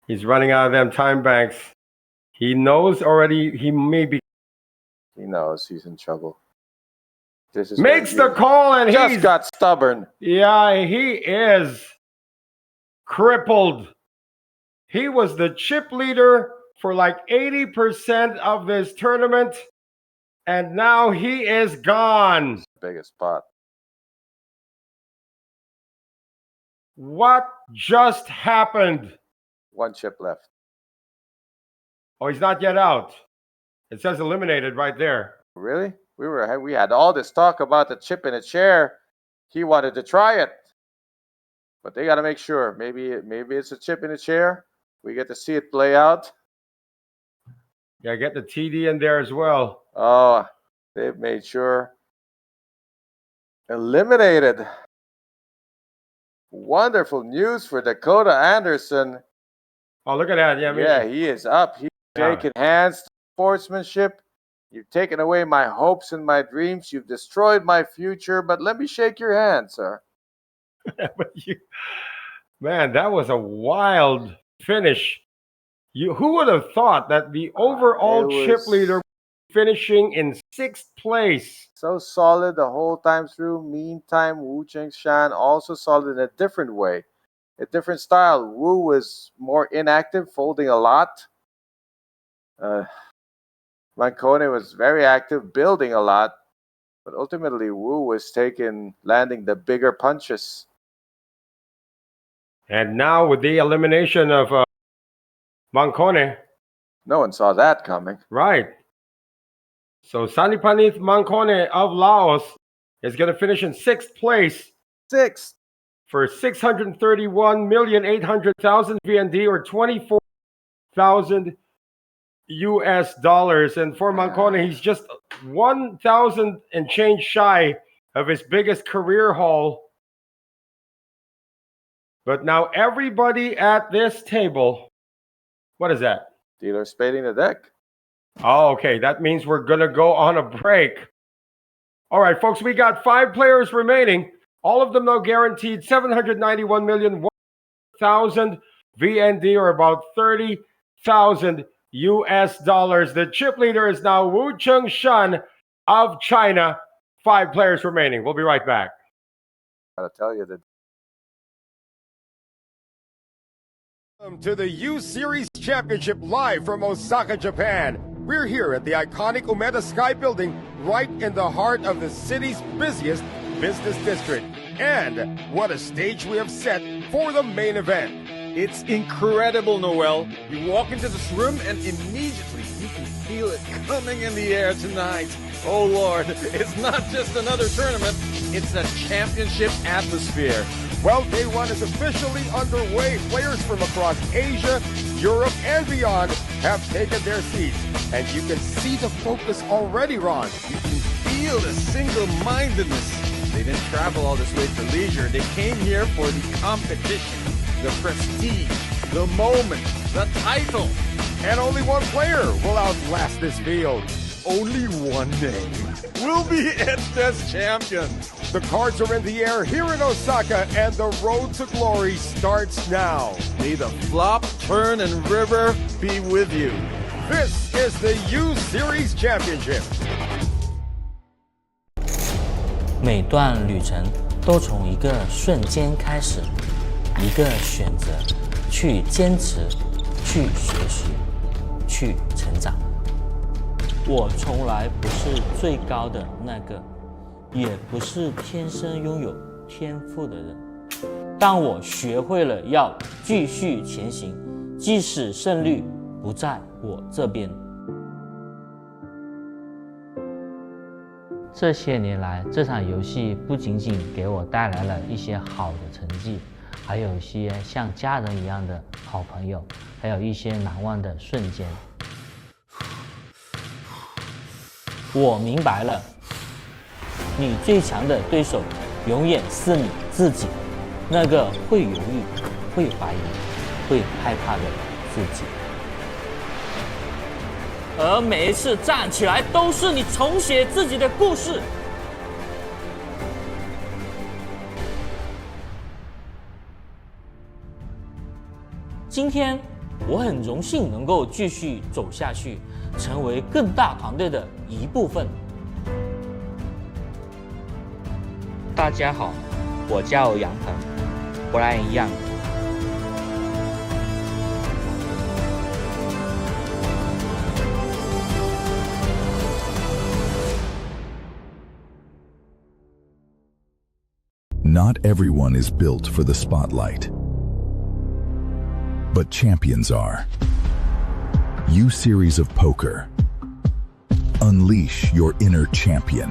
He's running out of them time banks. He knows already he may be. He knows he's in trouble. This is makes the call and he got stubborn. Yeah, he is crippled. He was the chip leader for like 80% of this tournament, and now he is gone. Biggest pot. What just happened? One chip left. Oh, he's not yet out. It says eliminated right there. Really? We had all this talk about the chip in a chair. He wanted to try it. But they got to make sure. Maybe it's a chip in a chair. We get to see it play out. Yeah, get the TD in there as well. Oh, they've made sure. Eliminated. Wonderful news for Dakota Anderson. Oh, look at that. Yeah, he is up. He's shaking hands. Sportsmanship. You've taken away my hopes and my dreams. You've destroyed my future. But let me shake your hand, sir. Man, that was a wild finish. Who would have thought that the overall chip leader finishing in 6th place? So solid the whole time through. Meantime, Wu Chengshan also solid in a different way. A different style. Wu was more inactive, folding a lot. Mancone was very active, building a lot. But ultimately, Wu was landing the bigger punches. And now with the elimination of Mancone. No one saw that coming. Right. So Sanipanith Mancone of Laos is going to finish in 6th place. 6th. For 631,800,000 VND or 24,000 US dollars. And for Mancone, he's just 1,000 and change shy of his biggest career haul. But now everybody at this table, what is that? Dealer spading the deck. Oh, okay. That means we're going to go on a break. All right, folks, we got 5 players remaining. All of them now guaranteed 791,000,000 VND or about 30,000 US dollars. The chip leader is now Wu Chengshan of China. 5 players remaining. We'll be right back. Gotta tell you that. Welcome to the U-Series Championship live from Osaka, Japan. We're here at the iconic Umeda Sky Building right in the heart of the city's busiest business district. And what a stage we have set for the main event. It's incredible, Noel. You walk into this room and immediately you can feel it coming in the air tonight. Oh Lord, it's not just another tournament, it's a championship atmosphere. Well, day one is officially underway. Players from across Asia, Europe, and beyond have taken their seats. And you can see the focus already, Ron. You can feel the single-mindedness. They didn't travel all this way for leisure. They came here for the competition, the prestige, the moment, the title. And only one player will outlast this field. Only one name will be etched as champion. The cards are in the air here in Osaka, and the road to glory starts now. May the flop, turn, and river be with you. This is the U-Series Championship. 每段旅程都从一个瞬间开始，一个选择，去坚持，去学习，去成长。我从来不是最高的那个，也不是天生拥有天赋的人。但我学会了要继续前行，即使胜率不在我这边。这些年来，这场游戏不仅仅给我带来了一些好的成绩，还有一些像家人一样的好朋友，还有一些难忘的瞬间。我明白了，你最强的对手永远是你自己，那个会犹豫、会怀疑、会害怕的自己。而每一次站起来，都是你重写自己的故事。今天，我很荣幸能够继续走下去，成为更大团队的一部分。大家好，我叫杨鹏，Brian Young。Not everyone is built for the spotlight, but champions are. U-Series of Poker. Unleash your inner champion.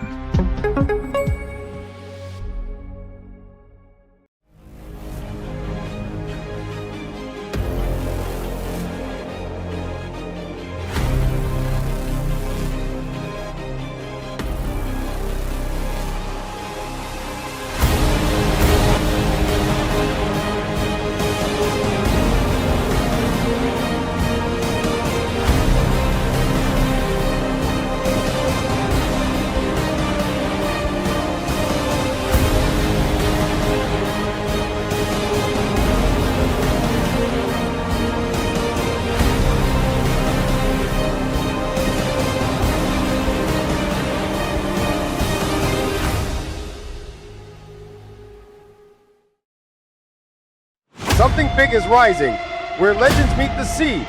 Something big is rising, where legends meet the sea.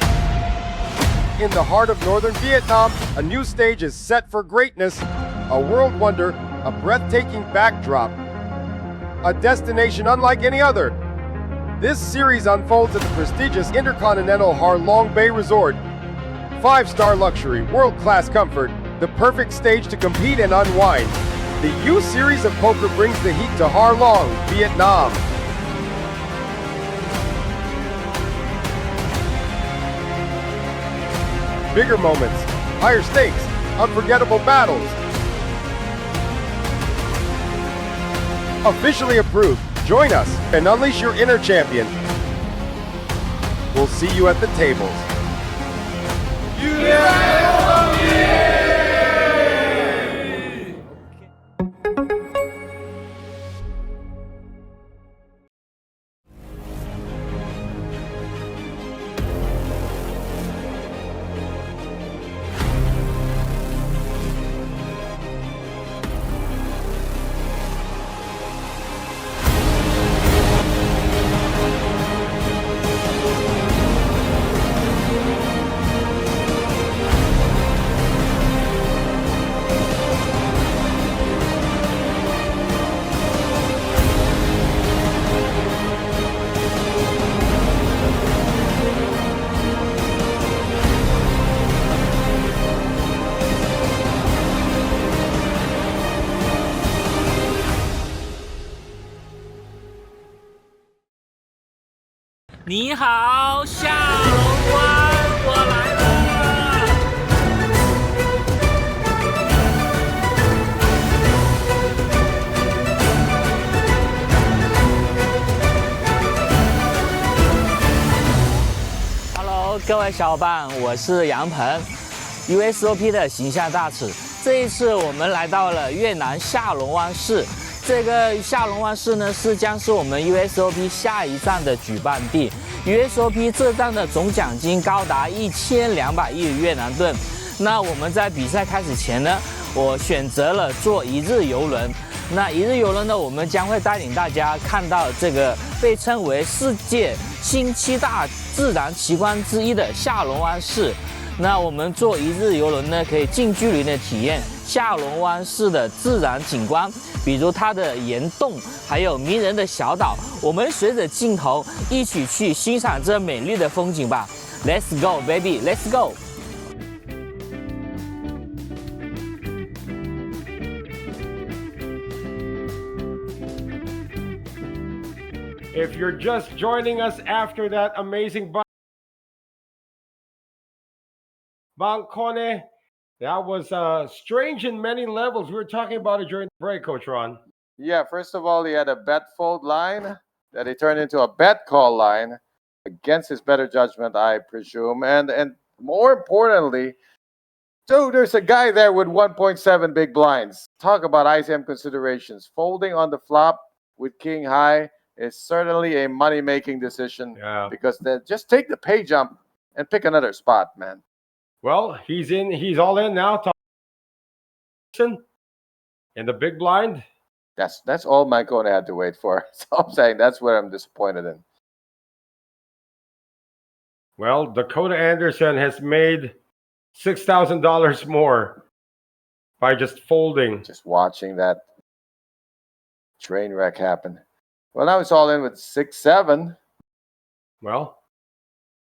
In the heart of northern Vietnam, a new stage is set for greatness, a world wonder, a breathtaking backdrop, a destination unlike any other. This series unfolds at the prestigious Intercontinental Ha Long Bay Resort. 5-star luxury, world-class comfort, the perfect stage to compete and unwind. The U-Series of Poker brings the heat to Ha Long, Vietnam. Bigger moments, higher stakes, unforgettable battles. Officially approved. Join us and unleash your inner champion. We'll see you at the tables. “你好，下龙湾，我来了。” Hello， 各位小伙伴，我是杨鹏 ，USOP 的形象大使。这一次我们来到了越南下龙湾市。这个下龙湾市呢，将是我们 USOP 下一站的举办地。USOP 这站的总奖金高达1200亿越南盾。那我们在比赛开始前呢，我选择了坐一日游轮。那一日游轮呢，我们将会带领大家看到这个被称为世界新7大自然奇观之一的下龙湾市。那我们坐一日游轮呢，可以近距离的体验下龙湾市的自然景观，比如它的岩洞，还有迷人的小岛。我们随着镜头一起去欣赏这美丽的风景吧。Let's go, baby, let's go. If you're just joining us after that amazing Bangkone, that was strange in many levels. We were talking about it during the break, Coach Ron. Yeah, first of all, he had a bet fold line that he turned into a bet call line against his better judgment, I presume. And more importantly, so there's a guy there with 1.7 big blinds. Talk about ICM considerations. Folding on the flop with king high is certainly a money-making decision. Yeah. Because just take the pay jump and pick another spot, man. Well, he's in. He's all in now. In the big blind. That's all Mike Kone had to wait for. So I'm saying that's what I'm disappointed in. Well, Dakota Anderson has made $6,000 more by just folding. Just watching that Train wreck happened. Well, now it's all in with 6-7. Well,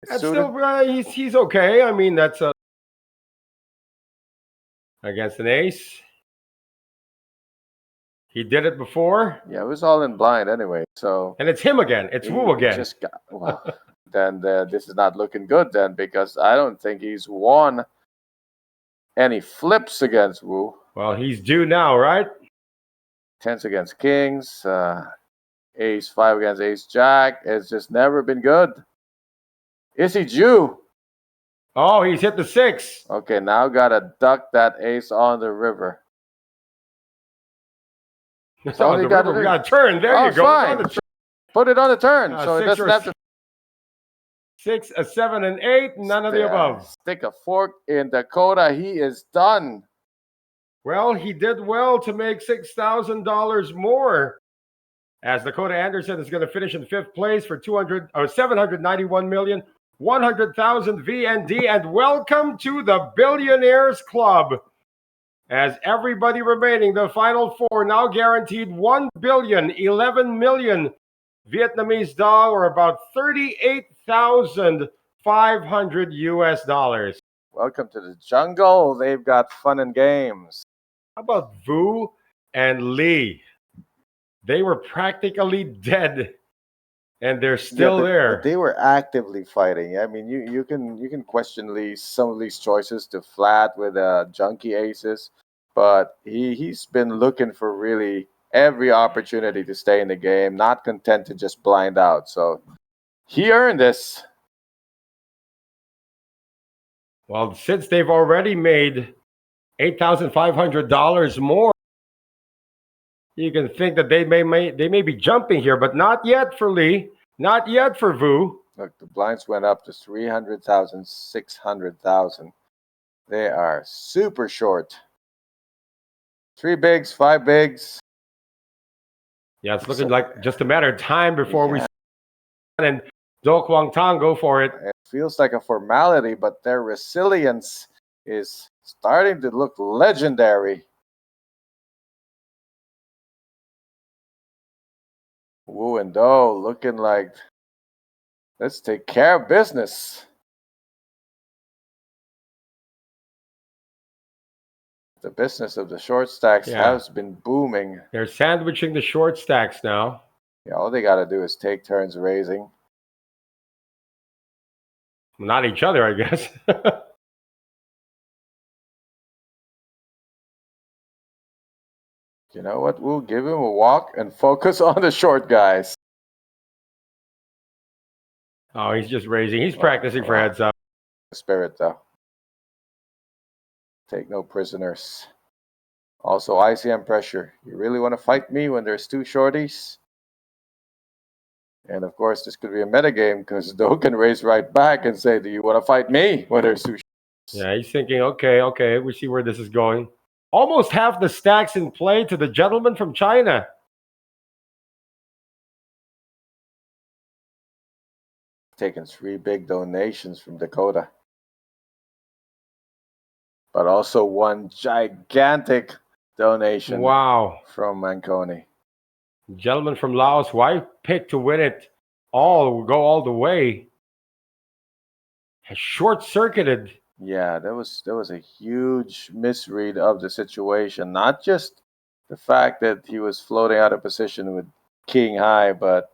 It's that's suited. still he's okay. I mean, that's against an ace. He did it before, Yeah, it was all in blind anyway. So and it's him again. It's Wu he again. just got, well, then this is not looking good then, because I don't think he's won any flips against Wu. Well, he's due now, right? Tens against kings, ace 5 against ace jack. It's just never been good. Is he due? Oh, he's hit the 6. Okay, now gotta duck that ace on the river. It's all on you the gotta river. We do. got a turn. There Oh, you go. fine. It's on the turn. Put it on the turn, so it 6 doesn't or have to 6, a 7, and 8. None of the above. stick a fork in Dakota. He is done. Well, he did well to make $6,000 more. As Dakota Anderson is going to finish in 5th place for 791,100,000 VND, and welcome to the Billionaires Club. As everybody remaining, the final 4 now guaranteed 1,011 million Vietnamese dong, or about 38,500 US dollars. Welcome to the jungle. They've got fun and games. How about Vu and Lee? They were practically dead, and they're still there. But they were actively fighting. I mean, you can question some of Lee's choices to flat with junkie aces, but he's been looking for really every opportunity to stay in the game, not content to just blind out. So he earned this. Well, since they've already made $8,500 more, you can think that they may be jumping here, but not yet for Lee, not yet for Vu. Look, the blinds went up to 300,000, 600,000. They are super short. 3 bigs, 5 bigs. Yeah, it's looking like just a matter of time before we see and Do Kwang Tang go for it. It feels like a formality, but their resilience is starting to look legendary. Wu and Do looking like, let's take care of business. The business of the short stacks has been booming. They're sandwiching the short stacks now. Yeah, all they got to do is take turns raising. Not each other, I guess. You know what? We'll give him a walk and focus on the short guys. Oh, he's just raising. He's practicing for heads up. Spirit, though. Take no prisoners. Also, ICM pressure. You really want to fight me when there's 2 shorties? And of course, this could be a metagame because Do can raise right back and say, do you want to fight me when there's 2 shorties? Yeah, he's thinking, okay, we see where this is going. Almost half the stacks in play to the gentleman from China. Taking 3 big donations from Dakota. But also 1 gigantic donation from Manconi. Gentleman from Laos, why pick to win it all, go all the way? Has short-circuited. Yeah, there was a huge misread of the situation. Not just the fact that he was floating out of position with king high, but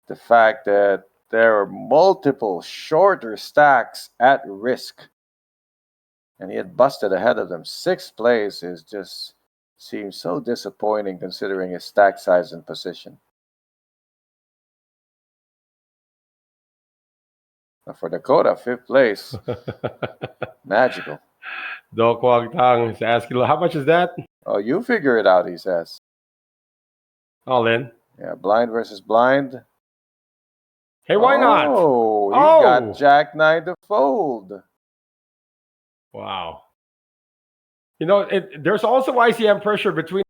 the fact that there are multiple shorter stacks at risk. And he had busted ahead of them. 6th place is just seems so disappointing considering his stack size and position. But for Dakota, 5th place. Magical. Do Kwang Tang is asking, how much is that? Oh, you figure it out, he says. All in. Yeah, blind versus blind. Hey, why not? Oh, he got Jack 9 to fold. Wow. You know, there's also ICM pressure between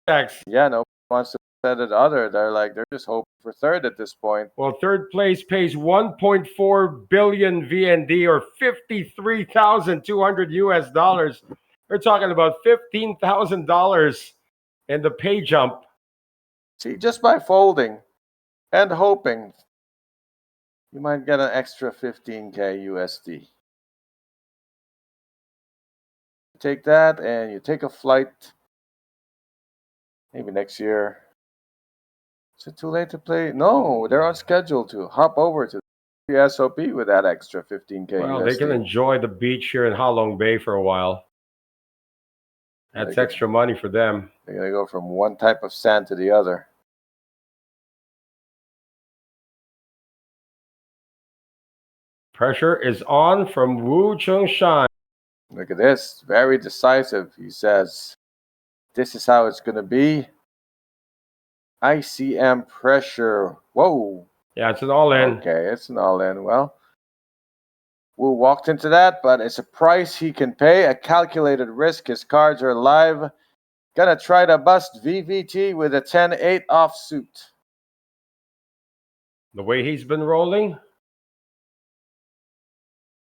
stacks. Yeah, no one wants to set it other. They're just hoping for 3rd at this point. Well, 3rd place pays 1.4 billion VND, or 53,200 US dollars. We're talking about $15,000 in the pay jump. See, just by folding and hoping, you might get an extra 15K USD. Take that and you take a flight. Maybe next year. Is it too late to play? No, they're on schedule to hop over to the Usop with that extra 15K Well, USD. they can enjoy the beach here in Halong Bay for a while. That's extra money for them. They're going to go from one type of sand to the other. Pressure is on from Wu Chung-shan. Look at this. Very decisive. He says, this is how it's going to be. ICM pressure. Whoa. Yeah, it's an all-in. Okay, it's an all-in. Well, Wu walked into that, but it's a price he can pay, a calculated risk. His cards are live. Gonna try to bust VVT with a 10-8 offsuit. The way he's been rolling,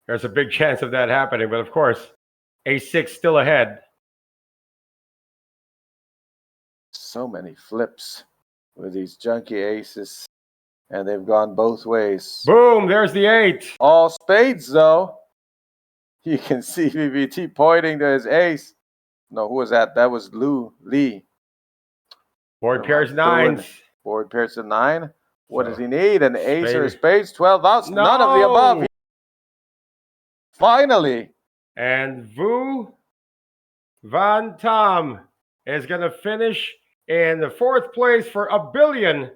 there's a big chance of that happening. But of course, Ace-6 still ahead. So many flips with these junky aces, and they've gone both ways. Boom, there's the 8. All spades, though. You can see VVT pointing to his ace. No, who was that? That was Lee. Board pairs 9s. Board pairs to 9. What So, does he need? An ace or a spade. spades? 12 outs? No! None of the above. Finally. And Vu Van Tam is going to finish in the 4th place for $1 billion.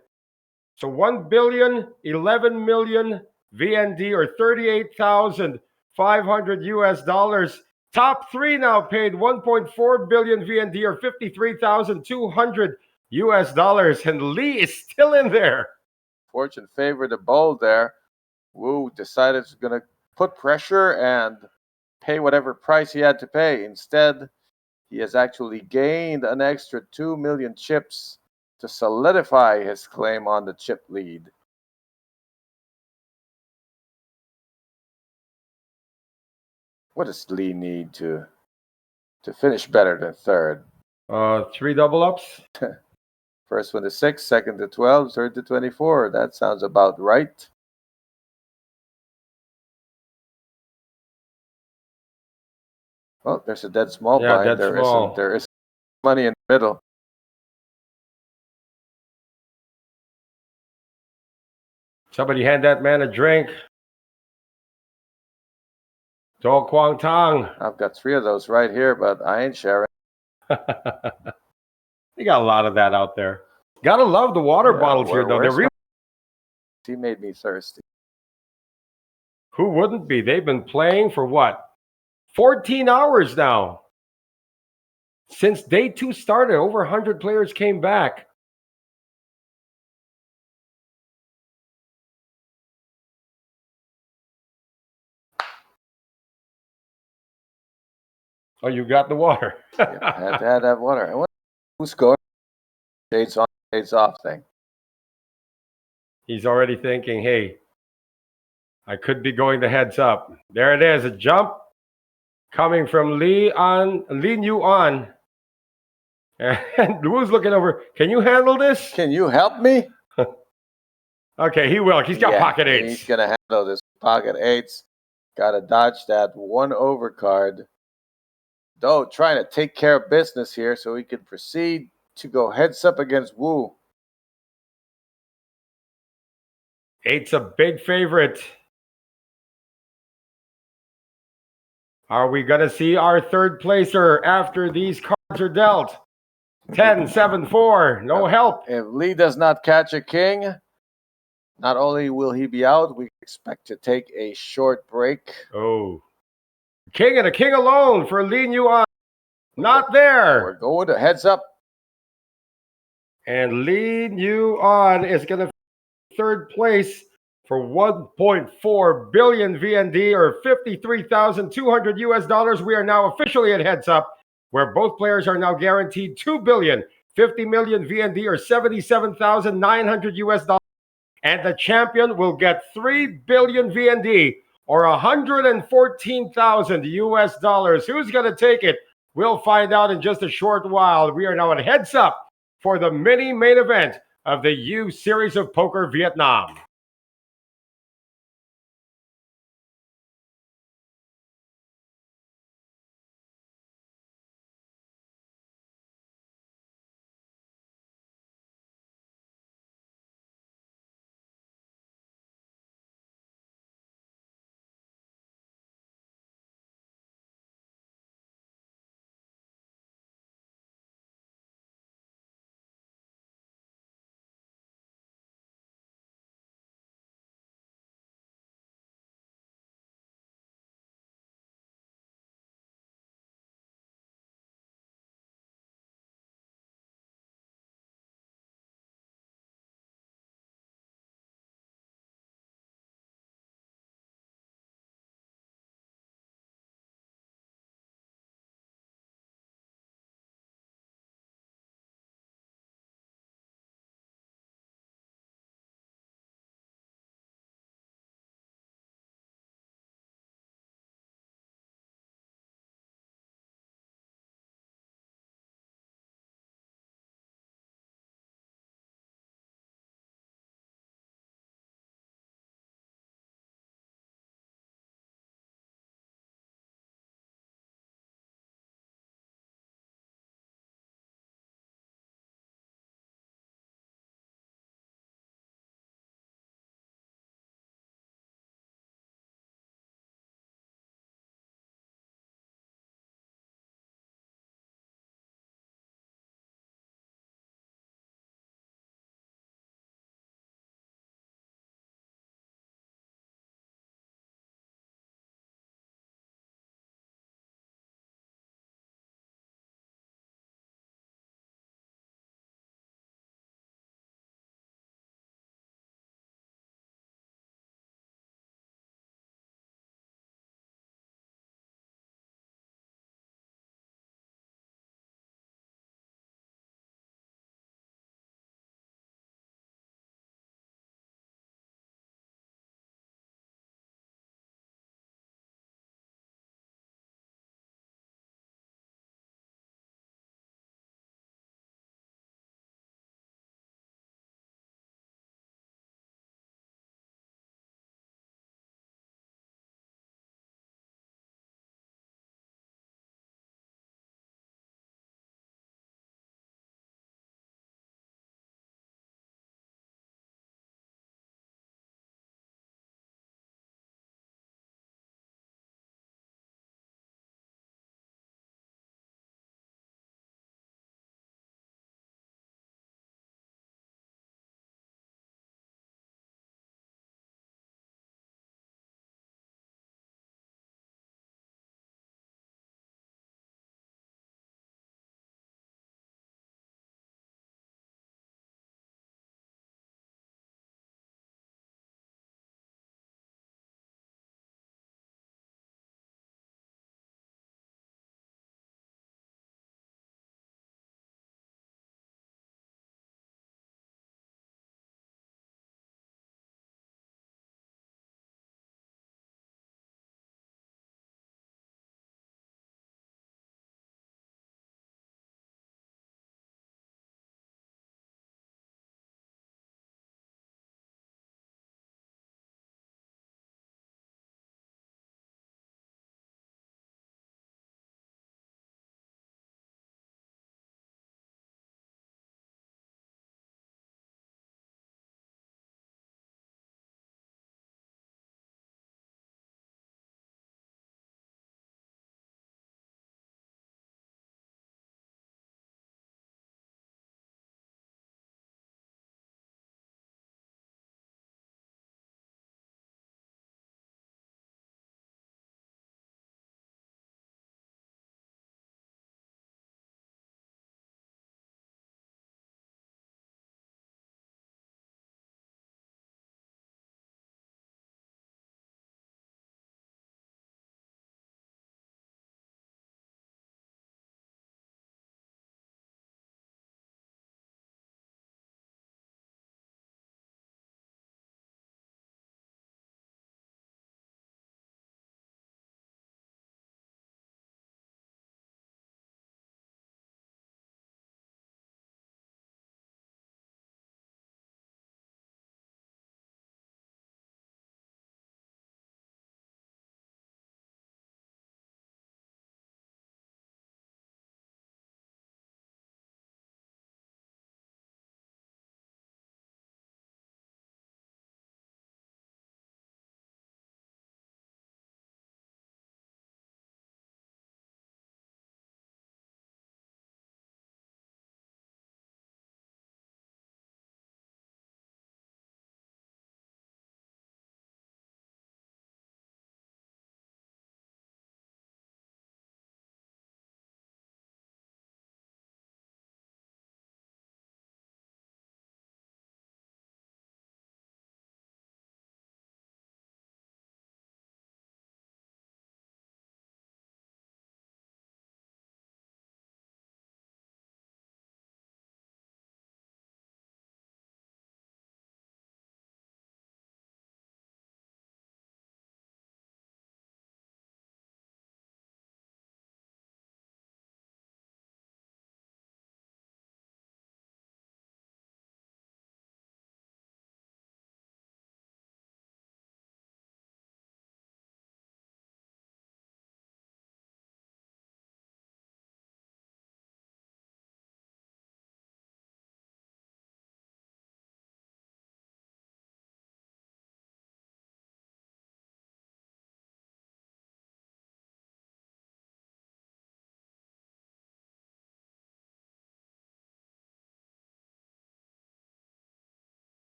So 1 billion, 11 million VND, or 38,500 US dollars. Top 3 now paid 1.4 billion VND, or 53,200 US dollars. And Lee is still in there. Fortune favored the bold there. Wu decided he's going to put pressure and pay whatever price he had to pay. Instead, he has actually gained an extra 2 million chips to solidify his claim on the chip lead. What does Lee need to finish better than third? 3 double ups. First one to 6, second to 12, third to 24. That sounds about right. Well, there's a dead small blind. Dead small. There is money in the middle. Somebody hand that man a drink. Do Kwang Tang. I've got 3 of those right here, but I ain't sharing. You got a lot of that out there. Gotta love the water bottles here, though. They're He made me thirsty. Who wouldn't be? They've been playing for what? 14 hours now. Since day 2 started, over 100 players came back. Oh, you got the water. Yeah, had to have that water. I wonder who's going shades on, shades off thing. He's already thinking, hey, I could be going the heads up. There it is, a jump coming from Lee New On. And Wu's looking over. Can you handle this? Can you help me? Okay, he will. He's got pocket 8s. He's going to handle this pocket 8s. Got to dodge that 1 overcard. Though, trying to take care of business here so he can proceed to go heads up against Wu. 8's a big favorite. Are we going to see our 3rd placer after these cards are dealt? 10, 7, 4. No help. If Lee does not catch a king, not only will he be out, we expect to take a short break. Oh. King and a king alone for Lee New On. Not there. We're going to heads up. And Lee New On is going to 3rd place for 1.4 billion VND, or 53,200 US dollars. We are now officially at heads up, where both players are now guaranteed 2 billion, 50 million VND, or 77,900 US dollars. And the champion will get 3 billion VND, or 114,000 US dollars. Who's going to take it? We'll find out in just a short while. We are now at heads up for the mini main event of the U Series of Poker Vietnam.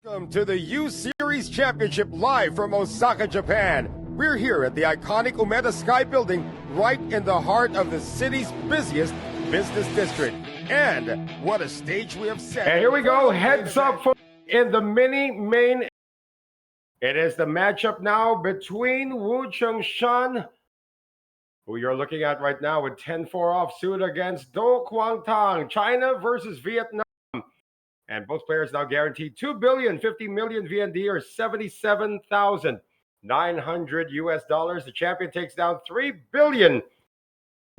Welcome to the U Series Championship live from Osaka, Japan. We're here at the iconic Umeda Sky Building right in the heart of the city's busiest business district. And what a stage we have set. And here we go, heads up for in the mini main. It is the matchup now between Wu Chengshan, who you're looking at right now with 10-4 offsuit, against Do Kwangtang, China versus Vietnam. And both players now guaranteed 2,050 million VND, or 77,900 US dollars. The champion takes down 3 billion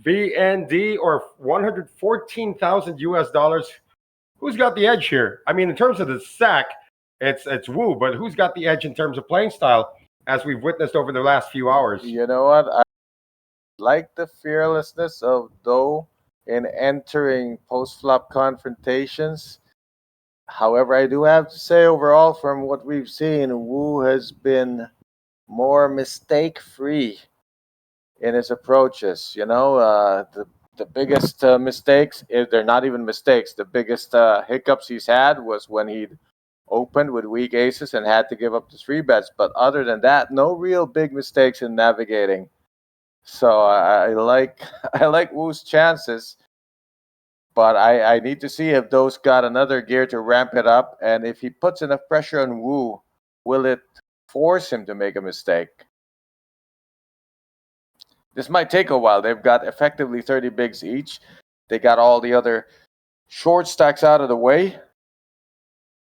VND, or 114,000 US dollars. Who's got the edge here? I mean, in terms of the sack, it's Wu, but who's got the edge in terms of playing style, as we've witnessed over the last few hours? You know what? I like the fearlessness of Do in entering post-flop confrontations. However, I do have to say, overall, from what we've seen, Wu has been more mistake-free in his approaches. You know, the biggest mistakes, if they're not even mistakes, the biggest hiccups he's had was when he'd opened with weak aces and had to give up the 3-bets. But other than that, no real big mistakes in navigating. So I like Wu's chances. But I need to see if Do's got another gear to ramp it up. And if he puts enough pressure on Wu, will it force him to make a mistake? This might take a while. They've got effectively 30 bigs each. They got all the other short stacks out of the way.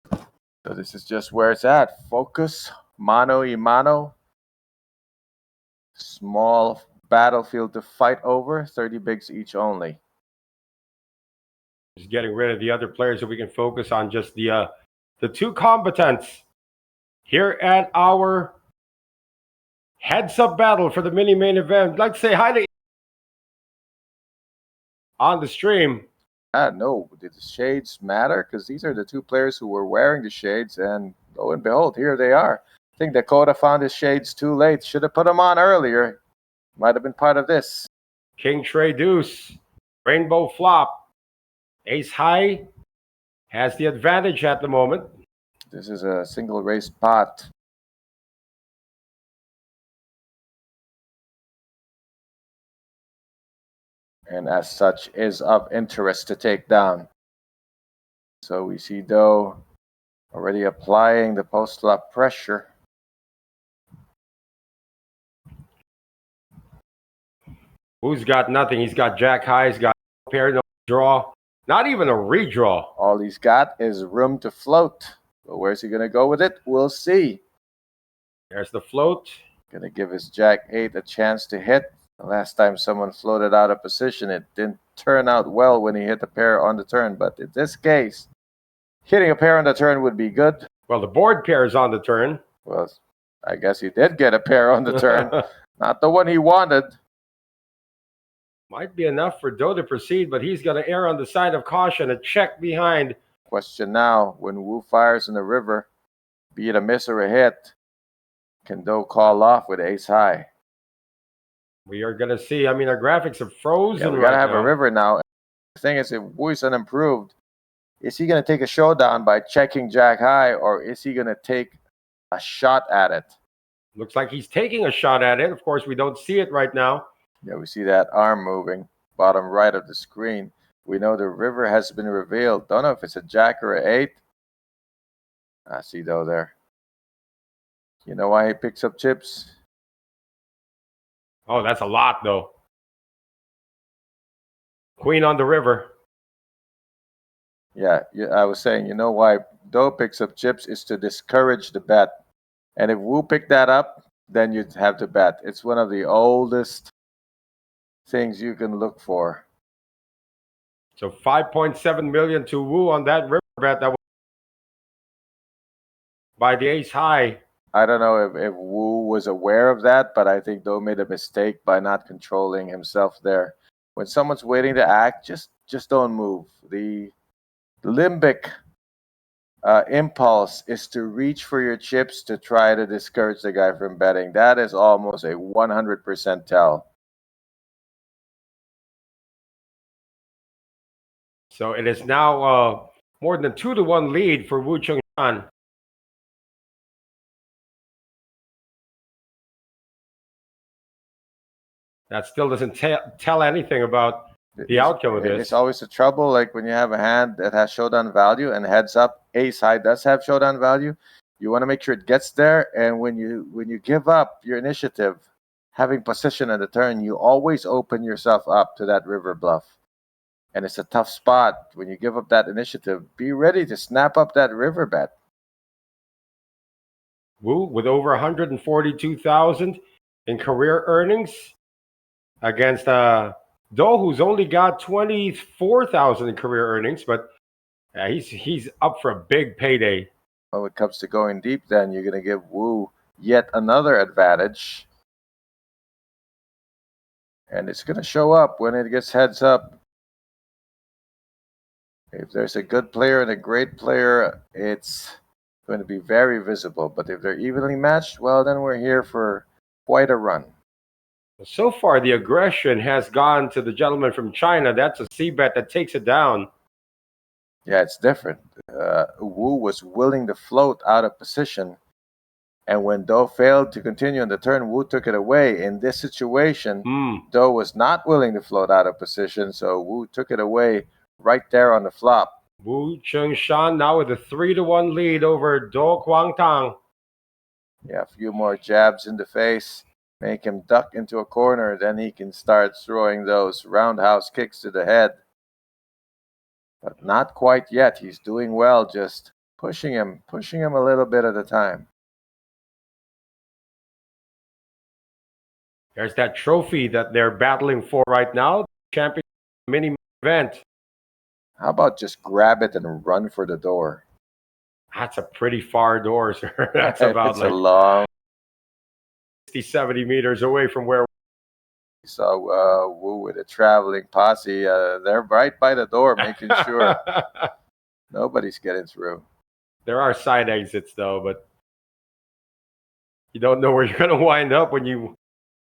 So this is just where it's at. Focus, mano y mano. Small battlefield to fight over. 30 bigs each only. Just getting rid of the other players so we can focus on just the two combatants here at our heads-up battle for the mini-main event. I'd like to say hi to on the stream. No, did the shades matter? Because these are the two players who were wearing the shades, and lo and behold, here they are. I think Dakota found his shades too late. Should have put them on earlier. Might have been part of this. King Trey Deuce, Rainbow Flop. Ace High has the advantage at the moment. This is a single race pot. And as such is of interest to take down. So we see Do already applying the post-flop pressure. Who's got nothing? He's got Jack High, he's got no pair, no draw. Not even a redraw. All he's got is room to float. But where's he going to go with it? We'll see. There's the float. Going to give his Jack 8 a chance to hit. The last time someone floated out of position, it didn't turn out well when he hit a pair on the turn. But in this case, hitting a pair on the turn would be good. Well, the board pair is on the turn. Well, I guess he did get a pair on the turn. Not the one he wanted. Might be enough for Do to proceed, but he's going to err on the side of caution. A check behind. Question now, when Wu fires in the river, be it a miss or a hit, can Do call off with ace high? We are going to see. I mean, our graphics are frozen. We got to have a river now. The thing is, if Wu is unimproved, is he going to take a showdown by checking Jack high, or is he going to take a shot at it? Looks like he's taking a shot at it. Of course, we don't see it right now. Yeah, we see that arm moving, bottom right of the screen. We know the river has been revealed. Don't know if it's a Jack or an 8. I see Do there. You know why he picks up chips? Oh, that's a lot, though. Queen on the river. Yeah, I was saying, you know why Do picks up chips is to discourage the bet. And if Wu picked that up, then you'd have to bet. It's one of the oldest things you can look for. So 5.7 million to Wu on that river bet that was by the ace high. I don't know if Wu was aware of that, but I think Do made a mistake by not controlling himself there. When someone's waiting to act, just don't move. The limbic impulse is to reach for your chips to try to discourage the guy from betting. That is almost a 100% tell. So it is now more than 2-1 lead for Wu Chengshan. That still doesn't tell anything about the outcome of this. It's always the trouble, like when you have a hand that has showdown value and heads up, ace high does have showdown value. You want to make sure it gets there, and when you give up your initiative, having position at the turn, you always open yourself up to that river bluff. And it's a tough spot when you give up that initiative. Be ready to snap up that river bet. Wu with over 142,000 in career earnings against Do, who's only got 24,000 in career earnings, but he's up for a big payday. When it comes to going deep, then you're going to give Wu yet another advantage. And it's going to show up when it gets heads up. If there's a good player and a great player, it's going to be very visible. But if they're evenly matched, well, then we're here for quite a run. So far, the aggression has gone to the gentleman from China. That's a C-bet that takes it down. Yeah, it's different. Wu was willing to float out of position. And when Do failed to continue on the turn, Wu took it away. In this situation, Do was not willing to float out of position, so Wu took it away right there on the flop. Wu Chengshan now with a 3-1 lead over Do Kwangtang. Yeah, a few more jabs in the face. Make him duck into a corner, then he can start throwing those roundhouse kicks to the head. But not quite yet. He's doing well, just pushing him a little bit at a time. There's that trophy that they're battling for right now, champion mini event. How about just grab it and run for the door? That's a pretty far door, sir. That's about it's a long 60, 70 meters away from where we saw Wu with a traveling posse. They're right by the door, making sure nobody's getting through. There are side exits, though, but you don't know where you're going to wind up when you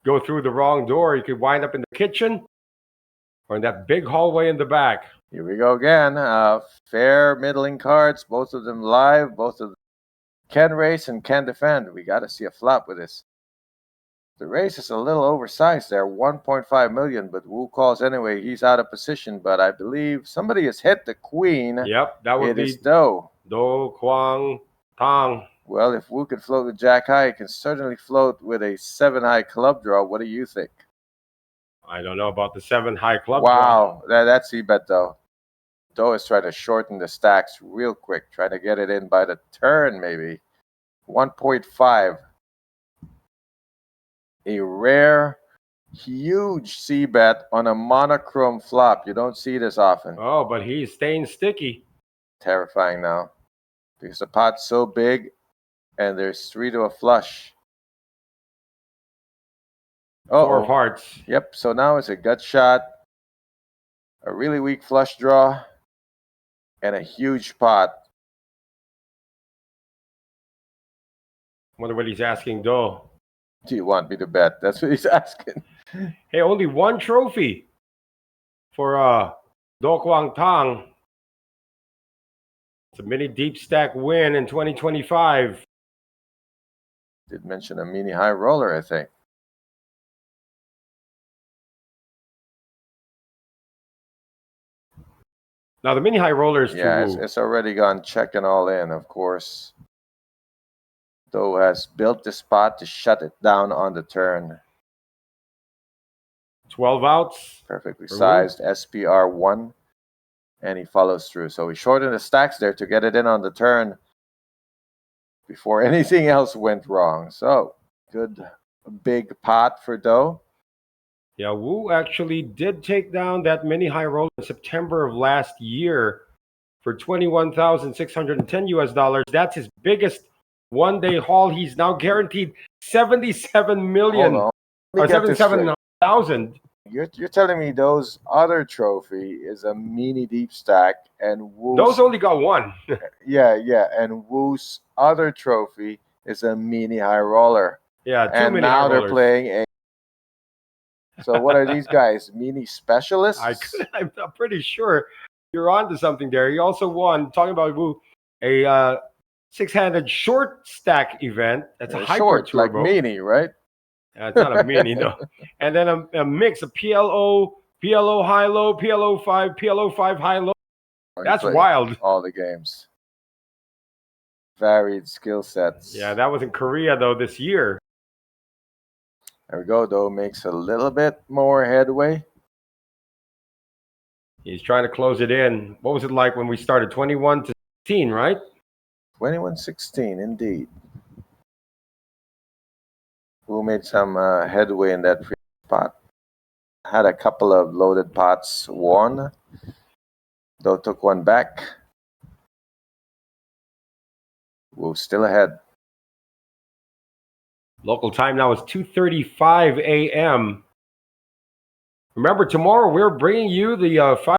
go through the wrong door. You could wind up in the kitchen or in that big hallway in the back. Here we go again. Fair middling cards, both of them live. Both of them can race and can defend. We got to see a flop with this. The race is a little oversized there, 1.5 million, but Wu calls anyway. He's out of position, but I believe somebody has hit the queen. Yep, that would be Do. Do Kwang Tang. Well, if Wu can float with Jack High, he can certainly float with a 7-high club draw. What do you think? I don't know about the 7-high club draw. Wow, that's C-bet though. Do is trying to shorten the stacks real quick, trying to get it in by the turn maybe. 1.5. A rare, huge C-bet on a monochrome flop. You don't see this often. Oh, but he's staying sticky. Terrifying now. Because the pot's so big and there's 3 to a flush. Four of hearts. Yep, so now it's a gut shot, a really weak flush draw, and a huge pot. Wonder what he's asking Do. Do you want me to bet? That's what he's asking. Hey, only one trophy for Do Kwang Tang. It's a mini deep stack win in 2025. Did mention a mini high roller, I think. Now the mini high roller is it's already gone check and all in, of course. Do has built the spot to shut it down on the turn. 12 outs. Perfectly sized SPR1. And he follows through. So he shortened the stacks there to get it in on the turn before anything else went wrong. So good big pot for Do. Yeah, Wu actually did take down that mini high roller in September of last year for $21,610 US. That's his biggest one-day haul. He's now guaranteed 77 million or 77,000. You're telling me Do's other trophy is a mini deep stack and Wu's... Do's only got one. yeah, and Wu's other trophy is a mini high roller. Yeah, and now they're playing a... So what are these guys? Mini specialists? I'm pretty sure you're onto something there. He also won, talking about Wu, a 6-handed short stack event. That's a hyper short, turbo. Like mini, right? It's not a mini, no. And then a mix of PLO, PLO high low, PLO 5, PLO 5 high low. That's Play wild. All the games. Varied skill sets. Yeah, that was in Korea though this year. There we go. Do makes a little bit more headway. He's trying to close it in. What was it like when we started? 21-16, right? 21-16, indeed. Who made some headway in that free pot? Had a couple of loaded pots won. Though took one back. Wu still ahead. Local time now is 2:35 a.m. Remember, tomorrow we're bringing you the 5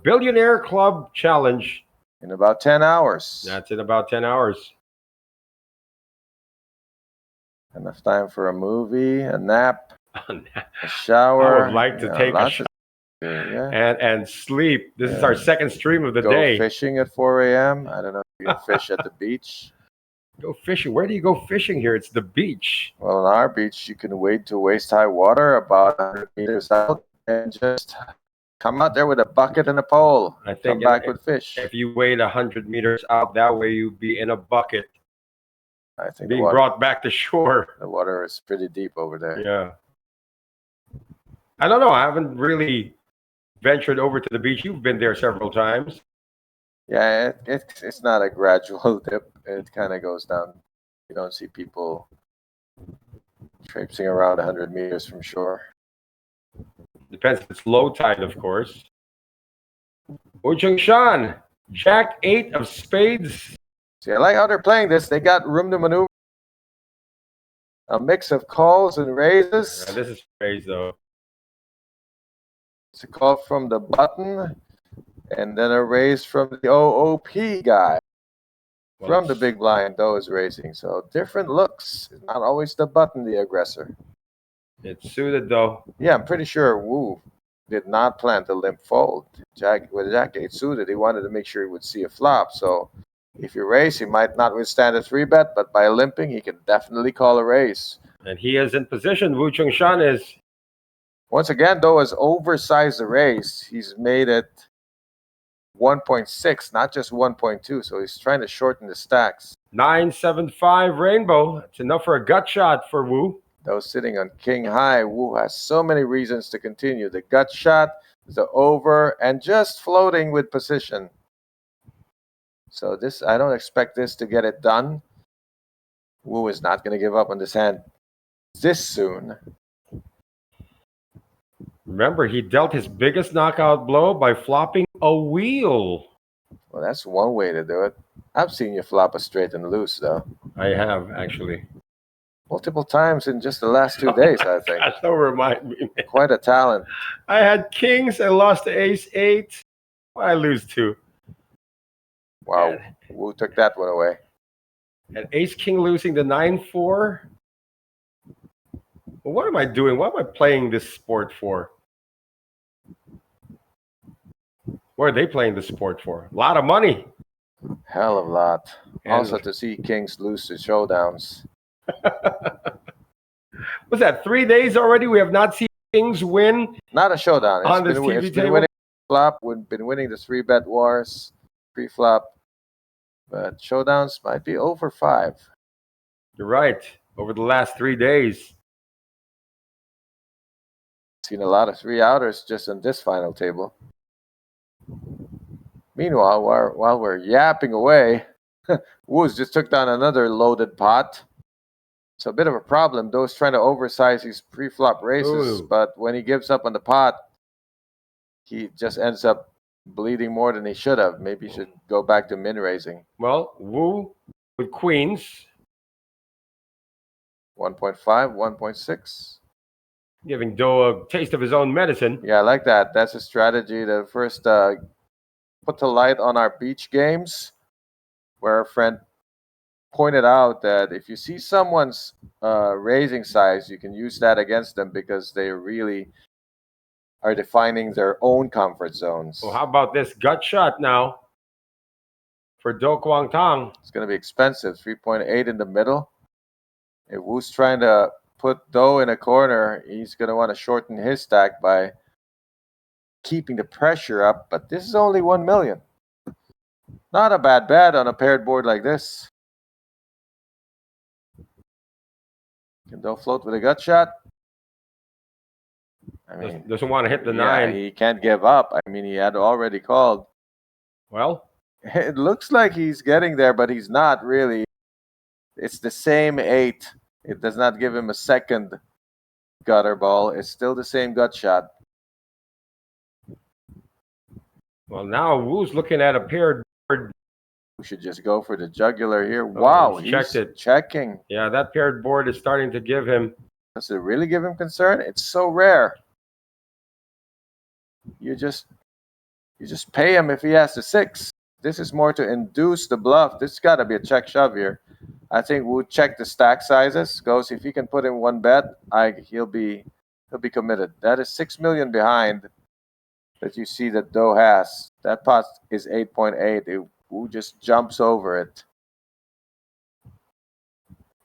Billionaire Club Challenge. In about 10 hours. That's in about 10 hours. Enough time for a movie, a nap, a shower. I would like to take a shower and sleep. This is our second stream of the day. Go fishing at 4 a.m. I don't know if you can fish at the beach. Go fishing. Where do you go fishing here? It's the beach. Well, on our beach, you can wade to waist-high water about 100 meters out and just come out there with a bucket and a pole. I think come back with fish. If you wade 100 meters out, that way you'd be in a bucket. I think being brought back to shore. The water is pretty deep over there. Yeah. I don't know. I haven't really ventured over to the beach. You've been there several times. Yeah, it's not a gradual dip. It kind of goes down. You don't see people traipsing around 100 meters from shore. Depends if it's low tide, of course. Woo Chung Shan, Jack 8 of spades. See, I like how they're playing this. They got room to maneuver. A mix of calls and raises. Yeah, this is raise, though. It's a call from the button, and then a raise from the OOP guy. Well, from the big blind, though, is raising. So different looks. Not always the button, the aggressor. It's suited, though. Yeah, I'm pretty sure Wu did not plan to limp fold. With Jack 8 suited, he wanted to make sure he would see a flop. So if you raise, he might not withstand a 3-bet, but by limping, he can definitely call a raise. And he is in position. Woo Chung Shan is. Once again, though, has oversized the raise. He's made it 1.6, not just 1.2. So he's trying to shorten the stacks. 9-7-5 rainbow. It's enough for a gut shot for Wu. Though sitting on king high, Wu has so many reasons to continue. The gut shot, the over, and just floating with position. So this, I don't expect this to get it done. Wu is not going to give up on this hand this soon. Remember, he dealt his biggest knockout blow by flopping a wheel. Well, that's one way to do it. I've seen you flop a straight and loose, though. I have, actually. Multiple times in just the last 2 days, I think. Gosh, don't remind me. Quite a talent. I had kings. I lost to ace 8. What I lose to? Wow. Wu took that one away. And ace king losing the 9-4. Well, what am I doing? What am I playing this sport for? What are they playing the sport for? A lot of money. Hell of a lot. And also to see kings lose to showdowns. Was that 3 days already? We have not seen kings win. Not a showdown. On this TV it's been table? winning flop. We've been winning the 3-bet wars, pre-flop. But showdowns might be over 5. You're right. Over the last 3 days. Seen a lot of 3-outers just on this final table. Meanwhile, while we're yapping away, Woo's just took down another loaded pot. It's a bit of a problem. Those trying to oversize his pre-flop raises, but when he gives up on the pot, he just ends up bleeding more than he should have. Maybe he should go back to min raising. Well, Wu with queens. 1.5, 1.6. Giving Do a taste of his own medicine. Yeah, I like that. That's a strategy to first put the light on our beach games, where a friend pointed out that if you see someone's raising size, you can use that against them because they really are defining their own comfort zones. Well, how about this gut shot now for Do Kwang Tang? It's going to be expensive. 3.8 in the middle. If Wu's trying to put Do in a corner, he's going to want to shorten his stack by keeping the pressure up. But this is only 1 million. Not a bad bet on a paired board like this. Can Do float with a gut shot? I mean, Doesn't want to hit the yeah, 9. he can't give up. I mean, he had already called. Well, it looks like he's getting there, but he's not really. It's the same 8. It does not give him a second gutter ball. It's still the same gut shot. well, now Wu's looking at a paired board. We should just go for the jugular here. Wow, he's checked it. Checking. Yeah, that paired board is starting to give him. Does it really give him concern? It's so rare. You just pay him if he has the 6. This is more to induce the bluff. This has got to be a check shove here. I think we'll check the stack sizes. Goes if he can put in 1 bet, he'll be committed. That is 6 million behind that you see that Do has. That pot is 8.8. Wu just jumps over it.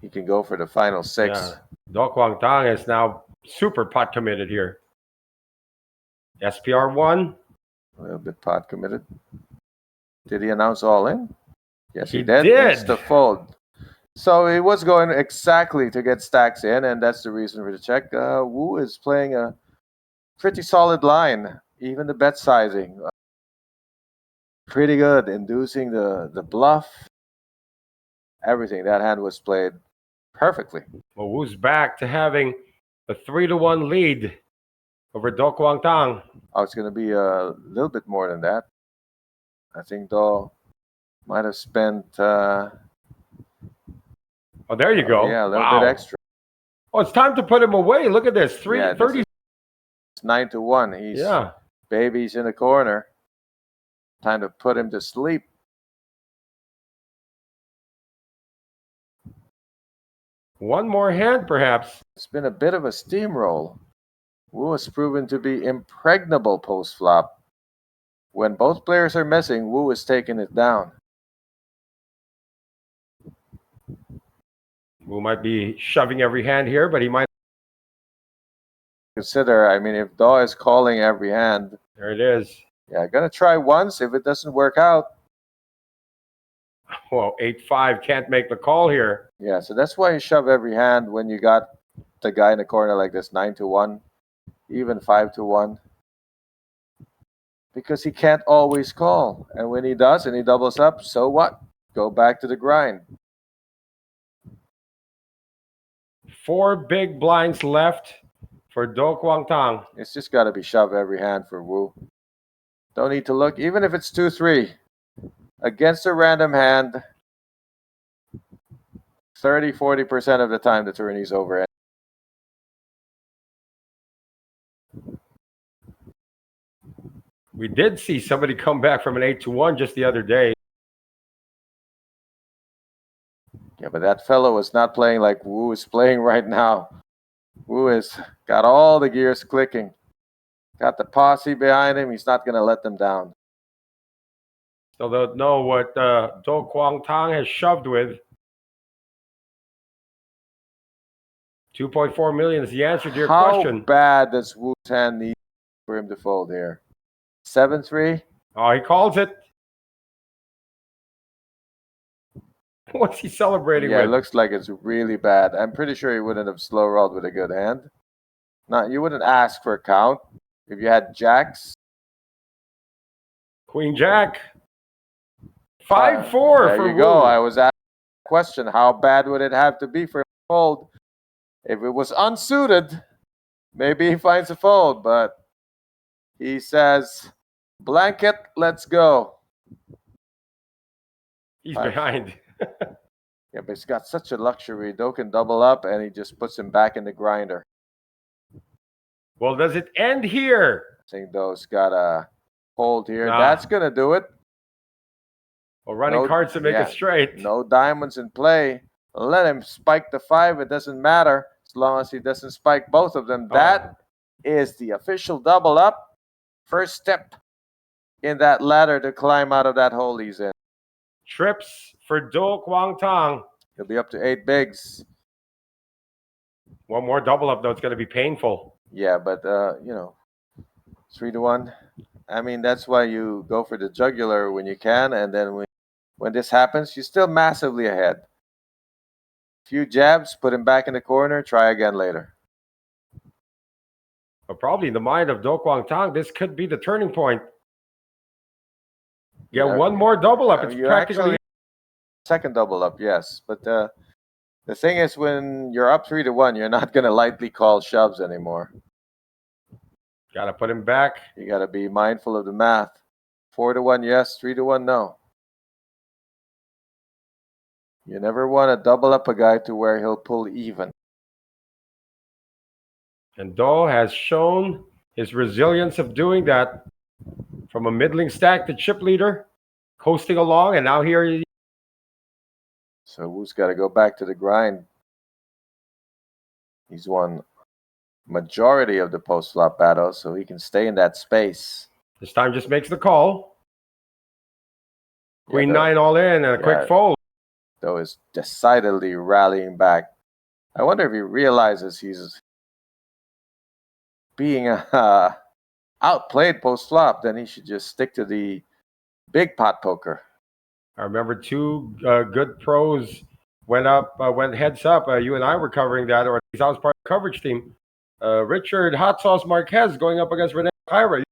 He can go for the final 6. Yeah. Do Kwang Tang is now super pot committed here. SPR 1. A little bit pot committed. Did he announce all in? Yes, he did. did. It's the fold. So he was going exactly to get stacks in, and that's the reason for the check. Wu is playing a pretty solid line. Even the bet sizing. Pretty good. Inducing the bluff. Everything. That hand was played perfectly. Well, Wu's back to having a 3-1 lead over Do Kwang Tang. Oh, it's going to be a little bit more than that. I think Do might have spent... Oh, there you go. Yeah, a little bit extra. Oh, it's time to put him away. Look at this. 330. It's 9-1. He's baby's in the corner. Time to put him to sleep. One more hand, perhaps. It's been a bit of a steamroll. Wu has proven to be impregnable post-flop. When both players are messing, Wu is taking it down. Wu might be shoving every hand here, but he might consider, I mean, if Do is calling every hand. There it is. Yeah, gonna try once. If it doesn't work out. Well, 8-5 can't make the call here. Yeah, so that's why you shove every hand when you got the guy in the corner like this, 9-1, even 5-1. Because he can't always call. And when he does and he doubles up, so what? Go back to the grind. 4 big blinds left for Do Kwang Tang. It's just got to be shove every hand for Wu. Don't need to look, even if it's 2-3. Against a random hand, 30-40% of the time the tourney's over. We did see somebody come back from an 8-1 just the other day. Yeah, but that fellow was not playing like Wu is playing right now. Wu has got all the gears clicking. Got the posse behind him. He's not going to let them down. So they'll know what Do Kwang Tang has shoved with. 2.4 million is the answer to your question. How bad does Wu's hand need for him to fold here? 7-3? Oh, he calls it. What's he celebrating Yeah, with? it looks like it's really bad. I'm pretty sure he wouldn't have slow rolled with a good hand. You wouldn't ask for a count if you had jacks. Queen Jack. 5-4 for There you Wu. go. I was asking the question, how bad would it have to be for him to fold? If it was unsuited, maybe he finds a fold, but he says, blanket, let's go. He's behind. Yeah, but he's got such a luxury. Do can double up, and he just puts him back in the grinder. Well, does it end here? I think Do's got a hold here. Nah. That's going to do it. Well, running cards to make it straight. No diamonds in play. Let him spike the 5. It doesn't matter as long as he doesn't spike both of them. That is the official double up. First step in that ladder to climb out of that hole he's in. Trips for Do Kwang Tang. He'll be up to 8 bigs. One more double up, though, it's going to be painful. Yeah, but 3-1. I mean, that's why you go for the jugular when you can, and then when this happens, you're still massively ahead. Few jabs, put him back in the corner, try again later. But probably in the mind of Do Kwang Tang, this could be the turning point. Get one more double up. It's You practically second double up, yes. But the thing is, when you're up 3-1, you're not going to lightly call shoves anymore. got to put him back. You got to be mindful of the math. 4-1, yes. 3-1, no. You never want to double up a guy to where he'll pull even. And Do has shown his resilience of doing that from a middling stack to chip leader, coasting along, and now here he. So Wu's got to go back to the grind. He's won majority of the post-flop battles, so he can stay in that space. This time just makes the call. Queen Yeah, 9 all in and a quick fold. Do is decidedly rallying back. I wonder if he realizes he's being outplayed post-flop. Then he should just stick to the big pot poker. I remember two good pros went heads up. You and I were covering that, or at least I was part of the coverage team. Richard Hot Sauce Marquez going up against Rene Hyra.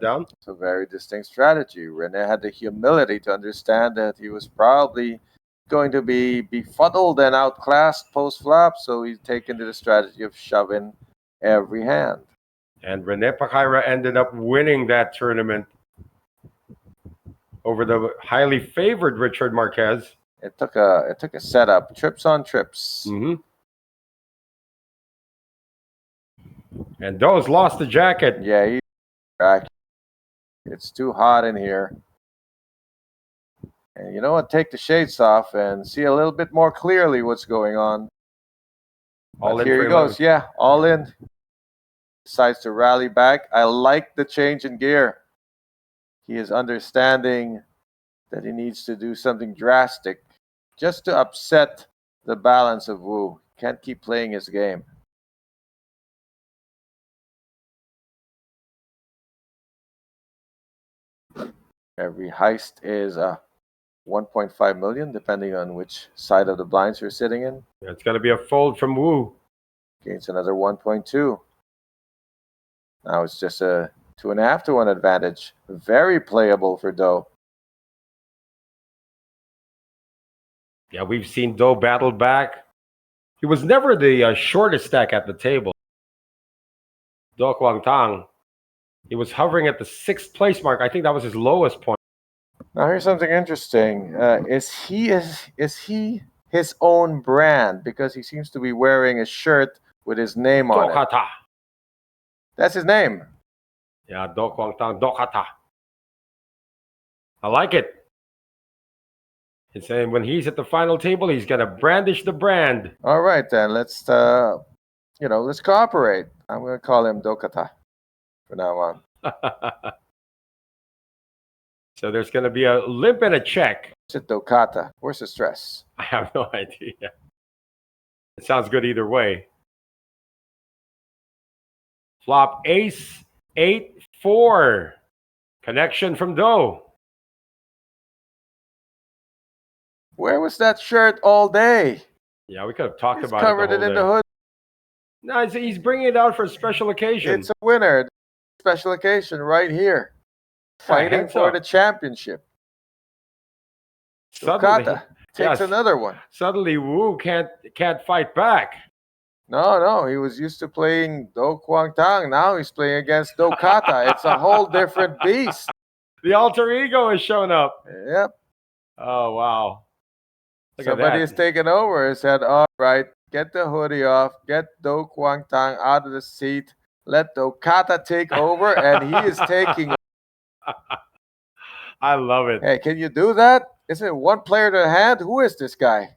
Down. It's a very distinct strategy. Rene had the humility to understand that he was probably going to be befuddled and outclassed post-flop, so he's taken to the strategy of shoving every hand. And Rene Pacaira ended up winning that tournament over the highly favored Richard Marquez. It took a setup, trips on trips. Mm-hmm. And Do's lost the jacket. Yeah, it's too hot in here. And you know what? Take the shades off and see a little bit more clearly what's going on. All in here he goes. Yeah, all in. Decides to rally back. I like the change in gear. He is understanding that he needs to do something drastic just to upset the balance of Wu. Can't keep playing his game. Every heist is 1.5 million, depending on which side of the blinds you're sitting in. It's going to be a fold from Wu. Gains another 1.2. Now it's just a 2.5 to 1 advantage. Very playable for Do. Yeah, we've seen Do battle back. He was never the shortest stack at the table. Do Kwang Tang. He was hovering at the 6th place mark. I think that was his lowest point. Now here's something interesting. Is he his own brand? Because he seems to be wearing a shirt with his name on it. That's his name. Yeah, Do Kwang Tang, Dokata. I like it. It's saying when he's at the final table, he's gonna brandish the brand. All right then, let's let's cooperate. I'm gonna call him Dokata from now on. So there's gonna be a limp and a check. Is it Dokata? Where's the stress? I have no idea. It sounds good either way. Flop ace 8-4. Connection from Do. Where was that shirt all day? Yeah, we could have talked about covered it in the hood. No, he's bringing it out for a special occasion. It's a winner. Special occasion right here. Fighting for the championship. Dokata takes another one. Suddenly Wu can't fight back. No, he was used to playing Do Kwang Tang. Now he's playing against Dokata. It's a whole different beast. The alter ego has shown up. Yep. Oh, wow. Somebody's taken over and said, all right, get the hoodie off, get Do Kwang Tang out of the seat, let Dokata take over, and he is taking. I love it. Hey, can you do that? Isn't it one player to hand? Who is this guy?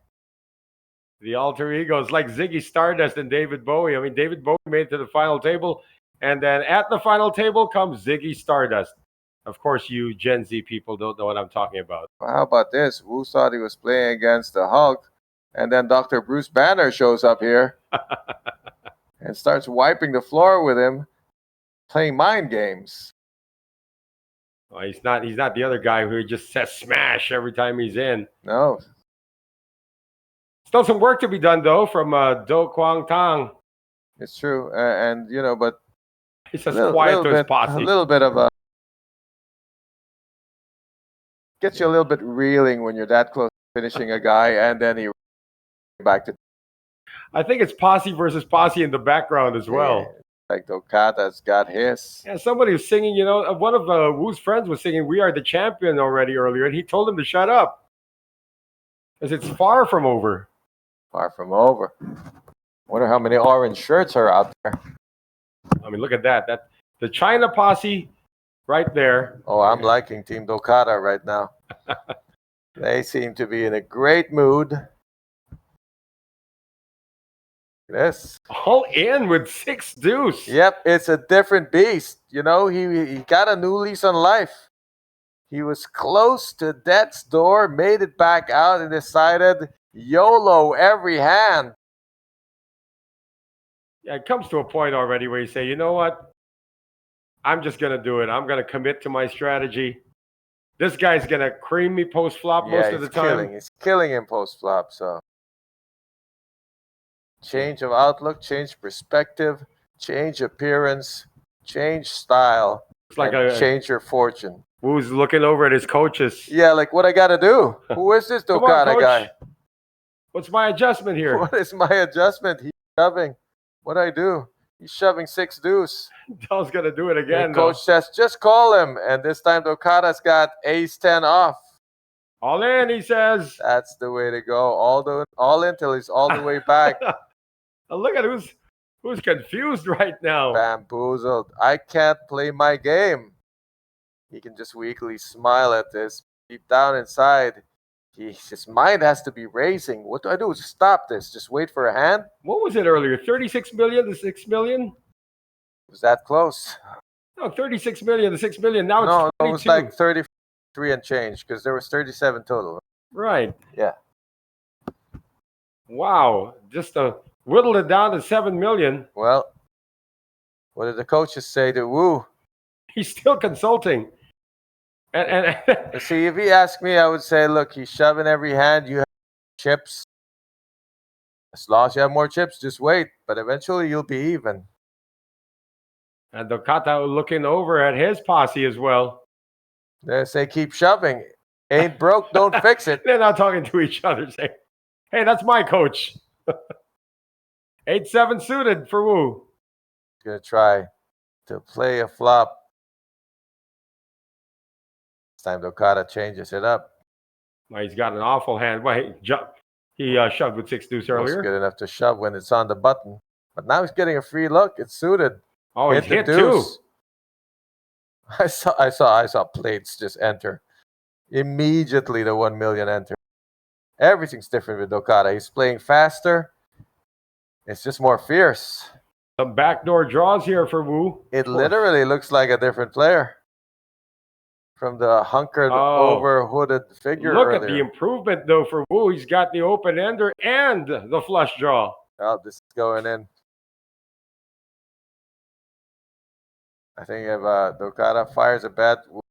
The alter egos like Ziggy Stardust and David Bowie. I mean, David Bowie made it to the final table, and then at the final table comes Ziggy Stardust. Of course, you Gen Z people don't know what I'm talking about. How about this? Wu thought he was playing against the Hulk, and then Dr. Bruce Banner shows up here. and starts wiping the floor with him, playing mind games. Well, he's not the other guy who just says smash every time he's in. No. Still some work to be done though from Do Kwang Tang. It's true. And but He's just quiet to his posse. A little bit of a gets you a little bit reeling when you're that close to finishing a guy and then he back to. I think it's posse versus posse in the background as well. Yeah, like Okada's got his. Yeah, somebody was singing, one of Wu's friends was singing "We Are the Champion" already earlier, and he told him to shut up. Because it's far from over. Far from over. Wonder how many orange shirts are out there. I mean, look at that. The China posse right there. Oh, I'm liking Team Okada right now. They seem to be in a great mood. Yes. All in with 6 deuce. Yep, it's a different beast. He got a new lease on life. He was close to death's door, made it back out, and decided YOLO every hand. Yeah, it comes to a point already where you say, you know what? I'm just going to do it. I'm going to commit to my strategy. This guy's going to cream me post-flop most of the time. He's killing him post-flop, so. Change of outlook, change perspective, change appearance, change style, it's like change your fortune. Wu's looking over at his coaches. Yeah, like what I got to do? Who is this Okada guy? What's my adjustment here? What is my adjustment? He's shoving. What do I do? He's shoving 6 deuce. Dell's going to do it again. The coach says, just call him. And this time Okada's got ace 10 off. All in, he says. That's the way to go. All in till he's all the way back. Look at who's confused right now. Bamboozled. I can't play my game. He can just weakly smile at this. Deep down inside, his mind has to be racing. What do I do? Stop this. Just wait for a hand. What was it earlier? 36 million to 6 million? Was that close? No, 36 million to 6 million. Now it's 22. It was like 33 and change because there was 37 total. Right. Yeah. Wow. Just whittled it down to 7 million. Well, what did the coaches say to Wu? He's still consulting. And see, if he asked me, I would say, look, he's shoving every hand. You have chips. As long as you have more chips, just wait. But eventually you'll be even. And Okada looking over at his posse as well. They say, keep shoving. Ain't broke, don't fix it. They're not talking to each other, saying, hey, that's my coach. 8-7 suited for Wu. He's going to try to play a flop. This time Okada changes it up. Well, he's got an awful hand. Well, he shoved with 6 deuce earlier. It's good enough to shove when it's on the button. But now he's getting a free look. It's suited. Oh, he's hit too. I saw plates just enter. Immediately the 1 million enter. Everything's different with Okada. He's playing faster. It's just more fierce. Some backdoor draws here for Wu. It literally looks like a different player from the hunkered over hooded figure. Look earlier. at the improvement though for Wu. He's got the open ender and the flush draw. Oh, this is going in. I think if Okada fires a bet, we'll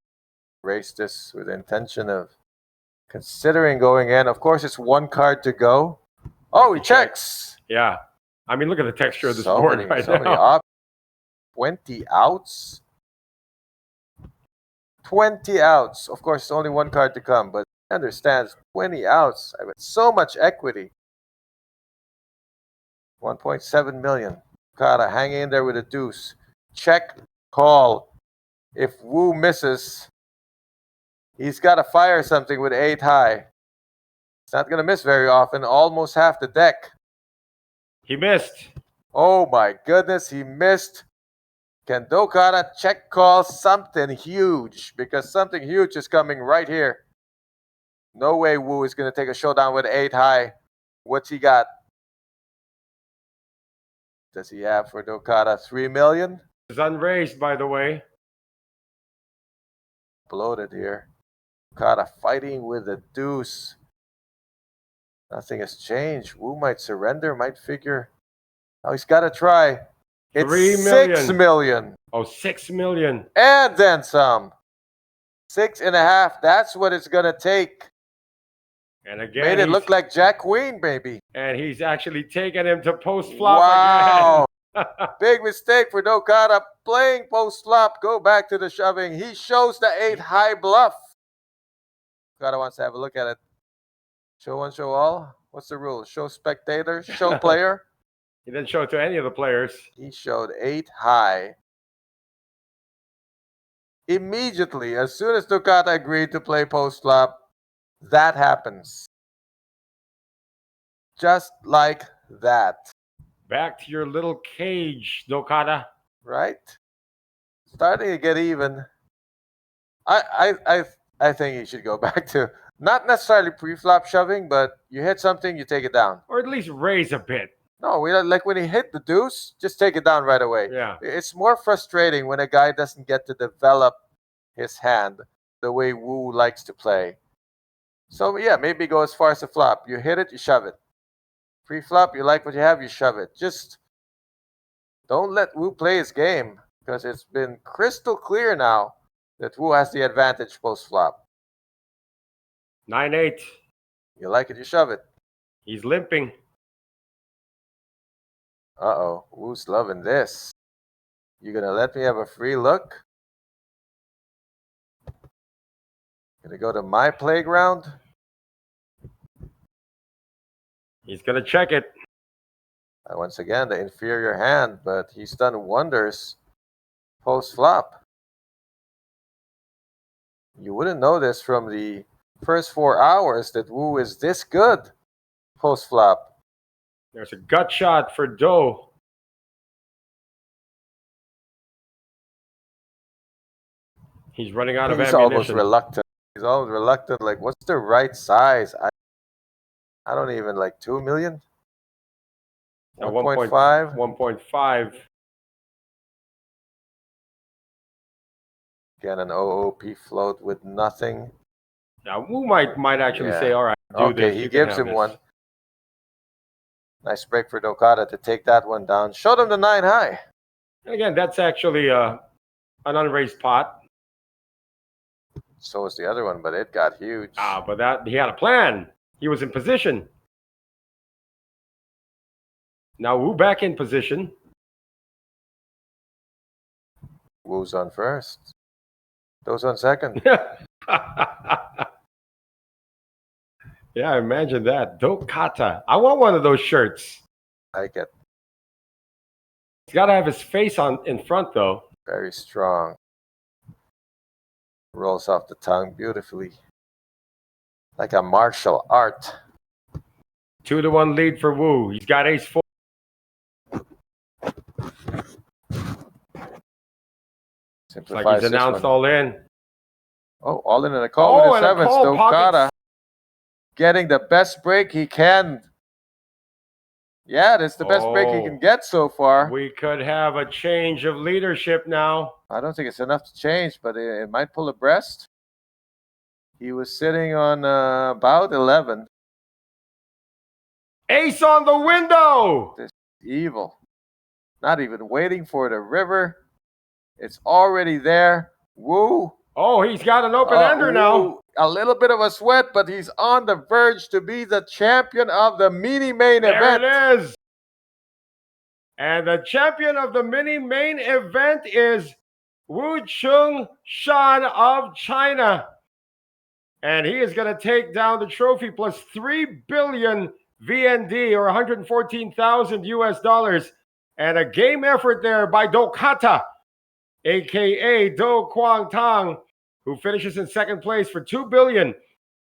race this with the intention of considering going in. Of course, it's 1 card to go. Oh, he checks. Yeah. I mean, look at the texture of this board right now. Many 20 outs. 20 outs. Of course, it's only 1 card to come, but he understands 20 outs. I mean, so much equity. 1.7 million. Okada hanging in there with a deuce. Check, call. If Wu misses, he's got to fire something with 8 high. He's not going to miss very often. Almost half the deck. He missed. Oh my goodness, he missed. Can Okada check call something huge? Because something huge is coming right here. No way Wu is going to take a showdown with 8 high. What's he got? Does he have for Okada 3 million? It's unraised, by the way. Bloated here. Okada fighting with a deuce. Nothing has changed. Wu might surrender, might figure. Now he's got to try. It's 3 6 million. million. Oh, 6 million. And then some. 6.5. That's what it's gonna take. And again, Made it look like Jack Queen, baby. And he's actually taken him to post flop Wow. again. Big mistake for Dokata. Playing post flop. Go back to the shoving. He shows the 8 high bluff. Dokata wants to have a look at it. Show one, show all. What's the rule? Show spectator, show player. He didn't show it to any of the players. He showed 8 high. Immediately, as soon as Dokata agreed to play post flop, that happens. Just like that. Back to your little cage, Dokata. Right? Starting to get even. I think you should go back to not necessarily pre-flop shoving, but you hit something, you take it down. Or at least raise a bit. No, like when he hit the deuce, just take it down right away. Yeah. It's more frustrating when a guy doesn't get to develop his hand the way Wu likes to play. So yeah, maybe go as far as the flop. You hit it, you shove it. Pre-flop, you like what you have, you shove it. Just don't let Wu play his game, because it's been crystal clear now that Wu has the advantage post-flop. 9-8. You like it, you shove it. He's limping. Uh-oh, Wu's loving this. You gonna let me have a free look? Gonna go to my playground? He's going to check it. Once again, the inferior hand, but he's done wonders post-flop. You wouldn't know this from the first 4 hours that Wu is this good post-flop. There's a gut shot for Do. He's running out of He's almost ammunition. reluctant. He's always reluctant. Like, what's the right size? I don't even, like 2 million? 1.5? 1.5. Again, an OOP float with nothing. Now, Wu might actually Yeah. say, all right, do Okay, this. he You can gives have him this. one. Nice break for Dokata to take that one down. Showed him the 9 high. And again, that's actually an unraised pot. So was the other one, but it got huge. But that he had a plan. He was in position. Now Wu back in position. Wu's on first. Do's on second. Yeah, imagine that. Dokata. I want one of those shirts. I get He's got to have his face on in front, though. very strong. Rolls off the tongue beautifully. Like a martial art. 2-1 lead for Wu. He's got ace-4. It's like he's announced all in. Oh, all in and a call with and the a sevens. call, Dokata getting the best break he can. Yeah, that's the best break he can get so far. We could have a change of leadership now. I don't think it's enough to change, but it might pull a breast. He was sitting on about 11. Ace on the window! This is evil. Not even waiting for the river. It's already there. Wu. Oh, he's got an open-ender now. A little bit of a sweat, but he's on the verge to be the champion of the mini-main event. There it is. And the champion of the mini-main event is Wu Chung Shan of China. And he is going to take down the trophy plus 3 billion VND, or 114,000 US dollars. And a game effort there by Dokata, a.k.a. Do Kwang Tang, who finishes in second place for 2 billion,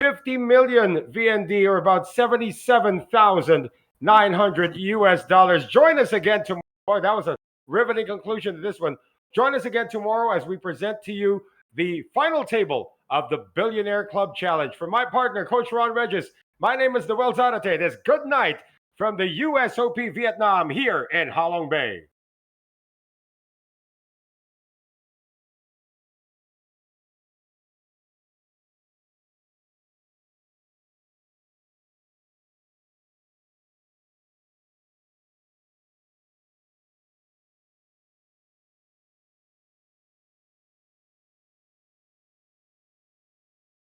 50 million VND, or about 77,900 US dollars. Join us again tomorrow. Boy, that was a riveting conclusion to this one. Join us again tomorrow as we present to you the final table of the Billionaire Club Challenge. For my partner, Coach Ron Regis, my name is Noel Zarate. It is good night from the USOP Vietnam here in Ha Long Bay.